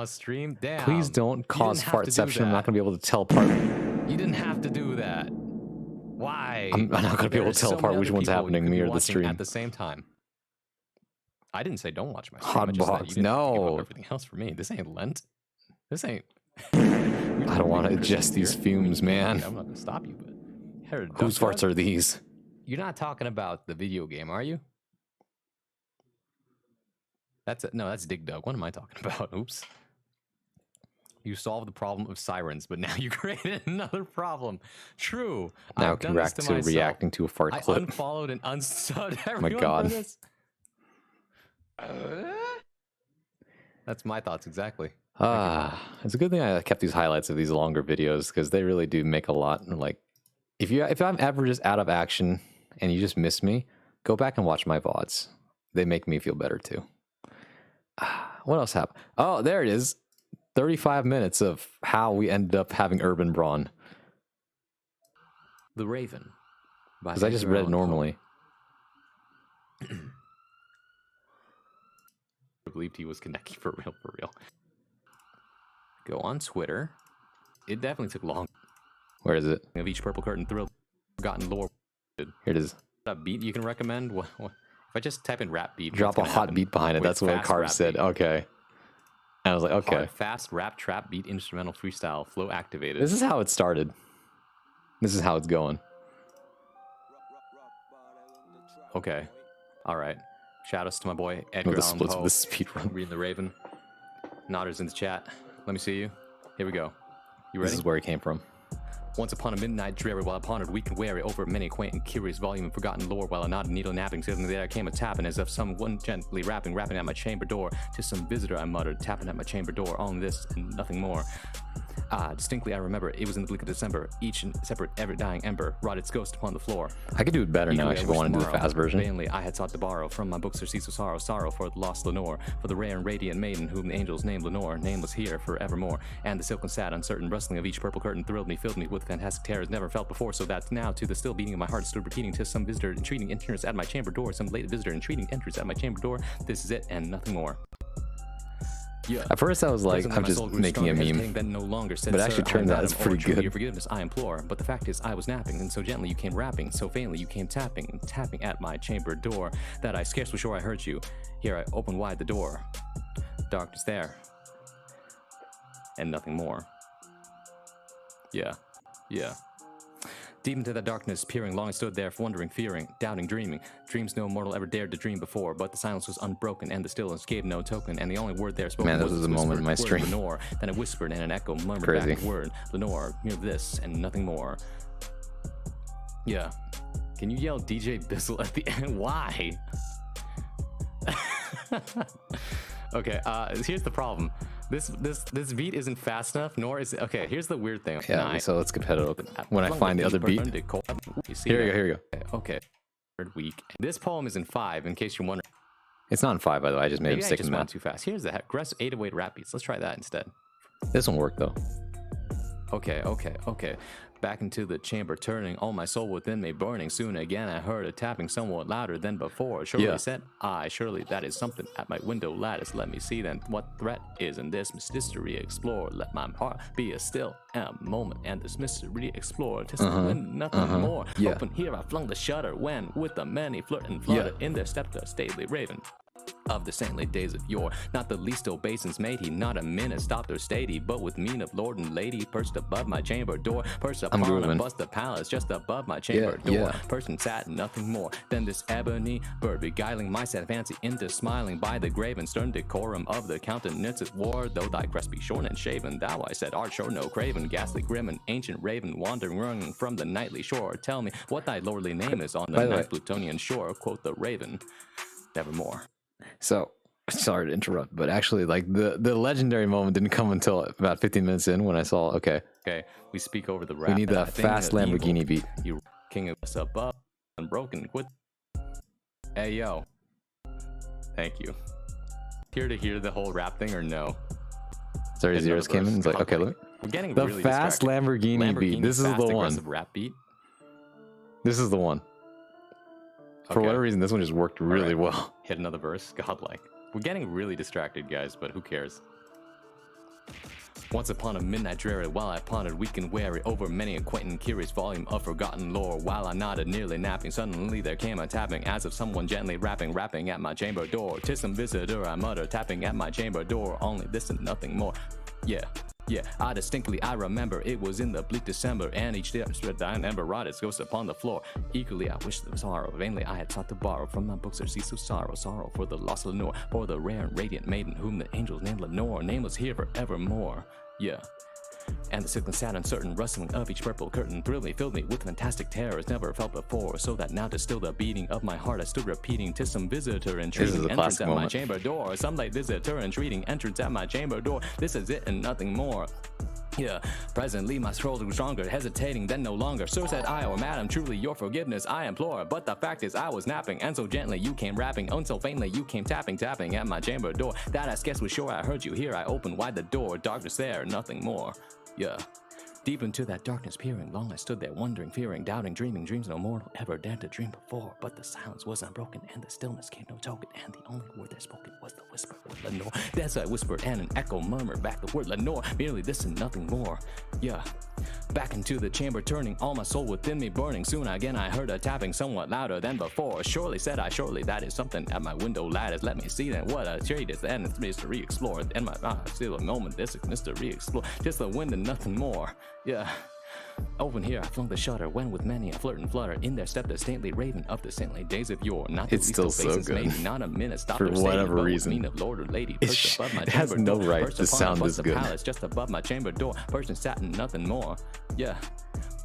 Stream. Damn. Please don't cause fartception. I'm not going to be able to tell apart. You didn't have to do that. Why? I'm not going to be able to tell apart which one's happening, me or the stream. At the same time. I didn't say don't watch my stream. Hot box. No. Everything else for me. This ain't Lent. This ain't. I don't want to ingest these fumes, man. I'm not going to stop you, but. Whose farts are these? You're not talking about the video game, are you? No, that's Dig Dug. What am I talking about? Oops. You solved the problem of sirens, but now you created another problem. True. Now I can react to reacting to a fart clip. I unfollowed and unsubbed everyone my God. for this. That's my thoughts exactly. It's a good thing I kept these highlights of these longer videos because they really do make a lot. Like, if I'm ever just out of action and you just miss me, go back and watch my VODs. They make me feel better too. What else happened? Oh, there it is. 35 minutes of how we ended up having Urban Brawn. The Raven. Because I just read it normally. I believed he was connecting for real. Go on Twitter. It definitely took long. Where is it? Of each Purple Curtain thrill. Forgotten lore. Here it is. A beat you can recommend? What? If I just type in rap beat, drop a hot beat behind it. That's what Carb said. Beat. Okay. And I was like, okay. Hard, fast rap trap beat instrumental freestyle flow activated. This is how it started. This is how it's going. Okay. All right. Shout outs to my boy Edgar With the Allan splits Poe. with the speed run. Reading the Raven. Nodders in the chat. Let me see you. Here we go. You This ready? is where he came from. Once upon a midnight dreary, while I pondered weak and weary over many quaint and curious volume of forgotten lore, while I nodded needle napping, suddenly there came a tapping as of someone gently rapping at my chamber door. To some visitor I muttered, tapping at my chamber door, on this and nothing more. Distinctly I remember, it was in the bleak of December, each and separate ever dying ember wrought its ghost upon the floor. I could do it better now, Eagerly actually, if I want to do the wished fast version. Vainly I had sought to borrow from my books surcease of sorrow, sorrow for the lost Lenore, for the rare and radiant maiden whom the angels named Lenore, nameless here forevermore. And the silken sad uncertain rustling of each purple curtain thrilled me, filled me with fantastic terrors never felt before, so that now to the still beating of my heart stood repeating, 'tis some visitor entreating entrance at my chamber door, some late visitor entreating entrance at my chamber door, this is it and nothing more. Yeah. At first I was like, Presently I'm my just soul grew making a stronger, meme. hesitating, then no longer said, But it "Sir, actually I am turns out Madam, it's pretty overture, good. Your forgiveness I implore. But the fact is I was napping, and so gently you came rapping, so faintly you came tapping at my chamber door, that I scarce was sure I heard you. Here I opened wide the door. Darkness there. And nothing more. Yeah. Yeah. Deep into that darkness, peering, long I stood there, wondering, fearing, doubting, dreaming. Dreams no mortal ever dared to dream before, but the silence was unbroken, and the stillness gave no token, and the only word there spoken Man, this was was a moment in my whispered word, stream. Lenore. Then it whispered, and an echo murmured Crazy. back the word, Lenore, mere this, and nothing more. Yeah. Can you yell DJ Bizzle at the end? Why? Okay, here's the problem. This beat isn't fast enough, nor is it. Okay, here's the weird thing. Yeah, so let's get headed open. When I find the other beat. Here we go. Okay. Third week. This poem is in 5, in case you're wondering. It's not in 5, by the way. I just made a Maybe I mistake just in went math. too fast. Here's the aggressive 808 rap beats. Let's try that instead. This one worked, though. Okay. Back into the chamber turning, all my soul within me burning. Soon again I heard a tapping somewhat louder than before. Surely Yeah. said I, surely that is something at my window lattice. Let me see then what threat is in this mystery explore. Let my heart be a still moment and this mystery explore. Tis nothing more. Yeah. Open here I flung the shutter when with the many flirt and flutter in there stepped a stately raven. Of the saintly days of yore, not the least obeisance made he, not a minute stopped or stayed he, but with mien of lord and lady, perched above my chamber door, perched upon a grooving. bust of palace, just above my chamber door, Yeah. person sat nothing more than this ebony bird, beguiling my sad fancy into smiling by the grave and stern decorum of the countenance it wore, though thy crest be shorn and shaven, thou I said art sure no craven, ghastly grim and ancient raven, wandering running from the nightly shore, tell me what thy lordly name is on the By the way- night Plutonian shore, quoth the raven, nevermore. So, sorry to interrupt, but actually, like, the legendary moment didn't come until about 15 minutes in when I saw, okay, We speak over the rap. we need and the I think fast of evil. Lamborghini beat. You king of us above, unbroken. Quit. Hey yo. Thank you. Here to hear the whole rap thing or no? 30 Another zeros came in. It's like, verse. okay, look. We're getting The really fast distracted. Lamborghini beat. This is fast, the one. aggressive rap beat. This is the one. For Okay. whatever reason, this one just worked really right. well. Hit another verse. Godlike. We're getting really distracted, guys, but who cares? Once upon a midnight dreary, while I pondered weak and weary over many a quaint and curious volume of forgotten lore, while I nodded nearly napping, suddenly there came a tapping as of someone gently rapping at my chamber door. 'Tis some visitor I muttered, tapping at my chamber door, only this and nothing more. Yeah, I remember it was in the bleak December, and each day I spread thine ember wrought its ghost upon the floor. Eagerly I wished the sorrow, vainly I had sought to borrow from my books surcease of sorrow, sorrow for the lost Lenore, for the rare and radiant maiden whom the angels named Lenore, nameless here forevermore. Yeah. And the sick and sad uncertain rustling of each purple curtain thrilled me, filled me with fantastic terrors never felt before, so that now to still the beating of my heart I stood repeating, 'tis some visitor entreating a entrance classic at my moment. chamber door, some late visitor entreating entrance at my chamber door, this is it and nothing more. Yeah, presently my scroll grew stronger, hesitating then no longer. Sir, said I, or madam, truly your forgiveness I implore. But the fact is I was napping, and so gently you came rapping, and so faintly you came tapping at my chamber door. That I scarce was sure I heard you. Here I opened wide the door, darkness there, nothing more. Yeah. Deep into that darkness peering, long I stood there wondering, fearing, doubting, dreaming, dreams no mortal ever dared to dream before. But the silence was unbroken, and the stillness gave no token, and the only word there spoken was the whisper word Lenore. As I whispered, and an echo murmured back the word Lenore, merely this and nothing more. Yeah. Back into the chamber turning, all my soul within me burning. Soon again I heard a tapping somewhat louder than before. Surely said I, surely that is something at my window lattice. Let me see then what a trade is, and it's mystery explored. And my still a moment, this is mystery explored. Just the wind and nothing more. Yeah. Open here, I flung the shutter, when with many a flirt and flutter, in there stepped a stately raven of the saintly days of yore. Not the It's least still of so faces, good. maybe not a minute stopped For or stayed, whatever but was reason. mean of lord or lady, It perched above my it has chamber no door, right perched to upon sound was this the good. palace just above my chamber door, person sat and nothing more. Yeah.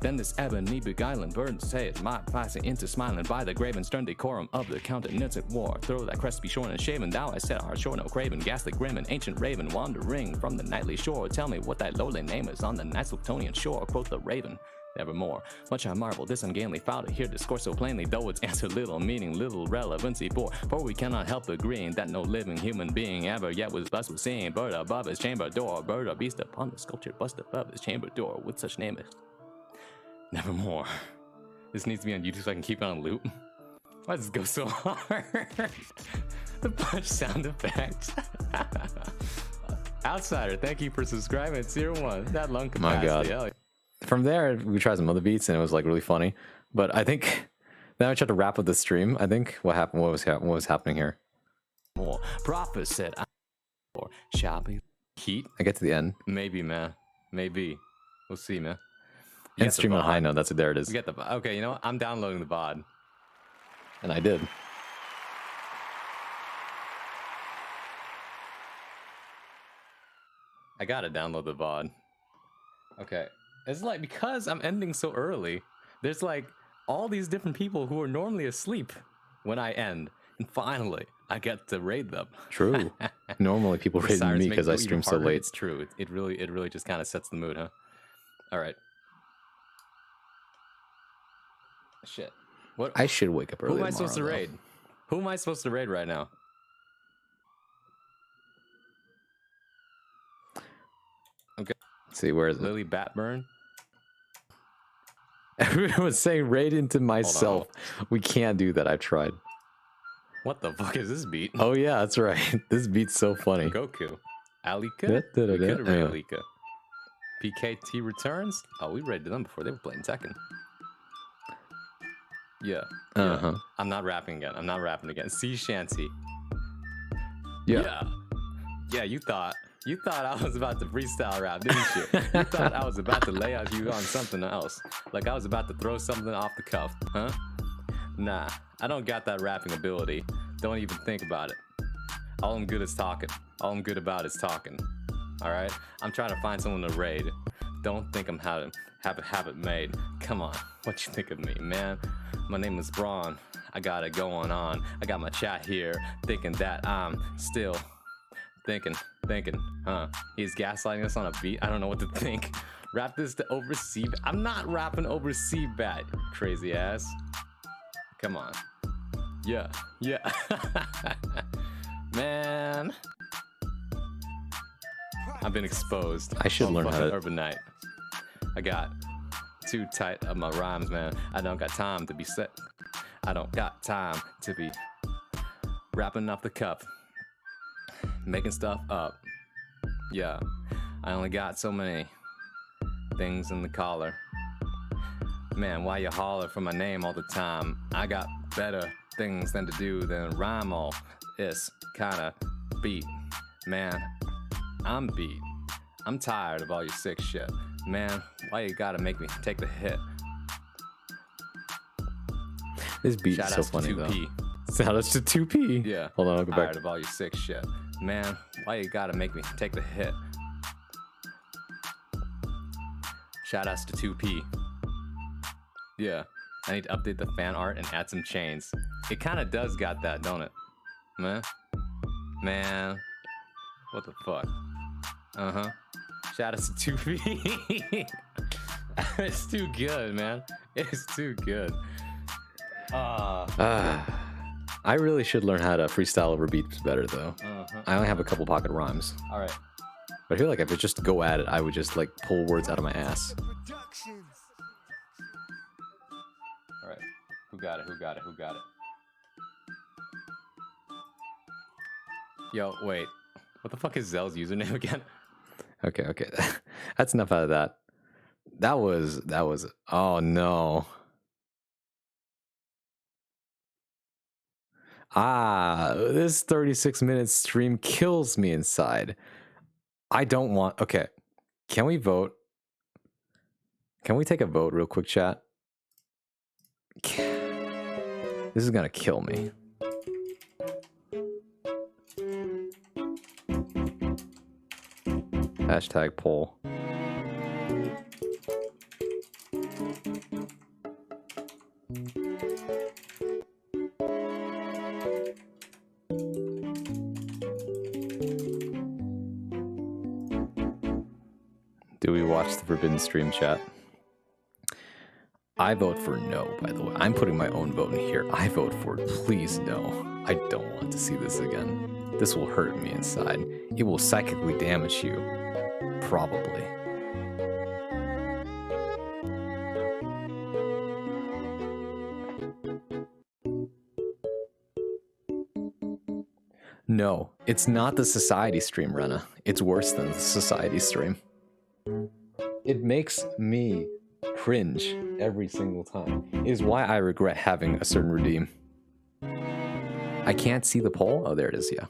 Then this ebony beguiling bird said, my passing into smiling by the grave and stern decorum of the countenance at war. Throw that crest be shorn and shaven, thou I said, our shore no craven, ghastly grim and ancient raven, wandering from the nightly shore. Tell me what thy lowly name is on the nice Plutonian shore, quoth the raven. Nevermore. Much I marvel this ungainly fowl to hear discourse so plainly, though its answer little meaning, little relevancy for we cannot help agreeing that no living human being ever yet was blessed with seeing bird above his chamber door, bird or beast upon the sculptured bust above his chamber door, with such name as Nevermore. This needs to be on YouTube so I can keep it on loop. Why does this go so hard? The punch sound effect. Outsider, thank you for subscribing. Tier 1. That lung capacity. My God. Hell yeah. From there, we tried some other beats and it was like really funny. But I think then I tried to wrap up the stream. I think what happened, what was happening here? More. Prophet said, or shall be heat? I get to the end. Maybe, man. Maybe. We'll see, man. You And got the stream on VOD. high note. That's it. There it is. We got the VOD. Okay, you know what? I'm downloading the VOD. And I did. I gotta download the VOD. Okay. It's like, because I'm ending so early, there's like all these different people who are normally asleep when I end. And finally, I get to raid them. True. Normally people raid Sirens me make because it I even stream so harder. late. It's true. It really just kind of sets the mood, huh? All right. Shit. What? I should wake up early. Who am I supposed to tomorrow, raid? Who am I supposed to raid right now? Okay. though. Let's see, where is it? Lily Batburn. Everyone was saying raid into myself. We can't do that. I've tried. What the fuck is this beat? Oh yeah, that's right. This beat's so funny. Goku. Alika? Da, da, da, We da. could have raided Anyway. Alika. PKT returns? Oh, we raided them before they were playing Tekken. Yeah. Uh-huh. I'm not rapping again. I'm not rapping again. Sea Shanty. Yeah. Yeah, you thought I was about to freestyle rap, didn't you? You thought I was about to lay out you on something else. Like I was about to throw something off the cuff, huh? Nah, I don't got that rapping ability. Don't even think about it. All I'm good is talking. All I'm good about is talking. Alright? I'm trying to find someone to raid. Don't think I'm have it made. Come on, what you think of me, man? My name is Braun. I got it going on. I got my chat here, thinking that I'm still thinking, huh? He's gaslighting us on a beat. I don't know what to think. Rap this to oversee. I'm not rapping oversee bat, crazy ass. Come on. Yeah. Man. I've been exposed. I should on learn how fucking to- Urban Night. I got too tight of my rhymes, man. I don't got time to be set. I don't got time to be rapping off the cuff, making stuff up. Yeah, I only got so many things in the collar. Man, why you holler for my name all the time? I got better things than to do than rhyme all this kind of beat. Man, I'm beat. I'm tired of all your sick shit. Man, why you gotta make me take the hit? This beat Shout is so outs funny to though. 2P. Shout outs to 2P. Yeah. Hold on, I'll go Tired back. of all your sick shit. Man, why you gotta make me take the hit? Shout outs to 2P. Yeah. I need to update the fan art and add some chains. It kinda does got that, don't it? Man. What the fuck? Uh-huh. Shout outs to 2P. It's too good, man. It's too good. I really should learn how to freestyle over beats better though. I only have a couple pocket rhymes. All right. But I feel like if I just go at it, I would just like pull words out of my ass. All right. Who got it? Yo, wait. What the fuck is Zell's username again? Okay. That's enough out of that. That was, oh no. This 36-minute stream kills me inside. I don't want, okay. Can we vote? Can we take a vote real quick, chat? This is gonna kill me. Hashtag poll. Do we watch the Forbidden Stream, chat? I vote for no, by the way. I'm putting my own vote in here. I vote for please no. I don't want to see this again. This will hurt me inside. It will psychically damage you. Probably. No, it's not the society stream, Rena. It's worse than the society stream. It makes me cringe every single time. It is why I regret having a certain redeem. I can't see the poll. Oh, there it is, yeah.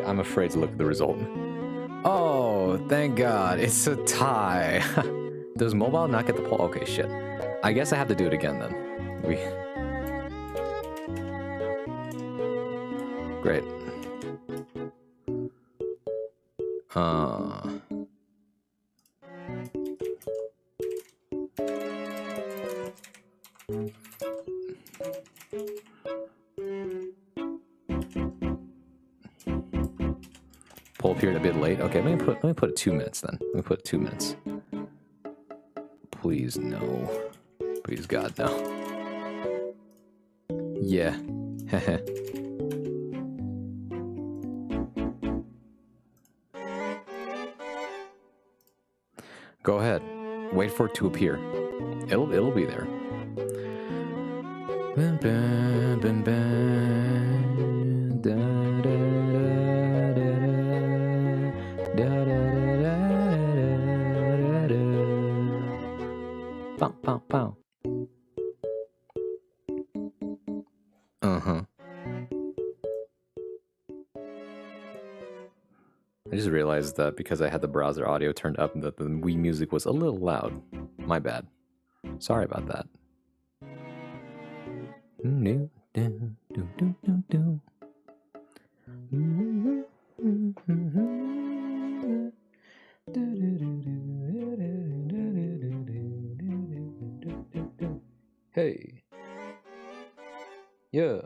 I'm afraid to look at the result. Oh, thank God. It's a tie. Does mobile not get the poll? Okay, shit. I guess I have to do it again then. Great. Poll appeared a bit late. Okay, let me put it 2 minutes then. Let me put 2 minutes. Please no. Please God no. Yeah. Go ahead. Wait for it to appear. It'll be there. Bow, bow, bow. I just realized that because I had the browser audio turned up, that the Wii music was a little loud. My bad. Sorry about that. Hey. Yeah.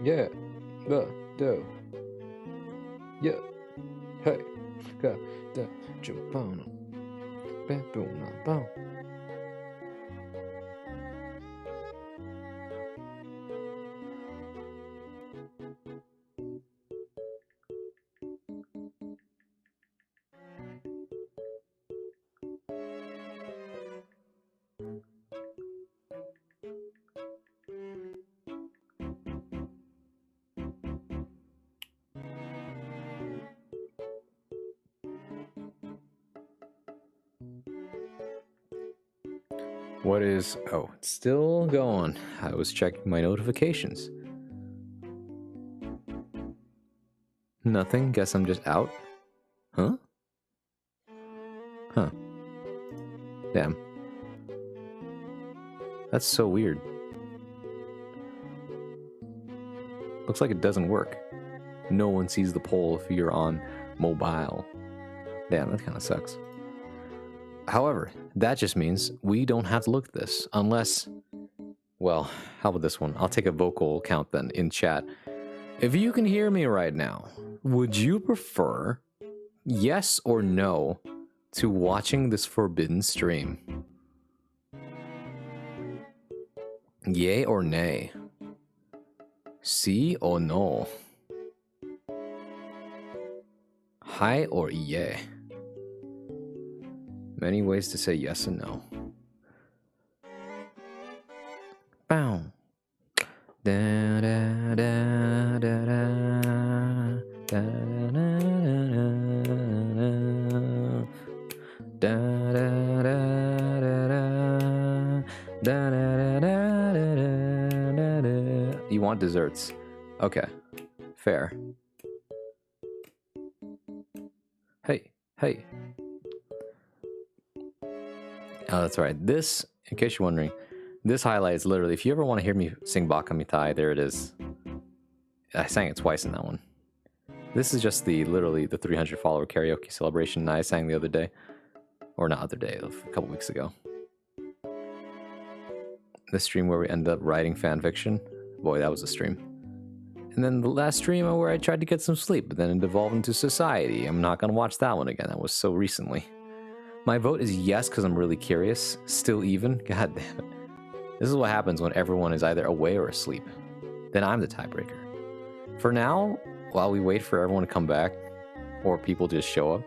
Yeah. Do. Yeah. Hey. Ga. Da. Jump. Boom. What is... Oh, it's still going. I was checking my notifications. Nothing. Guess I'm just out. Huh? Huh. Damn. That's so weird. Looks like it doesn't work. No one sees the poll if you're on mobile. Damn, that kind of sucks. However, that just means we don't have to look at this unless... Well, how about this one? I'll take a vocal count then in chat. If you can hear me right now, would you prefer yes or no to watching this forbidden stream? Yay or nay? Sí or no? Hi or yay? Many ways to say yes and no. Bow. Da da da da da da da da da. You want desserts? Okay, fair. Hey, hey. Oh, that's right. This, in case you're wondering, this highlight is literally, if you ever want to hear me sing Baka Mitai, there it is. I sang it twice in that one. This is just literally the 300 follower karaoke celebration I sang the other day. Or not other day, a couple weeks ago. The stream where we ended up writing fan fiction. Boy, that was a stream. And then the last stream where I tried to get some sleep, but then it devolved into Society. I'm not going to watch that one again. That was so recently. My vote is yes, because I'm really curious. Still even? God damn it. This is what happens when everyone is either away or asleep. Then I'm the tiebreaker. For now, while we wait for everyone to come back, or people just show up,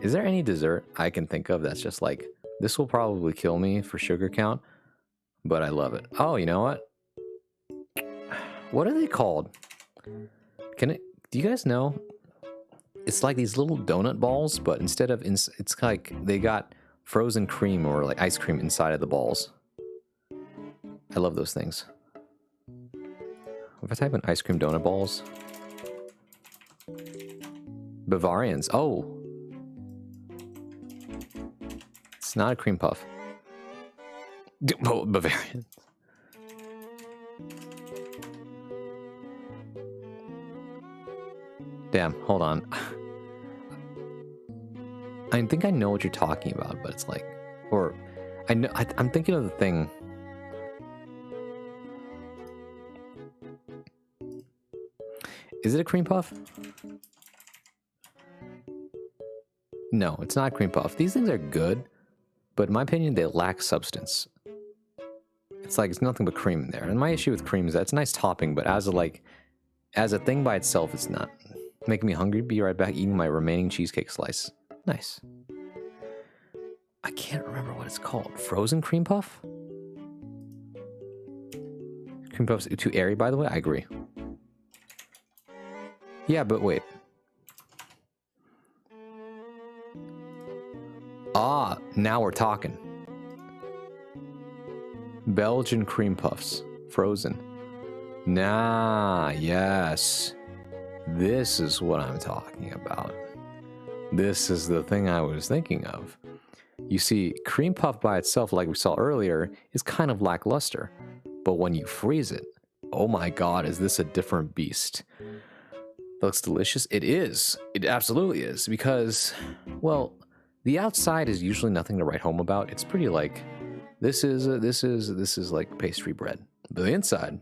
is there any dessert I can think of that's just like, this will probably kill me for sugar count, but I love it? Oh, you know what? What are they called? Do you guys know? It's like these little donut balls, but instead of, it's like they got frozen cream or like ice cream inside of the balls. I love those things. If I type in ice cream donut balls. Bavarians. Oh. It's not a cream puff. Oh, Bavarians. Damn, hold on. I think I know what you're talking about, but it's like, or I know I'm thinking of the thing. Is it a cream puff? No, it's not a cream puff. These things are good, but in my opinion, they lack substance. It's like, it's nothing but cream in there. And my issue with cream is that it's a nice topping, but as a thing by itself, it's not. Making me hungry. Be right back eating my remaining cheesecake slice. Nice. I can't remember what it's called. Frozen cream puff? Cream puff's too airy, by the way. I agree. Yeah, but wait. Ah, now we're talking. Belgian cream puffs. Frozen. Nah, yes. This is what I'm talking about. This is the thing I was thinking of. You see, cream puff by itself, like we saw earlier, is kind of lackluster. But when you freeze it, oh my god, is this a different beast? It looks delicious. It is. It absolutely is. Because, well, the outside is usually nothing to write home about. It's pretty like, this is like pastry bread. But the inside,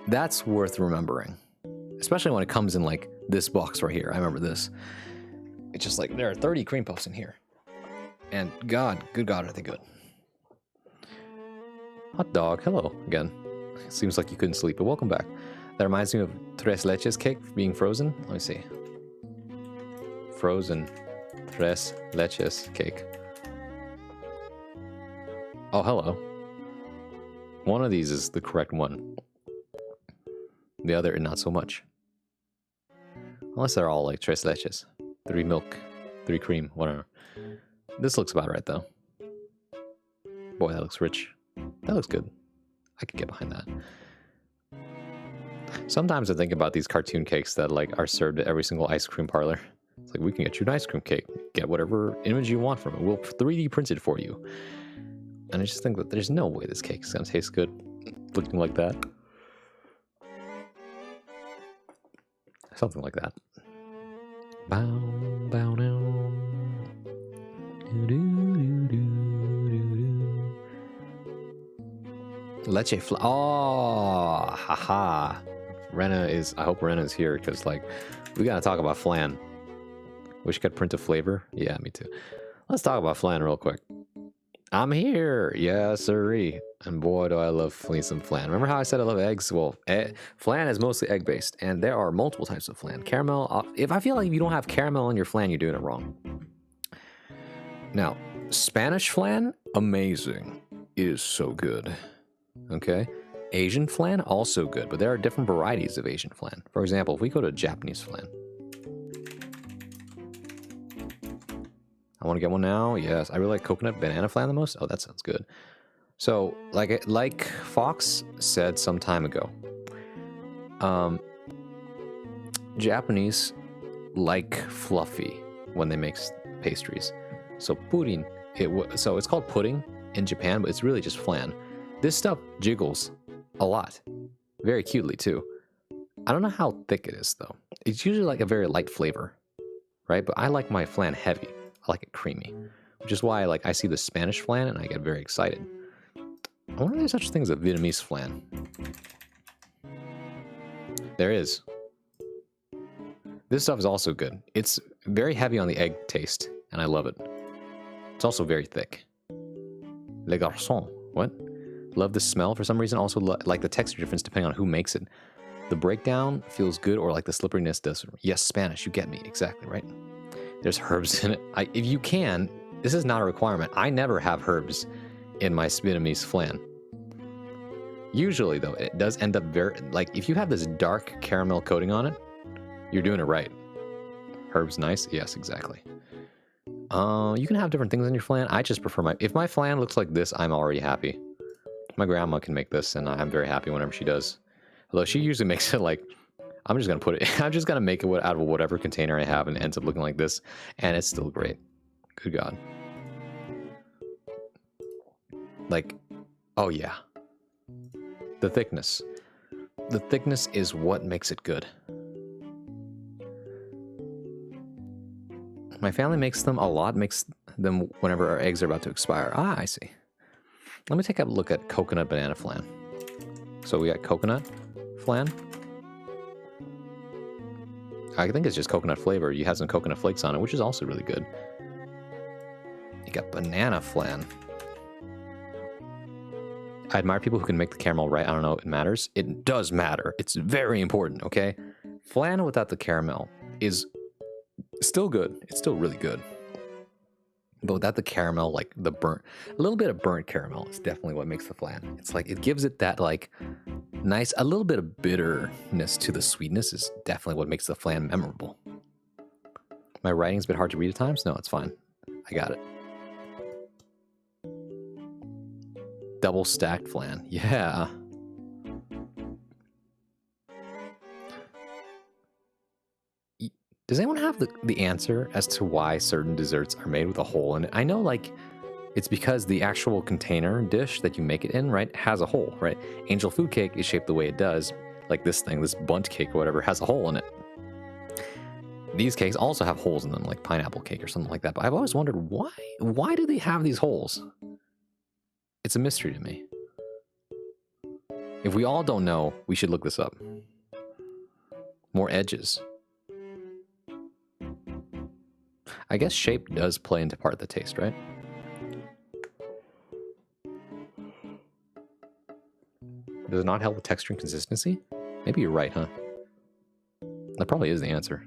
that's worth remembering. Especially when it comes in like this box right here. I remember this. It's just like, there are 30 cream puffs in here. And God, good God, are they good. Hot dog, hello again. Seems like you couldn't sleep, but welcome back. That reminds me of tres leches cake being frozen. Let me see. Frozen tres leches cake. Oh, hello. One of these is the correct one. The other, not so much. Unless they're all like tres leches. 3 milk, 3 cream, whatever. This looks about right, though. Boy, that looks rich. That looks good. I could get behind that. Sometimes I think about these cartoon cakes that like are served at every single ice cream parlor. It's like, we can get you an ice cream cake. Get whatever image you want from it. We'll 3D print it for you. And I just think that there's no way this cake is going to taste good looking like that. Something like that. Bow, bow, now. Leche flan. Oh, haha. Rena is, I hope Rena is here because, like, we gotta talk about flan. Wish I could print a flavor. Yeah, me too. Let's talk about flan real quick. I'm here. Yes, sirree. And boy, do I love some flan. Remember how I said I love eggs? Well, flan is mostly egg-based, and there are multiple types of flan. Caramel, if I feel like if you don't have caramel in your flan, you're doing it wrong. Now, Spanish flan, amazing. It is so good. Okay? Asian flan, also good, but there are different varieties of Asian flan. For example, if we go to Japanese flan. I want to get one now. Yes, I really like coconut banana flan the most. Oh, that sounds good. So, like Fox said some time ago, Japanese like fluffy when they make pastries. So pudding, so it's called pudding in Japan, but it's really just flan. This stuff jiggles a lot, very cutely too. I don't know how thick it is though. It's usually like a very light flavor, right? But I like my flan heavy. I like it creamy, which is why I see the Spanish flan and I get very excited. I wonder if there's such a thing as a Vietnamese flan. There is. This stuff is also good. It's very heavy on the egg taste, and I love it. It's also very thick. Le garçon. What? Love the smell for some reason. Also like the texture difference depending on who makes it. The breakdown feels good, or like the slipperiness does. Yes, Spanish. You get me. Exactly, right? There's herbs in it. If you can, this is not a requirement. I never have herbs in my Vietnamese flan. Usually, though, it does end up very... if you have this dark caramel coating on it, you're doing it right. Herbs nice? Yes, exactly. You can have different things in your flan. I just prefer if my flan looks like this, I'm already happy. My grandma can make this, and I'm very happy whenever she does. Although she usually makes it I'm just gonna make it out of whatever container I have, and it ends up looking like this, and it's still great. Good God. Oh yeah. The thickness. The thickness is what makes it good. My family makes them a lot, makes them whenever our eggs are about to expire. Ah, I see. Let me take a look at coconut banana flan. So we got coconut flan. I think it's just coconut flavor. You have some coconut flakes on it, which is also really good. You got banana flan. I admire people who can make the caramel right. I don't know if it matters. It does matter. It's very important, okay? Flan without the caramel is still good. It's still really good. But without the caramel, a little bit of burnt caramel is definitely what makes the flan. It's it gives it that nice, a little bit of bitterness to the sweetness is definitely what makes the flan memorable. My writing's a bit hard to read at times. No, it's fine. I got it. Double stacked flan. Yeah. Does anyone have the answer as to why certain desserts are made with a hole in it? I know, it's because the actual container dish that you make it in, right, has a hole, right? Angel food cake is shaped the way it does. This bunt cake or whatever, has a hole in it. These cakes also have holes in them, like pineapple cake or something like that. But I've always wondered, why do they have these holes? It's a mystery to me. If we all don't know, we should look this up. More edges. I guess shape does play into part of the taste, right? Does it not help with texture and consistency? Maybe you're right, huh? That probably is the answer.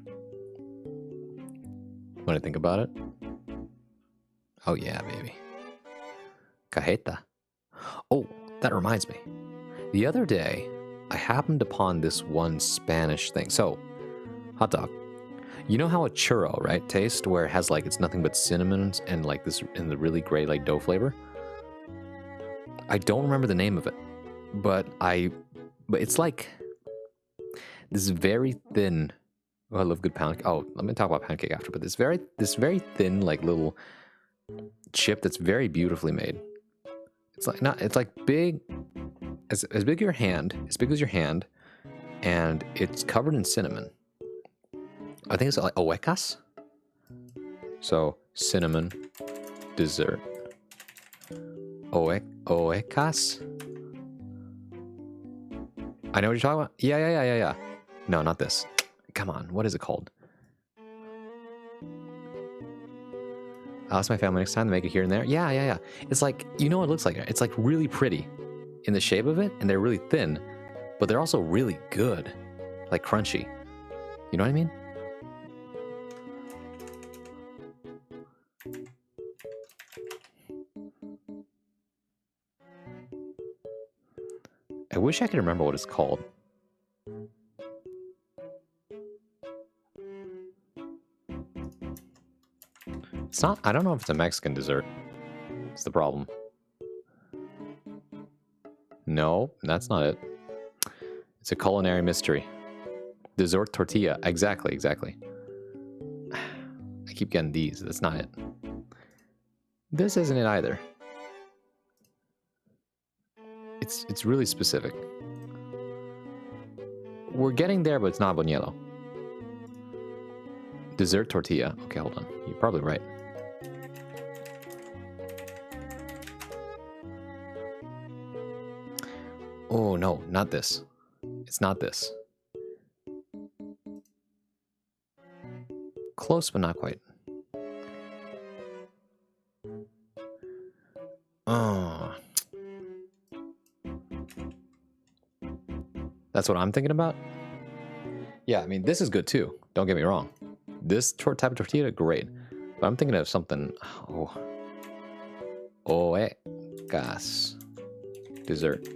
When I think about it. Oh yeah, baby. Cajeta. Oh, that reminds me. The other day, I happened upon this one Spanish thing. So, hot dog. You know how a churro, right, tastes, where it has it's nothing but cinnamon and this and the really great dough flavor? I don't remember the name of it, but it's this very thin. Oh, I love good pound cake. Oh, let me talk about pound cake after. But this very thin little chip that's very beautifully made. It's big, as big as your hand, and it's covered in cinnamon. I think it's oecas. So cinnamon dessert. Oecas. I know what you're talking about. Yeah. No, not this. Come on, what is it called? I'll ask my family next time to make it here and there. Yeah. It's you know what it looks like? It's really pretty in the shape of it, and they're really thin, but they're also really good. Crunchy. You know what I mean? I wish I could remember what it's called. It's not, I don't know if it's a Mexican dessert. It's the problem. No, that's not it. It's a culinary mystery. Dessert tortilla. Exactly, exactly. I keep getting these. That's not it. This isn't it either. It's really specific. We're getting there, but it's not buñuelo. Dessert tortilla. Okay, hold on. You're probably right. Oh, no, not this. It's not this. Close, but not quite. Oh. That's what I'm thinking about? Yeah, I mean, this is good too. Don't get me wrong. This type of tortilla, great. But I'm thinking of something... Oh. Oekas. Dessert.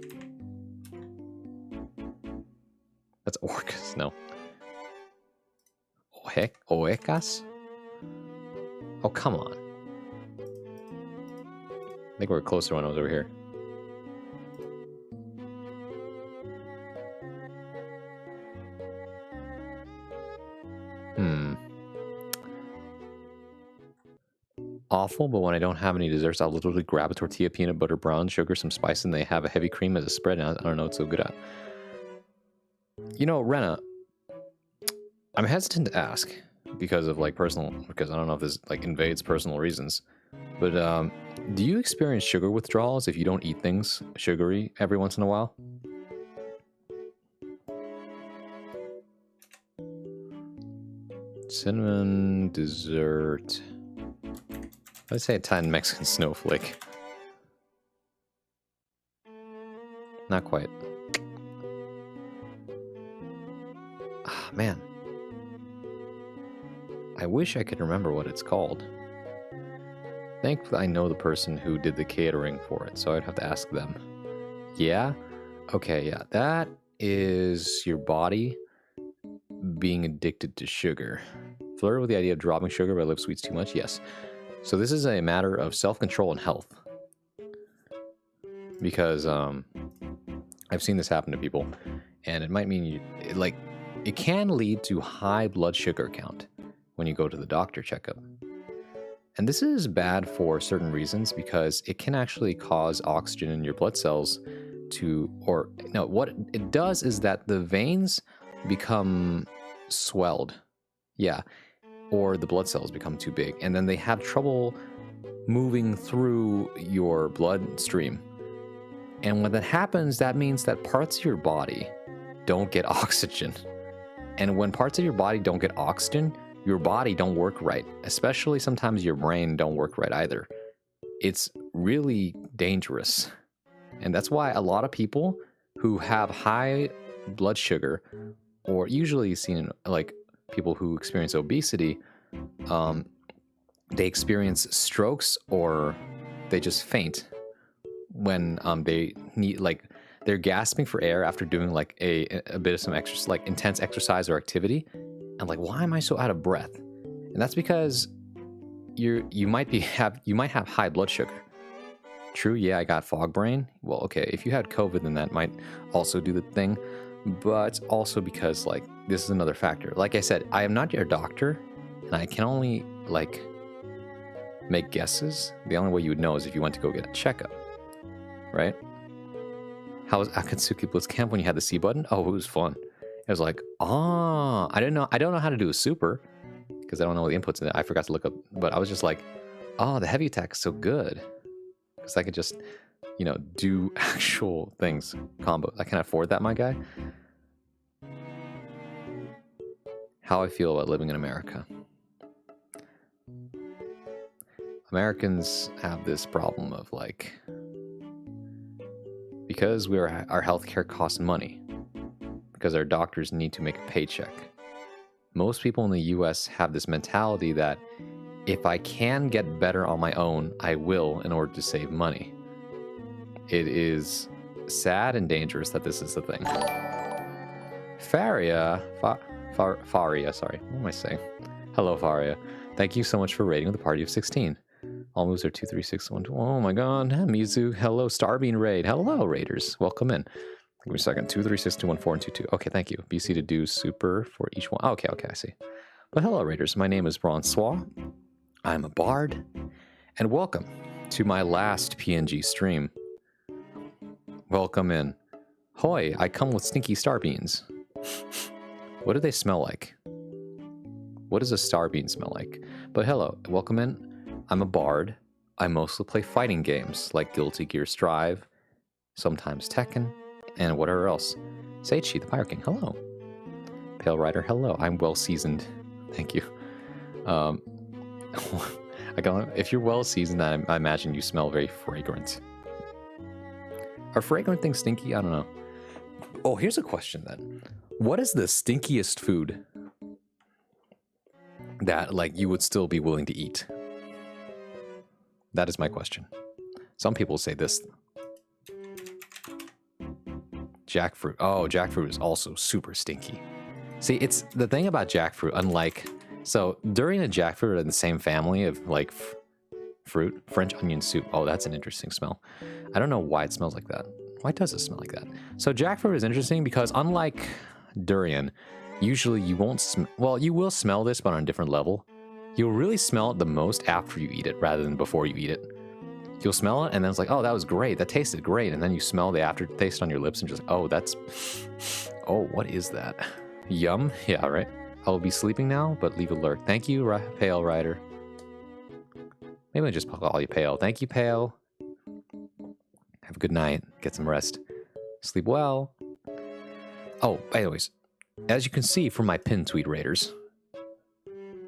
That's orcas, no. Oekas? Oh, come on. I think we were closer when I was over here. Awful, but when I don't have any desserts, I'll literally grab a tortilla, peanut butter, brown sugar, some spice, and they have a heavy cream as a spread, and I don't know what it's so good at. You know, Rena, I'm hesitant to ask because of, like, because I don't know if this, like, invades personal reasons, but, do you experience sugar withdrawals if you don't eat things sugary every once in a while? Cinnamon dessert. Let's say Italian Mexican snowflake. Not quite. Ah, man. I wish I could remember what it's called. Thankfully, I know the person who did the catering for it, so I'd have to ask them. Yeah? Okay, yeah. That is your body being addicted to sugar. Flirt with the idea of dropping sugar but live sweets too much? Yes. So this is a matter of self-control and health. Because I've seen this happen to people, and it might mean it can lead to high blood sugar count when you go to the doctor checkup. And this is bad for certain reasons because it can actually cause oxygen in your blood cells what it does is that the veins become swelled. Yeah. Or the blood cells become too big, and then they have trouble moving through your bloodstream. And when that happens, that means that parts of your body don't get oxygen. And when parts of your body don't get oxygen, your body don't work right. Especially sometimes your brain don't work right either. It's really dangerous. And that's why a lot of people who have high blood sugar, or usually seen like people who experience obesity, they experience strokes or they just faint when they need, like, they're gasping for air after doing like a bit of some exercise, like intense exercise or activity, and like, why am I so out of breath? And that's because you might have high blood sugar. True, yeah, I got fog brain. Well, okay, if you had COVID, then that might also do the thing. But also because, like, this is another factor. Like I said, I am not your doctor, and I can only, like, make guesses. The only way you would know is if you went to go get a checkup, right? How was Akatsuki Blitz Camp when you had the C button? Oh, it was fun. It was like, I don't know how to do a super, because I don't know the inputs in it. I forgot to look up, but I was just like, the heavy attack is so good. Because I could just, do actual things, combo. I can afford that, my guy. How I feel about living in America. Americans have this problem of, like, because our healthcare costs money, because our doctors need to make a paycheck. Most people in the US have this mentality that if I can get better on my own, I will in order to save money. It is sad and dangerous that this is the thing. Faria, sorry. What am I saying? Hello, Faria. Thank you so much for raiding with a party of 16. All moves are 2, 3, 6, 1, 2. Oh my god. Mizu, hello. Starbean raid. Hello, raiders. Welcome in. Give me a second. 2, 3, 6, 2, 1, 4, and 2, 2. Okay, thank you. BC to do super for each one. Okay, I see. But hello, raiders. My name is Francois. I'm a bard. And welcome to my last PNG stream. Welcome in. Hoi, I come with stinky star beans. What do they smell like? What does a star bean smell like? But hello, welcome in. I'm a bard. I mostly play fighting games like Guilty Gear Strive, sometimes Tekken, and whatever else. Seichi, the Pirate King, hello. Pale Rider, hello. I'm well seasoned. Thank you. If you're well seasoned, I imagine you smell very fragrant. Are fragrant things stinky? I don't know. Oh, here's a question then. What is the stinkiest food that, like, you would still be willing to eat? That is my question. Some people say this. Jackfruit. Oh, jackfruit is also super stinky. See, it's the thing about jackfruit, unlike... So, durian and jackfruit are in the same family of, like, fruit. French onion soup. Oh, that's an interesting smell. I don't know why it smells like that. Why does it smell like that? So, jackfruit is interesting because, unlike durian, usually you won't well, you will smell this, but on a different level. You'll really smell it the most after you eat it, rather than before you eat it. You'll smell it, and then it's like, oh, that was great. That tasted great. And then you smell the aftertaste on your lips, and just, oh, that's... Oh, what is that? Yum? Yeah, right. I will be sleeping now, but leave a lurk. Thank you, Pale Rider. Maybe I just call you Pale. Thank you, Pale. Have a good night. Get some rest. Sleep well. Oh, anyways, as you can see from my pin tweet, raiders,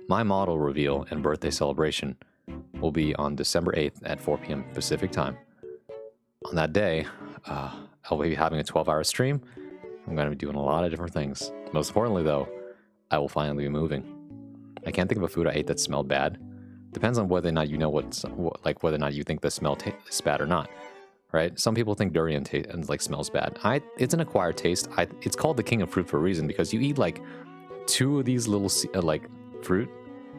my model reveal and birthday celebration will be on December 8th at 4 p.m. Pacific time. On that day, I'll be having a 12-hour stream. I'm going to be doing a lot of different things. Most importantly, though, I will finally be moving. I can't think of a food I ate that smelled bad. Depends on whether or not you know like whether or not you think the smell is bad or not, right? Some people think durian smells bad. It's an acquired taste. It's called the king of fruit for a reason, because you eat like 2 of these little fruit.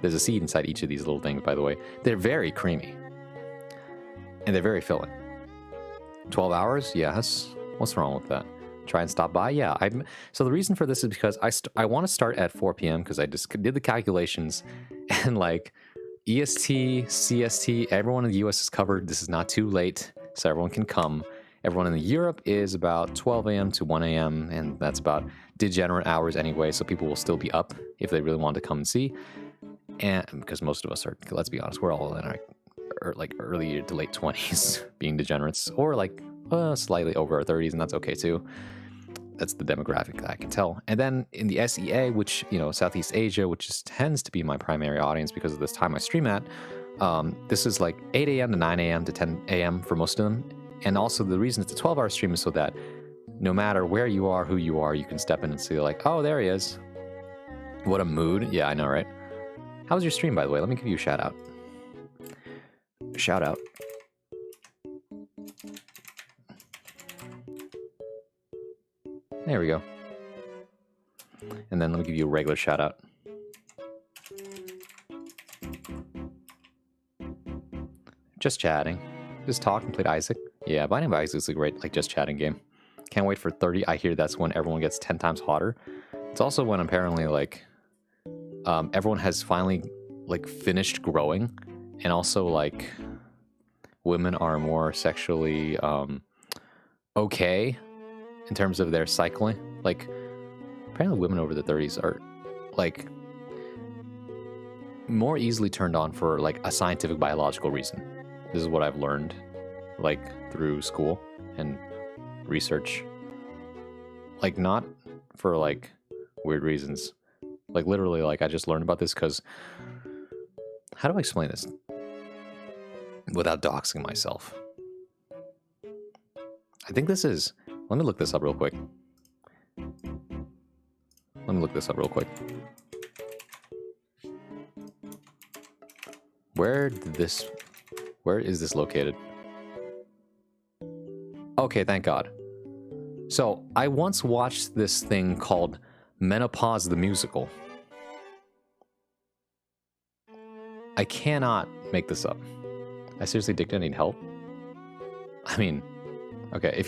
There's a seed inside each of these little things, by the way. They're very creamy. And they're very filling. 12 hours? Yes. What's wrong with that? Try and stop by? Yeah. So the reason for this is because I want to start at 4 p.m. because I just did the calculations. And like EST, CST, everyone in the US is covered. This is not too late, so everyone can come. Everyone in Europe is about 12 a.m. to 1 a.m. And that's about degenerate hours anyway, so people will still be up if they really want to come and see. And because most of us are, let's be honest, we're all in our early to late 20s being degenerates, or like slightly over our 30s, and that's okay too. That's the demographic that I can tell. And then in the SEA, which, Southeast Asia, which tends to be my primary audience because of this time I stream at, this is like 8 a.m. to 9 a.m. to 10 a.m. for most of them. And also the reason it's a 12-hour stream is so that no matter where you are, who you are, you can step in and see like, oh, there he is. What a mood. Yeah, I know, right? How was your stream, by the way? Let me give you a shout out. Shout out. There we go. And then let me give you a regular shout out. Just chatting. Just talked and played Isaac. Yeah, Binding by Isaac is a great just chatting game. Can't wait for 30. I hear that's when everyone gets 10 times hotter. It's also when apparently everyone has finally finished growing, and also women are more sexually okay in terms of their cycling. Apparently women over the 30s are more easily turned on for a scientific biological reason. This is what I've learned through school and research. Not for weird reasons. Literally, I just learned about this because... How do I explain this without doxing myself? I think this is... Let me look this up real quick. Where is this located? Okay, thank God. So, I once watched this thing called Menopause the Musical. I cannot make this up. I seriously did need help. I mean, okay,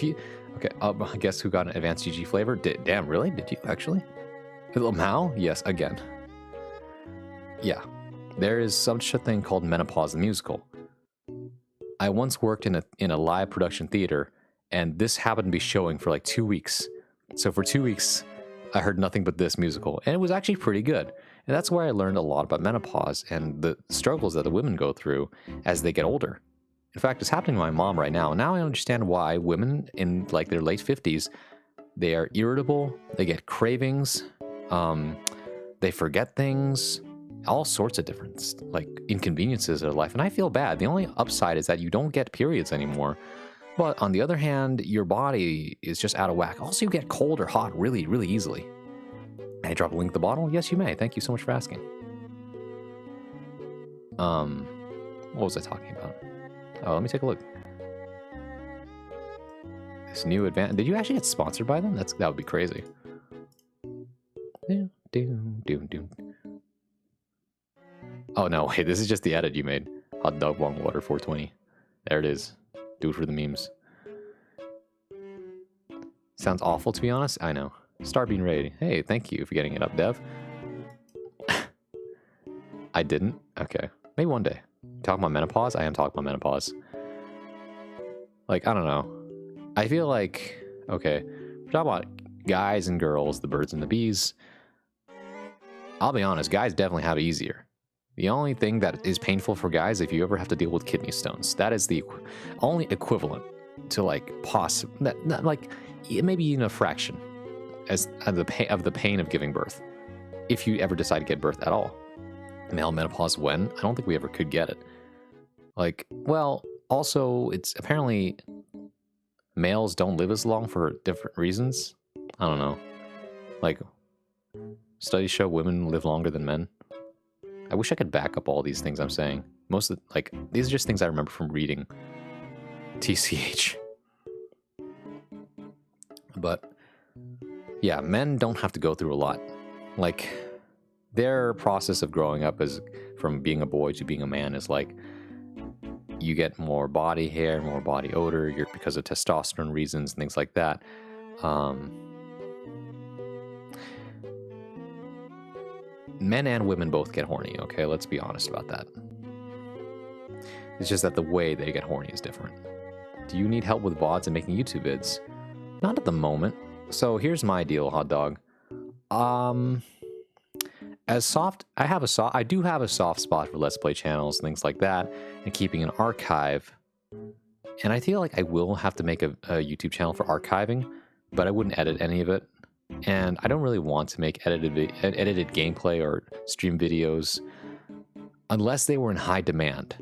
guess who got an advanced GG flavor? Damn, really? Did you actually? Little Mao? Yes, again. Yeah, there is such a thing called Menopause the Musical. I once worked in a live production theater, and this happened to be showing for like 2 weeks. So for 2 weeks, I heard nothing but this musical, and it was actually pretty good. And that's where I learned a lot about menopause and the struggles that the women go through as they get older. In fact, it's happening to my mom right now. Now I understand why women in like their late 50s, they are irritable, they get cravings, they forget things, all sorts of different like inconveniences of life. And I feel bad. The only upside is that you don't get periods anymore. But on the other hand, your body is just out of whack. Also, you get cold or hot really, really easily. May I drop a link to the bottle? Yes, you may. Thank you so much for asking. What was I talking about? Oh, let me take a look. This new advance. Did you actually get sponsored by them? That would be crazy. Oh no, wait, this is just the edit you made. Hot dog warm water 420. There it is. Do it for the memes. Sounds awful, to be honest. I know. Starbean Raid. Hey, thank you for getting it up, Dev. I didn't? Okay. Maybe one day. Talking about menopause? I am talking about menopause. Like, I don't know. I feel like, okay, we're talking about guys and girls, the birds and the bees. I'll be honest, guys definitely have it easier. The only thing that is painful for guys if you ever have to deal with kidney stones. That is the only equivalent to like like maybe even a fraction as of the pain of giving birth. If you ever decide to get birth at all. Male menopause when? I don't think we ever could get it. Like, well, also it's apparently males don't live as long for different reasons. I don't know. Like, studies show women live longer than men. I wish I could back up all these things I'm saying. Most of like these are just things I remember from reading. TCH. But yeah, men don't have to go through a lot. Like their process of growing up is from being a boy to being a man is like you get more body hair, more body odor, because of testosterone reasons and things like that. Men and women both get horny, okay? Let's be honest about that. It's just that the way they get horny is different. Do you need help with VODs and making YouTube vids? Not at the moment. So here's my deal, hot dog. I do have a soft spot for Let's Play channels, things like that, and keeping an archive. And I feel like I will have to make a YouTube channel for archiving, but I wouldn't edit any of it. And I don't really want to make edited gameplay or stream videos unless they were in high demand.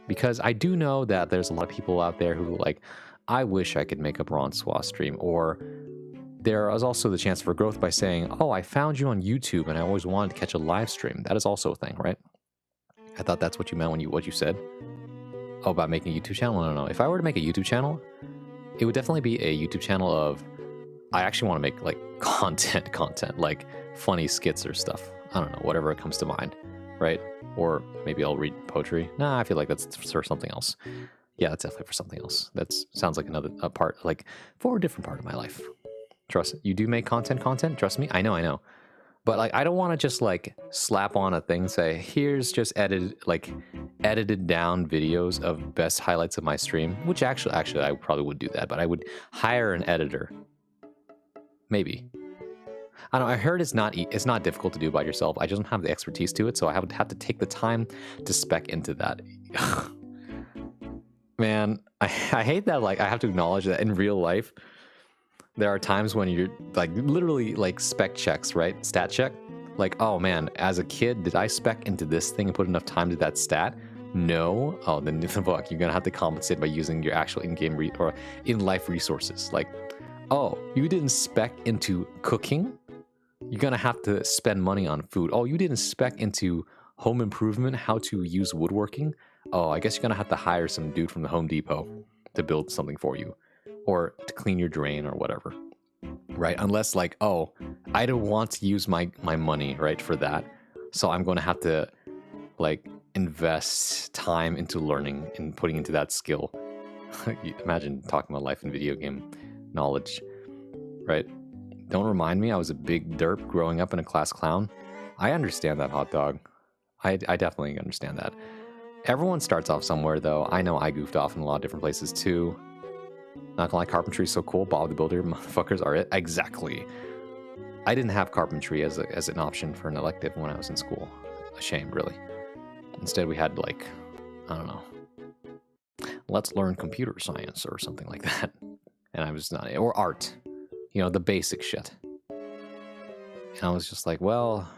Because I do know that there's a lot of people out there who like, I wish I could make a Bronsois stream. Or there is also the chance for growth by saying, oh, I found you on YouTube and I always wanted to catch a live stream. That is also a thing, right? I thought that's what you meant when what you said. Oh, about making a YouTube channel? No. If I were to make a YouTube channel, it would definitely be a YouTube channel of, I actually want to make like content, like funny skits or stuff. I don't know, whatever comes to mind, right? Or maybe I'll read poetry. Nah, I feel like that's for something else. Yeah, that's definitely for something else. That sounds like a part, like for a different part of my life. Trust you do make content. Trust me, I know. But like, I don't want to just like slap on a thing, say here's just edited down videos of best highlights of my stream. Which actually, I probably would do that, but I would hire an editor. Maybe. I don't know, I heard it's not difficult to do by yourself. I just don't have the expertise to it, so I would have to take the time to spec into that. Man, I hate that like I have to acknowledge that in real life there are times when you're like literally like spec checks, right? Stat check. Like, oh man, as a kid, did I spec into this thing and put enough time to that stat? No. Oh, then fuck, you're gonna have to compensate by using your actual in-game or in-life resources. Like, oh, you didn't spec into cooking? You're gonna have to spend money on food. Oh, you didn't spec into home improvement, how to use woodworking? Oh, I guess you're gonna have to hire some dude from the Home Depot to build something for you. Or to clean your drain or whatever. Right? Unless like, oh, I don't want to use my money, right, for that. So I'm gonna have to like invest time into learning and putting into that skill. Imagine talking about life and video game knowledge, right? Don't remind me I was a big derp growing up in a class clown. I understand that, hot dog. I definitely understand that. Everyone starts off somewhere, though. I know I goofed off in a lot of different places, too. Not gonna lie, carpentry's so cool. Bob the Builder motherfuckers are it. Exactly. I didn't have carpentry as an option for an elective when I was in school. A shame, really. Instead, we had, like, I don't know, let's learn computer science or something like that. And I was not, or art, you know, the basic shit. And I was just like, well,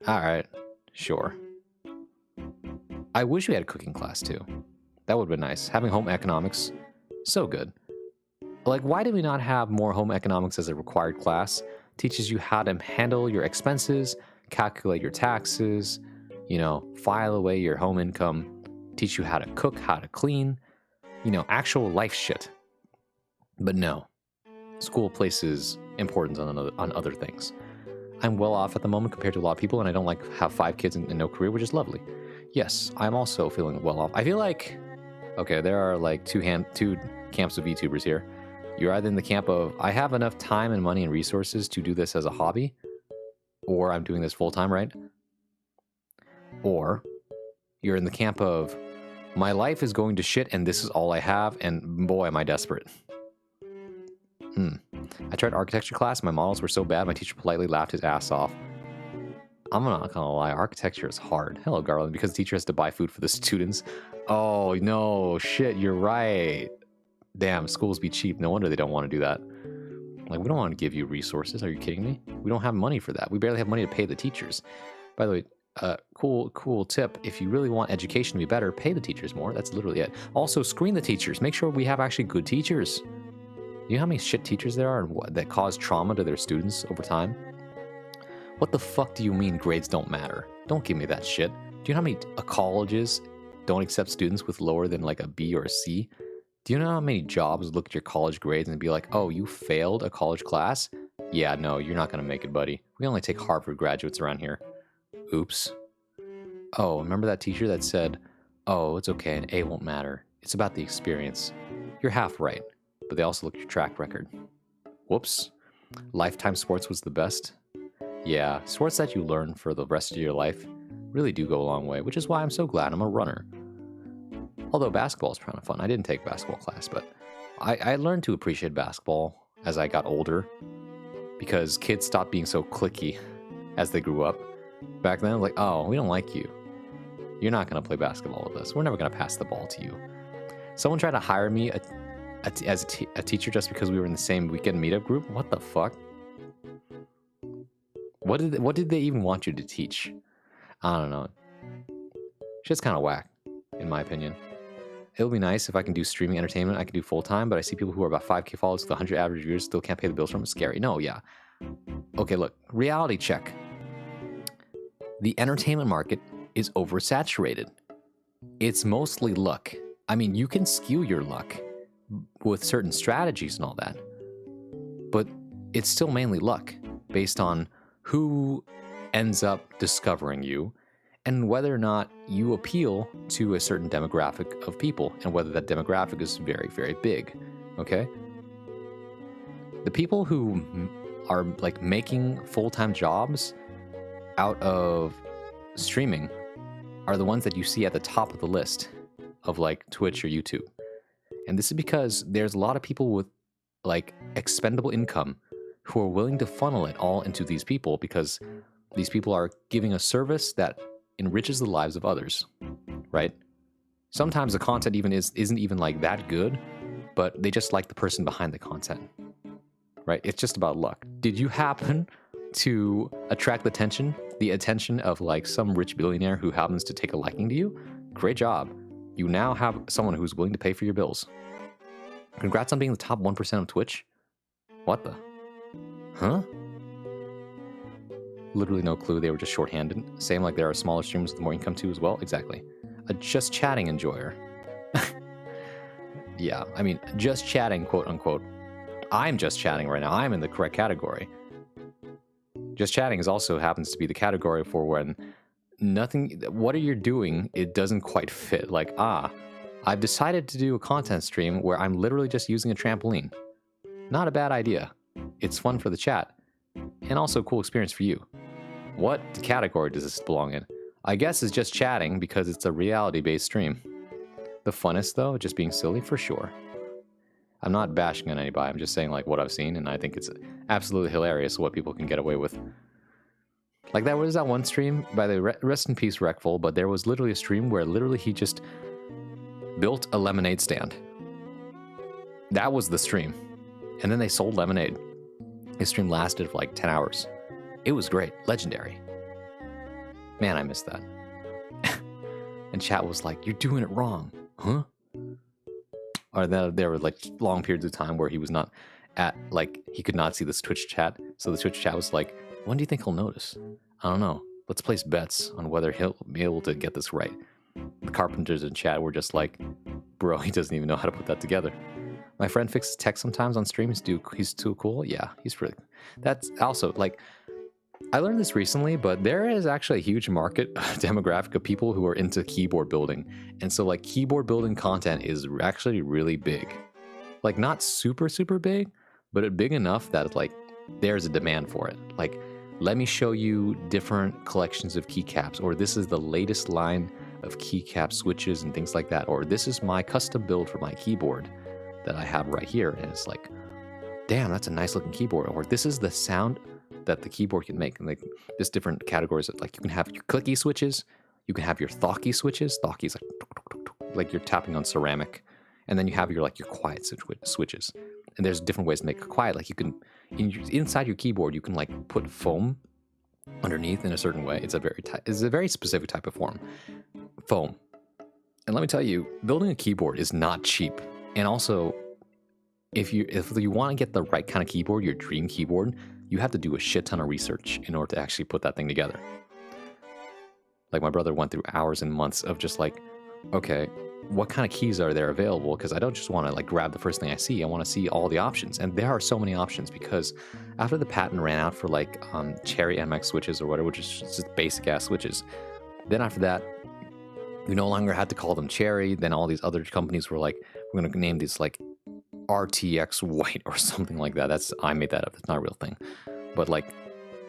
all right, sure. I wish we had a cooking class too. That would have been nice. Having home economics, so good. Like, why do we not have more home economics as a required class? Teaches you how to handle your expenses, calculate your taxes, you know, file away your home income, teach you how to cook, how to clean, you know, actual life shit. But no, school places importance on other things. I'm well off at the moment compared to a lot of people, and I don't like have 5 kids and no career, which is lovely. Yes, I'm also feeling well off. I feel like, okay, there are like two camps of VTubers here. You're either in the camp of, I have enough time and money and resources to do this as a hobby, or I'm doing this full-time, right? Or you're in the camp of, my life is going to shit and this is all I have, and boy, am I desperate. I tried architecture class. My models were so bad, my teacher politely laughed his ass off. I'm not gonna lie, architecture is hard. Hello, Garland, because the teacher has to buy food for the students. Oh, no, shit, you're right. Damn, schools be cheap. No wonder they don't want to do that. Like, we don't want to give you resources. Are you kidding me? We don't have money for that. We barely have money to pay the teachers. By the way, cool tip. If you really want education to be better, pay the teachers more. That's literally it. Also, screen the teachers. Make sure we have actually good teachers. You know how many shit teachers there are and that cause trauma to their students over time? What the fuck do you mean grades don't matter? Don't give me that shit. Do you know how many colleges don't accept students with lower than like a B or a C? Do you know how many jobs look at your college grades and be like, oh, you failed a college class? Yeah, no, you're not going to make it, buddy. We only take Harvard graduates around here. Oops. Oh, remember that teacher that said, oh, it's okay, an A won't matter. It's about the experience. You're half right, but they also look at your track record. Whoops. Lifetime sports was the best. Yeah, sports that you learn for the rest of your life really do go a long way, which is why I'm so glad I'm a runner. Although basketball is kind of fun. I didn't take basketball class, but I learned to appreciate basketball as I got older because kids stopped being so cliquey as they grew up. Back then, like, oh, we don't like you. You're not going to play basketball with us. We're never going to pass the ball to you. Someone tried to hire me as a teacher just because we were in the same weekend meetup group. What the fuck? What did they even want you to teach? I don't know. Shit's kind of whack, in my opinion. It'll be nice if I can do streaming entertainment. I can do full-time, but I see people who are about 5K followers with 100 average viewers still can't pay the bills from it. Scary. No, yeah. Okay, look. Reality check. The entertainment market is oversaturated. It's mostly luck. I mean, you can skew your luck with certain strategies and all that, but it's still mainly luck based on who ends up discovering you and whether or not you appeal to a certain demographic of people and whether that demographic is very, very big, okay? The people who are like making full-time jobs out of streaming are the ones that you see at the top of the list of like Twitch or YouTube. And this is because there's a lot of people with like expendable income who are willing to funnel it all into these people because these people are giving a service that enriches the lives of others, right? Sometimes the content even isn't even like that good, but they just like the person behind the content, right? It's just about luck. Did you happen to attract the attention of like some rich billionaire who happens to take a liking to you? Great job. You now have someone who's willing to pay for your bills. Congrats on being the top 1% of Twitch. What the? Huh? Literally no clue. They were just shorthanded. Same like there are smaller streamers with more income too as well. Exactly. A just chatting enjoyer. Yeah, I mean, just chatting, quote unquote. I'm just chatting right now. I'm in the correct category. Just chatting is also happens to be the category for when nothing, what you're doing, it doesn't quite fit. Like, I've decided to do a content stream where I'm literally just using a trampoline. Not a bad idea. It's fun for the chat, and also a cool experience for you. What category does this belong in? I guess it's just chatting because it's a reality-based stream. The funnest, though, just being silly, for sure. I'm not bashing on anybody, I'm just saying like what I've seen, and I think it's absolutely hilarious what people can get away with. Like that was that one stream by the rest in peace Wreckful, but there was literally a stream where literally he just built a lemonade stand. That was the stream. And then they sold lemonade. His stream lasted for like 10 hours. It was great. Legendary. Man, I missed that. And chat was like, you're doing it wrong. Huh? Or there were like long periods of time where he was not at, like, he could not see this Twitch chat. So the Twitch chat was like, when do you think he'll notice? I don't know. Let's place bets on whether he'll be able to get this right. The carpenters in chat were just like, bro, he doesn't even know how to put that together. My friend fixes tech sometimes on stream. He's too cool. Yeah, he's really... That's also, like... I learned this recently, but there is actually a huge market demographic of people who are into keyboard building. And so, like, keyboard building content is actually really big. Like, not super, super big, but big enough that, like, there's a demand for it. Like, let me show you different collections of keycaps, or this is the latest line of keycap switches and things like that, or this is my custom build for my keyboard that I have right here, and it's like, damn, that's a nice looking keyboard, or this is the sound that the keyboard can make. And like, there's different categories of, like, you can have your clicky switches, you can have your thocky switches. Thocky is like you're tapping on ceramic, and then you have your quiet switches. And there's different ways to make it quiet. Like, you can inside your keyboard, you can like put foam underneath in a certain way. It's a very specific type of foam. And let me tell you, building a keyboard is not cheap. And also, if you want to get the right kind of keyboard, your dream keyboard, you have to do a shit ton of research in order to actually put that thing together. Like, my brother went through hours and months of just like, okay, what kind of keys are there available? Because I don't just want to like grab the first thing I see. I want to see all the options. And there are so many options, because after the patent ran out for like Cherry MX switches or whatever, which is just basic ass switches, then after that, we no longer had to call them Cherry. Then all these other companies were like, we're going to name these like RTX White or something like that. I made that up. That's not a real thing. But like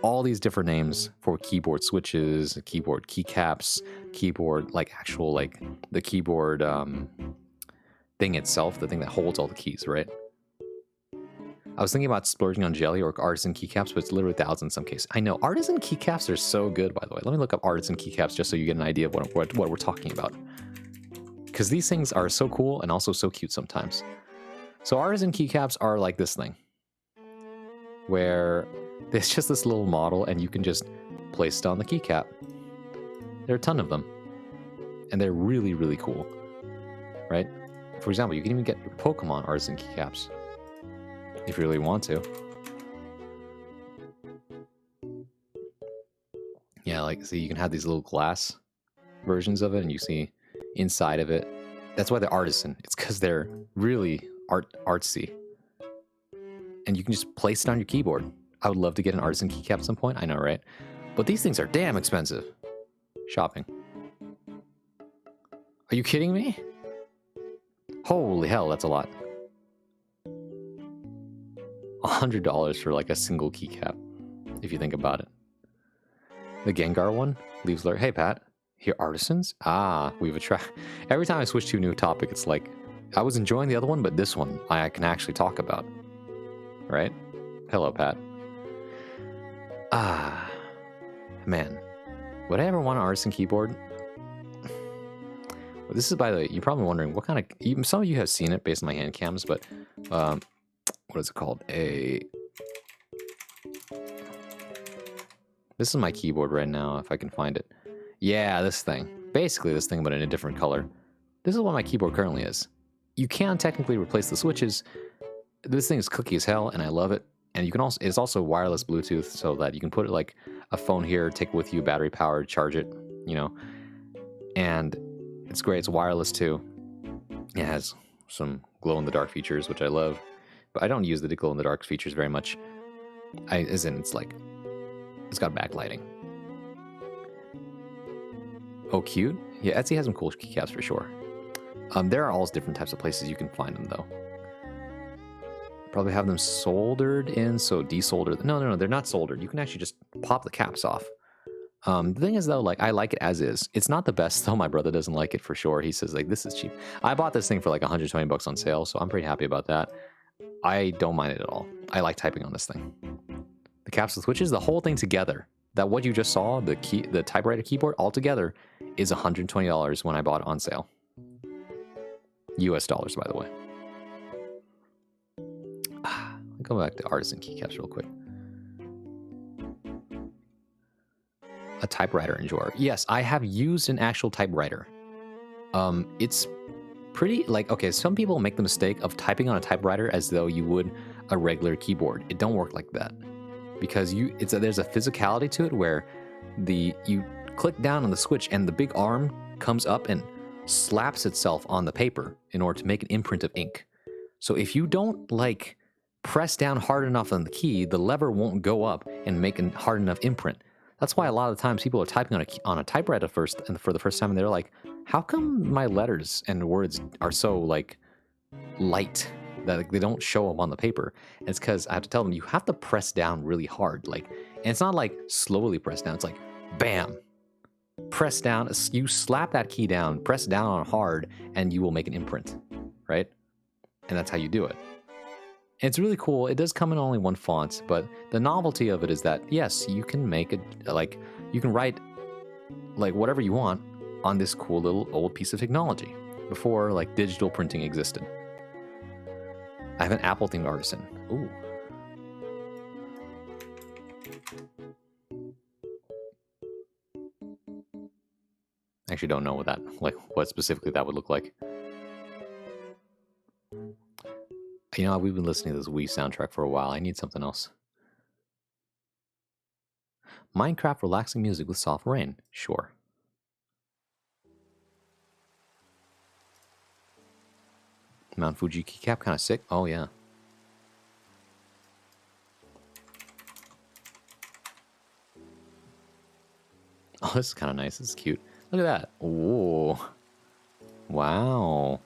all these different names for keyboard switches, keyboard keycaps, keyboard, like actual, like the keyboard thing itself, the thing that holds all the keys, right? I was thinking about splurging on jelly or artisan keycaps, but it's literally thousands in some cases. I know, artisan keycaps are so good, by the way. Let me look up artisan keycaps just so you get an idea of what we're talking about. Because these things are so cool and also so cute sometimes. So artisan keycaps are like this thing, where there's just this little model and you can just place it on the keycap. There are a ton of them, and they're really, really cool, right? For example, you can even get your Pokemon artisan keycaps if you really want to. Yeah, like, see, you can have these little glass versions of it, and you see inside of it. That's why they're artisan. It's because they're really artsy. And you can just place it on your keyboard. I would love to get an artisan keycap at some point. I know, right? But these things are damn expensive. Shopping. Are you kidding me? Holy hell, that's a lot. $100 for like a single keycap, if you think about it. The Gengar one leaves like, hey Pat, here artisans? Ah, we've attracted. Every time I switch to a new topic, it's like, I was enjoying the other one, but this one I can actually talk about. Right? Hello, Pat. Ah, man. Would I ever want an artisan keyboard? Well, this is, by the way, you're probably wondering what kind of... Some of you have seen it based on my hand cams, but... what is it called? This is my keyboard right now, if I can find it. Yeah, this thing. Basically this thing, but in a different color. This is what my keyboard currently is. You can technically replace the switches. This thing is cookie as hell, and I love it. And you can also, it's also wireless Bluetooth, so that you can put it like a phone here, take it with you, battery powered, charge it, you know. And it's great. It's wireless too. It has some glow in the dark features, which I love. But I don't use the glow in the dark features very much. As in, it's like, it's got backlighting. Oh, cute. Yeah, Etsy has some cool keycaps for sure. There are all different types of places you can find them, though. Probably have them soldered in, so desoldered. No, they're not soldered. You can actually just pop the caps off. The thing is, though, like, I like it as is. It's not the best, though. My brother doesn't like it for sure. He says, like, this is cheap. I bought this thing for like 120 bucks on sale, so I'm pretty happy about that. I don't mind it at all. I like typing on this thing. The caps with switches, the whole thing together. That what you just saw, the typewriter keyboard all together is $120 when I bought it on sale. US dollars, by the way. I'll go back to artisan keycaps real quick. A typewriter in drawer. Yes, I have used an actual typewriter. It's pretty, like, okay, some people make the mistake of typing on a typewriter as though you would a regular keyboard. It don't work like that. Because there's a physicality to it where you click down on the switch and the big arm comes up and slaps itself on the paper in order to make an imprint of ink. So if you don't like press down hard enough on the key, the lever won't go up and make a hard enough imprint. That's why a lot of the times people are typing on a typewriter for the first time, and they're like, "How come my letters and words are so like light that like, they don't show up on the paper?" And it's because I have to tell them you have to press down really hard, like, and it's not like slowly press down. It's like, bam, press down. You slap that key down, press down on hard, and you will make an imprint, right? And that's how you do it. And it's really cool. It does come in only one font, but the novelty of it is that, yes, you can make it, like, you can write, like, whatever you want on this cool little old piece of technology before, like, digital printing existed. I have an Apple-themed artisan. Ooh. I actually don't know what specifically that would look like. You know, we've been listening to this Wii soundtrack for a while. I need something else. Minecraft relaxing music with soft rain. Sure. Mount Fuji keycap, kind of sick. Oh, yeah. Oh, this is kind of nice. This is cute. Look at that. Ooh. Wow.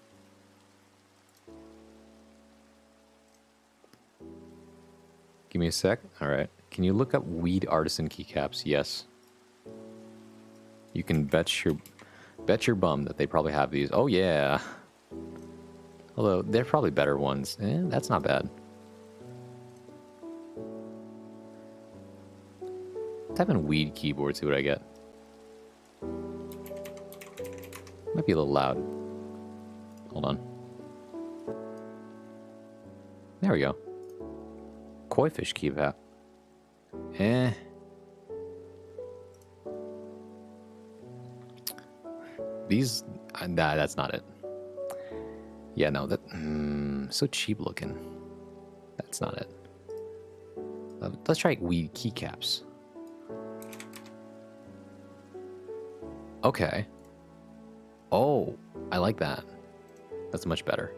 Give me a sec. All right. Can you look up Weed Artisan keycaps? Yes. You can bet your bum that they probably have these. Oh, yeah. Although, they're probably better ones. That's not bad. Type in weed keyboard, see what I get. Might be a little loud. Hold on. There we go. Koi fish keycap. These, nah, that's not it. Yeah, no, that, so cheap looking. That's not it. Let's try weed keycaps. Okay. Oh, I like that. That's much better.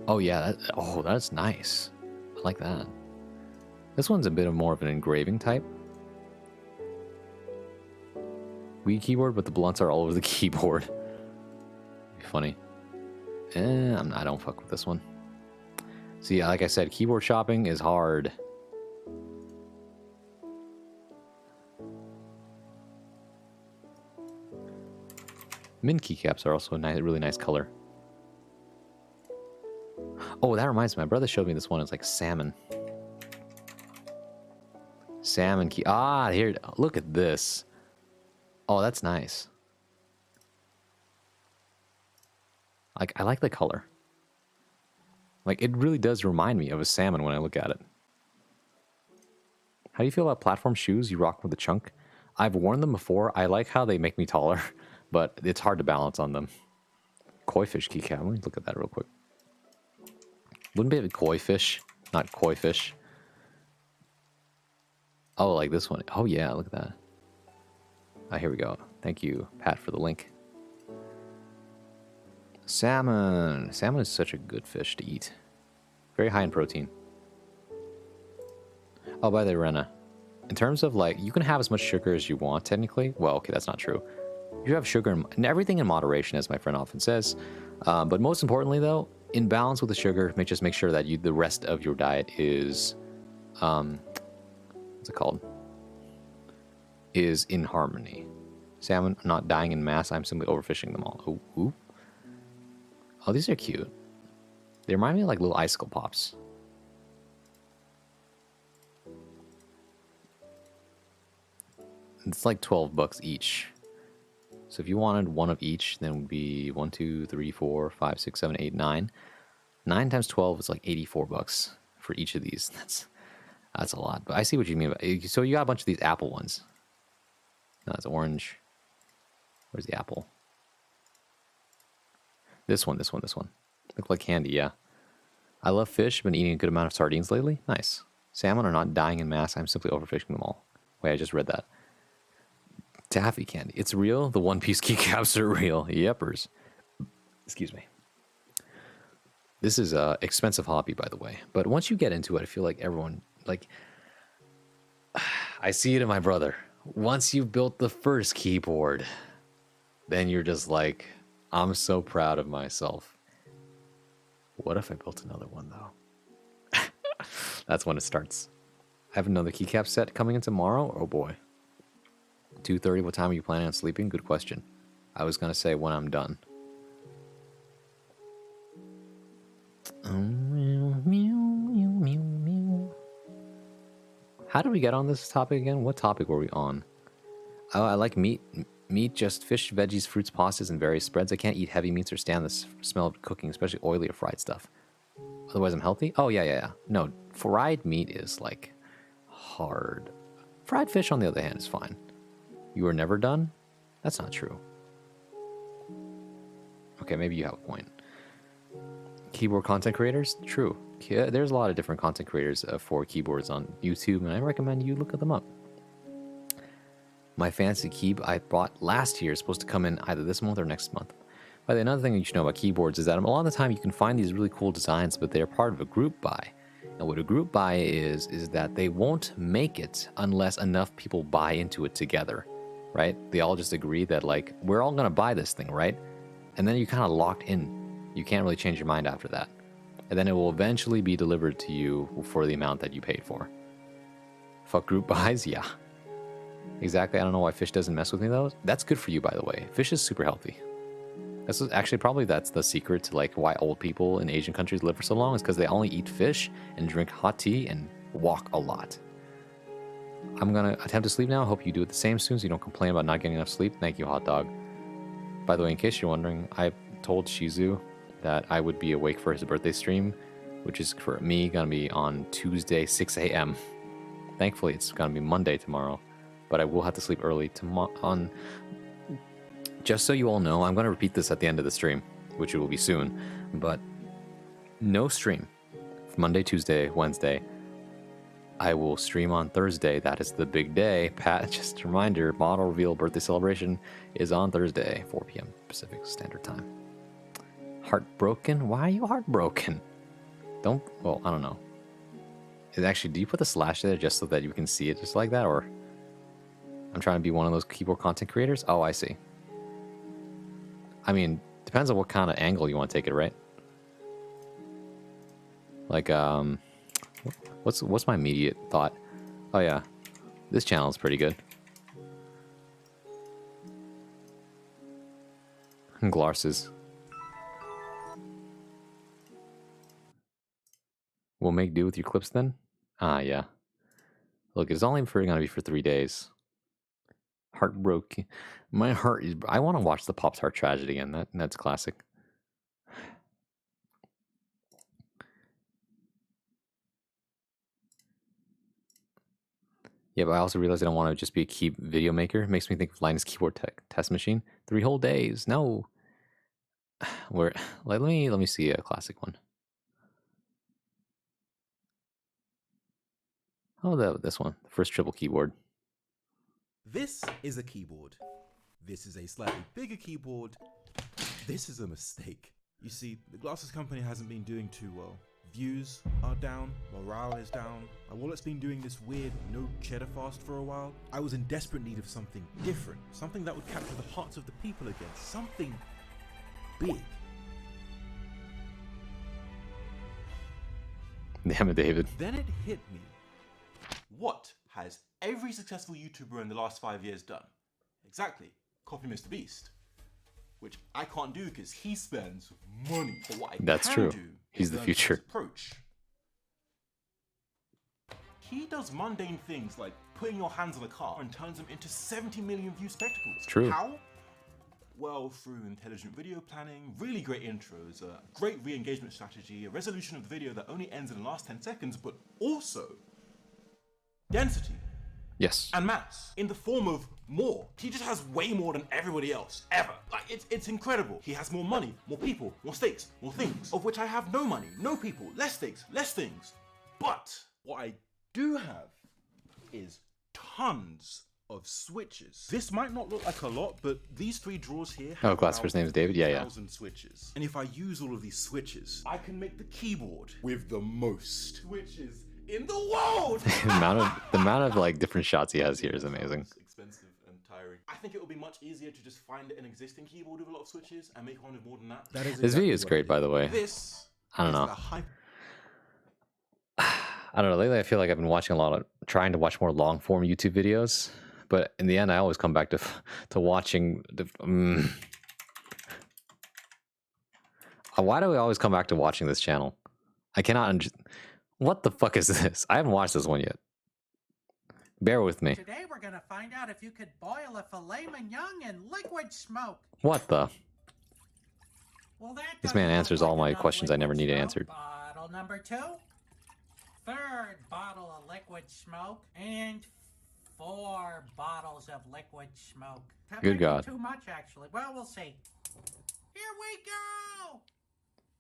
Oh yeah, that's nice. I like that. This one's a bit more of an engraving type. Weed keyboard, but the blunts are all over the keyboard. Be funny. I don't fuck with this one. See, like I said, keyboard shopping is hard. Mint keycaps are also a really nice color. Oh, that reminds me. My brother showed me this one. It's like salmon. Salmon key. Ah, here. Look at this. Oh, that's nice. Like, I like the color. Like, it really does remind me of a salmon when I look at it. How do you feel about platform shoes you rock with a chunk? I've worn them before. I like how they make me taller, but it's hard to balance on them. Koi fish keycap. Let me look at that real quick. Wouldn't it be koi fish, not koi fish? Oh, like this one. Oh, yeah, look at that. Ah, here we go. Thank you, Pat, for the link. Salmon. Salmon is such a good fish to eat. Very high in protein. Oh, by the way, Rena, in terms of like, you can have as much sugar as you want technically. Well, okay, that's not true. You have sugar and everything in moderation, as my friend often says. But most importantly, though, in balance with the sugar, just make sure that the rest of your diet is, what's it called? Is in harmony. Salmon are not dying in mass. I'm simply overfishing them all. Ooh, ooh. Oh, these are cute. They remind me of like little icicle pops. It's like $12 each. So if you wanted one of each, then it would be 1, 2, 3, 4, 5, 6, 7, 8, 9. 9 times 12 is like $84 for each of these. That's a lot. But I see what you mean. So you got a bunch of these apple ones. No, it's orange. Where's the apple? This one. Look like candy, yeah. I love fish. Been eating a good amount of sardines lately. Nice. Salmon are not dying in mass. I'm simply overfishing them all. Wait, I just read that. Taffy candy. It's real. The One Piece keycaps are real. Yepers. Excuse me. This is a expensive hobby, by the way. But once you get into it, I feel like everyone, like, I see it in my brother. Once you've built the first keyboard, then you're just like, I'm so proud of myself. What if I built another one, though? That's when it starts. I have another keycap set coming in tomorrow. Oh, boy. 2:30, what time are you planning on sleeping? Good question. I was going to say when I'm done. How did we get on this topic again? What topic were we on? Oh, I like meat. Meat, just fish, veggies, fruits, pastas, and various spreads. I can't eat heavy meats or stand the smell of cooking, especially oily or fried stuff. Otherwise, I'm healthy? Oh, yeah. No, fried meat is, like, hard. Fried fish, on the other hand, is fine. You were never done? That's not true. Okay, maybe you have a point. Keyboard content creators? True. There's a lot of different content creators for keyboards on YouTube, and I recommend you look at them up. My fancy keyboard I bought last year is supposed to come in either this month or next month. But another thing you should know about keyboards is that a lot of the time you can find these really cool designs, but they're part of a group buy. And what a group buy is that they won't make it unless enough people buy into it together, right? They all just agree that, like, we're all going to buy this thing, right? And then you're kind of locked in. You can't really change your mind after that. And then it will eventually be delivered to you for the amount that you paid for. Fuck group buys? Yeah. Exactly. I don't know why fish doesn't mess with me, though. That's good for you, by the way. Fish is super healthy. This is actually probably that's the secret to, like, why old people in Asian countries live for so long, is because they only eat fish and drink hot tea and walk a lot. I'm going to attempt to sleep now. I hope you do it the same soon so you don't complain about not getting enough sleep. Thank you, hot dog. By the way, in case you're wondering, I told Shizu that I would be awake for his birthday stream, which is for me going to be on Tuesday, 6 a.m. Thankfully, it's going to be Monday tomorrow, but I will have to sleep early on. Just so you all know, I'm going to repeat this at the end of the stream, which it will be soon, but no stream. Monday, Tuesday, Wednesday. I will stream on Thursday. That is the big day. Pat, just a reminder, model reveal birthday celebration is on Thursday, 4 p.m. Pacific Standard Time. Heartbroken? Why are you heartbroken? Well, I don't know. Actually, do you put the slash there just so that you can see it just like that? Or I'm trying to be one of those keyboard content creators? Oh, I see. I mean, depends on what kind of angle you want to take it, right? Like, what's my immediate thought? Oh, yeah. This channel is pretty good. Glarses. We'll make do with your clips then? Ah, yeah. Look, it's only going to be for 3 days. Heartbroken. My heart is... I want to watch the Pop-Tart tragedy again. That's classic. Yeah, but I also realized I don't want to just be a video maker. It makes me think of Linus Keyboard Test Machine. 3 whole days. No. Let me see a classic one. Oh, this one. The first triple keyboard. This is a keyboard. This is a slightly bigger keyboard. This is a mistake. You see, the glasses company hasn't been doing too well. Views are down, morale is down. My wallet's been doing this weird no cheddar fast for a while. I was in desperate need of something different, something that would capture the hearts of the people again, something big. Damn it, David. Then it hit me. What has every successful YouTuber in the last 5 years done? Exactly, copy Mr. Beast. Which I can't do because he spends money. But what I That's can true. do He's is the learn from future. his approach. He does mundane things like putting your hands on a car and turns them into 70 million view spectacles. True. How? Well, through intelligent video planning, really great intros, a great re-engagement strategy, a resolution of the video that only ends in the last 10 seconds, but also density. Yes. And mass in the form of more. He just has way more than everybody else ever. Like it's incredible. He has more money, more people, more stakes, more things, of which I have no money, no people, less stakes, less things. But what I do have is tons of switches. This might not look like a lot, but these 3 drawers here have Classifer's name is David? Yeah, yeah. 1,000 switches. And if I use all of these switches, I can make the keyboard with the most switches in the world. the amount of like different shots he has here is amazing. Expensive and tiring. I think it would be much easier to just find an existing keyboard with a lot of switches and make one with more than that. This video is great, by the way. This I don't is know. the hype. I don't know. Lately, I feel like I've been watching trying to watch more long form YouTube videos, but in the end, I always come back to watching the. Why do we always come back to watching this channel? I cannot. What the fuck is this? I haven't watched this one yet. Bear with me. Today we're gonna find out if you could boil a filet mignon in liquid smoke. What the? Well, that This man doesn't answers look all like my enough questions I never liquid needed smoke. answered. Bottle number 2. Third bottle of liquid smoke. And 4 bottles of liquid smoke. That Good might be God. Too much, actually. Well, we'll see. Here we go!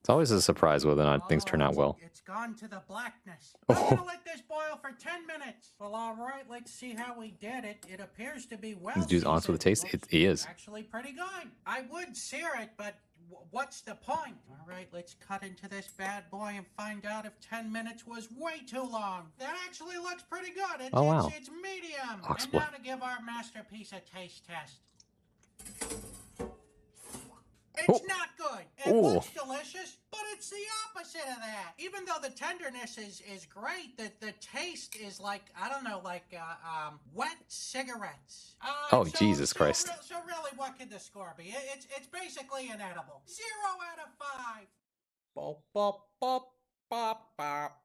It's always a surprise whether or not things turn out well. It's gone to the blackness. Oh. I'm gonna let this boil for 10 minutes. Well, all right, let's see how we did it. It appears to be well This dude's honest with the taste. seasoned. He is. Actually pretty good. I would sear it, but what's the point? All right, let's cut into this bad boy and find out if 10 minutes was way too long. That actually looks pretty good. It's, Oh, wow. It's medium. Ox And boy. now to give our masterpiece a taste test. It's Oh. not good. It Oh. looks delicious, but it's the opposite of that. Even though the tenderness is great, the taste is like, I don't know, like wet cigarettes. Oh, Jesus Christ. So really, what could the score be? It's basically inedible. 0 out of 5. Bop, bop, bop, bop, bop.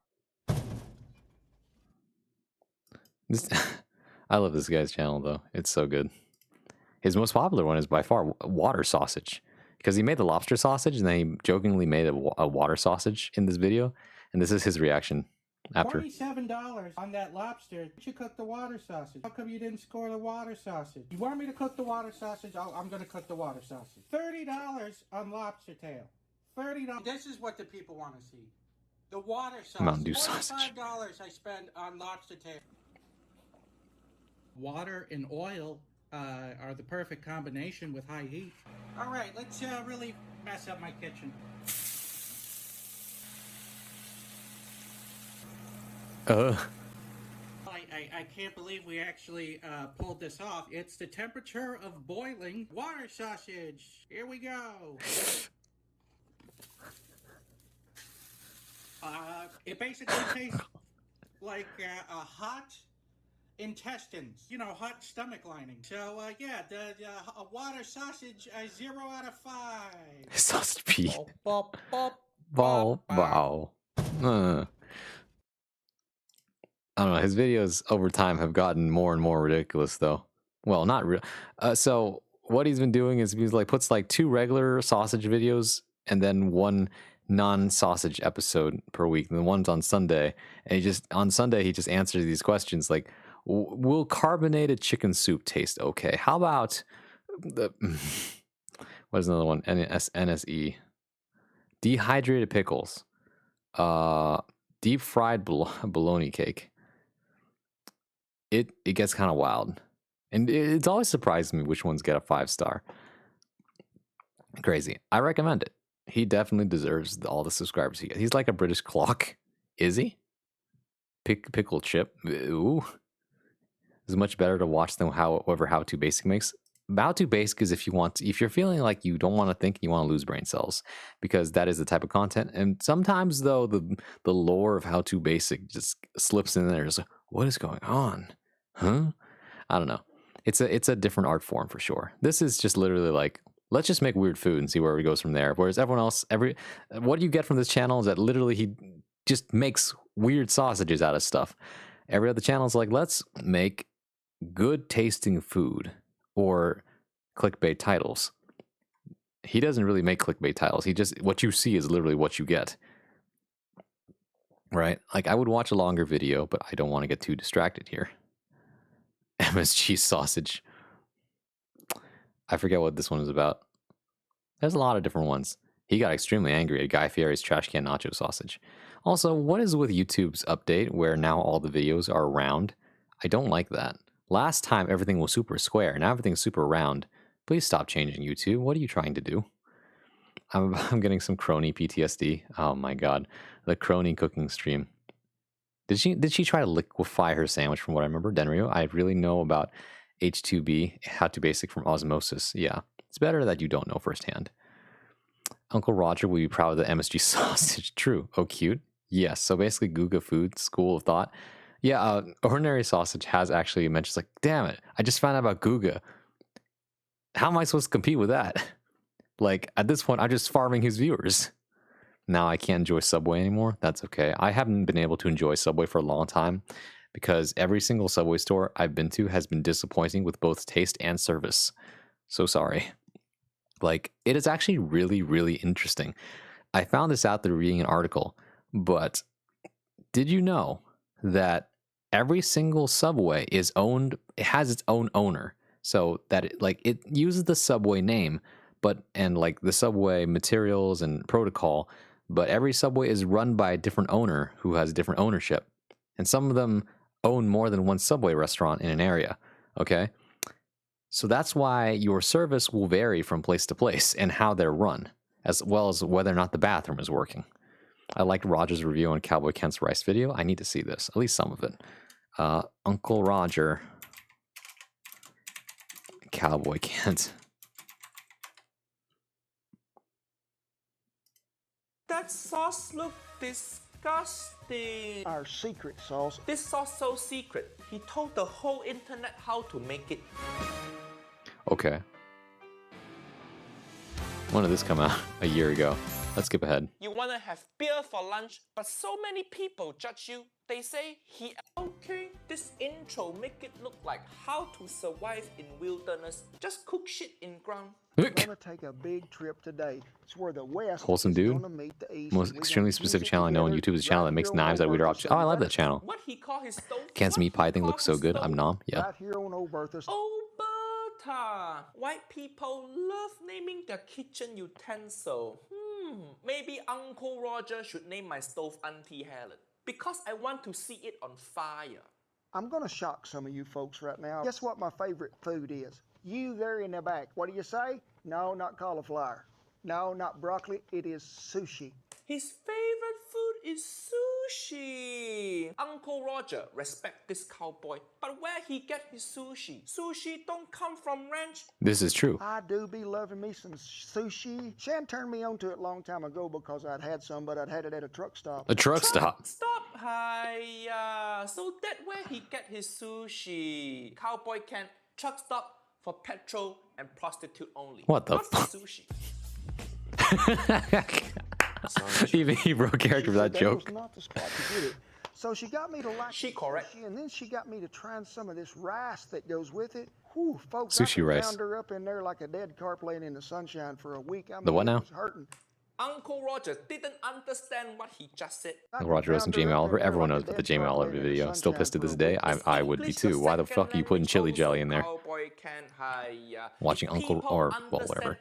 This, I love this guy's channel though. It's so good. His most popular one is by far water sausage, because he made the lobster sausage and then he jokingly made a water sausage in this video, and this is his reaction after. $27 on that lobster. You cook the water sausage. How come you didn't score the water sausage? You want me to cook the water sausage? I'm going to cook the water sausage. $30 on lobster tail. $30. This is what the people want to see. The water sausage. Mountain Dew sausage. $45 I spend on lobster tail. Water and oil are the perfect combination with high heat. All right, let's really mess up my kitchen. I can't believe we actually pulled this off. It's the temperature of boiling water sausage. Here we go. It basically tastes like a hot intestines, you know, hot stomach lining. So yeah, the water sausage, 0 out of 5. Sausage pea. Bop, bop, Bow, bow. I don't know. His videos over time have gotten more and more ridiculous, though. Well, not real. So what he's been doing is he's like puts like 2 regular sausage videos and then 1 non-sausage episode per week, and the one's on Sunday. And on Sunday he just answers these questions like, will carbonated chicken soup taste okay? How about the what is another one? NSE. Dehydrated pickles. Deep fried bologna cake. It gets kind of wild. And it's always surprised me which ones get a 5-star. Crazy. I recommend it. He definitely deserves all the subscribers he gets. He's like a British clock. Is he? Pickle chip. Ooh. It's much better to watch than whoever How To Basic makes. How To Basic is if you're feeling like you don't want to think, you want to lose brain cells, because that is the type of content. And sometimes though the lore of How To Basic just slips in there. It's like, what is going on? Huh? I don't know. It's a different art form for sure. This is just literally like, let's just make weird food and see where it goes from there. Whereas everyone else, what you get from this channel is that literally he just makes weird sausages out of stuff. Every other channel is like, let's make good tasting food or clickbait titles. He doesn't really make clickbait titles. He just, what you see is literally what you get. Right? Like, I would watch a longer video, but I don't want to get too distracted here. MSG sausage. I forget what this one is about. There's a lot of different ones. He got extremely angry at Guy Fieri's trash can nacho sausage. Also, what is with YouTube's update where now all the videos are round? I don't like that. Last time everything was super square, now everything's super round. Please stop changing, YouTube. What are you trying to do? I'm getting some crony PTSD. Oh my god. The crony cooking stream. Did she try to liquefy her sandwich from what I remember? Denryu, I really know about H2B, How To Basic from Osmosis. Yeah, it's better that you don't know firsthand. Uncle Roger will be proud of the MSG sausage. True. Oh, cute. Yes, so basically Guga Food, School of Thought. Yeah, Ordinary Sausage has actually mentioned, like, damn it, I just found out about Guga. How am I supposed to compete with that? Like, at this point, I'm just farming his viewers. Now I can't enjoy Subway anymore. That's okay. I haven't been able to enjoy Subway for a long time because every single Subway store I've been to has been disappointing with both taste and service. So sorry. Like, it is actually really, really interesting. I found this out through reading an article, but did you know that every single Subway is owned, it has its own owner. So that it uses the Subway name, and like the Subway materials and protocol, but every Subway is run by a different owner who has different ownership. And some of them own more than one Subway restaurant in an area, okay? So that's why your service will vary from place to place and how they're run, as well as whether or not the bathroom is working. I liked Roger's review on Cowboy Kent's rice video. I need to see this, at least some of it. Uncle Roger, Cowboy Kent. That sauce look disgusting. Our secret sauce. This sauce so secret. He told the whole internet how to make it. Okay. When did this come out? A year ago. Let's skip ahead. You wanna have beer for lunch, but so many people judge you. They say he okay. This intro make it look like how to survive in wilderness. Just cook shit in ground. We're gonna take a big trip today. It's where the West Wholesome is dude. gonna meet the East. Most extremely specific channel I know on YouTube is a channel that makes knives out of weird objects. Oh, I love that channel. What he call his stove? Can's meat pie thing looks so good. I'm Nom. Yeah. Right here on Old Bertha's. Oberta. White people love naming their kitchen utensil. Maybe Uncle Roger should name my stove Auntie Helen. Because I want to see it on fire. I'm gonna shock some of you folks right now. Guess what my favorite food is? You there in the back. What do you say? No, not cauliflower. No, not broccoli. It is sushi. His favorite food is sushi. Uncle Roger respect this cowboy, but where he get his sushi? Sushi don't come from ranch. This is true. I do be loving me some sushi. Shan turned me on to it a long time ago because I'd had some, but I'd had it at a truck stop. A truck stop? Stop. Hiya. So that where he get his sushi. Cowboy can truck stop for petrol and prostitute only. What the fuck? Sushi. Even he broke character for that joke. Was not the spot to get it. So she got me to like correct. Sushi, and then she got me to trying some of this rice that goes with it. Whew, folks, Sushi I rice. Found her up in there like a dead carp laying in the sunshine for a week. I mean, The what now? It was hurting. Uncle Roger didn't understand what he just said. Uncle Roger Roast and Jamie Oliver. Everyone knows about the Jamie Oliver video. Still pissed to this day. I would be too. Why the fuck are you putting chili jelly in there? Watching Uncle whatever.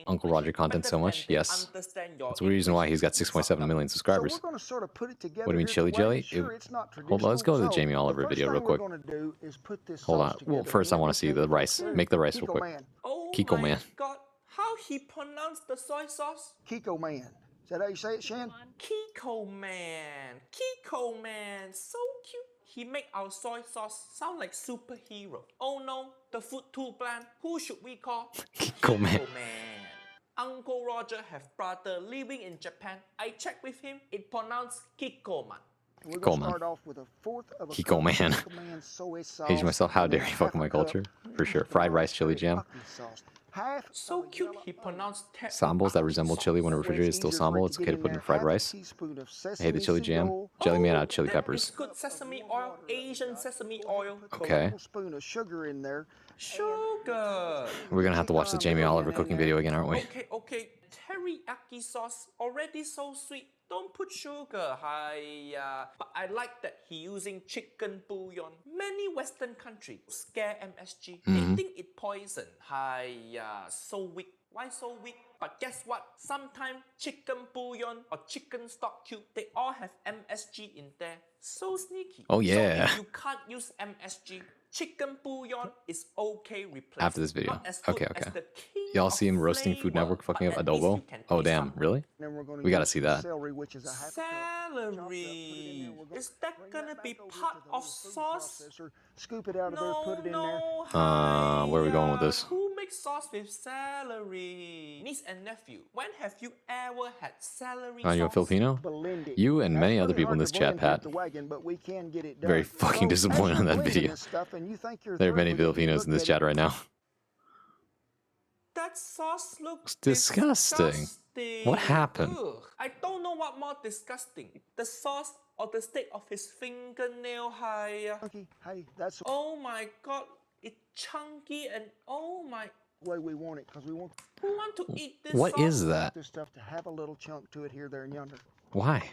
Uncle Roger content so much? Yes. That's the reason why he's got 6.7 million subscribers. So we're going to sort of put it together. What do you mean chili jelly? Sure, it's not Hold on, let's go to the traditional. Jamie Oliver video real quick. Hold on. Well, first I want to see the rice. Make the rice real quick. Kiko Man. How he pronounced the soy sauce? Kiko Man. Is that how you say it, Shan? Kiko Man. Kiko Man. So cute. He make our soy sauce sound like superhero. Oh no, the food too bland. Who should we call? Kiko Man. Uncle Roger have brother living in Japan. I checked with him. It pronounced Kiko Man. We're going to start off with a fourth of a Kiko Man. Kiko Man soy sauce. Age myself, how dare you fuck my culture? For sure. Fried rice, chili jam. So cute, he pronounced Sambals that resemble chili when refrigerated is still sambal. It's okay to put in fried rice. I hate the chili jam. Jelly man out of chili peppers. Good sesame oil, Asian sesame oil. Okay. A spoon of sugar in there. Sugar. We're gonna have to watch the Jamie Oliver cooking video again, aren't we? Okay. Teriyaki sauce, already so sweet. Don't put sugar, hiya. But I like that he using chicken bouillon. Many Western countries scare MSG. They think it poison. Hiya, so weak. Why so weak? But guess what? Sometimes chicken bouillon or chicken stock cube, they all have MSG in there. So sneaky. Oh yeah. So if you can't use MSG, chicken bouillon is okay replaced. After this video. Not as good Okay. as the king Y'all of see him roasting Food flavor, Network fucking up but at least adobo? you can Oh taste damn, something. really? Then we're gonna We gotta use see some that. Celery, which is a half a cup. Celery. Is that gonna be part of sauce? Processor. Scoop it out of there, put it in there. Where are we going with this? Who makes sauce with celery? Niece and nephew, when have you ever had celery Are you a sauce? Filipino? Blend it. You and That's many other pretty people in hard this to chat, blend with Pat. the wagon, but we can get it done. Very fucking So, as disappointed on you're that blending video. this stuff and you think you're There are through many with it, you Filipinos look in this at chat it, right now. That sauce looks Disgusting. What happened? Ugh. I don't know what more disgusting. The sauce or the state of his fingernail high. Hey, that's the Oh my god, it's chunky and oh my. way we want it, because we want Who want to eat this What sauce? is that? this stuff to have a little chunk to it here, there, and yonder. Why?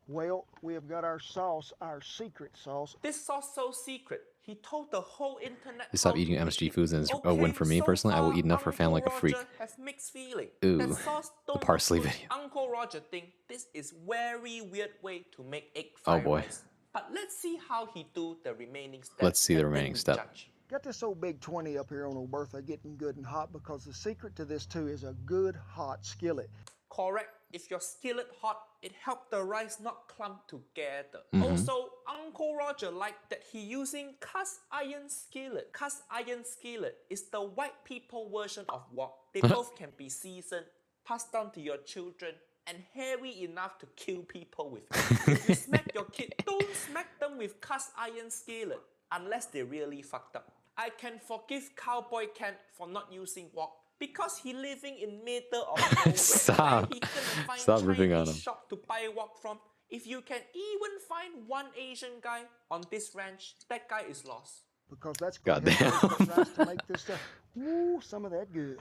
Well, we have got our sauce, our secret sauce. This sauce so secret. He told the whole internet. You stop how eating to MSG make it. foods and it's a win for me so personally. I will far, eat enough for a family like a Uncle freak. Roger have mixed feeling. Ooh, That sauce the don't parsley look good. video. Uncle Roger think this is very weird way to make egg Oh fried boy. rice. But let's see how he do the remaining steps. Let's see the and then remaining we step. judge. Got this old big 20 up here on old Bertha getting good and hot, because the secret to this too is a good hot skillet. Correct. If your skillet hot, it help the rice not clump together. Mm-hmm. Also, Uncle Roger liked that he using cast iron skillet. Cast iron skillet is the white people version of wok. They both can be seasoned, passed down to your children, and heavy enough to kill people with. If you smack your kid, don't smack them with cast iron skillet unless they really fucked up. I can forgive Cowboy Kent for not using wok, because he living in middle of nowhere. Stop. Where he gonna find Stop ripping on Chinese him. shop to buy wok from? If you can even find one Asian guy on this ranch, that guy is lost. Because that's Goddamn. rice to make this stuff. Ooh, some of that good.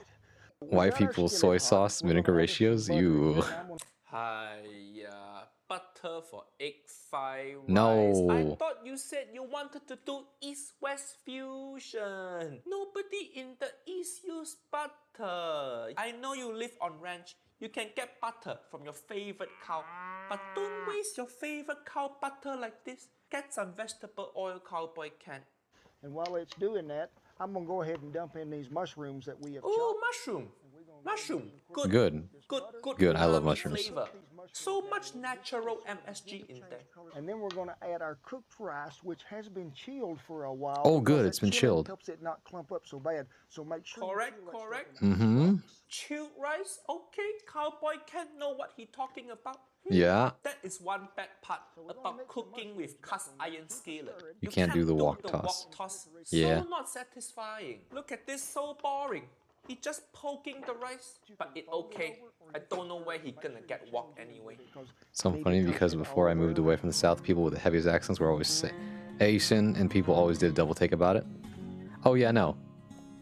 We White got our people's skillet soy hot. sauce We're gonna vinegar add some ratios? butter in You. there, and I'm gonna- Hiya, butter for egg fried rice. No. I thought you said you wanted to do East-West fusion. Nobody in the East use butter. I know you live on ranch. You can get butter from your favorite cow. But don't waste your favorite cow butter like this. Get some vegetable oil, Cowboy Kent. And while it's doing that, I'm going to go ahead and dump in these mushrooms that we have Oh, chopped. mushroom. Mushroom. Good. Good. Good, I love umami mushrooms. Flavor. So much natural MSG in there. And then we're going to add our cooked rice, which has been chilled for a while. Oh, because good, that it's been chilling chilled. helps it not clump up so bad. So make sure you Correct, chill that stuff correct. in. Mm-hmm. Chilled rice? Okay, Cowboy can't know what he talking about. Yeah. That is one bad part about cooking with cast iron skillet. You can't do the wok the toss. wok toss. Yeah. So not satisfying. Look at this, so boring. He just poking the rice, but it okay. I don't know where he gonna get wok anyway. So funny because before I moved away from the South, people with the heaviest accents were always Asian, and people always did a double take about it. Oh yeah, no.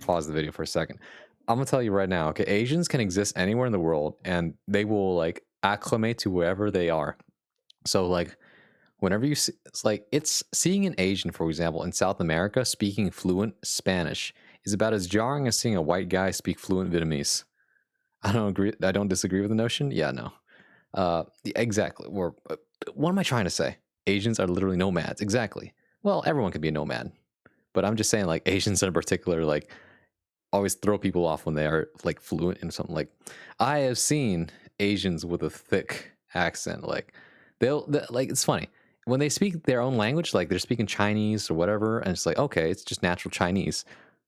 Pause the video for a second. I'm gonna tell you right now, okay, Asians can exist anywhere in the world, and they will like acclimate to wherever they are. So like, whenever you see, it's seeing an Asian, for example, in South America speaking fluent Spanish is about as jarring as seeing a white guy speak fluent Vietnamese. I don't disagree with the notion. Yeah, no. Exactly. What am I trying to say? Asians are literally nomads. Exactly. Well, everyone can be a nomad, but I'm just saying, like, Asians in particular, like, always throw people off when they are like fluent in something. Like I have seen Asians with a thick accent. Like like it's funny when they speak their own language, like they're speaking Chinese or whatever, and it's like okay, it's just natural Chinese,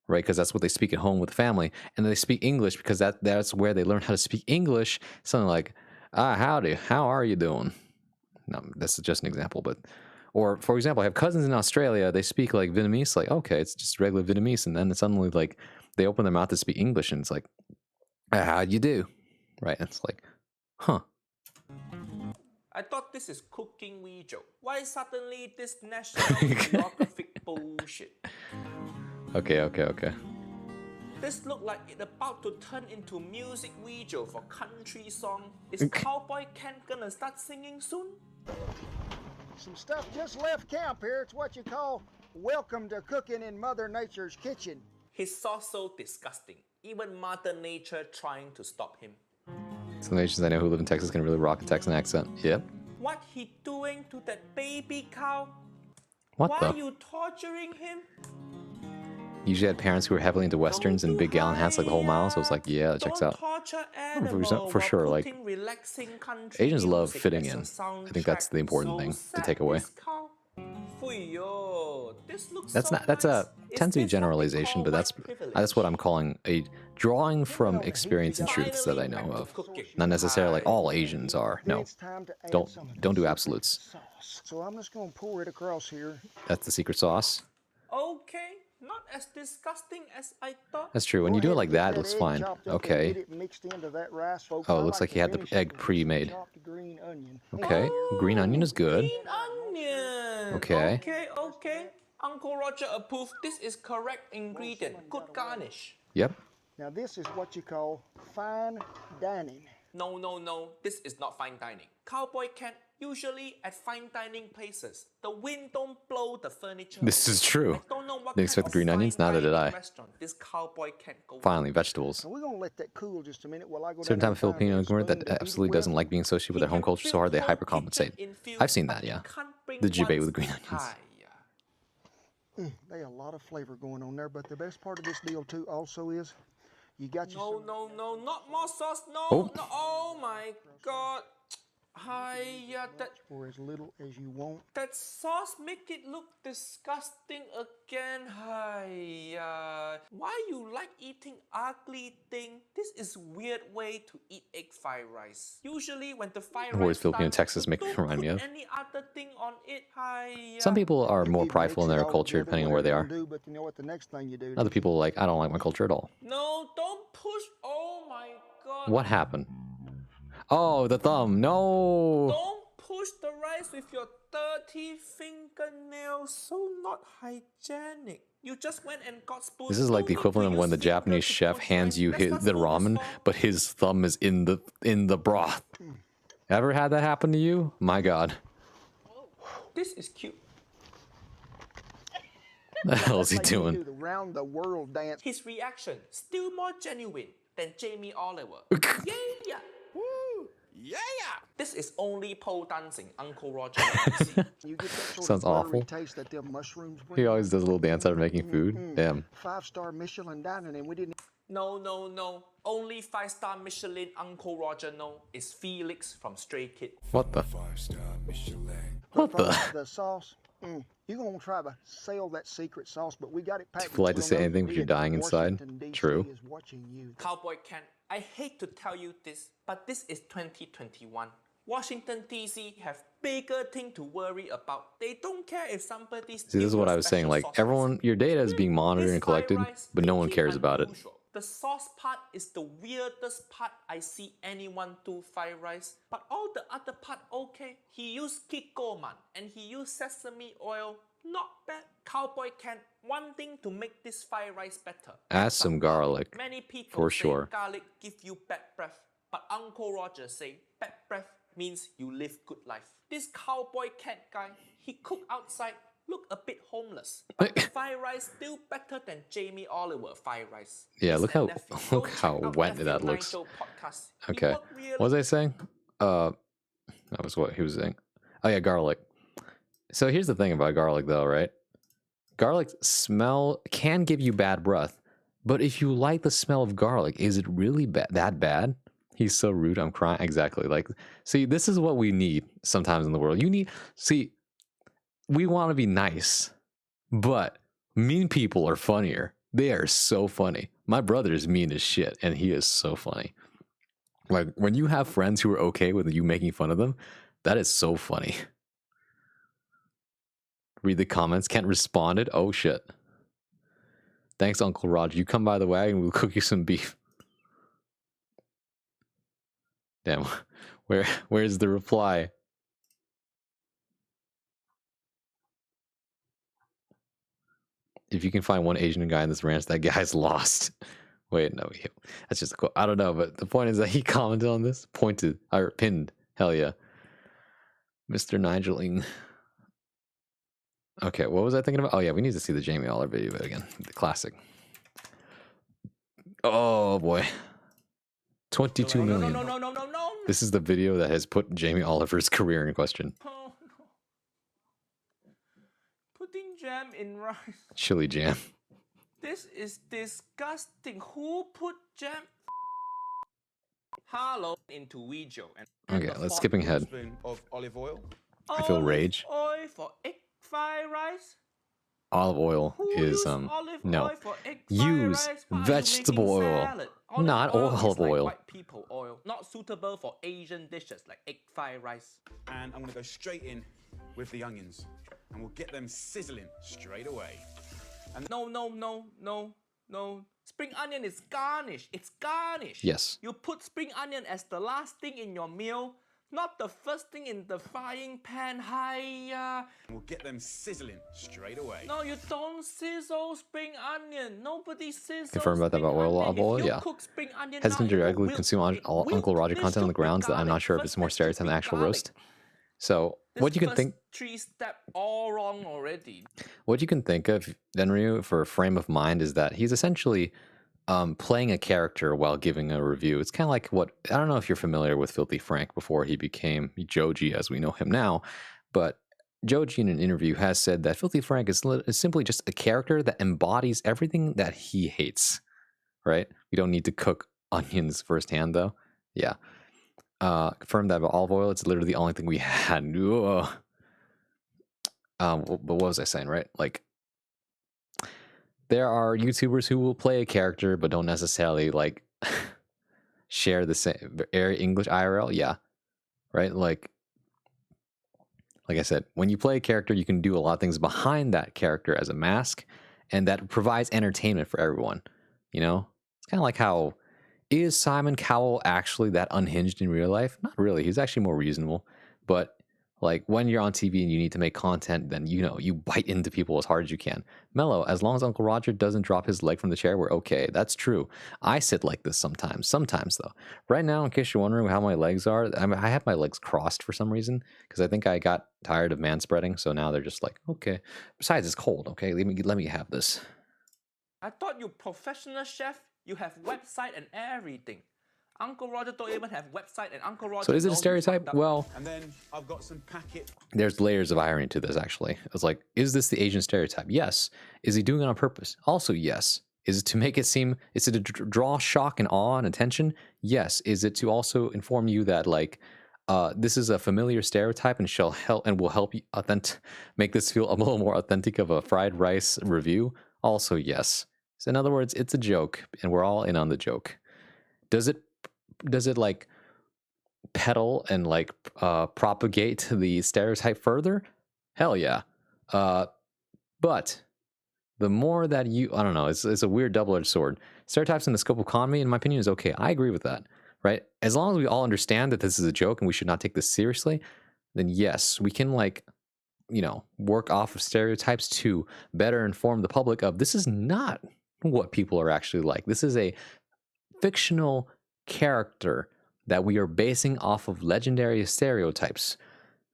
right? Because that's what they speak at home with the family, and then they speak English because that's where they learn how to speak English. Something like howdy, how are you doing? No, this is just an example, but. Or, for example, I have cousins in Australia. They speak like Vietnamese. Like, okay, it's just regular Vietnamese, and then suddenly, like, they open their mouth to speak English, and it's like, how you do, right? And it's like, huh. I thought this is cooking video. Why suddenly this National Geographic bullshit? Okay. This look like it about to turn into music video for country song. Is Cowboy Kent gonna start singing soon? Some stuff just left camp here. It's what you call welcome to cooking in Mother Nature's kitchen. His sauce so disgusting. Even Mother Nature trying to stop him. Some Asians I know who live in Texas can really rock a Texan accent. Yep. What he doing to that baby cow? What Why the? you torturing him? Usually had parents who were heavily into westerns and big gallon hats like the whole mile, so it's like, yeah, that checks out. For sure, like Asians love fitting in. I think that's the important thing to take away. That's a tends to be generalization, but that's what I'm calling a drawing from experience and truths that I know of. Not necessarily like all Asians are. No, don't do absolutes. So I'm just gonna pour it across here. That's the secret sauce. Okay, not as disgusting as I thought. That's true. When you do it like that, it looks fine. Okay. Oh, it looks like he had the egg pre-made. Okay, green onion is good. Green onion. Okay. Okay. Uncle Roger approved. This is correct ingredient. Good garnish. Yep. Now this is what you call fine dining. No. This is not fine dining. Cowboy Kent, usually at fine dining places, the wind don't blow the furniture. This is true. Didn't expect the green onions, neither did I. This cowboy can't go. Finally, vegetables. We're gonna let that cool just a minute while I go. Certain type of Filipino immigrant that absolutely doesn't like being associated with their home culture so hard they hypercompensate. I've seen that, yeah. The debate with the green onions. There's a lot of flavor going on there, but the best part of this deal too also is you got No, not more sauce. No. Oh my God. That for as little as you want. That sauce make it look disgusting again. Why you like eating ugly thing? This is weird way to eat egg fried rice. Usually when the fried rice Whereas Filipino Texas make me remind me of. Any other thing on it. Some people are more prideful in their culture depending on where they are. But you know what the next thing you do? Other people are like, I don't like my culture at all. No, don't push. Oh my God. What happened? Oh, the thumb. No. Don't push the rice with your dirty fingernails. So not hygienic. You just went and got spoon. This is like the equivalent of when the Japanese chef hands you the ramen, but his thumb is in the broth. Ever had that happen to you? My God. This is cute. The hell is he doing? Do the round the world dance. His reaction still more genuine than Jamie Oliver. Yeah. Yeah. This is only pole dancing, Uncle Roger. You get that sort Sounds of buttery awful. taste that them mushrooms bring. He always does a little dance out of making food. Damn. 5-star Michelin dining, and we didn't. No. Only 5-star Michelin Uncle Roger know is Felix from Stray Kid. What the? 5-star Michelin. What the? The sauce. You're gonna try to sell that secret sauce, but we got it packed. Too polite to say anything, but you're dying inside. True. Is watching you. Cowboy Kent, I hate to tell you this, but this is 2021. Washington DC have bigger thing to worry about. They don't care if somebody. See, this is what I was saying. Like everyone, your data is being monitored and collected, but no one cares about it. The sauce part is the weirdest part I see anyone do fried rice. But all the other part okay. He used kikoman and he used sesame oil. Not bad. Cowboy Kent, one thing to make this fried rice better. Add some garlic. Many people for say sure. Garlic give you bad breath. But Uncle Roger say bad breath means you live good life. This Cowboy Kent guy, he cook outside. Look a bit homeless, but the fried rice still better than Jamie Oliver fried rice. Yeah, look how wet that looks. Okay, what was I saying? That was what he was saying. Oh yeah, garlic. So here's the thing about garlic, though, right? Garlic smell can give you bad breath, But if you like the smell of garlic, is it really that bad? He's so rude. I'm crying. Exactly. Like, see, this is what we need sometimes in the world. We want to be nice, but mean people are funnier. They are so funny. My brother is mean as shit, and he is so funny. Like, when you have friends who are okay with you making fun of them, that is so funny. Read the comments. Can't respond it. Oh, shit. Thanks, Uncle Roger. You come by the wagon, we'll cook you some beef. Damn. Where's the reply? If you can find one Asian guy in this ranch, that guy's lost. Wait, no, that's just a quote. I don't know, but the point is that he commented on this, pointed, or pinned. Hell yeah. Mr. Nigeling. Okay, what was I thinking about? Oh yeah, we need to see the Jamie Oliver video again. The classic. Oh boy. 22 million. No. This is the video that has put Jamie Oliver's career in question. Oh, no. Putting jam in rice. Chili jam. This is disgusting. Who put jam? Hello into Ouija. Okay, let's skipping ahead. Of olive oil. I feel rage. Olive oil for egg fried rice. Olive oil is no. Use vegetable oil, not olive oil. White people oil, not suitable for Asian dishes like egg fried rice. And I'm gonna go straight in with the onions, and we'll get them sizzling straight away. And No. Spring onion is garnish. It's garnish. Yes. You put spring onion as the last thing in your meal, not the first thing in the frying pan. Hiya. We'll get them sizzling straight away. No, you don't sizzle spring onion. Nobody sizzles. Confirm about that about olive oil, yeah. Hesitant to regularly consume Uncle Roger content on the grounds that I'm not sure if it's more stereotype than actual roast. So what you can think? 3-step all wrong already. What you can think of Denryu for a frame of mind is that he's essentially playing a character while giving a review. It's kind of like what, I don't know if you're familiar with Filthy Frank before he became Joji as we know him now, but Joji in an interview has said that Filthy Frank is simply just a character that embodies everything that he hates, right? We don't need to cook onions firsthand though. Yeah. Confirmed that about olive oil, it's literally the only thing we had. But what was I saying, right? Like, there are YouTubers who will play a character but don't necessarily like share the same English IRL. Yeah, right. Like I said, when you play a character, you can do a lot of things behind that character as a mask, and that provides entertainment for everyone. You know, it's kind of like how, is Simon Cowell actually that unhinged in real life? Not really. He's actually more reasonable. But like when you're on TV and you need to make content, then you bite into people as hard as you can. Mello, as long as Uncle Roger doesn't drop his leg from the chair, we're okay. That's true. I sit like this sometimes. Sometimes though. Right now, in case you're wondering how my legs are, I have my legs crossed for some reason because I think I got tired of man spreading. So now they're just like, okay. Besides, it's cold. Okay, let me have this. I thought you professional chef. You have website and everything. Uncle Roger don't even have website, and Uncle Roger. So is it a stereotype? Well, and then I've got some packet. There's layers of irony to this, actually. It's like, is this the Asian stereotype? Yes. Is he doing it on purpose? Also, yes. Is it to make it seem? Is it to draw shock and awe and attention? Yes. Is it to also inform you that like, this is a familiar stereotype and will help you make this feel a little more authentic of a fried rice review? Also, yes. So in other words, it's a joke, and we're all in on the joke. Does it like peddle and like propagate the stereotype further? Hell yeah. But the more that I don't know, it's a weird double-edged sword. Stereotypes in the scope of comedy, in my opinion, is okay. I agree with that, right? As long as we all understand that this is a joke and we should not take this seriously, then yes, we can like, work off of stereotypes to better inform the public of this is not what people are actually like. This is a fictional character that we are basing off of legendary stereotypes.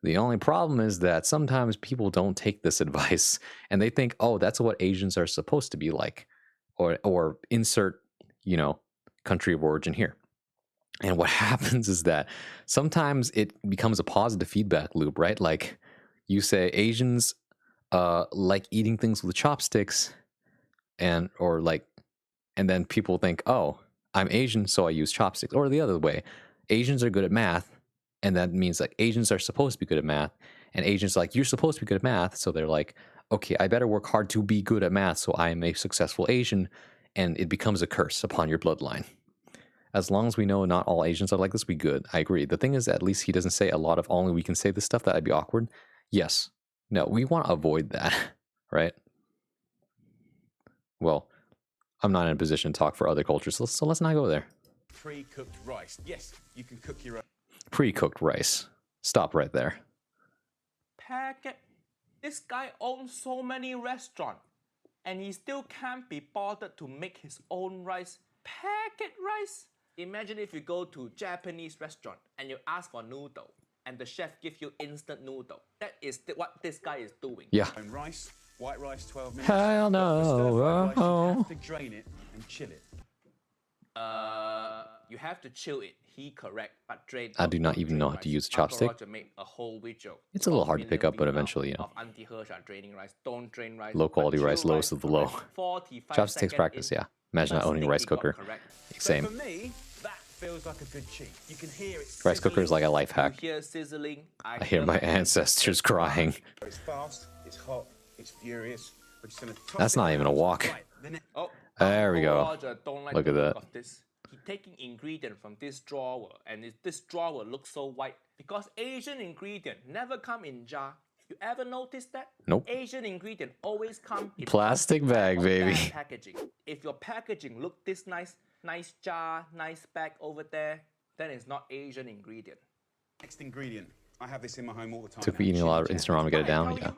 The only problem is that sometimes people don't take this advice and they think, oh, that's what Asians are supposed to be like, or insert, country of origin here. And what happens is that sometimes it becomes a positive feedback loop, right? Like you say Asians like eating things with chopsticks, or like And then people think, oh, I'm Asian, so I use chopsticks. Or the other way, Asians are good at math, and that means like Asians are supposed to be good at math. And Asians are like, you're supposed to be good at math. So they're like, okay, I better work hard to be good at math so I am a successful Asian. And it becomes a curse upon your bloodline. As long as we know not all Asians are like this, we good. I agree. The thing is, at least he doesn't say a lot of only we can say this stuff. That'd be awkward. Yes. No, we want to avoid that, right? Well, I'm not in a position to talk for other cultures, so let's not go there. Pre-cooked rice. Yes, you can cook your own. Pre-cooked rice. Stop right there. Packet. This guy owns so many restaurants, and he still can't be bothered to make his own rice. Packet rice. Imagine if you go to Japanese restaurant and you ask for noodle, and the chef gives you instant noodle. That is what this guy is doing. Yeah. And rice, white rice, 12 minutes. Hell no. You have to drain it and chill it. You have to chill it. He correct, but drain. I do not even know how to use a chopstick. A whole video. It's a little hard to pick up, but eventually, you know. Auntie Hirsch are draining rice. Don't drain rice. Low quality rice, lowest of the low. 45 Chopsticks practice, yeah. Imagine not owning a rice cooker. Same. For me, that feels like a good cheat. You can hear it. Rice cooker is like a life hack. You hear sizzling. I hear my ancestors crying. It's fast, it's hot, it's furious. That's not even a walk. Oh, there we go. Look at that. He's taking ingredient from this drawer, and this drawer looks so white because Asian ingredient never come in jar. You ever notice that? Nope. Asian ingredient always come in plastic bag, baby. Packaging. If your packaging look this nice jar, nice bag over there, then it's not Asian ingredient. Next ingredient. I have this in my home all the time. Took me eating a lot of instant ramen to get it down. Yeah.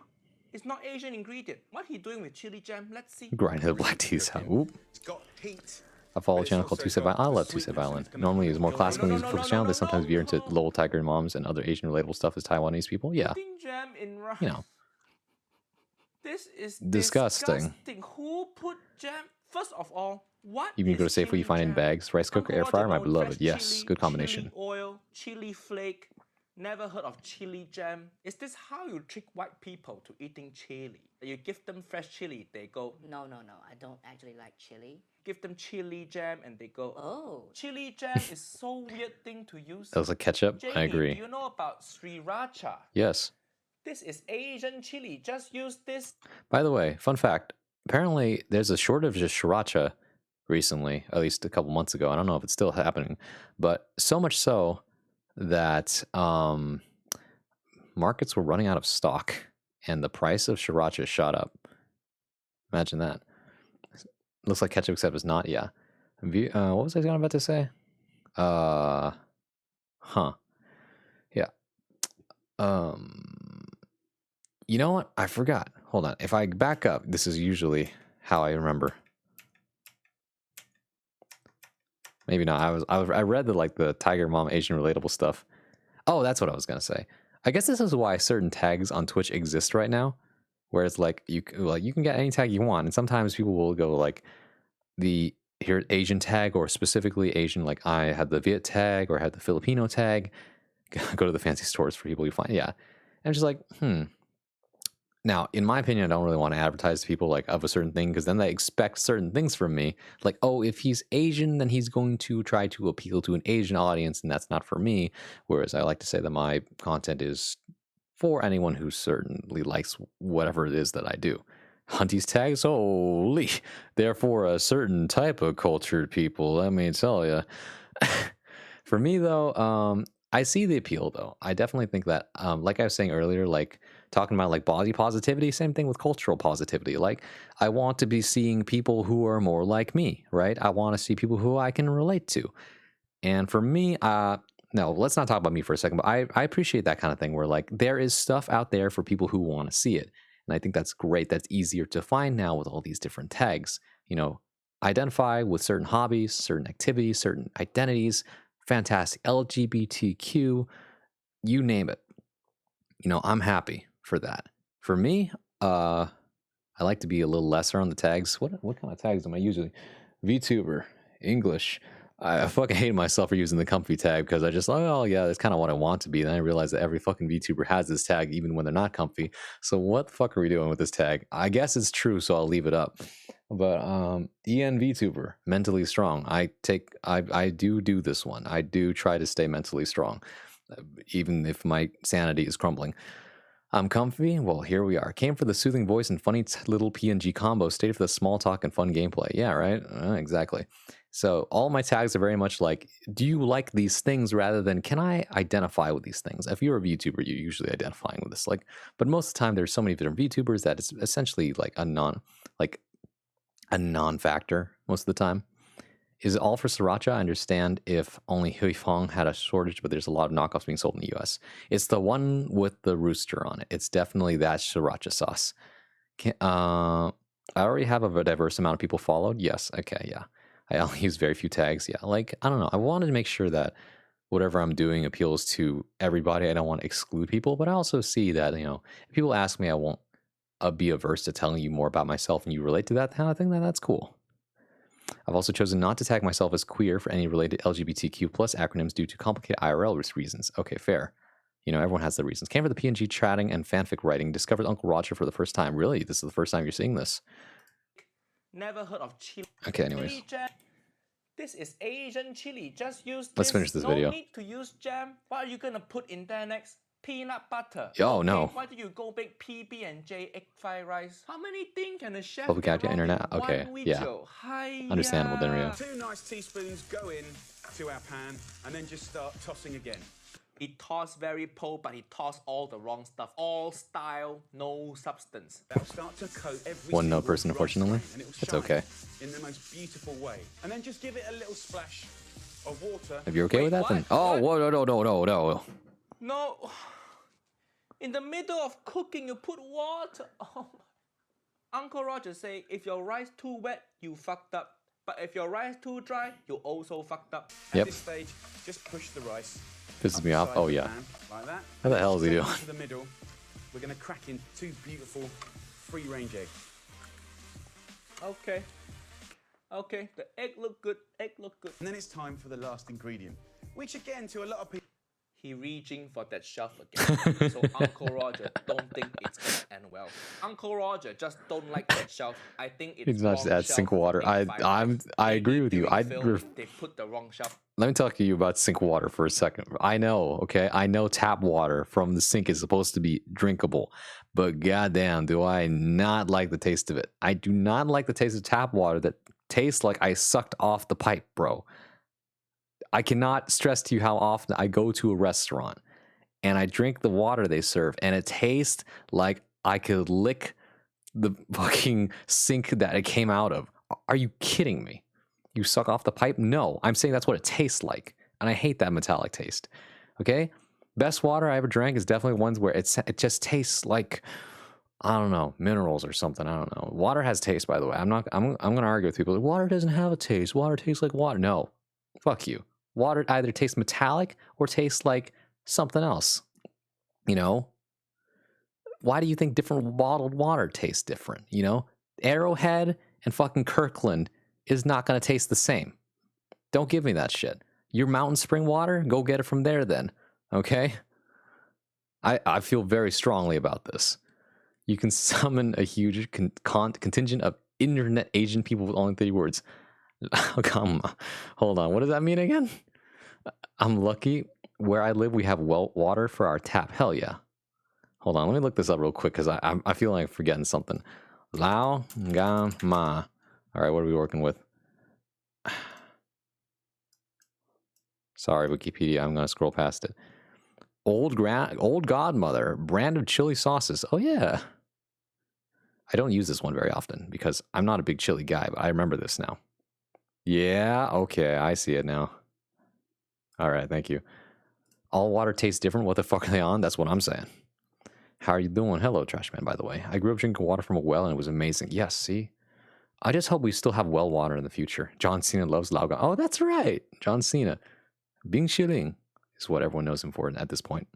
It's not Asian ingredient. What he doing with chili jam? Let's see. Grind the black teas out. Oop. It's got heat. I follow a channel called Two Set Violin. I love Two Set Violin. Normally, it's more classical music for this channel. They sometimes veer into Lowell Tiger and Moms and other Asian relatable stuff as Taiwanese people. Yeah. Jam in rice. You know. This is disgusting. Who put jam? First of all, what? You can go to safe where you find it in bags. Rice cooker, air fryer, my beloved. Yes, chili, good combination. Chili oil, chili flake. Never heard of chili jam. Is this how you trick white people to eating chili? You give them fresh chili, they go, no, I don't actually like chili. Give them chili jam and they go, oh. Chili jam is so weird thing to use. That was like ketchup? Jamie, I agree. Do you know about sriracha? Yes. This is Asian chili. Just use this. By the way, fun fact. Apparently, there's a shortage of sriracha recently, at least a couple months ago. I don't know if it's still happening. But so much so that markets were running out of stock and the price of sriracha shot up. Imagine that. Looks like ketchup, except it's not. Yeah. What was I about to say? Yeah. You know what? I forgot. Hold on. If I back up, this is usually how I remember. Maybe not. I read the Tiger Mom Asian relatable stuff. Oh, that's what I was gonna say. I guess this is why certain tags on Twitch exist right now, where it's like you can get any tag you want, and sometimes people will go like the Asian tag or specifically Asian, like I had the Viet tag or I had the Filipino tag. Go to the fancy stores for people you find, yeah. And I'm just like, Now, in my opinion, I don't really want to advertise to people like of a certain thing because then they expect certain things from me. Like, oh, if he's Asian, then he's going to try to appeal to an Asian audience, and that's not for me. Whereas I like to say that my content is for anyone who certainly likes whatever it is that I do. Hunty's tags, holy, they're for a certain type of cultured people, let me tell you. For me, though, I see the appeal, though. I definitely think that, like I was saying earlier, like talking about like body positivity, same thing with cultural positivity. Like I want to be seeing people who are more like me, right? I want to see people who I can relate to. And for me, no, let's not talk about me for a second, but I appreciate that kind of thing where like there is stuff out there for people who want to see it. And I think that's great. That's easier to find now with all these different tags. You know, identify with certain hobbies, certain activities, certain identities. Fantastic. LGBTQ, you name it. You know, I'm happy for that. For me, I like to be a little lesser on the tags. What kind of tags am I using? VTuber, English. I fucking hate myself for using the comfy tag because I just, oh yeah, that's kind of what I want to be. Then I realized that every fucking VTuber has this tag even when they're not comfy. So what the fuck are we doing with this tag? I guess it's true, so I'll leave it up. But ENVTuber, mentally strong. I do this one. I do try to stay mentally strong, even if my sanity is crumbling. I'm comfy. Well, here we are. Came for the soothing voice and funny little PNG combo. Stayed for the small talk and fun gameplay. Yeah, right. Exactly. So all my tags are very much like, do you like these things rather than can I identify with these things? If you're a VTuber, you're usually identifying with this. Like, but most of the time, there's so many different VTubers that it's essentially like a non-factor most of the time. Is it all for sriracha? I understand if only Huifeng had a shortage, but there's a lot of knockoffs being sold in the US. It's the one with the rooster on it. It's definitely that sriracha sauce. I already have a diverse amount of people followed. Yes. Okay. Yeah. I only use very few tags. Yeah. Like, I don't know. I wanted to make sure that whatever I'm doing appeals to everybody. I don't want to exclude people, but I also see that, if people ask me, I won't be averse to telling you more about myself and you relate to that. I think that's cool. I've also chosen not to tag myself as queer for any related LGBTQ plus acronyms due to complicated IRL reasons. Okay, fair. Everyone has their reasons. Came for the PNG chatting and fanfic writing. Discovered Uncle Roger for the first time. Really? This is the first time you're seeing this? Never heard of chili. Okay, anyways. This is Asian chili. Just use this. Let's finish this video. No need to use jam. What are you gonna put in there next? Peanut butter. Oh, no. Why do you go bake PB&J egg fried rice? How many things can a chef Public get capture internet. in Okay, one yeah. video? Understandable then, Rio. 2 nice teaspoons go in to our pan and then just start tossing again. It tossed very po, but it tossed all the wrong stuff. All style, no substance. That'll start to coat every One no single person, rice unfortunately. grain, and it will It's shine okay. In the most beautiful way. And then just give it a little splash of water. If you're okay with that, what? then... Oh, whoa, no. No. In the middle of cooking, you put water. Oh. Uncle Roger say, if your rice too wet, you fucked up. But if your rice too dry, you also fucked up. Yep. At this stage, just push the rice. Pisses me off. Oh, yeah. Like that. How the hell is he doing? Into the middle. We're going to crack in 2 beautiful free-range eggs. Okay. Okay, the egg look good. Egg look good. And then it's time for the last ingredient, which again, to a lot of people... He reaching for that shelf again. So Uncle Roger don't think it's gonna end well. Uncle Roger just don't like that shelf. I think it's not to add sink water. I agree with you. They put the wrong shelf. Let me talk to you about sink water for a second. I know, okay? I know tap water from the sink is supposed to be drinkable, but goddamn, do I not like the taste of it. I do not like the taste of tap water that tastes like I sucked off the pipe, bro. I cannot stress to you how often I go to a restaurant and I drink the water they serve and it tastes like I could lick the fucking sink that it came out of. Are you kidding me? You suck off the pipe? No, I'm saying that's what it tastes like. And I hate that metallic taste. Okay? Best water I ever drank is definitely ones where it just tastes like, I don't know, minerals or something. I don't know. Water has taste, by the way. I'm going to argue with people. Like, water doesn't have a taste. Water tastes like water. No. Fuck you. Water either tastes metallic or tastes like something else. Why do you think different bottled water tastes different? Arrowhead and fucking Kirkland is not going to taste the same. Don't give me that shit. Your mountain spring water, go get it from there then. Okay? I feel very strongly about this. You can summon a huge contingent of internet Asian people with only 3 words. Come on. Hold on. What does that mean again? I'm lucky. Where I live, we have well water for our tap. Hell yeah. Hold on. Let me look this up real quick because I feel like I'm forgetting something. Lao Ga Ma. All right. What are we working with? Sorry, Wikipedia. I'm going to scroll past it. Old Godmother. Brand of chili sauces. Oh, yeah. I don't use this one very often because I'm not a big chili guy, but I remember this now. Yeah, okay, I see it now. All right, thank you. All water tastes different. What the fuck are they on? That's what I'm saying. How are you doing? Hello, Trashman, by the way. I grew up drinking water from a well, and it was amazing. Yes, see? I just hope we still have well water in the future. John Cena loves Laogan. Oh, that's right. John Cena. Bing Shiling is what everyone knows him for at this point.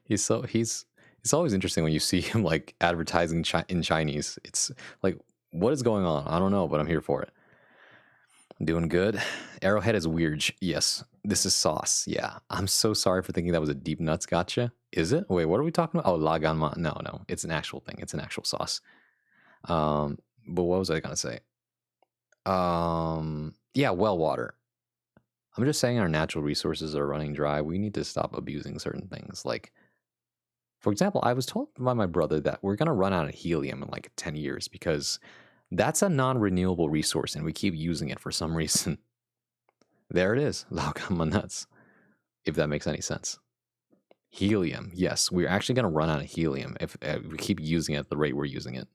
It's always interesting when you see him, like, advertising in Chinese. It's like, what is going on? I don't know, but I'm here for it. Doing good. Arrowhead is weird. Yes. This is sauce. Yeah. I'm so sorry for thinking that was a deep nuts gotcha. Is it? Wait, what are we talking about? Oh, laganma. No. It's an actual thing. It's an actual sauce. But what was I gonna say? Yeah, well water. I'm just saying our natural resources are running dry. We need to stop abusing certain things. Like, for example, I was told by my brother that we're gonna run out of helium in like 10 years because that's a non-renewable resource and we keep using it for some reason. There it is. Look, I'm nuts. If that makes any sense. Helium. Yes, we're actually gonna run out of helium if we keep using it at the rate we're using it.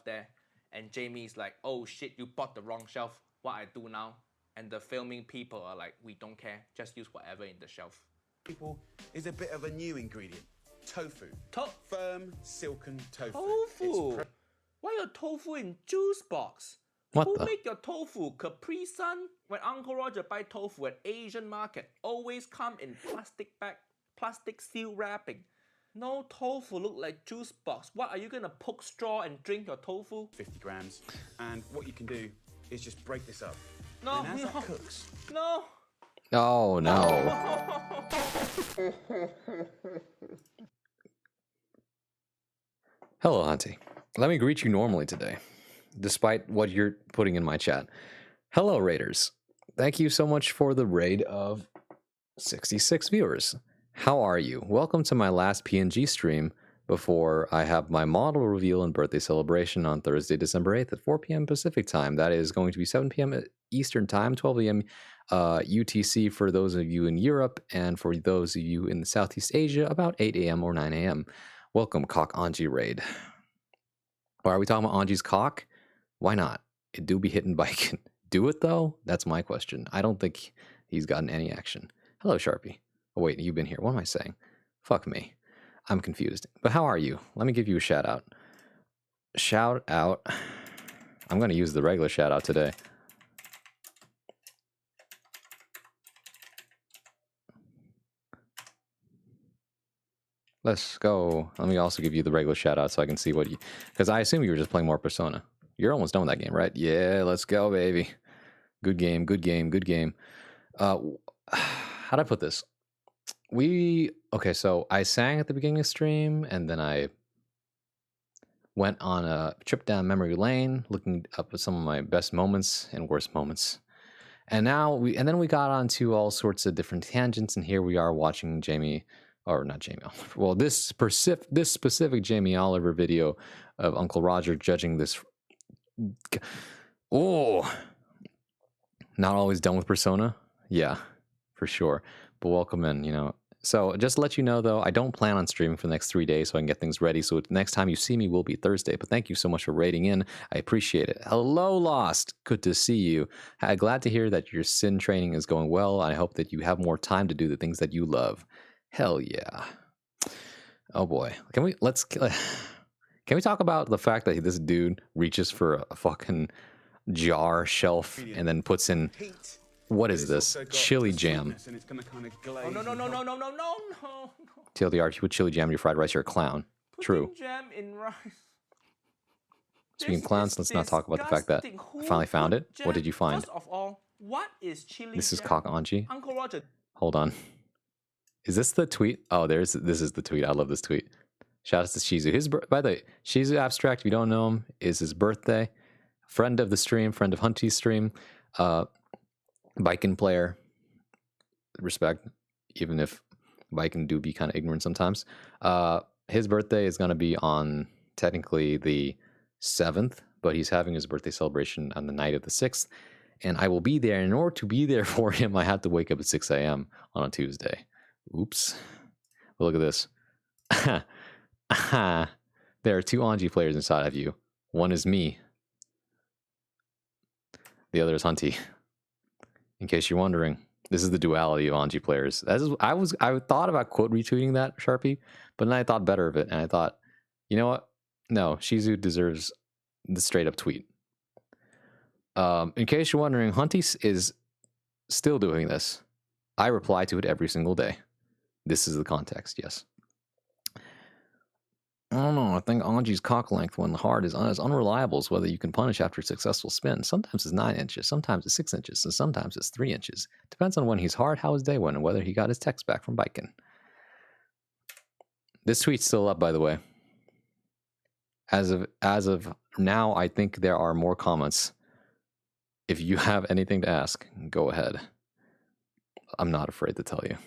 There, and Jamie's like, "Oh shit, you bought the wrong shelf. What I do now?" And the filming people are like, "We don't care. Just use whatever in the shelf." People is a bit of a new ingredient. Tofu. Firm, silken tofu. Tofu? Why your tofu in juice box? What Who the? make your tofu? Capri Sun? When Uncle Roger buy tofu at Asian market, always come in plastic bag, plastic seal wrapping. No tofu look like juice box. What, are you gonna poke straw and drink your tofu? 50 grams. And what you can do is just break this up. No, and as no, that cooks, no. Oh no. Hello, Auntie. Let me greet you normally today, despite what you're putting in my chat. Hello, Raiders. Thank you so much for the raid of 66 viewers. How are you? Welcome to my last PNG stream before I have my model reveal and birthday celebration on Thursday, December 8th at 4 p.m. Pacific time. That is going to be 7 p.m. Eastern time, 12 p.m. UTC for those of you in Europe, and for those of you in Southeast Asia, about 8 a.m. or 9 a.m. Welcome, Cock Anji raid. Why are we talking about Anji's cock? Why not? It do be hitting bike. Do it though? That's my question. I don't think he's gotten any action. Hello, Sharpie. Oh wait, you've been here. What am I saying? Fuck me. I'm confused. But how are you? Let me give you a shout out. Shout out. I'm going to use the regular shout out today. Let's go. Let me also give you the regular shout out so I can see what you... Because I assume you were just playing more Persona. You're almost done with that game, right? Yeah, let's go, baby. Good game, good game, good game. How'd I put this? Okay, so I sang at the beginning of the stream, and then I went on a trip down memory lane, looking up at some of my best moments and worst moments. And then we got onto all sorts of different tangents, and here we are watching Jamie, or not Jamie Oliver. Well, this specific Jamie Oliver video of Uncle Roger judging this. Oh, not always done with Persona. Yeah, for sure. But welcome in, you know. So just to let you know, though, I don't plan on streaming for the next 3 days so I can get things ready. So next time you see me will be Thursday. But thank you so much for raiding in. I appreciate it. Hello, Lost. Good to see you. Glad to hear that your sin training is going well. I hope that you have more time to do the things that you love. Hell yeah. Oh boy. Can we talk about the fact that this dude reaches for a fucking jar shelf and then puts in... What is this? Chili jam. Oh, no. TLDR, if you put chili jam in your fried rice, you're a clown. True. Jam in rice. Speaking of clowns, let's not talk about the fact that I finally found it. What did you find? First of all, what is chili This is jam? Cock Anji. Uncle Roger. Hold on. Is this the tweet? Oh, this is the tweet. I love this tweet. Shout out to Shizu. By the way, Shizu Abstract, if you don't know him, is his birthday. Friend of the stream, friend of Hunty's stream. Biken player. Respect. Even if Biken do be kind of ignorant sometimes. His birthday is going to be on technically the 7th, but he's having his birthday celebration on the night of the 6th. And I will be there. In order to be there for him, I had to wake up at 6 a.m. on a Tuesday. Oops. But look at this. There are 2 Anji players inside of you. One is me. The other is Hunty. In case you're wondering, this is the duality of Anji players. I thought about quote retweeting that, Sharpie, but then I thought better of it, and I thought, you know what? No, Shizu deserves the straight up tweet. In case you're wondering, Hunty is still doing this. I reply to it every single day. This is the context, yes. I don't know. I think Anji's cock length when hard is as unreliable as whether you can punish after a successful spin. Sometimes it's 9 inches, sometimes it's 6 inches, and sometimes it's 3 inches. Depends on when he's hard, how his day went, and whether he got his text back from Biken. This tweet's still up, by the way. As of now, I think there are more comments. If you have anything to ask, go ahead. I'm not afraid to tell you.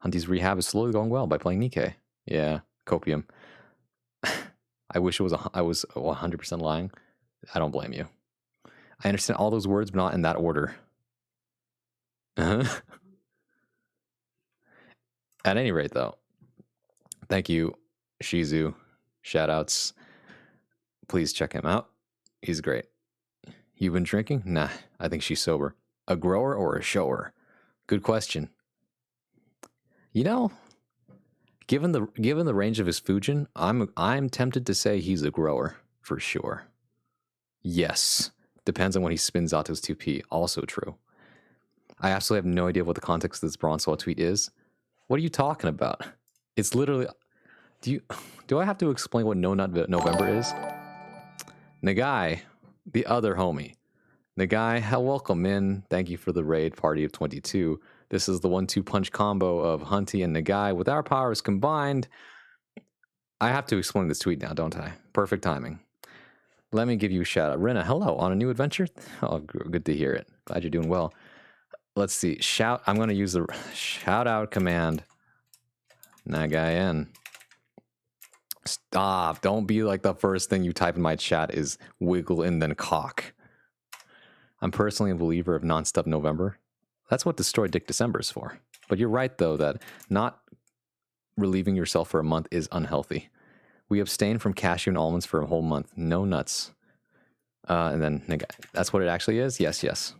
Hunty's rehab is slowly going well by playing Nikkei. Yeah, copium. I wish I was 100% lying. I don't blame you. I understand all those words, but not in that order. At any rate, though, thank you, Shizu. Shoutouts. Please check him out. He's great. You've been drinking? Nah, I think she's sober. A grower or a shower? Good question. You know, given the range of his Fujin, I'm tempted to say he's a grower for sure. Yes, depends on when he spins out his 2P. Also true. I absolutely have no idea what the context of this Bronsois tweet is. What are you talking about? It's literally. Do I have to explain what No Nut November is? Nagai, the other homie. Nagai, welcome in. Thank you for the raid party of 22. This is the 1-2 punch combo of Hunty and Nagai. With our powers combined, I have to explain this tweet now, don't I? Perfect timing. Let me give you a shout out. Rina, hello, on a new adventure? Oh, good to hear it. Glad you're doing well. Let's see. I'm going to use the shout out command. Nagai in. Stop. Don't be like the first thing you type in my chat is wiggle and then cock. I'm personally a believer of non-stop November. That's what Destroy Dick December is for. But you're right, though, that not relieving yourself for a month is unhealthy. We abstain from cashew and almonds for a whole month. No nuts. And then, that's what it actually is? Yes, yes.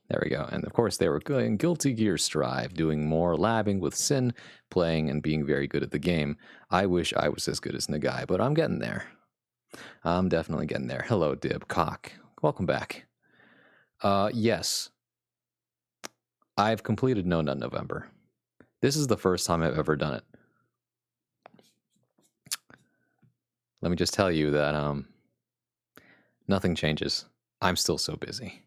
There we go. And of course, they were going Guilty Gear Strive, doing more labbing with Sin, playing and being very good at the game. I wish I was as good as Nagai, but I'm getting there. I'm definitely getting there. Hello, Dib. Cock. Welcome back. Yes. I've completed No Nut November. This is the first time I've ever done it. Let me just tell you that nothing changes. I'm still so busy.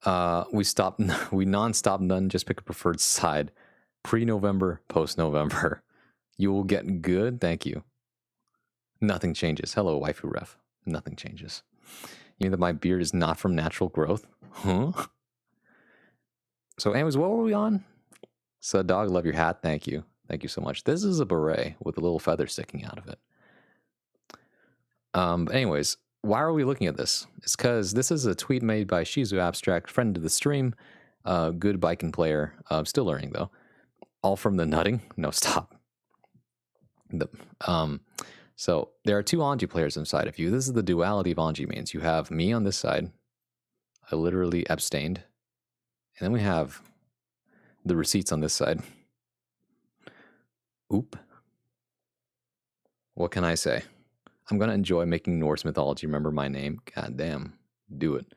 We non-stop none, just pick a preferred side. Pre-November, post-November. You will get good, thank you. Nothing changes. Hello, waifu ref. Nothing changes. You mean that my beard is not from natural growth? Huh? So anyways, what were we on? So dog, love your hat, thank you. Thank you so much. This is a beret with a little feather sticking out of it. But anyways, why are we looking at this? It's because this is a tweet made by Shizu Abstract, friend of the stream, good biking player, still learning though. All from the nutting? No, stop. So there are two Anji players inside of you. This is the duality of Anji mains. You have me on this side. I literally abstained. And then we have the receipts on this side. Oop. What can I say? I'm going to enjoy making Norse mythology remember my name. God damn. Do it.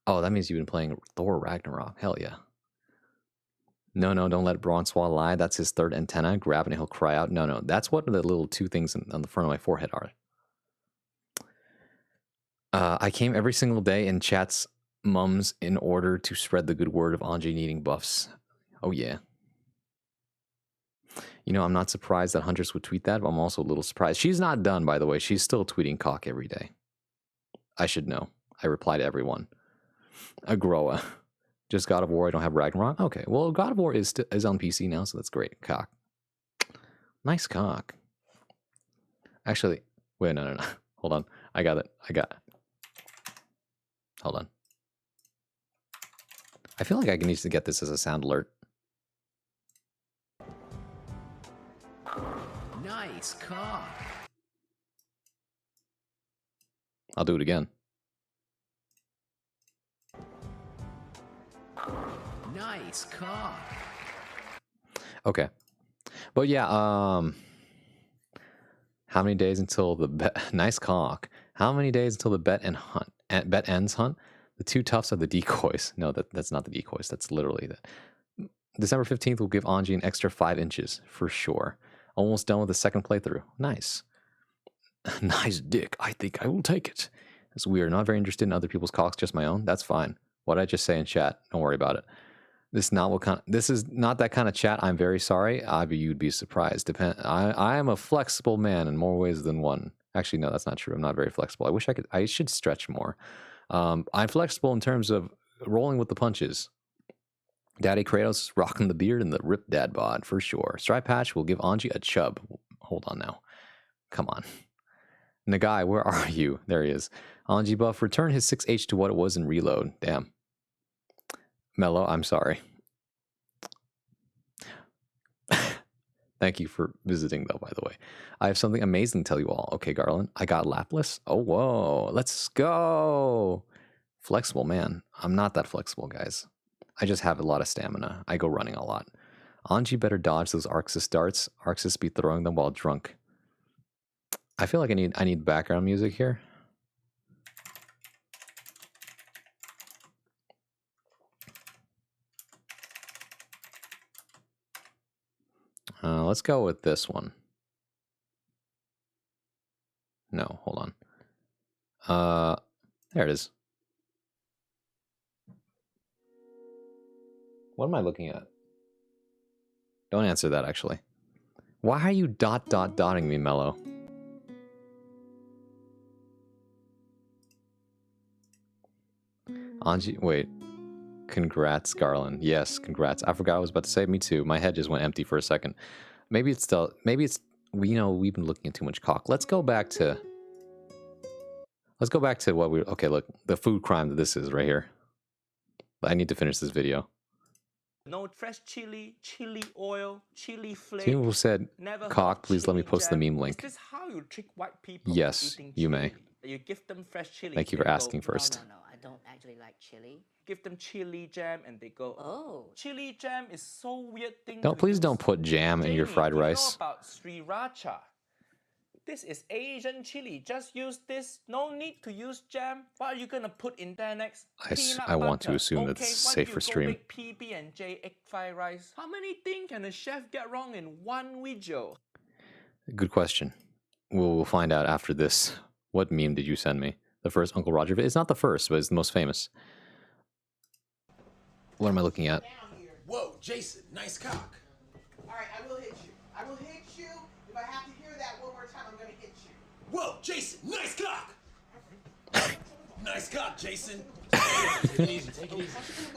Oh, that means you've been playing Thor Ragnarok. Hell yeah. No, don't let Bronsois lie. That's his third antenna. Grab it and he'll cry out. No. That's what the little two things on the front of my forehead are. I came every single day in chat's mums in order to spread the good word of Anji needing buffs. Oh, yeah. You know, I'm not surprised that Huntress would tweet that, but I'm also a little surprised. She's not done, by the way. She's still tweeting cock every day. I should know. I reply to everyone. Agroa. Just God of War, I don't have Ragnarok? Okay, well, God of War is on PC now, so that's great. Cock. Nice cock. Actually, wait, no. Hold on. I got it. Hold on. I feel like I need to get this as a sound alert. Nice cock. I'll do it again. Nice cock. Okay. But yeah, how many days until the bet? Nice cock. How many days until the bet ends hunt? The two toughs are the decoys. No, that's not the decoys. That's literally that. December 15th will give Anji an extra 5 inches for sure. Almost done with the second playthrough. Nice. Nice dick. I think I will take it. It's weird. Not very interested in other people's cocks, just my own. That's fine. What did I just say in chat? Don't worry about it. This is not what kind. This is not that kind of chat. I'm very sorry. You'd be surprised. I am a flexible man in more ways than one. Actually, no, that's not true. I'm not very flexible. I wish I could. I should stretch more. I'm flexible in terms of rolling with the punches. Daddy Kratos rocking the beard and the ripped dad bod for sure. Stripe Patch will give Anji a chub. Hold on now. Come on. Nagai, where are you? There he is. Anji buff, return his 6H to what it was in reload. Damn. Mello, I'm sorry. Thank you for visiting, though, by the way. I have something amazing to tell you all. Okay, Garland, I got lapless. Oh, whoa. Let's go. Flexible, man. I'm not that flexible, guys. I just have a lot of stamina. I go running a lot. Anji better dodge those Arxis darts. Arxis be throwing them while drunk. I feel like I need background music here. Let's go with this one. No, hold on. There it is. What am I looking at? Don't answer that, actually. Why are you dotting me, Mello? Anji, wait. Congrats, Garland. Yes, congrats. I forgot I was about to say, me too. My head just went empty for a second. Maybe it's, we've been looking at too much cock. Let's go back to what we, okay, look, the food crime that this is right here. I need to finish this video. No fresh chili, chili oil, chili flake. Two people said, cock, please let me post the meme link. Is this how you trick white people? Yes, you may. You give them fresh chili. Thank you for asking first. No, I don't actually like chili. Give them chili jam and they go, oh, chili jam is so weird thing. Please don't put jam in your fried rice. You know about sriracha? This is Asian chili. Just use this. No need to use jam. What are you gonna put in there next? I want to assume that this is safe for stream. PB&J egg fried rice. How many things can a chef get wrong in one video? Good question. We'll find out after this. What meme did you send me? The first Uncle Roger video? It's not the first, but it's the most famous. What am I looking at? Whoa, Jason, nice cock. All right, I will hit you. I will hit you. If I have to hear that one more time, I'm going to hit you. Whoa, Jason, nice cock. Nice cock, Jason. Take it easy, take it easy.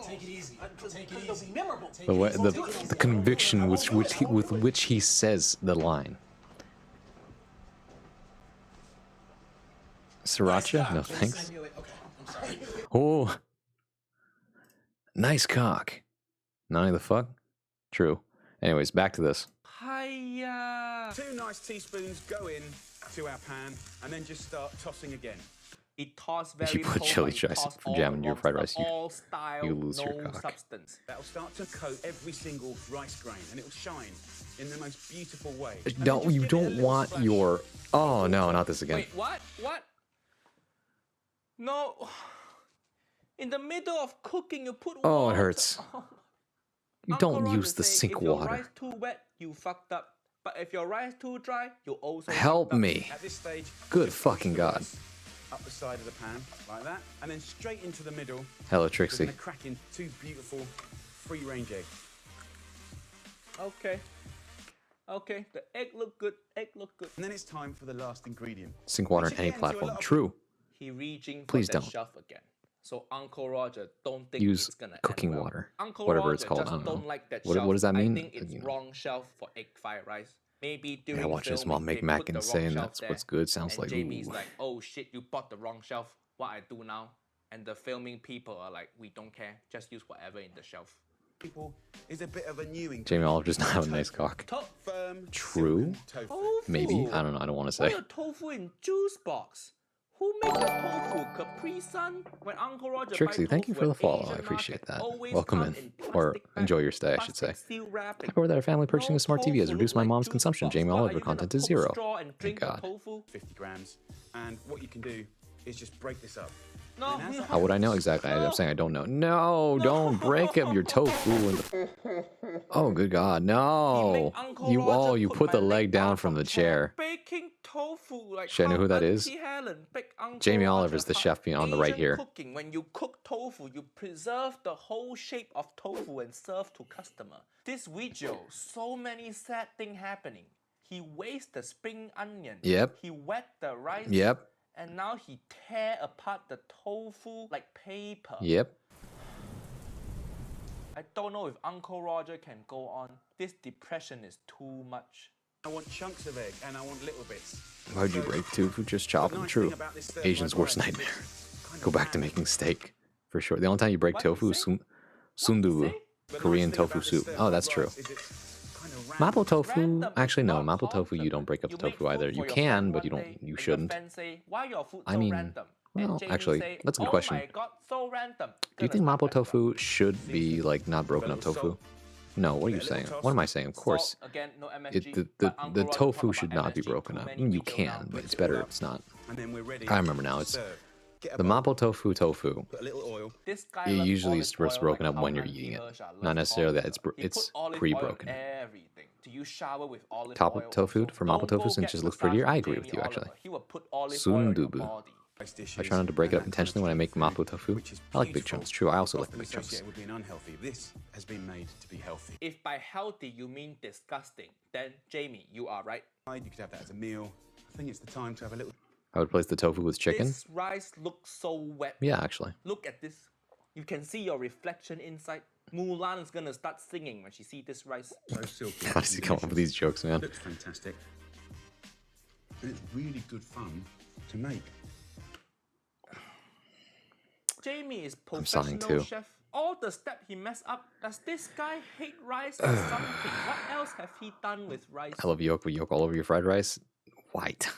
Take it easy. Take it easy. Memorable. The conviction with which he says the line. Sriracha? No thanks. Oh. Nice cock. None the fuck? True. Anyways, back to this. Hiya. 2 nice teaspoons go in to our pan and then just start tossing again. It toss very If you put chili jam in your fried rice, you lose your cock. Substance. That'll start to coat every single rice grain and it'll shine in the most beautiful way. You don't want your... Oh no, not this again. Wait, what? What? No. In the middle of cooking, you put water. Oh, it hurts. You don't use the sink if water. If your rice too wet, you fucked up. But if your rice too dry, you also help me. At this stage, good fucking God. Up the side of the pan, like that, and then straight into the middle. Hello, Trixie. We're gonna crack in 2 beautiful free-range eggs. Okay. Okay, the egg look good. Egg look good. And then it's time for the last ingredient. Sink water on any platform. True. He reaching Please for the don't. shelf again. So Uncle Roger don't think use it's gonna cooking end well. water, Uncle whatever Roger it's called. Just I don't know. Like that What shelf. does that mean? I think it's wrong shelf for egg fried rice. Maybe during I watch his filming, mom make they mac put the and wrong saying shelf that's there, what's good. Sounds and like Jamie's ooh. like, oh shit, you bought the wrong shelf. What I do now? And the filming people are like, we don't care. Just use whatever in the shelf. People is a bit of a new ingredient. Jamie Oliver does not have a nice cock. Firm, True. Tofu. Maybe. I don't know. I don't want to say. Why a tofu in juice box? Who made the tofu? Capri Sun? When Uncle Roger Trixie, thank you for the follow. I appreciate that. Welcome in. Or enjoy your stay, I should say. Happy with our family purchasing a smart TV has reduced my mom's consumption. Jamie Oliver content to 0. Thank God. 50 grams. And what you can do is just break this up. No. How would I know exactly? I'm saying I don't know. No, don't break up your tofu. Oh, good God. No. You put the leg down from the chair. Baking tofu like Should I know who that is? Auntie Helen, big Uncle Jamie Roger Oliver's the taught. chef on the right Asian here. Cooking, when you cook tofu, you preserve the whole shape of tofu and serve to customer. This video, so many sad things happening. He wastes the spring onion. Yep. He wet the rice. Yep. And now he tear apart the tofu like paper. Yep. I don't know if Uncle Roger can go on. This depression is too much. I want chunks of egg and I want little bits. Why'd you break tofu? Just chop them. True. Asian's worst nightmare. Go back to making steak. For sure. The only time you break tofu is sundubu. Korean tofu soup. Oh, that's true. Mapo tofu, actually no, mapo tofu you don't break up the tofu either. You can, but you shouldn't. I mean, well, actually, that's a good question. Do you think mapo tofu should be like not broken up tofu? No, what are you saying? What am I saying? Of course, the tofu should not be broken up. I mean, you can, but it's better if it's not. I remember now. It's the mapo tofu. It usually is first broken up when you're eating it, not necessarily that it's pre-broken. Do you shower with olive Top oil? tofu for mapo tofu since it just looks prettier. I agree with you actually. Sundubu. I try not to break it up intentionally when I make mapo tofu. I like big chunks. True, I also like the big chunks. Would be unhealthy. This has been made to be healthy. If by healthy you mean disgusting, then Jamie, you are right. You could have that as a meal. I think it's the time to have a little. I would place the tofu with chicken. This rice looks so wet. Yeah, actually. Look at this. You can see your reflection inside. Mulan is gonna start singing when she sees this rice. So silky. How does he come up with these jokes, man? It looks fantastic. And it's really good fun to make. Jamie is I'm sighing professional too. chef. All the step he messed up. Does this guy hate rice or something? What else have he done with rice? I love yolk with yolk all over your fried rice. White.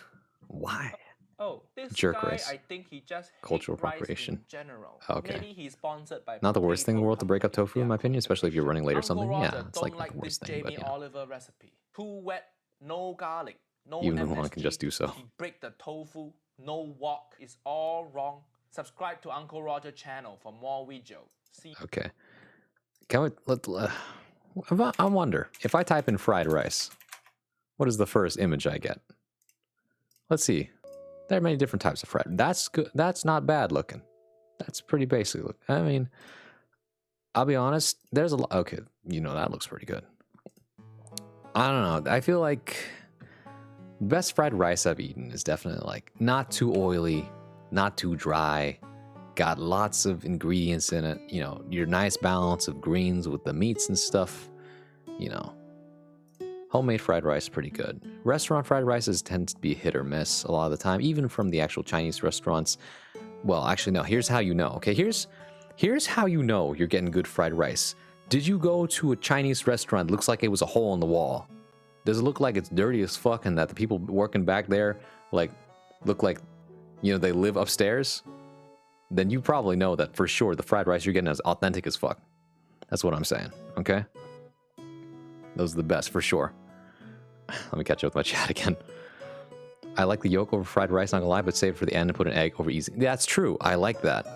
Why? Oh, this Jerk guy, rice. I think he just Cultural hate rice appropriation. in general. Okay. Maybe he's sponsored by Not the worst thing in the world to break up tofu, in my opinion, especially if you're running late or Uncle something. Yeah, Roger it's like don't not the worst this thing, but Jamie yeah. Oliver recipe. Too wet, no garlic, no Even MSG. Mulan can just do so. He break the tofu, no wok. It's all wrong. Subscribe to Uncle Roger channel for more videos. See. Okay. Can we I wonder if I type in fried rice, what is the first image I get? Let's see. There are many different types of fried. That's good. That's not bad looking. That's pretty basic look. I mean, I'll be honest. There's a lot. Okay, you know that looks pretty good. I don't know. I feel like the best fried rice I've eaten is definitely like not too oily, not too dry. Got lots of ingredients in it. You know, your nice balance of greens with the meats and stuff. You know. Homemade fried rice, pretty good. Restaurant fried rices tend to be hit or miss a lot of the time, even from the actual Chinese restaurants. Well, actually, no. Here's how you know. Okay, here's how you know you're getting good fried rice. Did you go to a Chinese restaurant? Looks like it was a hole in the wall. Does it look like it's dirty as fuck and that the people working back there like look like, you know, they live upstairs? Then you probably know that for sure the fried rice you're getting is authentic as fuck. That's what I'm saying. Okay. Those are the best for sure. Let me catch up with my chat again. I like the yolk over fried rice, not gonna lie, but save it for the end and put an egg over easy. That's true. I like that.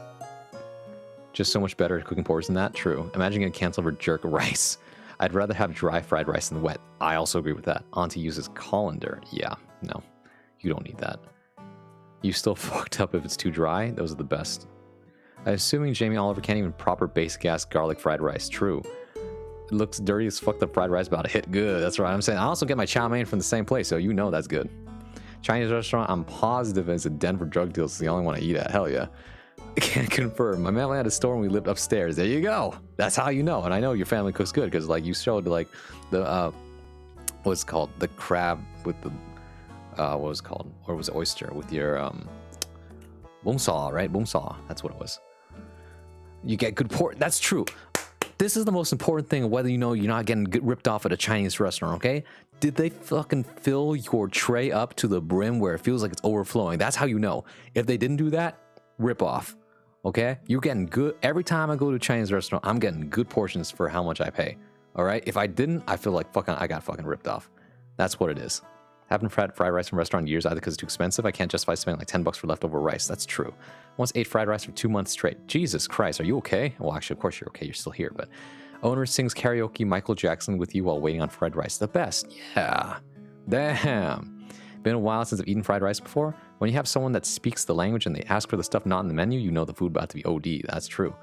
Just so much better at cooking porridge than that. True. Imagine getting canceled over jerk rice. I'd rather have dry fried rice than wet. I also agree with that. Auntie uses colander. Yeah, no. You don't need that. You still fucked up if it's too dry. Those are the best. I'm assuming Jamie Oliver can't even proper basic ass garlic fried rice. True. It looks dirty as fucked up fried rice, but it hit good. That's right. I'm saying I also get my chow mein from the same place, so you know that's good. Chinese restaurant, I'm positive it's a Denver drug deal. It's the only one I eat at. Hell yeah. Can't confirm. My family had a store and we lived upstairs. There you go. That's how you know. And I know your family cooks good because like you showed like the what's it called, the crab with the what was it called, or was it oyster with your boom saw, right? Boom saw. That's what it was. You get good pork. That's true. This is the most important thing of whether you know you're not getting ripped off at a Chinese restaurant, okay? Did they fucking fill your tray up to the brim where it feels like it's overflowing? That's how you know. If they didn't do that, rip off, okay? You're getting good. Every time I go to a Chinese restaurant, I'm getting good portions for how much I pay, all right? If I didn't, I feel like I got fucking ripped off. That's what it is. Haven't fried rice from restaurant in years either because it's too expensive. I can't justify spending like $10 for leftover rice. That's true. Once ate fried rice for 2 months straight. Jesus Christ, are you okay? Well, actually, of course you're okay. You're still here. But owner sings karaoke Michael Jackson with you while waiting on fried rice. The best. Yeah. Damn. Been a while since I've eaten fried rice before. When you have someone that speaks the language and they ask for the stuff not in the menu, you know the food about to be OD. That's true.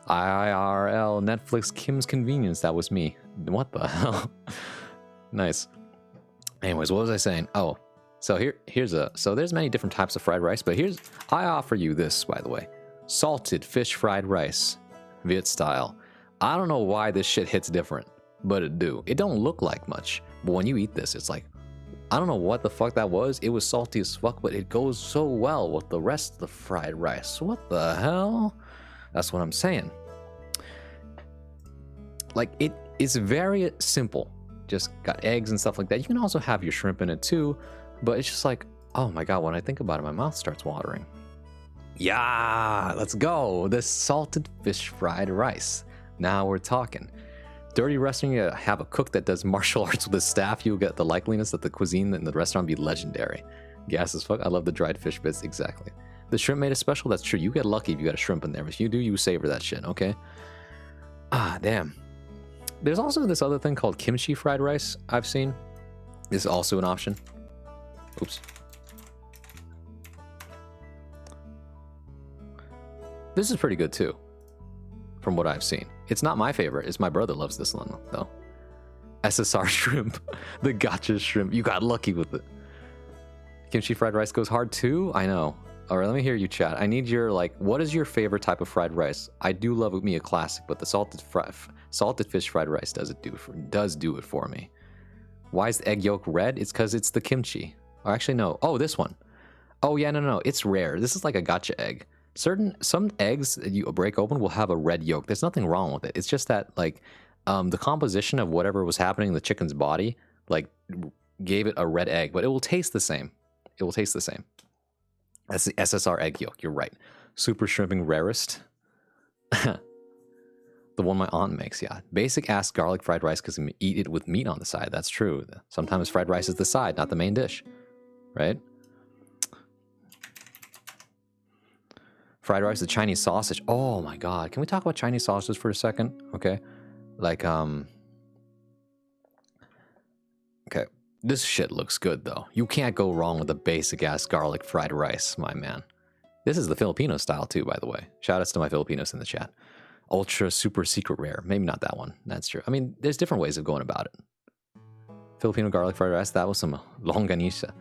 IRL, Netflix, Kim's Convenience. That was me. What the hell? Nice. Anyways, what was I saying? Oh, so so there's many different types of fried rice, but I offer you this, by the way. Salted fish fried rice, Viet style. I don't know why this shit hits different, but it do. It don't look like much, but when you eat this, it's like, I don't know what the fuck that was. It was salty as fuck, but it goes so well with the rest of the fried rice. What the hell? That's what I'm saying. Like, it's very simple. Just got eggs and stuff like that. You can also have your shrimp in it too, but it's just like, oh my god, when I think about it, my mouth starts watering. Yeah, let's go. This salted fish fried rice. Now we're talking. Dirty restaurant, you have a cook that does martial arts with his staff, you'll get the likeliness that the cuisine in the restaurant be legendary. Gas as fuck. I love the dried fish bits, exactly. The shrimp made it special, that's true. You get lucky if you got a shrimp in there. If you do, you savor that shit, okay? Ah, damn. There's also this other thing called kimchi fried rice I've seen. This is also an option. Oops. This is pretty good too, from what I've seen. It's not my favorite. It's my brother loves this one though. SSR shrimp, the gotcha shrimp. You got lucky with it. Kimchi fried rice goes hard too. I know. All right, let me hear you chat. I need your what is your favorite type of fried rice? I do love me a classic, but the salted fish fried rice does do it for me. Why is the egg yolk red? It's because it's the kimchi. Or actually no. Oh, this one. Oh yeah, no. It's rare. This is like a gotcha egg. Some eggs that you break open will have a red yolk. There's nothing wrong with it. It's just that the composition of whatever was happening in the chicken's body gave it a red egg, but it will taste the same. It will taste the same. That's the SSR egg yolk. You're right. Super shrimping rarest. The one my aunt makes, yeah. Basic ass garlic fried rice because you eat it with meat on the side. That's true. Sometimes fried rice is the side, not the main dish. Right? Fried rice, the Chinese sausage. Oh my god. Can we talk about Chinese sausages for a second? Okay. Okay. This shit looks good though. You can't go wrong with a basic ass garlic fried rice, my man. This is the Filipino style too, by the way. Shout outs to my Filipinos in the chat. Ultra super secret rare. Maybe not that one. That's true. I mean, there's different ways of going about it. Filipino garlic fried rice. That was some longanisa.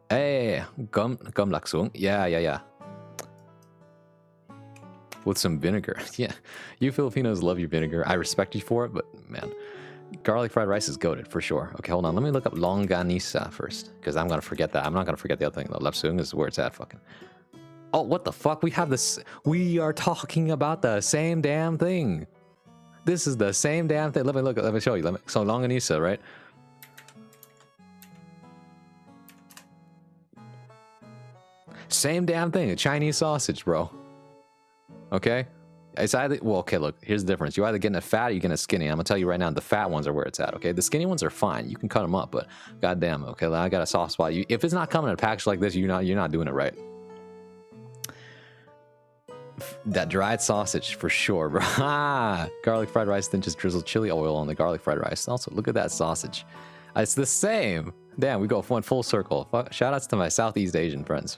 Hey, gum laksung. Yeah. With some vinegar. Yeah. You Filipinos love your vinegar. I respect you for it, but man, garlic fried rice is goated for sure. Okay, hold on. Let me look up longanisa first, because I'm going to forget that. I'm not going to forget the other thing though. Lapsung is where it's at fucking. Oh, what the fuck? We have this. We are talking about the same damn thing. This is the same damn thing. Let me show you. So longanisa, right? Same damn thing. A Chinese sausage, bro. Okay? It's either, well, okay, look, here's the difference. You're either getting a fat or you're getting a skinny. I'm gonna tell you right now, the fat ones are where it's at, okay? The skinny ones are fine. You can cut them up, but goddamn, okay, I got a soft spot. If it's not coming in a package like this, you're not doing it right. That dried sausage, for sure, bro. Garlic fried rice, then just drizzle chili oil on the garlic fried rice. Also, look at that sausage. It's the same. Damn, we go one full circle. Shout outs to my Southeast Asian friends.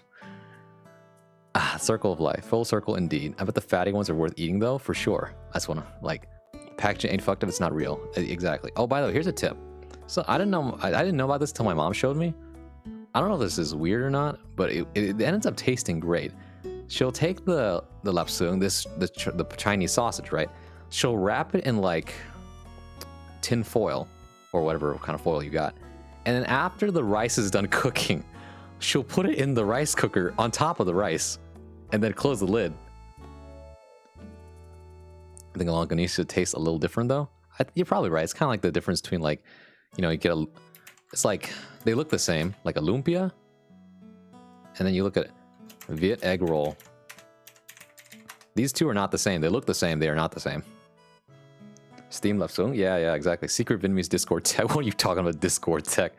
Circle of life. Full circle indeed. I bet the fatty ones are worth eating though, for sure. That's one packaging ain't fucked up, it's not real. Exactly. Oh, by the way, here's a tip. So I didn't know about this till my mom showed me. I don't know if this is weird or not, but it ends up tasting great. She'll take the lapsung, the Chinese sausage, right? She'll wrap it in tin foil or whatever kind of foil you got. And then after the rice is done cooking, she'll put it in the rice cooker on top of the rice and then close the lid. I think longanisa tastes a little different though. You're probably right. It's kind of like the difference between you get it's like they look the same, like a lumpia. And then you look at Viet egg roll. These two are not the same. They look the same. They are not the same. Steam lapsung? Yeah, exactly. Secret Vietnamese Discord tech. What are you talking about, Discord tech?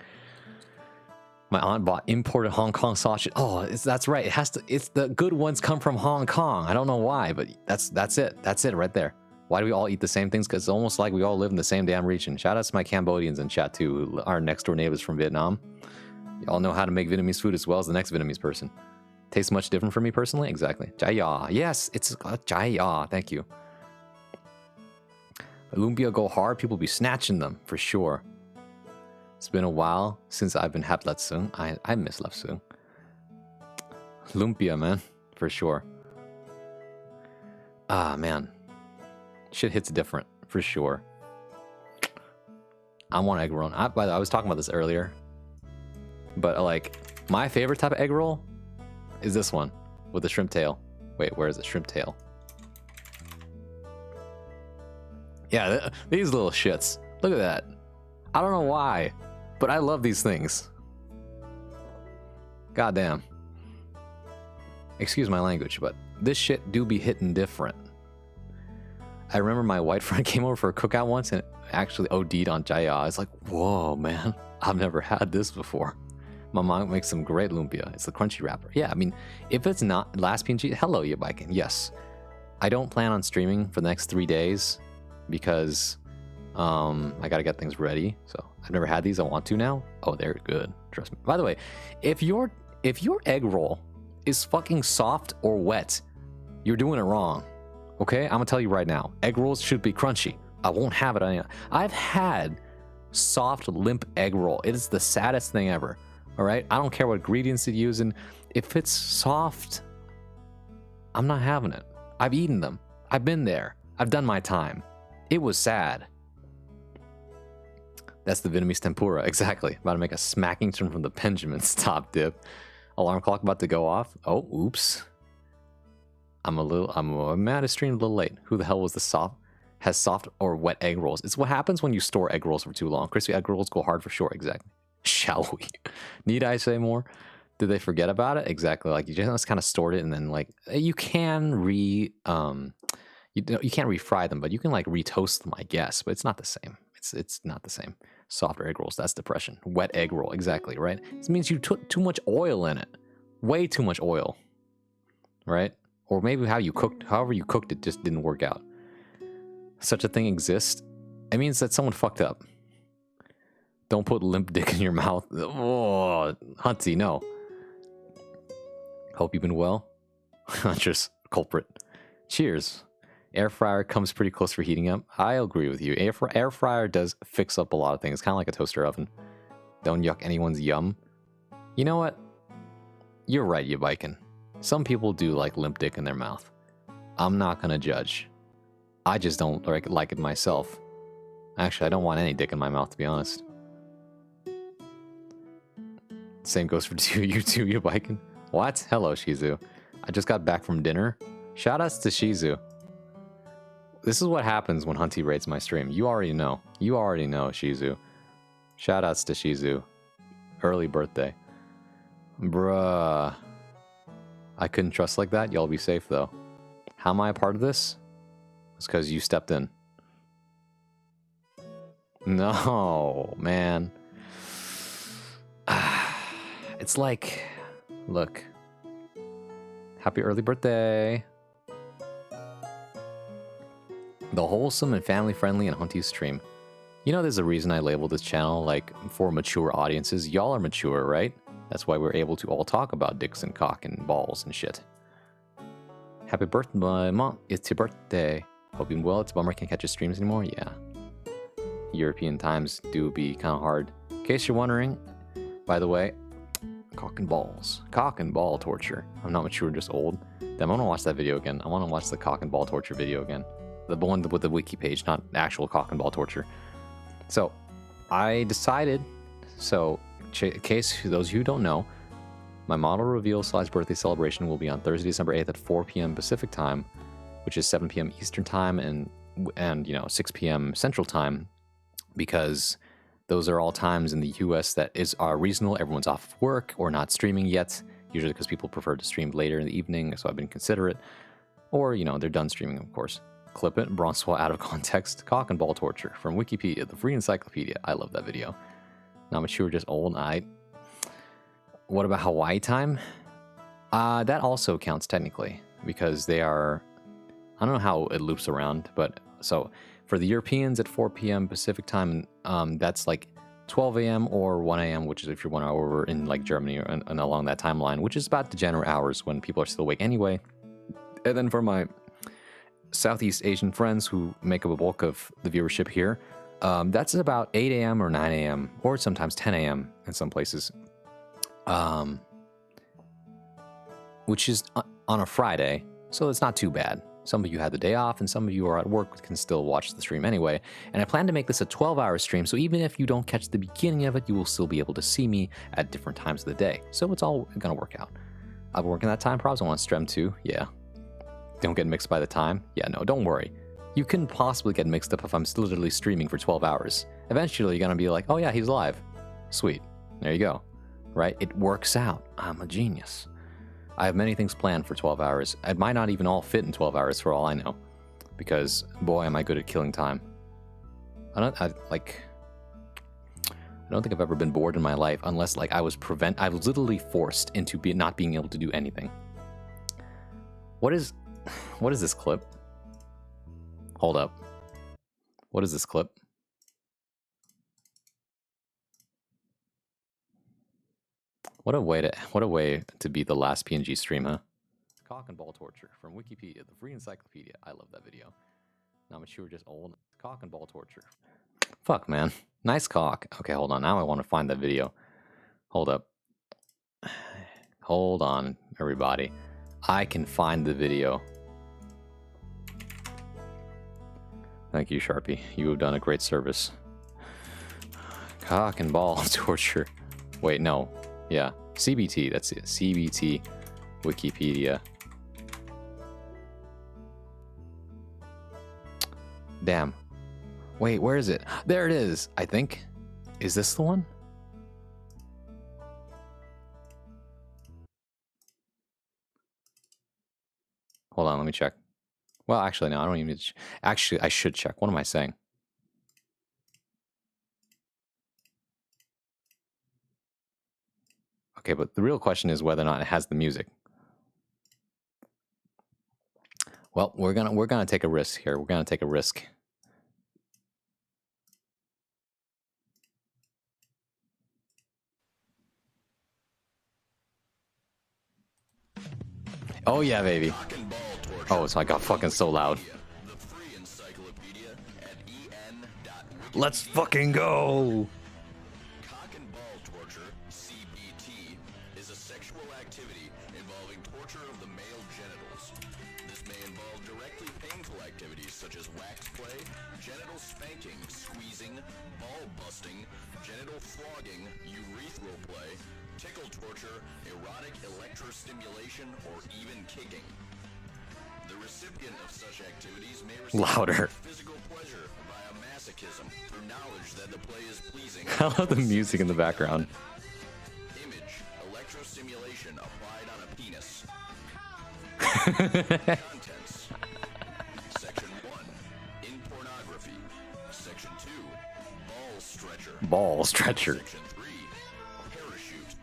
My aunt bought imported Hong Kong sausage. Oh, that's right. It has to. It's the good ones come from Hong Kong. I don't know why, but that's it. That's it right there. Why do we all eat the same things? Because it's almost like we all live in the same damn region. Shout out to my Cambodians in chat too, our next door neighbors from Vietnam. Y'all know how to make Vietnamese food as well as the next Vietnamese person. Tastes much different for me personally? Exactly. Chai ya. Yes, it's chai ya. Thank you. Lumpia go hard, people be snatching them, for sure. It's been a while since I've been had Latsung. I miss Latsung. Lumpia, man, for sure. Ah, man. Shit hits different, for sure. I want egg roll. By the way, I was talking about this earlier. But, like, my favorite type of egg roll is this one with the shrimp tail. Wait, where is it? Shrimp tail. Yeah, these little shits. Look at that. I don't know why, but I love these things. Goddamn. Excuse my language, but this shit do be hitting different. I remember my white friend came over for a cookout once and actually OD'd on jaya. I was like, whoa, man. I've never had this before. My mom makes some great lumpia. It's the crunchy wrapper. Yeah, I mean, if it's not Last PNG, hello, you biking. Yes. I don't plan on streaming for the next 3 days because I gotta get things ready. So I've never had these. I want to now. Oh, they're good. Trust me. By the way, if your egg roll is fucking soft or wet, you're doing it wrong. Okay? I'm gonna tell you right now. Egg rolls should be crunchy. I won't have it on. I've had soft, limp egg roll. It is the saddest thing ever. All right? I don't care what ingredients you're using. If it's soft, I'm not having it. I've eaten them. I've been there. I've done my time. It was sad. That's the Vietnamese tempura. Exactly. About to make a smacking turn from the Benjamin's top dip. Alarm clock about to go off. Oh, oops. I'm mad at stream a little late. Who the hell was the has soft or wet egg rolls? It's what happens when you store egg rolls for too long. Crispy egg rolls go hard for sure. Exactly. Shall we? Need I say more? Did they forget about it? Exactly. Like you just kind of stored it and then like you can you can't refry them, but you can like retoast them, I guess. But it's not the same. It's not the same. Softer egg rolls. That's depression. Wet egg roll. Exactly. Right. This means you took too much oil in it. Way too much oil. Right. Or maybe however you cooked it just didn't work out. Such a thing exists. It means that someone fucked up. Don't put limp dick in your mouth. Oh, Hunty, no. Hope you've been well. Just culprit. Cheers. Air fryer comes pretty close for heating up. I agree with you. Air fryer does fix up a lot of things. Kind of like a toaster oven. Don't yuck anyone's yum. You know what? You're right, you bikin'. Some people do like limp dick in their mouth. I'm not gonna judge. I just don't like it myself. Actually, I don't want any dick in my mouth, to be honest. Same goes for you too, you bikin'. What? Hello, Shizu. I just got back from dinner. Shoutouts to Shizu. This is what happens when Hunty rates my stream. You already know. You already know, Shizu. Shoutouts to Shizu. Early birthday. Bruh. I couldn't trust like that. Y'all be safe, though. How am I a part of this? It's because you stepped in. No, man. It's like... Look. Happy early birthday. The wholesome and family-friendly and Hunty stream. You know there's a reason I labeled this channel, like, for mature audiences. Y'all are mature, right? That's why we're able to all talk about dicks and cock and balls and shit. Happy birthday, Mom. It's your birthday. Hope you're doing well. It's a bummer I can't catch your streams anymore. Yeah. European times do be kind of hard. In case you're wondering, by the way, cock and balls. Cock and ball torture. I'm not mature, just old. Then I want to watch that video again. I want to watch the cock and ball torture video again. The one with the wiki page, not actual cock and ball torture. So, I decided, in case those of you who don't know, my model reveal / birthday celebration will be on Thursday, December 8th at 4 p.m. Pacific time, which is 7 p.m. Eastern time and 6 p.m. Central time, because those are all times in the U.S. that are reasonable. Everyone's off work or not streaming yet, usually because people prefer to stream later in the evening, so I've been considerate. Or, they're done streaming, of course. Clip it, Bronsois out of context, cock and ball torture from Wikipedia, the free encyclopedia. I love that video. Not mature, just old. What about Hawaii time? That also counts technically because they are. I don't know how it loops around, but so for the Europeans at 4 p.m. Pacific time, that's like 12 a.m. or 1 a.m., which is if you're 1 hour over in like Germany and along that timeline, which is about degenerate hours when people are still awake anyway. And then for my Southeast Asian friends who make up a bulk of the viewership here, that's about 8 a.m. or 9 a.m. or sometimes 10 a.m. in some places, which is on a Friday, so it's not too bad. Some of you had the day off, and some of you are at work can still watch the stream anyway. And I plan to make this a 12-hour stream, so even if you don't catch the beginning of it, you will still be able to see me at different times of the day. So it's all gonna work out. I'll be working that time, probs. I want Strem too. Yeah. Don't get mixed by the time. Yeah, no, don't worry. You couldn't possibly get mixed up if I'm still literally streaming for 12 hours. Eventually, you're gonna be like, oh yeah, he's live. Sweet. There you go. Right? It works out. I'm a genius. I have many things planned for 12 hours. It might not even all fit in 12 hours for all I know. Because, boy, am I good at killing time. I don't think I've ever been bored in my life unless, like, I was literally forced into not being able to do anything. What is this clip? Hold up. What is this clip? What a way to be the last PNG stream, huh? Cock and ball torture from Wikipedia, the free encyclopedia. I love that video. Not mature, just old. Cock and ball torture. Fuck, man. Nice cock. Okay, hold on. Now I want to find that video. Hold up. Hold on, everybody. I can find the video. Thank you, Sharpie. You have done a great service. Cock and ball torture. Wait, no. Yeah, CBT, that's it. CBT, Wikipedia. Damn. Wait, where is it? There it is, I think. Is this the one? Hold on, let me check. Well, actually, no, I don't even need to actually, I should check. What am I saying? Okay, but the real question is whether or not it has the music. Well, we're gonna take a risk here. We're gonna take a risk. Oh yeah, baby. Oh, it's got fucking so loud. Let's fucking go. Or even kicking. The recipient of such activities may receive Louder. Physical pleasure via masochism through knowledge that the play is pleasing. I love the music in the background. Image, electrostimulation applied on a penis. Contents. Section 1, in pornography. Section 2, ball stretcher. Ball stretcher. Section 3, parachute.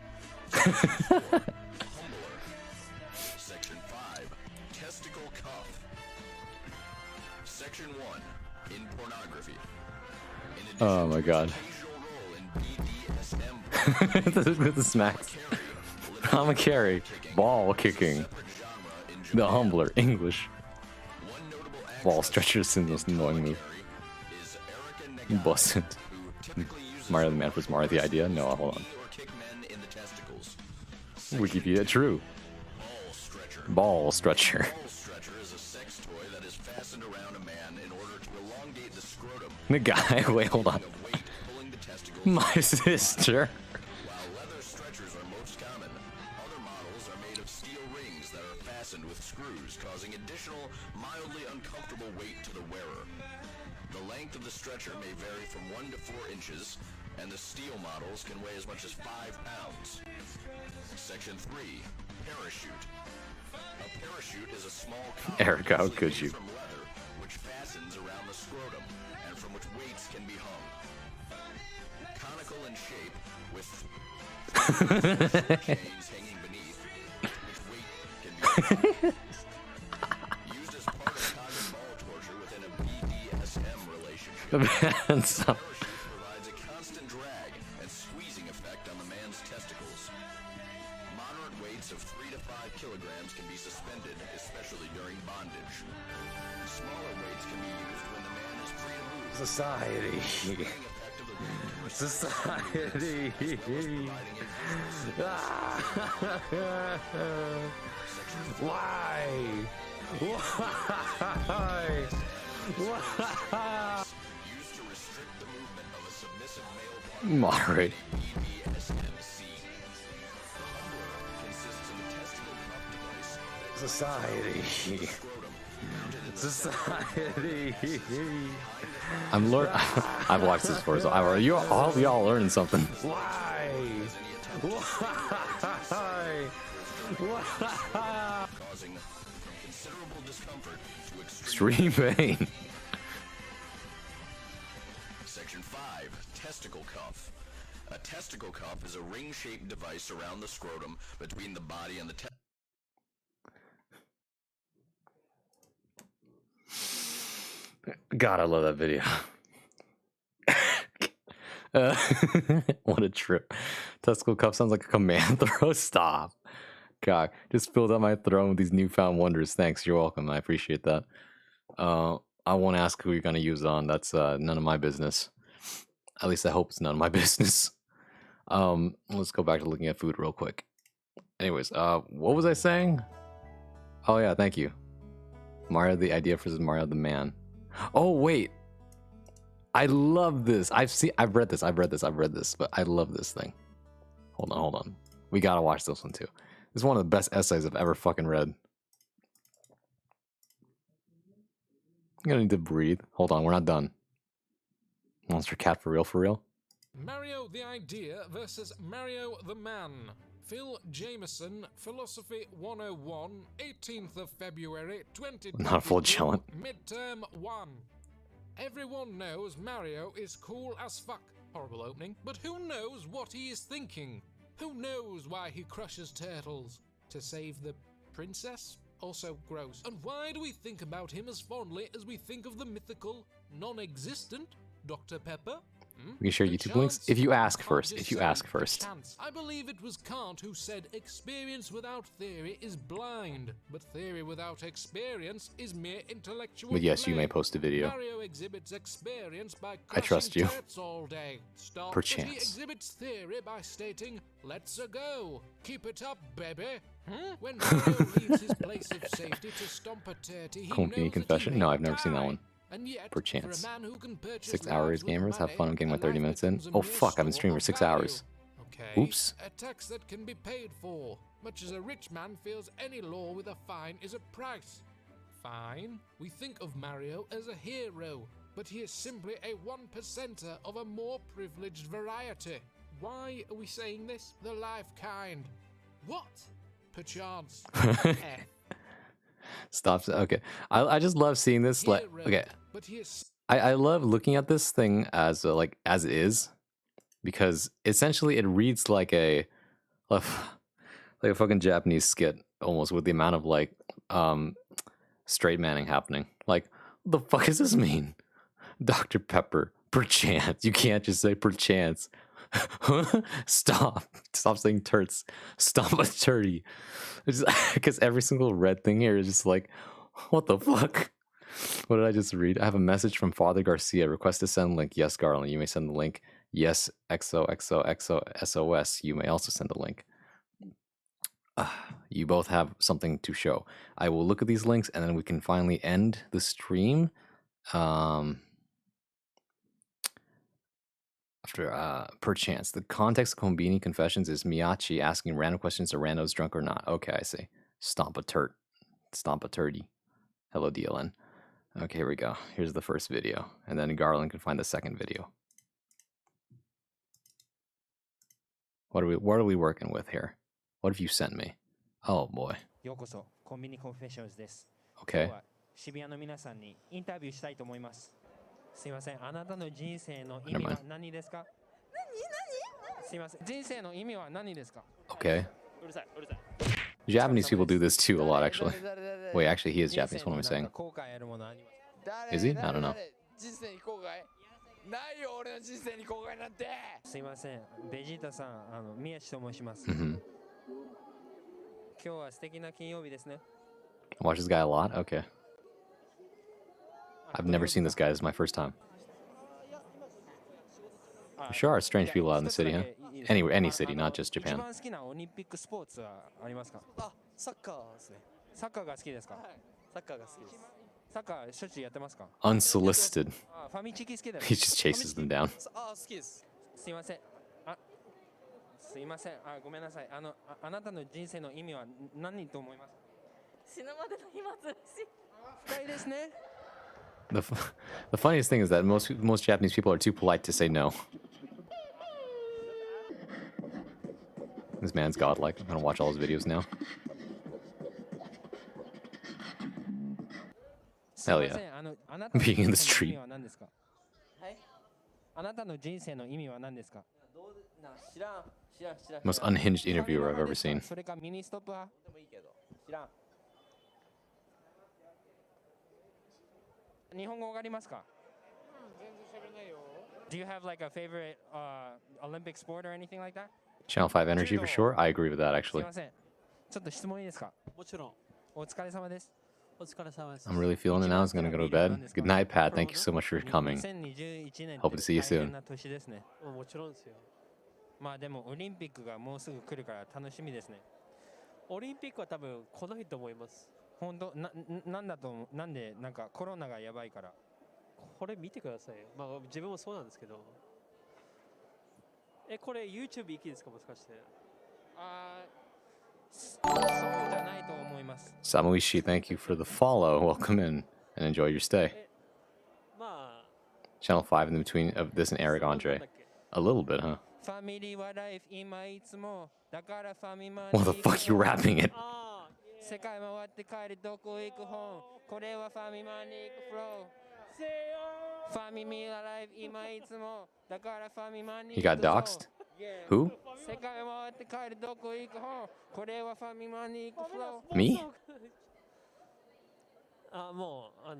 Section 5, testicle cuff. Section 1, in pornography. Oh my god. The smacks. I'm a carry. Ball kicking. The humbler. English. Ball stretcher is the most annoying move. Busted. Mario the Man was Mario the idea? No, hold on. Wikipedia, true. Ball stretcher. The guy, wait, hold on. My sister. While leather stretchers are most common, other models are made of steel rings that are fastened with screws, causing additional, mildly uncomfortable weight to the wearer. The length of the stretcher may vary from 1 to 4 inches, and the steel models can weigh as much as 5 pounds. Section 3, parachute. A parachute is a small Erica, how could you? from leather, which fastens around the scrotum, and from which weights can be hung. Conical in shape, with chains hanging beneath, which weight can be hung. Used as part of cock and ball torture within a BDSM relationship. The man's Parachute provides a constant drag advantage. Smaller weights can be used when the man is free to move. Society. Society. Why? Why? Why? Used to restrict the movement of a submissive male partner. Moderate. EBSMC. The humbler consists of a testicle cup device. Society. Society. I'm learning. I've watched this before, so all of y'all learning something. Why? Why? Why? Causing considerable discomfort to Extreme pain. Section 5, testicle cuff. A testicle cuff is a ring-shaped device around the scrotum between the body and the God, I love that video. What a trip. Testicle cuff sounds like a command throw. Stop. God, just filled up my throne with these newfound wonders. Thanks, you're welcome. I appreciate that. I won't ask who you're going to use on. That's none of my business. At least I hope it's none of my business. Let's go back to looking at food real quick. Anyways, what was I saying? Oh yeah, thank you. Mario the idea versus Mario the man. Oh wait. I love this. I've read this, but I love this thing. Hold on. We gotta watch this one too. This is one of the best essays I've ever fucking read. I'm gonna need to breathe. Hold on, we're not done. Monster Cat for real? Mario the idea versus Mario the man. Phil Jameson, Philosophy 101, 18th of February, 2022. Not full challenge. Midterm 1. Everyone knows Mario is cool as fuck. Horrible opening. But who knows what he is thinking? Who knows why he crushes turtles? To save the princess? Also gross. And why do we think about him as fondly as we think of the mythical, non-existent Dr. Pepper? We can share YouTube links if you ask first. I believe it was Kant who said experience without theory is blind, but theory without experience is mere intellectual. But yes, you play. may post a video. Mario exhibits experience by I trust you. all day. Stop. Perchance. But he exhibits theory by stating, "Let's a go. Keep it up, baby." When Mario leaves his place of safety to stomp a turtle, he Convenience knows confession? that he No, may I've never seen that die. one. And yet, Perchance. for a man who can purchase 6 lives hours, with gamers. Have money, fun. I'm getting my a 30 life minutes in. becomes a Oh mere fuck, I've been store streaming for of 6 value. hours. Okay. Oops. A tax that can be paid for, much as a rich man feels any law with a fine is a price. Fine. We think of Mario as a hero, but he is simply a 1%er of a more privileged variety. Why are we saying this? The life kind. What? Perchance. Stop. Okay. I just love seeing this. Okay. I love looking at this thing as as it is, because essentially it reads like a fucking Japanese skit almost, with the amount of straight manning happening. Like, what the fuck does this mean? Dr. Pepper, perchance. You can't just say perchance. Stop saying turts. Stop a turdy. Because every single red thing here is just like, what the fuck? What did I just read? I have a message from Father Garcia. Request to send link. Yes, Garland, you may send the link. Yes, XOXOXOSOS, you may also send the link. You both have something to show. I will look at these links and then we can finally end the stream. After perchance. The context of Konbini Confessions is Miyachi asking random questions to randos, drunk or not. Okay, I see. Stomp a turdy. Hello, DLN. Okay, here we go. Here's the first video. And then Garland can find the second video. What are we working with here? What have you sent me? Oh boy. Okay. 渋谷の皆さんにインタビューしたいと思います。すいません、あなたの人生の意味は何ですか？すいません、人生の意味は何ですか？ Okay. Japanese people do this too a lot, actually. Wait, actually, he is Japanese. What am I saying? Is he? I don't know. ないよ、俺の人生に後悔なんて。すいません、ベジータさん、宮地と申します。今日は素敵な金曜日ですね。 Watch this guy a lot? Okay. I've never seen this guy. This is my first time. There sure are strange people out in the city, huh? Anywhere, any city, not just Japan. 一番好きなオリンピックスポーツはありますか？あ、サッカーですね。サッカーが好きですか？はい。サッカーが好きです。サッカーしょっちゅうやってますか？ Unsolicited. あ、ファミチキ好きだよ。He just chases them down. あ、好きです。すいません。あ、すいません。あ、ごめんなさい。あなたの人生の意味は何と思いますか？死ぬまでの暇つぶし。深いですね。The funniest thing is that most Japanese people are too polite to say no. This man's godlike. I'm gonna watch all his videos now. Hell yeah. Being in the street. あなたの人生の意味は何ですか？ Most unhinged interviewer I've ever seen. それかミニストップ派？知らん。日本語わかりますか？全然喋れないよ。Do you have like a favorite Olympic sport or anything like that? Channel 5 energy for sure. I agree with that す actually. いません。ちょっと質問いいですか？もちろん。お疲れ様です。お疲れ様です。 I'm really feeling it now. I was gonna go to bed. Good night, Pat. Thank you so much for coming. 2021年 Hope to see you 大変 soon. な年ですね。もちろんですよ。まあでもオリンピックがもうすぐ来るから楽しみですね。オリンピックは多分来ないと思います。本当なんでなんかコロナがやばいから。これ見てくださいよ。まあ自分もそうなんですけど。これ YouTube 行きですかもしかして。そうじゃないと思います。 Samuishi, thank you for the follow. Welcome in and enjoy your stay. まあ Channel 5 in between of this and Eric Andre. A little bit, huh? ファミリーはライフ今いつもだからファミマ What the fuck, you rapping it? 世界回って帰りどこ行く本これはファミマに行くフローファミリーはライフ今いつもだからファミマに He got doxxed? Who? 世界回って帰りどこ行く本これはファミマに行くフロー Me? もう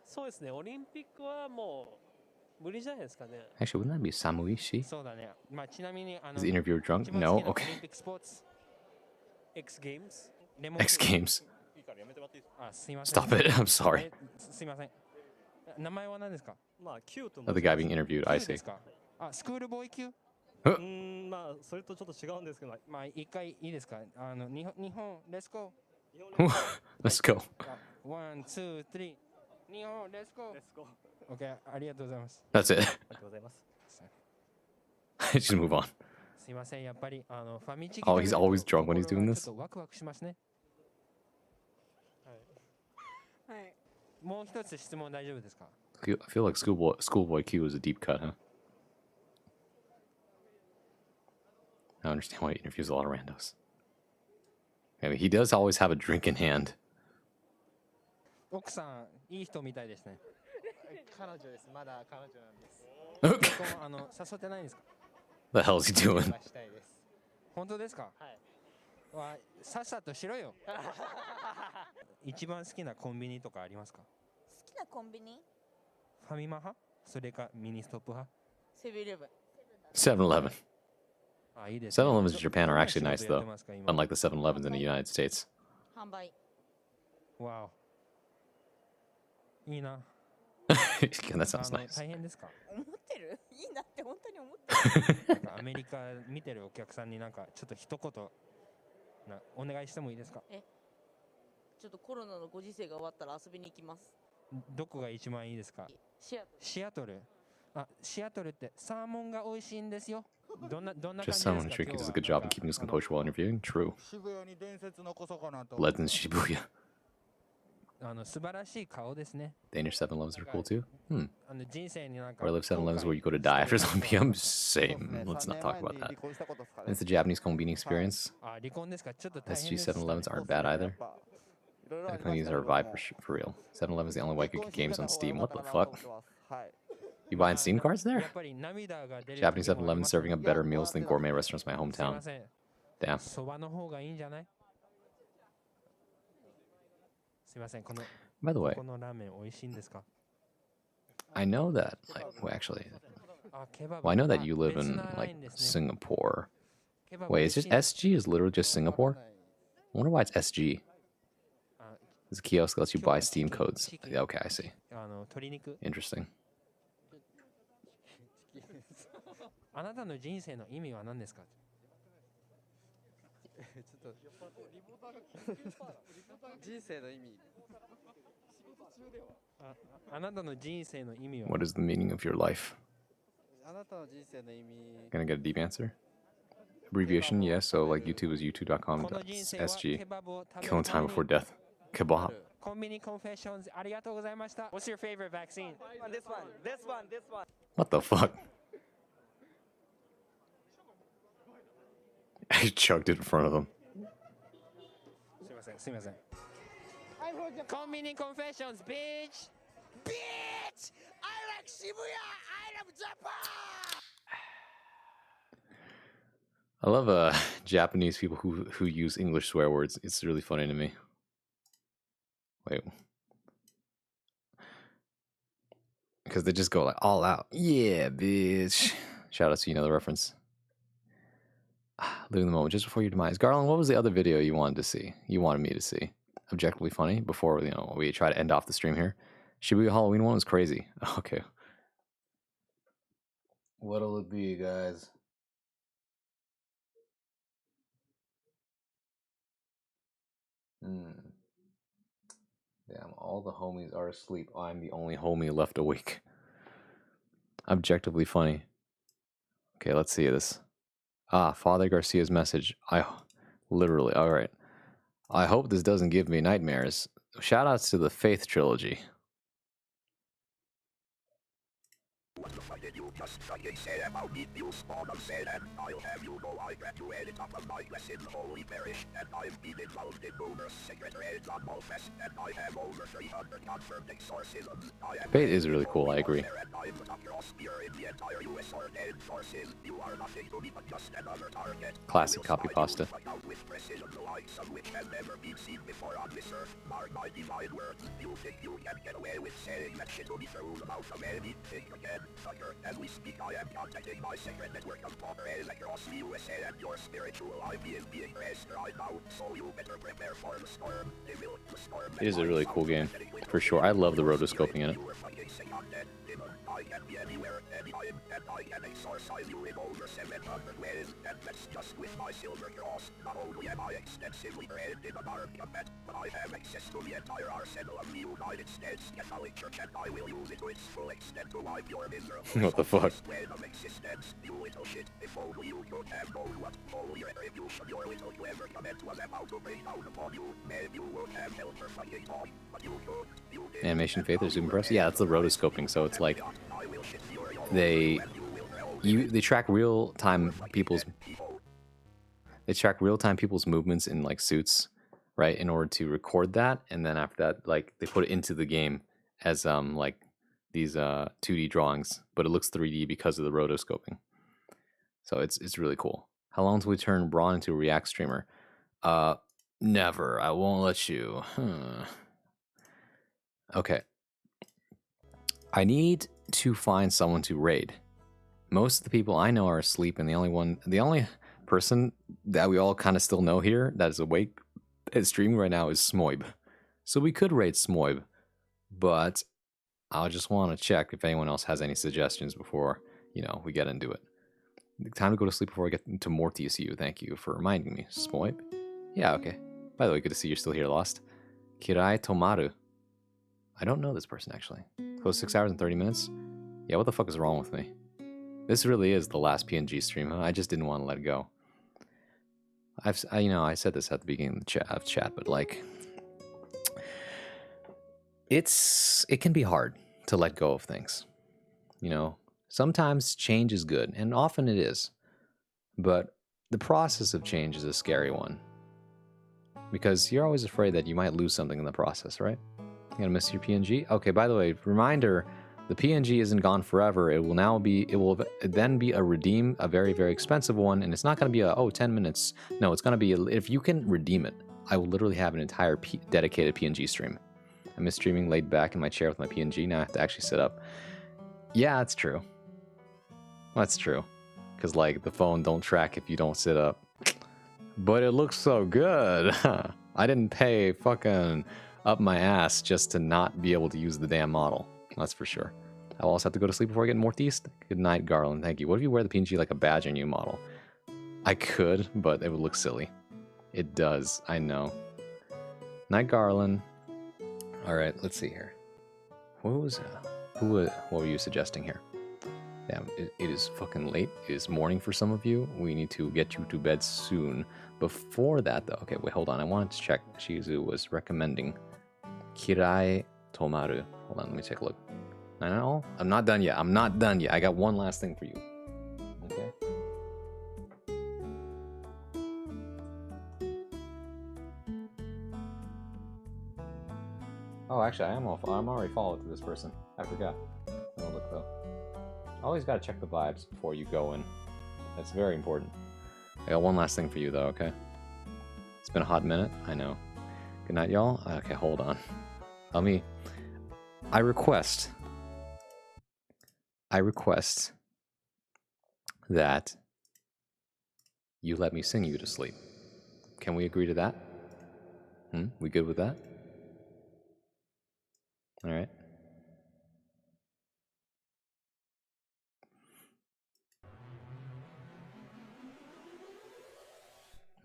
そうですね。オリンピックはもう無理じゃないですかね。 Actually, wouldn't that be Samuishi? そうだね。まあちなみに Is the interviewer drunk? No? Okay. X Games? X Games. あ、すいません。 Stop it. I'm sorry. すいません。名前は何ですか？まあキュート Oh, the guy being interviewed, I see. あ、スクールボーイ級？まあそれとちょっと違うんですけど。まあ一回いいですか？日本、レッツゴー。Let's go. ワン、ツー、スリー。日本、レッツゴー。レッツゴー。OK、ありがとうございます。That's it. ありがとうございます。Just move on. すいません、やっぱりファミチキ。Oh, he's always drunk when he's doing this? ちょっとワクワクしますね。はい。もう一つ質問大丈夫ですか？ I feel like Schoolboy Q is a deep cut, huh? I understand why he interviews a lot of randos. I mean, he does always have a drink in hand. 奥さん、いい人みたいですね。彼女です。まだ彼女なんです。誘ってないんですか？ The hell is he doing? 本当ですか？はい。さっさとしろよ。一番好きなコンビニとかありますか？好きなコンビニ？ファミマ派？それかミニストップ派？セブンイレブン。 7-Eleven. 7-Elevens in Japan are actually nice, though, unlike the 7-Elevens in the United States. 販売。わお。いいな。Yeah, that sounds nice. 大変ですか？思ってる？いいなって本当に思ってる。アメリカ見てるお客さんになんかちょっと一言お願いしてもいいですか？ちょっとコロナのご時世が終わったら遊びに行きます。どこが一番いいですか？シアトル。シアトルってサーモンが美味しいんですよ。どんな感じ Just ですか？ someone drinking does a good job in keeping his composure while interviewing. True. 渋谷に伝説残そうかなと。 Legends Shibuya. 素晴らしい顔ですね。 Danish 7-Elevens are cool too. Hmm. 人生になんか Where I live 7-Elevens where you go to die after 7 p.m. Same. Let's not talk about that. It's the Japanese konbini experience. 離婚ですか？ちょっと大変 SG です。 7-Elevens aren't bad either. The convenience are a vibe for real. 7-Eleven is the only way to get games on Steam. What the fuck? You buying Steam cards there? Japanese 7-Eleven serving up better meals than gourmet restaurants in my hometown. Damn. そばの方がいいんじゃない？すいません、この By the way, このラーメン美味しいんですか？ I know that, like, well, actually, well, I know that you live in, like, Singapore. Wait, is just SG is literally just Singapore? I wonder why it's SG. This kiosk lets you buy Steam codes. Yeah, okay, I see. 鶏肉 Interesting. あなたの人生の意味は何ですかちょっと人生の意味あなたの人生の意味は What is the meaning of your life? あなたの人生の意味 Gonna get a deep answer? Abbreviation, yes. So like YouTube is youtube.com/sg. Killing time before death. Kebab. コンビニコンフェッションズありがとうございました What's your favorite vaccine? This one What the fuck? I chugged it in front of him. すいませんコンビニコンフェッションズ bitch Bitch! I like Shibuya! I love Japan! I love Japanese people who use English swear words. It's really funny to me. Wait. Because they just go like all out. Yeah, bitch. Shout out to you know the reference. Living the moment just before your demise. Garland, what was the other video you wanted to see? You wanted me to see? Objectively funny before we try to end off the stream here. Shibuya Halloween one was crazy. Okay. What'll it be, guys? Damn, all the homies are asleep. I'm the only homie left awake. Objectively funny. Okay, let's see this. Father Garcia's message. Literally, alright. I hope this doesn't give me nightmares. Shoutouts to the Faith trilogy. What the fuck did you just fucking say about me, you spawn of Satan? I'll have you know I graduated top of my class in Holy Parish, and I've been involved in numerous secret raids on Malfest, and I have over 300 confirmed exorcisms. Faith is really cool, I agree. Classic copy pasta. Which has never been seen before on this earth. Mark my divine words. You think you can get away with saying that shit will be true about humanity? Think again, fucker. As we speak, I am contacting my secret network of Poppers across the USA, and your spiritual life is being raised right now. So you better prepare for the storm. The storm. It is a really cool game, for sure. I love the rotoscoping in it. I can be anywhere, anytime, and I can exorcise you in over 700 ways, and that's just with my silver cross. Not only am I extensively trained in the dark combat, but I have access to the entire arsenal of the United States Catholic Church, and I will use it to its full extent to wipe your miserable What the fuck? of existence. You little shit, if only you could have known what holy retribution your little clever comment was about to bring down upon you. Maybe you would have held her fucking talk, but you could. You did. Animation Faith is super impressive. Yeah, it's the rotoscoping, so it's like they track real-time people's movements in like suits, right, in order to record that, and then after that, like they put it into the game as like these 2D drawings, but it looks 3D because of the rotoscoping. So it's really cool. How long till we turn Braun into a React streamer? Never. I won't let you. Okay. I need to find someone to raid. Most of the people I know are asleep, and the only person that we all kind of still know here that is awake and streaming right now is Smoib. So we could raid Smoib, but I just want to check if anyone else has any suggestions before, we get into it. Time to go to sleep before I get into Mortius U. Thank you for reminding me. Smoib? Yeah, okay. By the way, good to see you're still here, Lost. Kirai Tomaru. I don't know this person, actually. Close 6 hours and 30 minutes? Yeah, what the fuck is wrong with me? This really is the last PNG stream, huh? I just didn't want to let it go. I said this at the beginning of chat, but like, it can be hard to let go of things. Sometimes change is good, and often it is. But the process of change is a scary one. Because you're always afraid that you might lose something in the process, right? You gonna miss your PNG? Okay, by the way, reminder, the PNG isn't gone forever. It will then be a redeem, a very, very expensive one, and it's not gonna be 10 minutes. No, it's gonna be, if you can redeem it, I will literally have an entire dedicated PNG stream. I miss streaming laid back in my chair with my PNG. Now I have to actually sit up. Yeah, that's true. That's true. Because, like, the phone don't track if you don't sit up. But it looks so good. I didn't pay fucking up my ass just to not be able to use the damn model. That's for sure. I'll also have to go to sleep before I get northeast. Good night, Garland. Thank you. What if you wear the PNG like a badge on you model? I could, but it would look silly. It does. I know. Night, Garland. All right, let's see here. What were you suggesting here? Damn, it is fucking late. It is morning for some of you. We need to get you to bed soon. Before that, though, okay, wait, hold on. I wanted to check. Shizu was recommending Kirai Tomaru. Hold on, let me take a look. No, I'm not done yet. I'm not done yet. I got one last thing for you. Okay. Oh, actually, I'm already followed to this person. I forgot. Oh, look though. Always gotta check the vibes before you go in. That's very important. I got one last thing for you though, okay? It's been a hot minute, I know. Good night, y'all. Okay, hold on. I request that you let me sing you to sleep. Can we agree to that? We good with that? All right.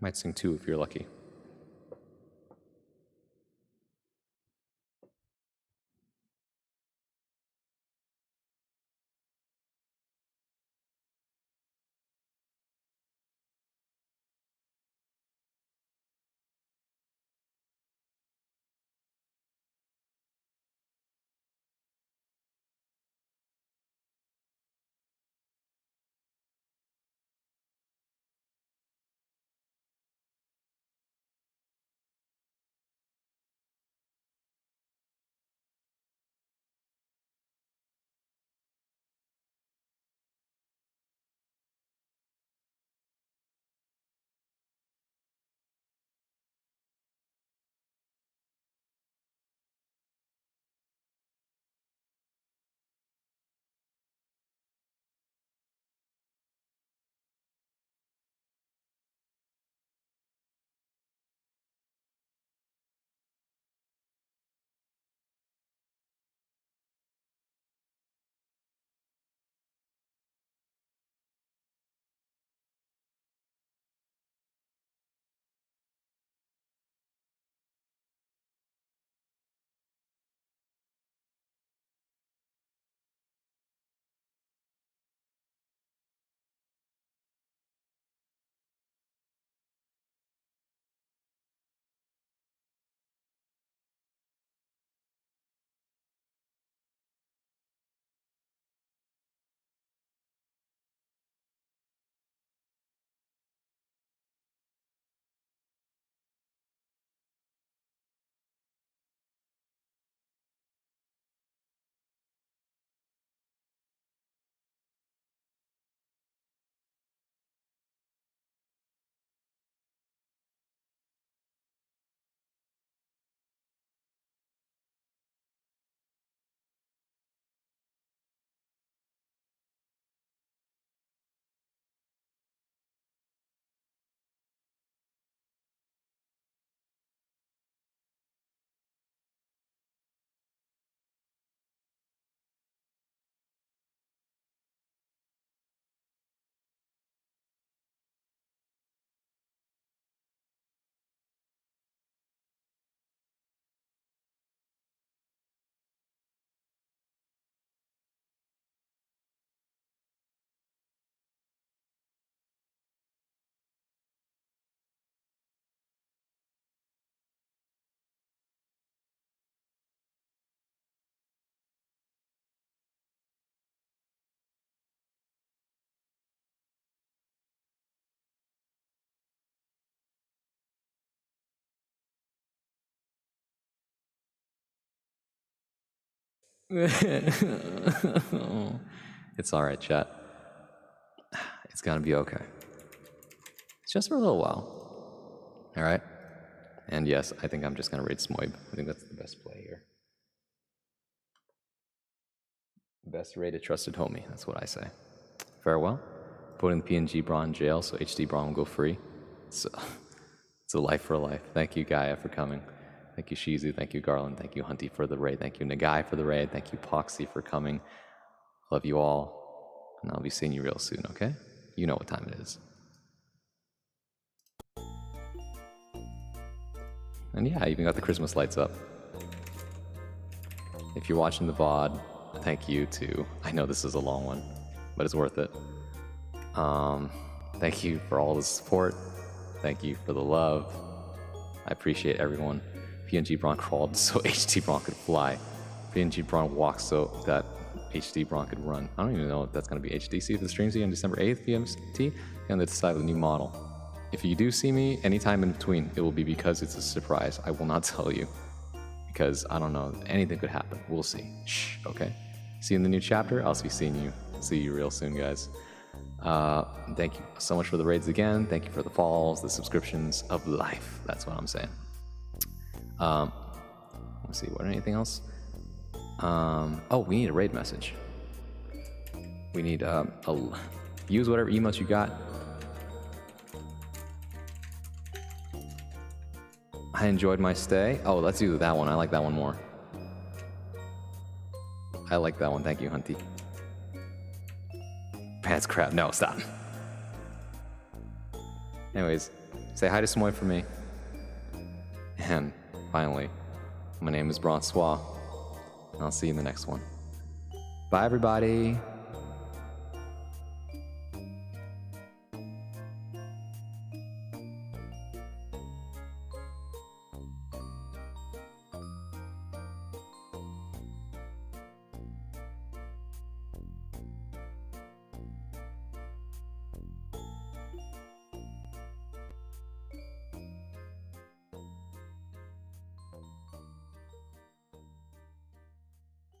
Might sing two if you're lucky. It's all right, chat. It's gonna be okay. It's just for a little while. All right? And yes, I think I'm just gonna raid Smoib. I think that's the best play here. Best rated trusted homie, that's what I say. Farewell. Putting PNG Braun in jail so HD Braun will go free. It's a life for life. Thank you, Gaia, for coming. Thank you, Shizu. Thank you, Garland. Thank you, Hunty, for the raid. Thank you, Nagai, for the raid. Thank you, Poxy, for coming. Love you all. And I'll be seeing you real soon, okay? You know what time it is. And yeah, I even got the Christmas lights up. If you're watching the VOD, thank you too. I know this is a long one, but it's worth it. Thank you for all the support. Thank you for the love. I appreciate everyone. PNG Braun crawled so HD Braun could fly. PNG Braun walked so that HD Braun could run. I don't even know if that's going to be HD. See if the stream's on December 8th, PMT, and they decide the new model. If you do see me anytime in between, it will be because it's a surprise. I will not tell you. Because, I don't know, anything could happen. We'll see. Shh, okay? See you in the new chapter. I'll be seeing you. See you real soon, guys. Thank you so much for the raids again. Thank you for the follows, the subscriptions of life. That's what I'm saying. Let's see, what, anything else? Oh, we need a raid message. We need, use whatever emotes you got. I enjoyed my stay. Oh, let's do that one. I like that one more. I like that one. Thank you, Hunty. Pants crap. No, stop. Anyways, say hi to Smoy for me. And finally, my name is Bronsois. And I'll see you in the next one. Bye, everybody.